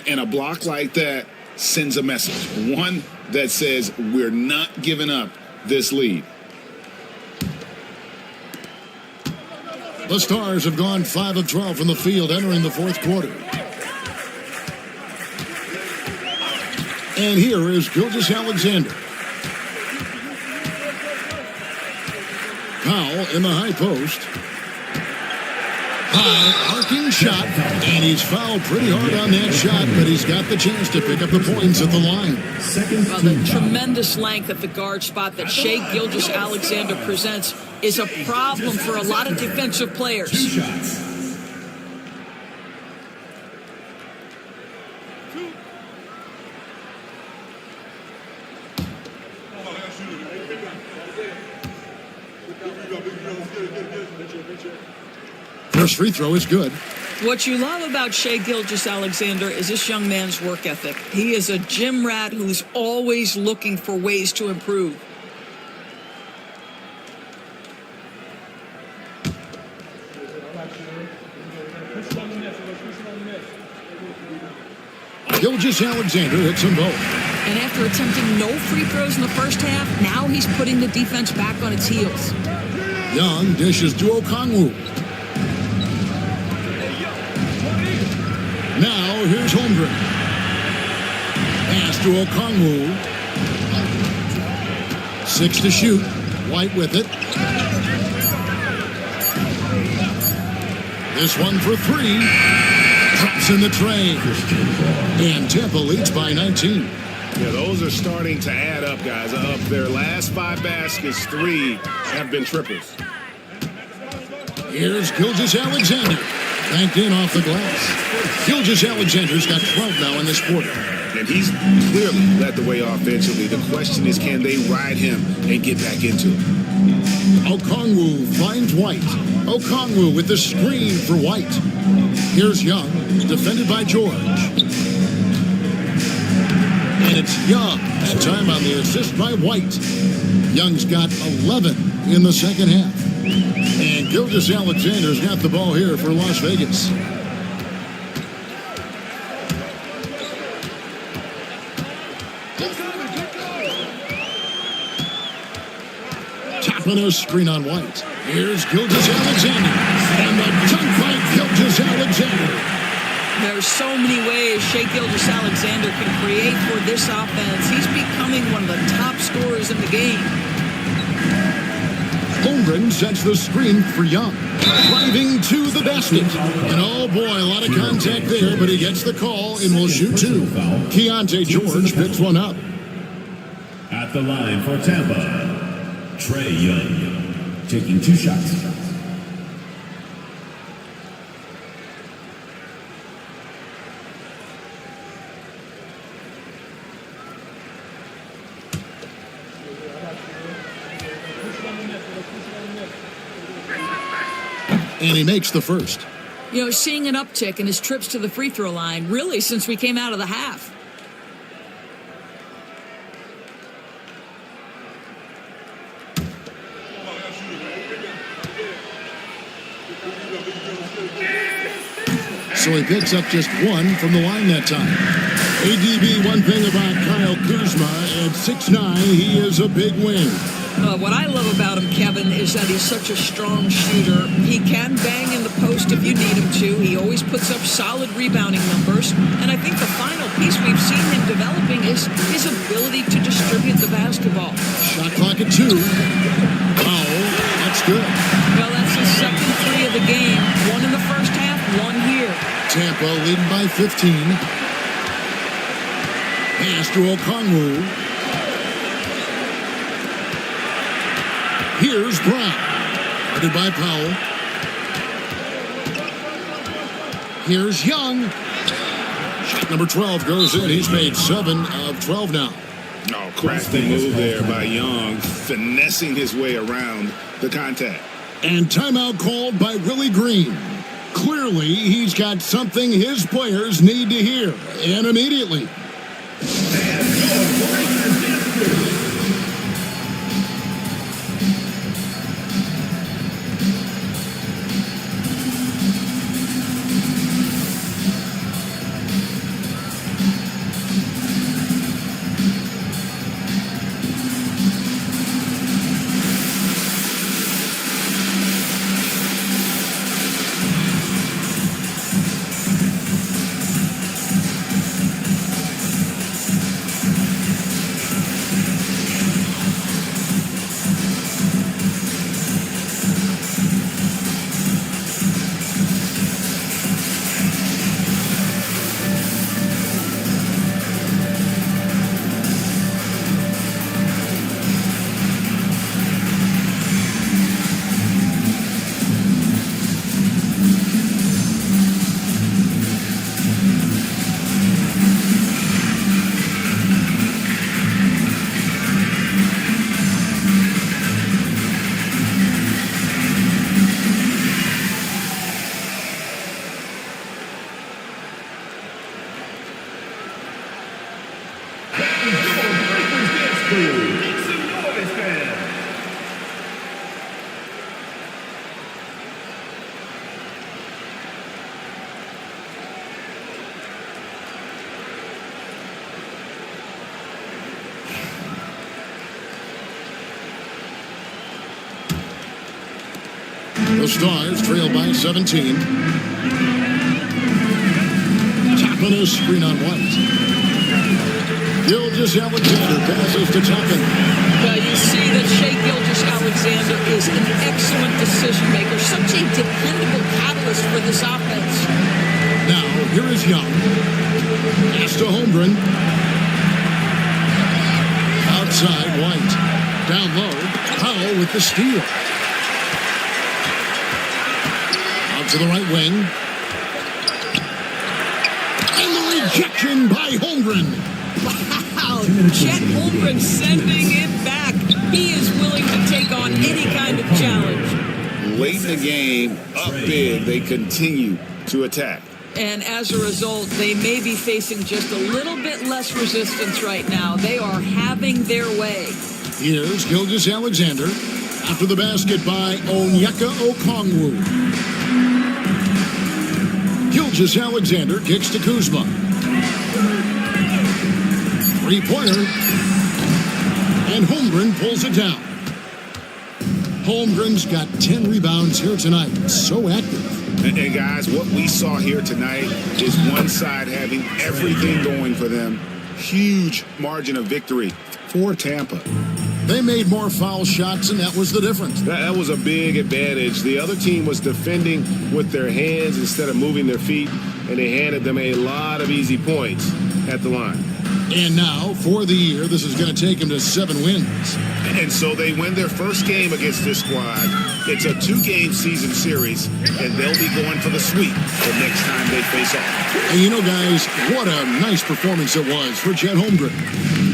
And a block like that sends a message. One that says we're not giving up this lead. The Stars have gone 5 of 12 from the field entering the fourth quarter. And here is Gilgeous-Alexander. Powell in the high post. High arcing shot, and he's fouled pretty hard on that shot, but he's got the chance to pick up the points at the line. Well, the tremendous length at the guard spot that Shai Gilgeous-Alexander presents is a problem for a lot of defensive players. First free throw is good. What you love about Shai Gilgeous-Alexander is this young man's work ethic. He is a gym rat who's always looking for ways to improve. Gilgeous-Alexander hits them both. And after attempting no free throws in the first half, now he's putting the defense back on its heels. Young dishes to Okongwu. Now here's Holmgren. Pass to Okongwu. 6 to shoot. White with it. This one for 3. Drops in the tray. And Tampa leads by 19. Yeah, those are starting to add up, guys. Of their last 5 baskets, 3 have been triples. Here's Gilgeous-Alexander. Banked in off the glass. Gilgeous-Alexander's got 12 now in this quarter. And he's clearly led the way offensively. The question is, can they ride him and get back into it? Okongwu finds White. Okongwu with the screen for White. Here's Young, defended by George. And it's Young, that time on the assist by White. Young's got 11 in the second half. And Gilgeous-Alexander's got the ball here for Las Vegas. Tapping a screen on White. Here's Gilgeous-Alexander. And the dunk by Gilgeous-Alexander. There's so many ways Shai Gilgeous-Alexander can create for this offense. He's becoming one of the top scorers in the game. Holmgren sets the screen for Young. Driving to the basket. And oh boy, a lot of contact there, but he gets the call and will shoot 2. Keontae George picks one up. At the line for Tampa, Trae Young, taking 2 shots. And he makes the first. You know, seeing an uptick in his trips to the free throw line, really, since we came out of the half. So he picks up just one from the line that time. ADB, one thing about Kyle Kuzma, at 6'9", he is a big wing. What I love about him, Kevin, is that he's such a strong shooter. He can bang in the post if you need him to. He always puts up solid rebounding numbers. And I think the final piece we've seen him developing is his ability to distribute the basketball. Shot clock at 2. Foul. That's good. Well, that's his second 3 of the game. 1 in the first half, 1 here. Tampa leading by 15. Pass to Okongwu. Here's Brown. Guarded by Powell. Here's Young. Shot number 12 goes in. He's made 7 of 12 now. Oh, crafty move there by Young, finessing his way around the contact. And timeout called by Willie Green. Clearly, he's got something his players need to hear, and immediately. The Stars trail by 17. Toppin a screen on White. Gilgeous-Alexander passes to Toppin. You see that Shai Gilgeous-Alexander is an excellent decision maker, such a dependable catalyst for this offense. Now, here is Young. Pass to Holmgren. Outside, White. Down low, Powell with the steal. Out to the right wing. And the rejection by Holmgren. Wow, Chet Holmgren sending it back. He is willing to take on any kind of challenge. Late in the game, up big, they continue to attack. And as a result, they may be facing just a little bit less resistance right now. They are having their way. Here's Gilgeous-Alexander after the basket by Onyeka Okongwu. Gilgeous-Alexander kicks to Kuzma. Three-pointer. And Holmgren pulls it down. Holmgren's got 10 rebounds here tonight. So active. And guys, what we saw here tonight is one side having everything going for them. Huge margin of victory for Tampa. They made more foul shots, and that was the difference. That was a big advantage. The other team was defending with their hands instead of moving their feet, and they handed them a lot of easy points at the line. And now, for the year, this is going to take them to 7 wins. And so they win their first game against this squad. It's a 2-game season series, and they'll be going for the sweep the next time they face off. And you know, guys, what a nice performance it was for Chet Holmgren.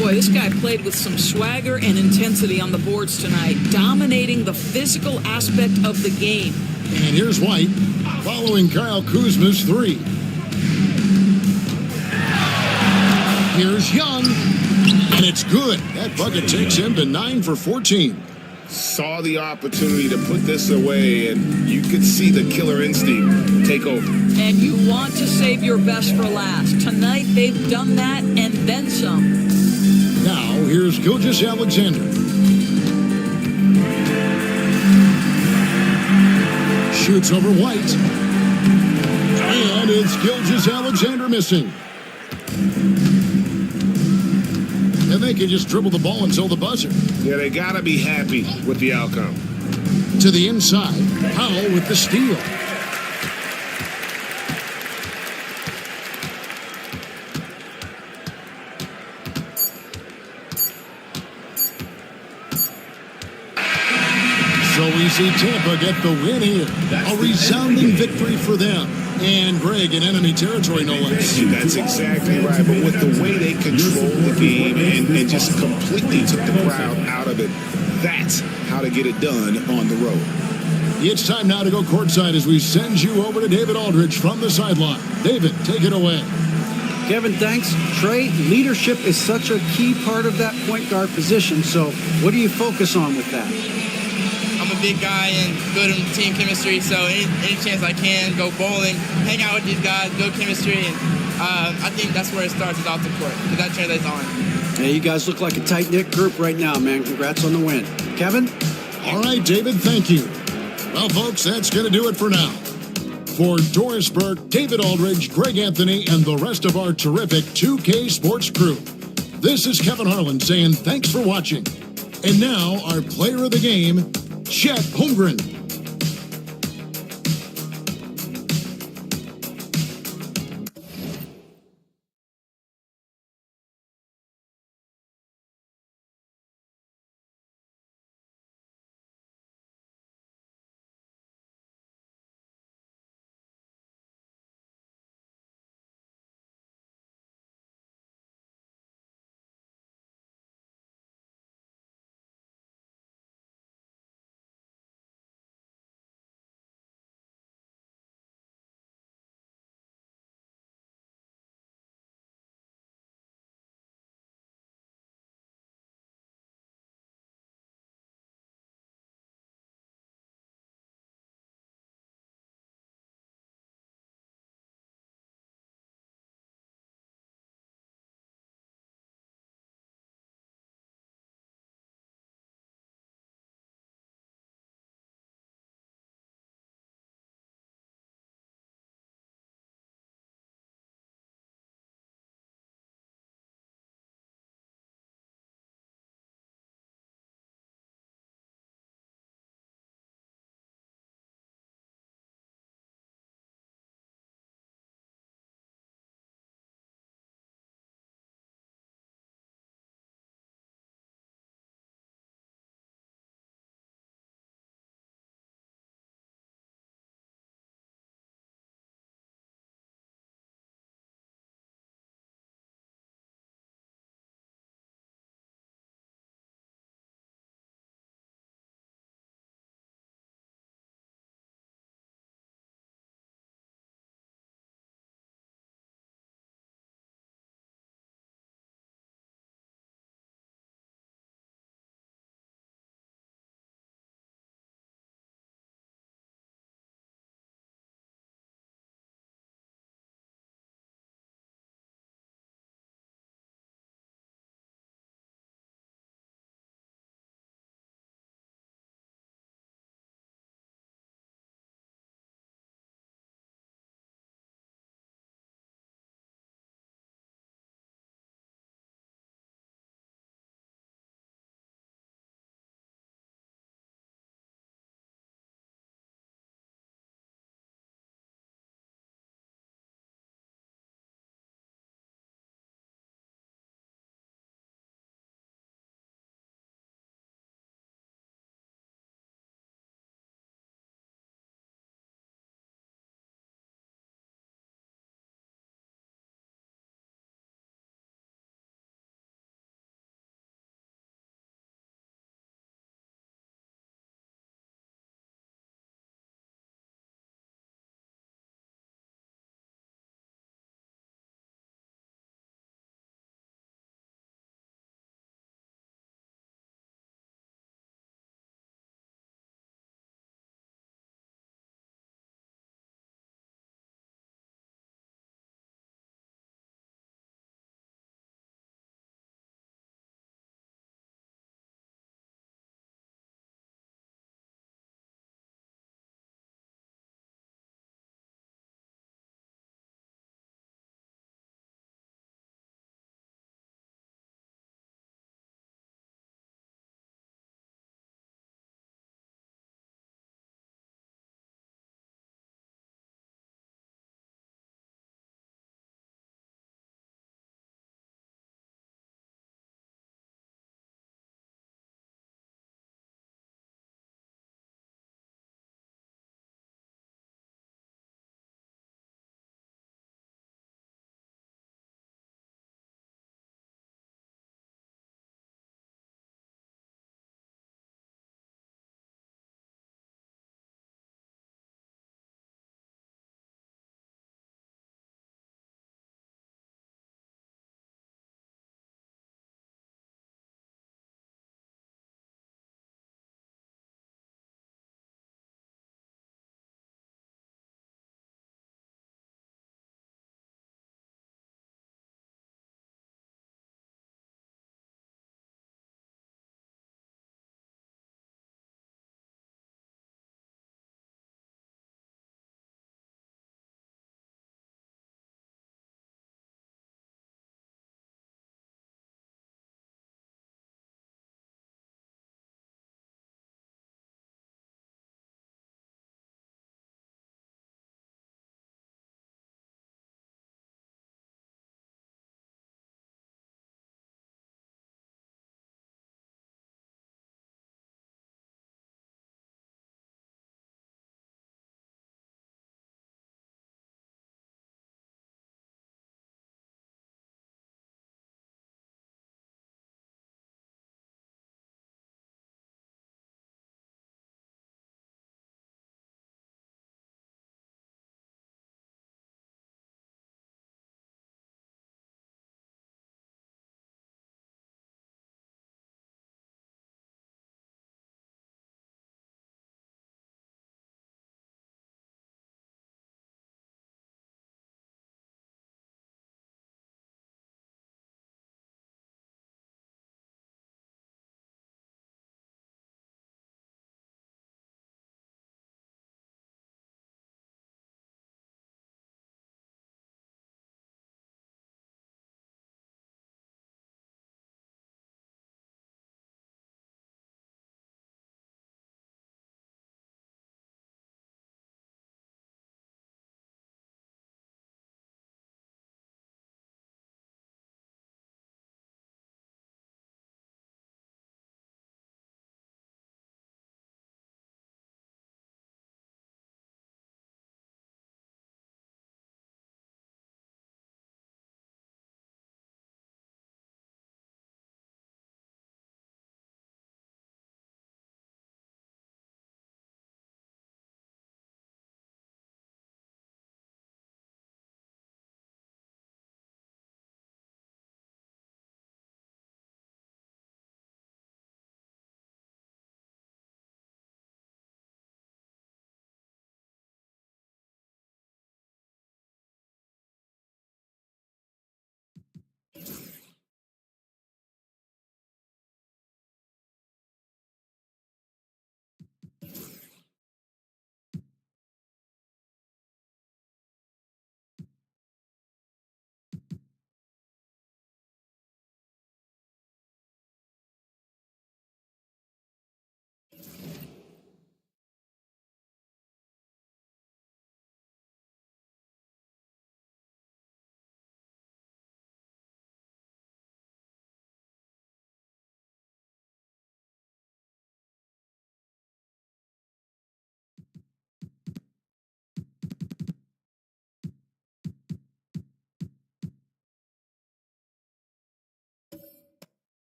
Boy, this guy played with some swagger and intensity on the boards tonight, dominating the physical aspect of the game. And here's White, following Kyle Kuzma's 3. Here's Young, and it's good. That bucket takes him to 9 for 14. saw the opportunity to put this away, and you could see the killer instinct take over. And you want to save your best for last. Tonight, they've done that and then some. Now, here's Gilgeous-Alexander. Shoots over White. And it's Gilgeous-Alexander missing. And they can just dribble the ball until the buzzer. Yeah, they got to be happy with the outcome. To the inside. Powell with the steal. So we see Tampa get the win here. A resounding victory for them. And Greg in enemy territory, no less. That's exactly right. But with the way they controlled the game and just completely took the crowd out of it, that's how to get it done on the road. It's time now to go courtside as we send you over to David Aldridge from the sideline. David, take it away. Kevin, thanks. Trey, leadership is such a key part of that point guard position. So what do you focus on with that? I'm a big guy and good in team chemistry, so any chance I can, go bowling, hang out with these guys, build chemistry, and I think that's where it starts is off the court, because that translates on. Hey, you guys look like a tight-knit group right now, man. Congrats on the win. Kevin? All right, David, thank you. Well, folks, that's going to do it for now. For Doris Burke, David Aldridge, Greg Anthony, and the rest of our terrific 2K Sports crew, this is Kevin Harlan saying thanks for watching. And now, our player of the game, Chet Holmgren.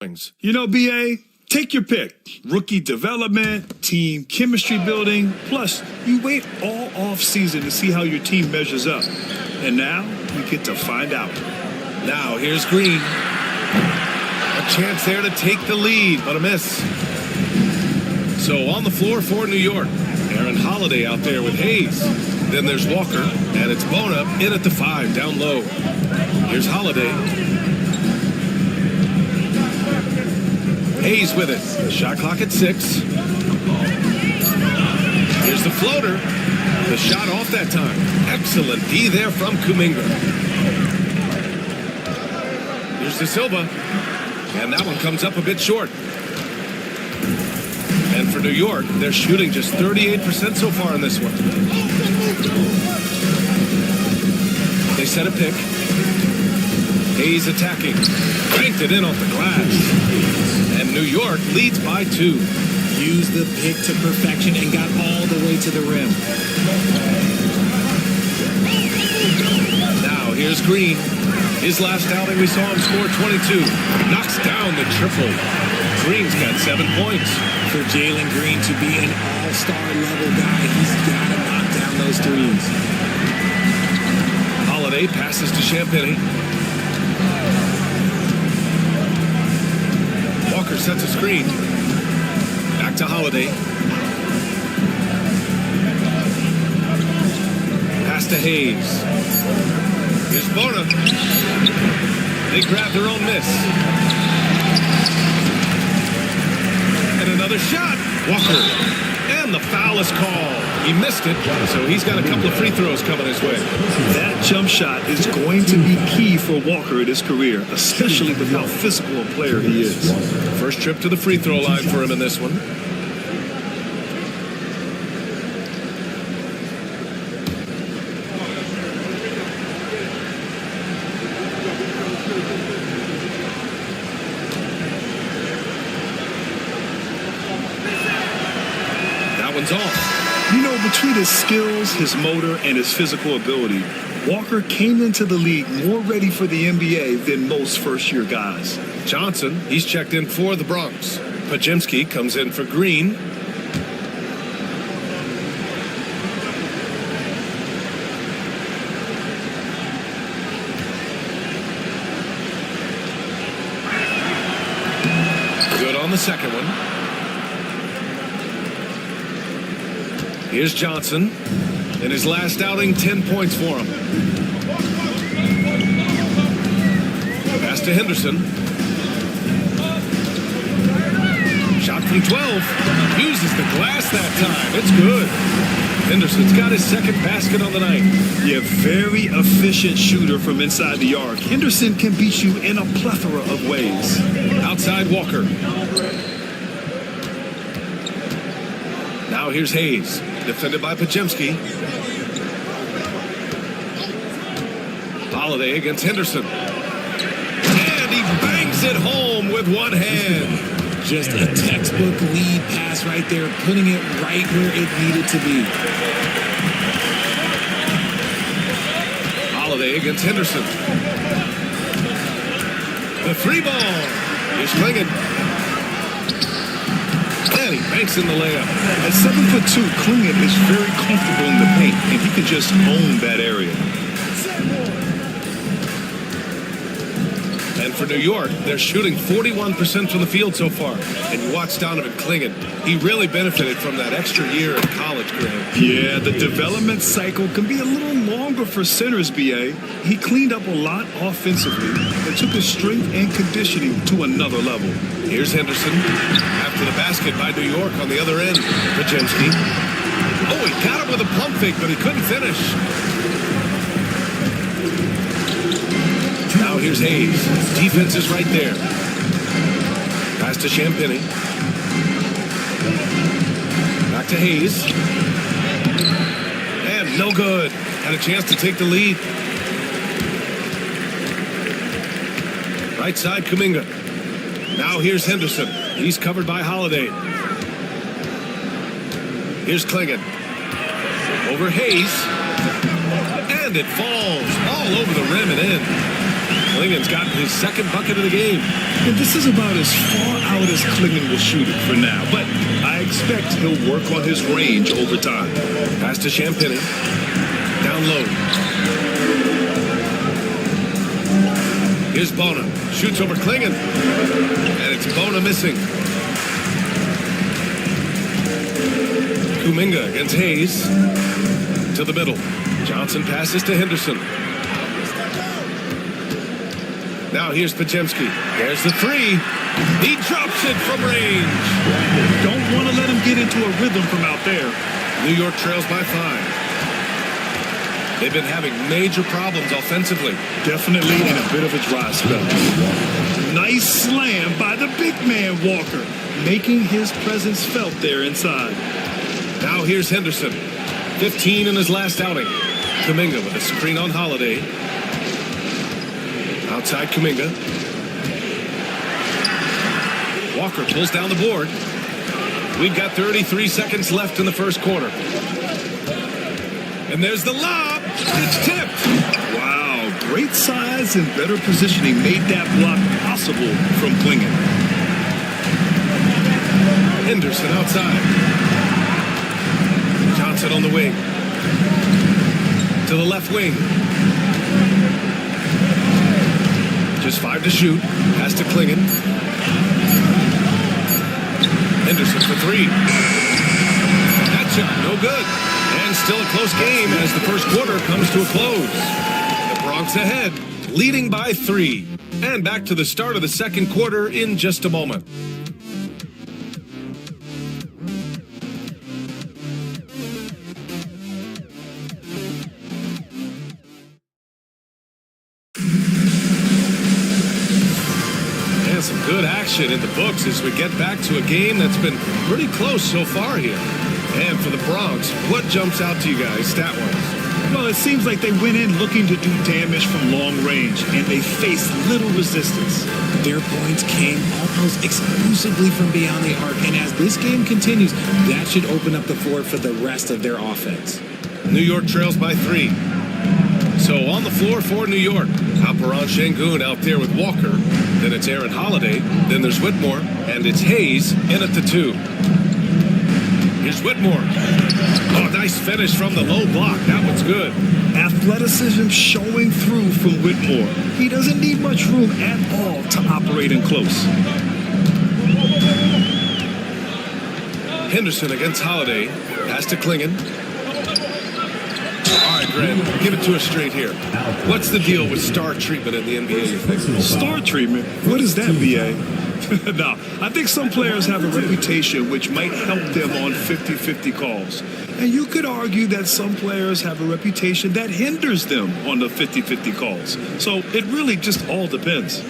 shortcomings. You know, BA, take your pick. Rookie development, team chemistry building, plus you wait all off season to see how your team measures up. And now we get to find out. Now here's Green. A chance there to take the lead, but a miss. So on the floor for New York, Aaron Holiday out there with Hayes. Then there's Walker, and it's Bona in at the 5, down low. Here's Holiday. Hayes with it. Shot clock at 6. Here's the floater. The shot off that time. Excellent D there from Kuminga. Here's De Silva. And that one comes up a bit short. And for New York, they're shooting just 38% so far in this one. They set a pick. Hayes attacking. Banked it in off the glass. And New York leads by 2. Used the pick to perfection and got all the way to the rim. Now here's Green. His last outing, we saw him score 22. Knocks down the triple. Green's got 7 points. For Jalen Green to be an all-star level guy, he's got to knock down those threes. Holiday passes to Champagny. Walker sets a screen. Back to Holiday. Pass to Hayes. Here's Bona. They grab their own miss. And another shot. Walker. And the foul is called. He missed it, so he's got a couple of free throws coming his way. That jump shot is going to be key for Walker in his career, especially with how physical a player he is. First trip to the free throw line for him in this one. Off. You know, between his skills, his motor, and his physical ability, Walker came into the league more ready for the NBA than most first-year guys. Johnson, he's checked in for the Bronx. Pajemski comes in for Green. Good on the second one. Here's Johnson. In his last outing, 10 points for him. Pass to Henderson. Shot from 12. Uses the glass that time. It's good. Henderson's got his second basket on the night. Yeah, very efficient shooter from inside the arc. Henderson can beat you in a plethora of ways. Outside Walker. Now here's Hayes. Defended by Pajemski. Holiday against Henderson. And he bangs it home with one hand. Just a textbook lead pass right there, putting it right where it needed to be. Holiday against Henderson. The 3 ball. Here's Klingon. And he banks in the layup. At 7'2", Klingon is very comfortable in the paint, and he can just own that area. And for New York, they're shooting 41% from the field so far. And you watch Donovan Klingon. He really benefited from that extra year in college, Graham. Yeah, the development cycle can be a little longer for centers, BA. He cleaned up a lot offensively and took his strength and conditioning to another level. Here's Henderson. After the basket by New York on the other end. Pajemski. Oh, he got him with a pump fake, but he couldn't finish. Now here's Hayes. Defense is right there. Pass to Champagny. Back to Hayes. And no good. Had a chance to take the lead. Right side, Kuminga. Now here's Henderson. He's covered by Holiday. Here's Klingon. Over Hayes. And it falls all over the rim and in. Klingen's gotten his second bucket of the game. And this is about as far out as Klingen will shoot it for now, but I expect he'll work on his range over time. Pass to Champagny. Down low. Here's Bona. Shoots over Klingen. And it's Bona missing. Kuminga against Hayes. To the middle. Johnson passes to Henderson. Now here's Podziemski. There's the three. He drops it from range. Don't want to let him get into a rhythm from out there. New York trails by 5. They've been having major problems offensively. Definitely in a bit of a dry spell. Nice slam by the big man Walker, making his presence felt there inside. Now here's Henderson. 15 in his last outing. Kuminga with a screen on Holiday. Outside Kuminga. Walker pulls down the board. We've got 33 seconds left in the first quarter. And there's the lob. It's tipped. Wow, great size and better positioning made that block possible from Klingen. Henderson outside. Johnson on the wing. To the left wing. Just 5 to shoot. Pass to Klingen. Henderson for 3. That shot, no good. And still a close game as the first quarter comes to a close. The Bronx ahead, leading by 3. And back to the start of the second quarter in just a moment. Some good action in the books as we get back to a game that's been pretty close so far here. And for the Bronx, what jumps out to you guys stat-wise? Well, it seems like they went in looking to do damage from long range, and they faced little resistance. Their points came almost exclusively from beyond the arc, and as this game continues, that should open up the floor for the rest of their offense. New York trails by 3. So on the floor for New York, Alperon Şengün out there with Walker. Then it's Aaron Holiday. Then there's Whitmore. And it's Hayes in at the 2. Here's Whitmore. Oh, nice finish from the low block. That one's good. Athleticism showing through from Whitmore. He doesn't need much room at all to operate in close. Henderson against Holiday. Pass to Klingen. All right, Grant, give it to us straight here. What's the deal with star treatment in the NBA, you think? Star treatment? What is that, BA? No, I think some players have a reputation which might help them on 50-50 calls. And you could argue that some players have a reputation that hinders them on the 50-50 calls. So it really just all depends.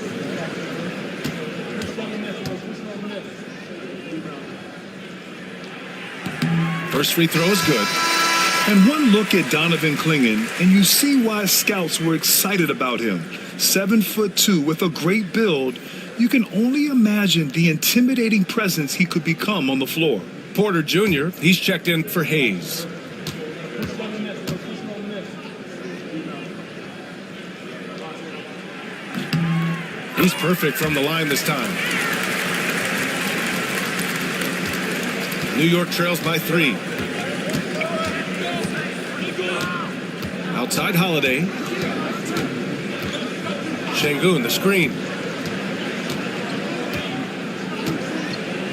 First free throw is good. And one look at Donovan Klingen, and you see why scouts were excited about him. 7'2" with a great build. You can only imagine the intimidating presence he could become on the floor. Porter Jr., he's checked in for Hayes. He's perfect from the line this time. New York trails by 3. Outside Holiday. Şengün, the screen.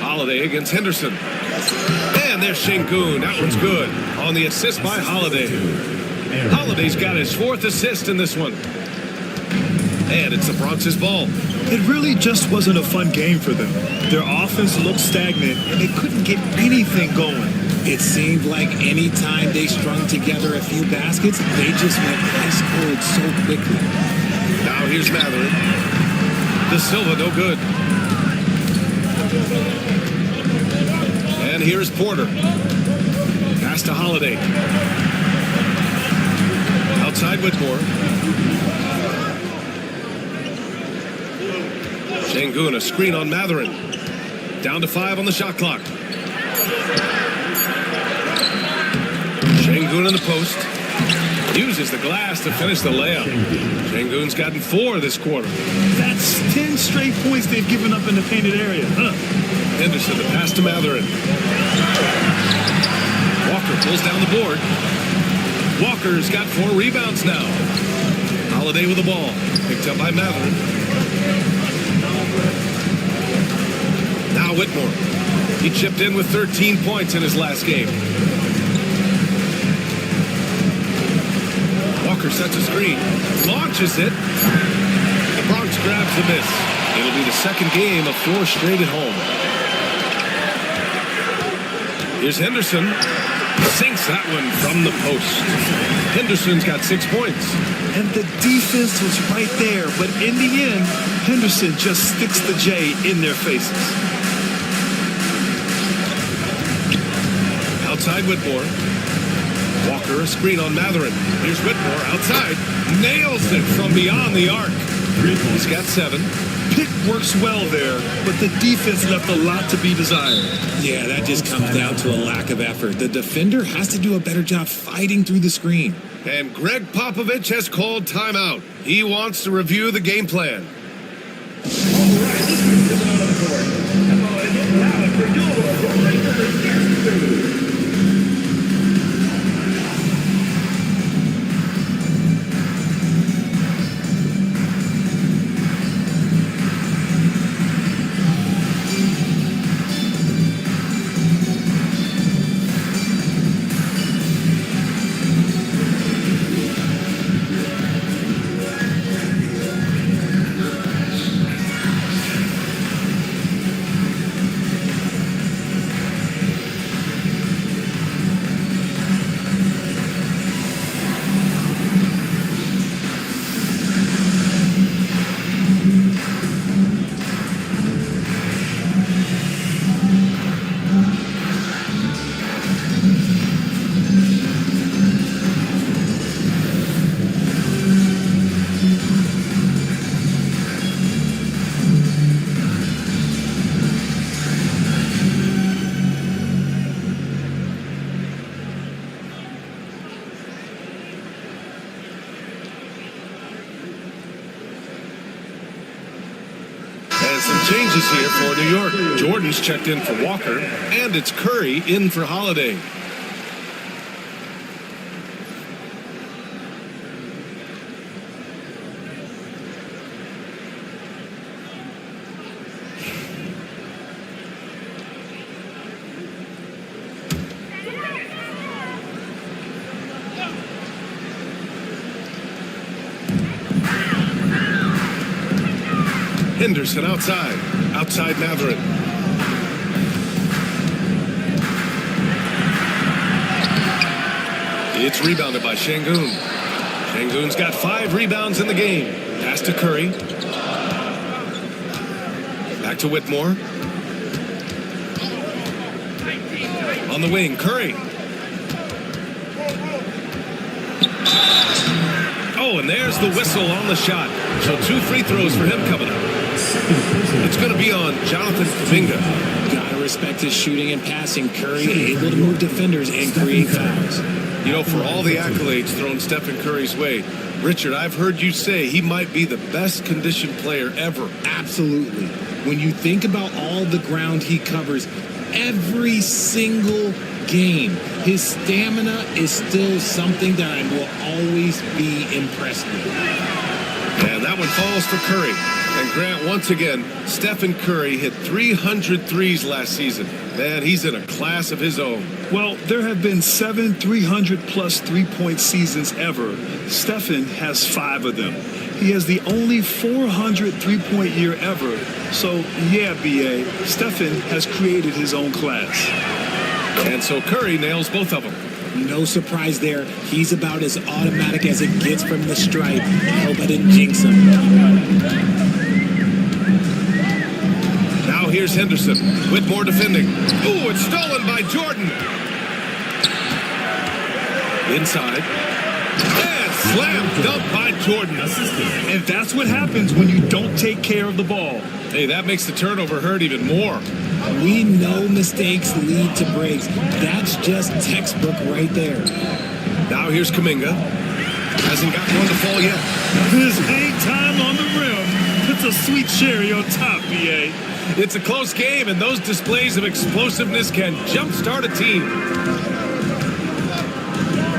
Holiday against Henderson. And there's Şengün. That one's good. On the assist by Holiday. Holiday's got his 4th assist in this one. And it's the Bronx's ball. It really just wasn't a fun game for them. Their offense looked stagnant, and they couldn't get anything going. It seemed like any time they strung together a few baskets, they just went ice cold so quickly. Now here's Matherin. De Silva, no good. And here's Porter. Pass to Holiday. Outside Whitmore. Şengün, a screen on Matherin. Down to 5 on the shot clock. Şengün in the post. Uses the glass to finish the layup. Şengün's gotten 4 this quarter. That's 10 straight points they've given up in the painted area. Henderson the pass to Matherin. Walker pulls down the board. Walker's got 4 rebounds now. Holiday with the ball. Picked up by Matherin. Now Whitmore. He chipped in with 13 points in his last game. Walker sets a screen. Launches it. The Bronx grabs the miss. It'll be the second game of 4 straight at home. Here's Henderson. Sinks that one from the post. Henderson's got 6 points. And the defense was right there, but in the end, Henderson just sticks the J in their faces. Outside Whitmore. Walker a screen on Matherin. Here's Whitmore outside. Nails it from beyond the arc. He's got 7. Pick works well there, but the defense left a lot to be desired. Yeah, that just comes down to a lack of effort. The defender has to do a better job fighting through the screen. And Greg Popovich has called timeout. He wants to review the game plan. Changes here for New York. Jordan's checked in for Walker, and it's Curry in for Holiday. Henderson outside. Outside Matherin. It's rebounded by Şengün. Şengün's got 5 rebounds in the game. Pass to Curry. Back to Whitmore. On the wing, Curry. Oh, and there's the whistle on the shot. So 2 free throws for him coming up. It's going to be on Jonathan Kuminga. Gotta respect his shooting and passing. Curry able to move defenders and create fouls. You know, for all the accolades thrown Stephen Curry's way, Richard, I've heard you say he might be the best conditioned player ever. Absolutely. When you think about all the ground he covers every single game, his stamina is still something that I will always be impressed with. And that one falls for Curry. And Grant, once again, Stephen Curry hit 300 threes last season. Man, he's in a class of his own. Well, there have been 7 300-plus three-point seasons ever. Stephen has 5 of them. He has the only 400 three-point year ever. So, yeah, B.A., Stephen has created his own class. And so Curry nails both of them. No surprise there. He's about as automatic as it gets from the stripe. I hope I didn't jinx him. Now here's Henderson. Whitmore defending. Ooh, it's stolen by Jordan. Inside. And slam dunk by Jordan. And that's what happens when you don't take care of the ball. Hey, that makes the turnover hurt even more. We know mistakes lead to breaks. That's just textbook right there. Now here's Kuminga. hasn't got one to fall yet. This hang time on the rim puts a sweet cherry on top, BA. It's a close game, and those displays of explosiveness can jumpstart a team.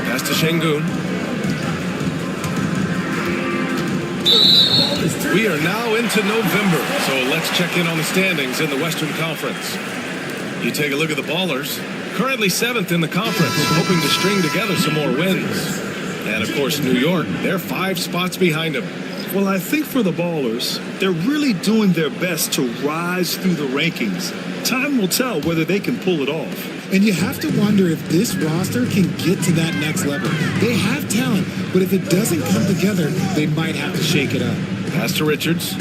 Pass to Şengün. We are now into November, so let's check in on the standings in the Western Conference. You take a look at the Ballers, currently 7th in the conference, hoping to string together some more wins. And of course, New York, they're 5 spots behind them. Well, I think for the Ballers, they're really doing their best to rise through the rankings. Time will tell whether they can pull it off. And you have to wonder if this roster can get to that next level. They have talent, but if it doesn't come together, they might have to shake it up. Pass to Richards.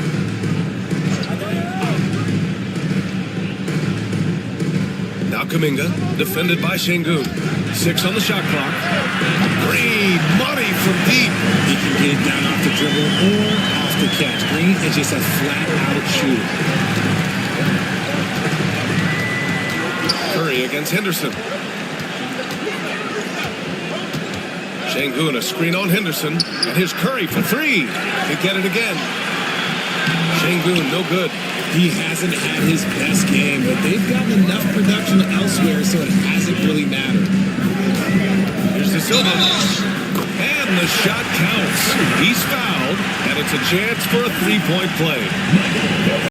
Now Kuminga, defended by Şengün. 6 on the shot clock. Green, money from deep. He can get it down off the dribble or off the catch. Green is just a flat-out shooter. Curry against Henderson. Şengün, a screen on Henderson. And here's Curry for 3. They get it again. Şengün, no good. He hasn't had his best game, but they've gotten enough production elsewhere, so it hasn't really mattered. Here's the Silva. And the shot counts. He's fouled, and it's a chance for a 3-point play.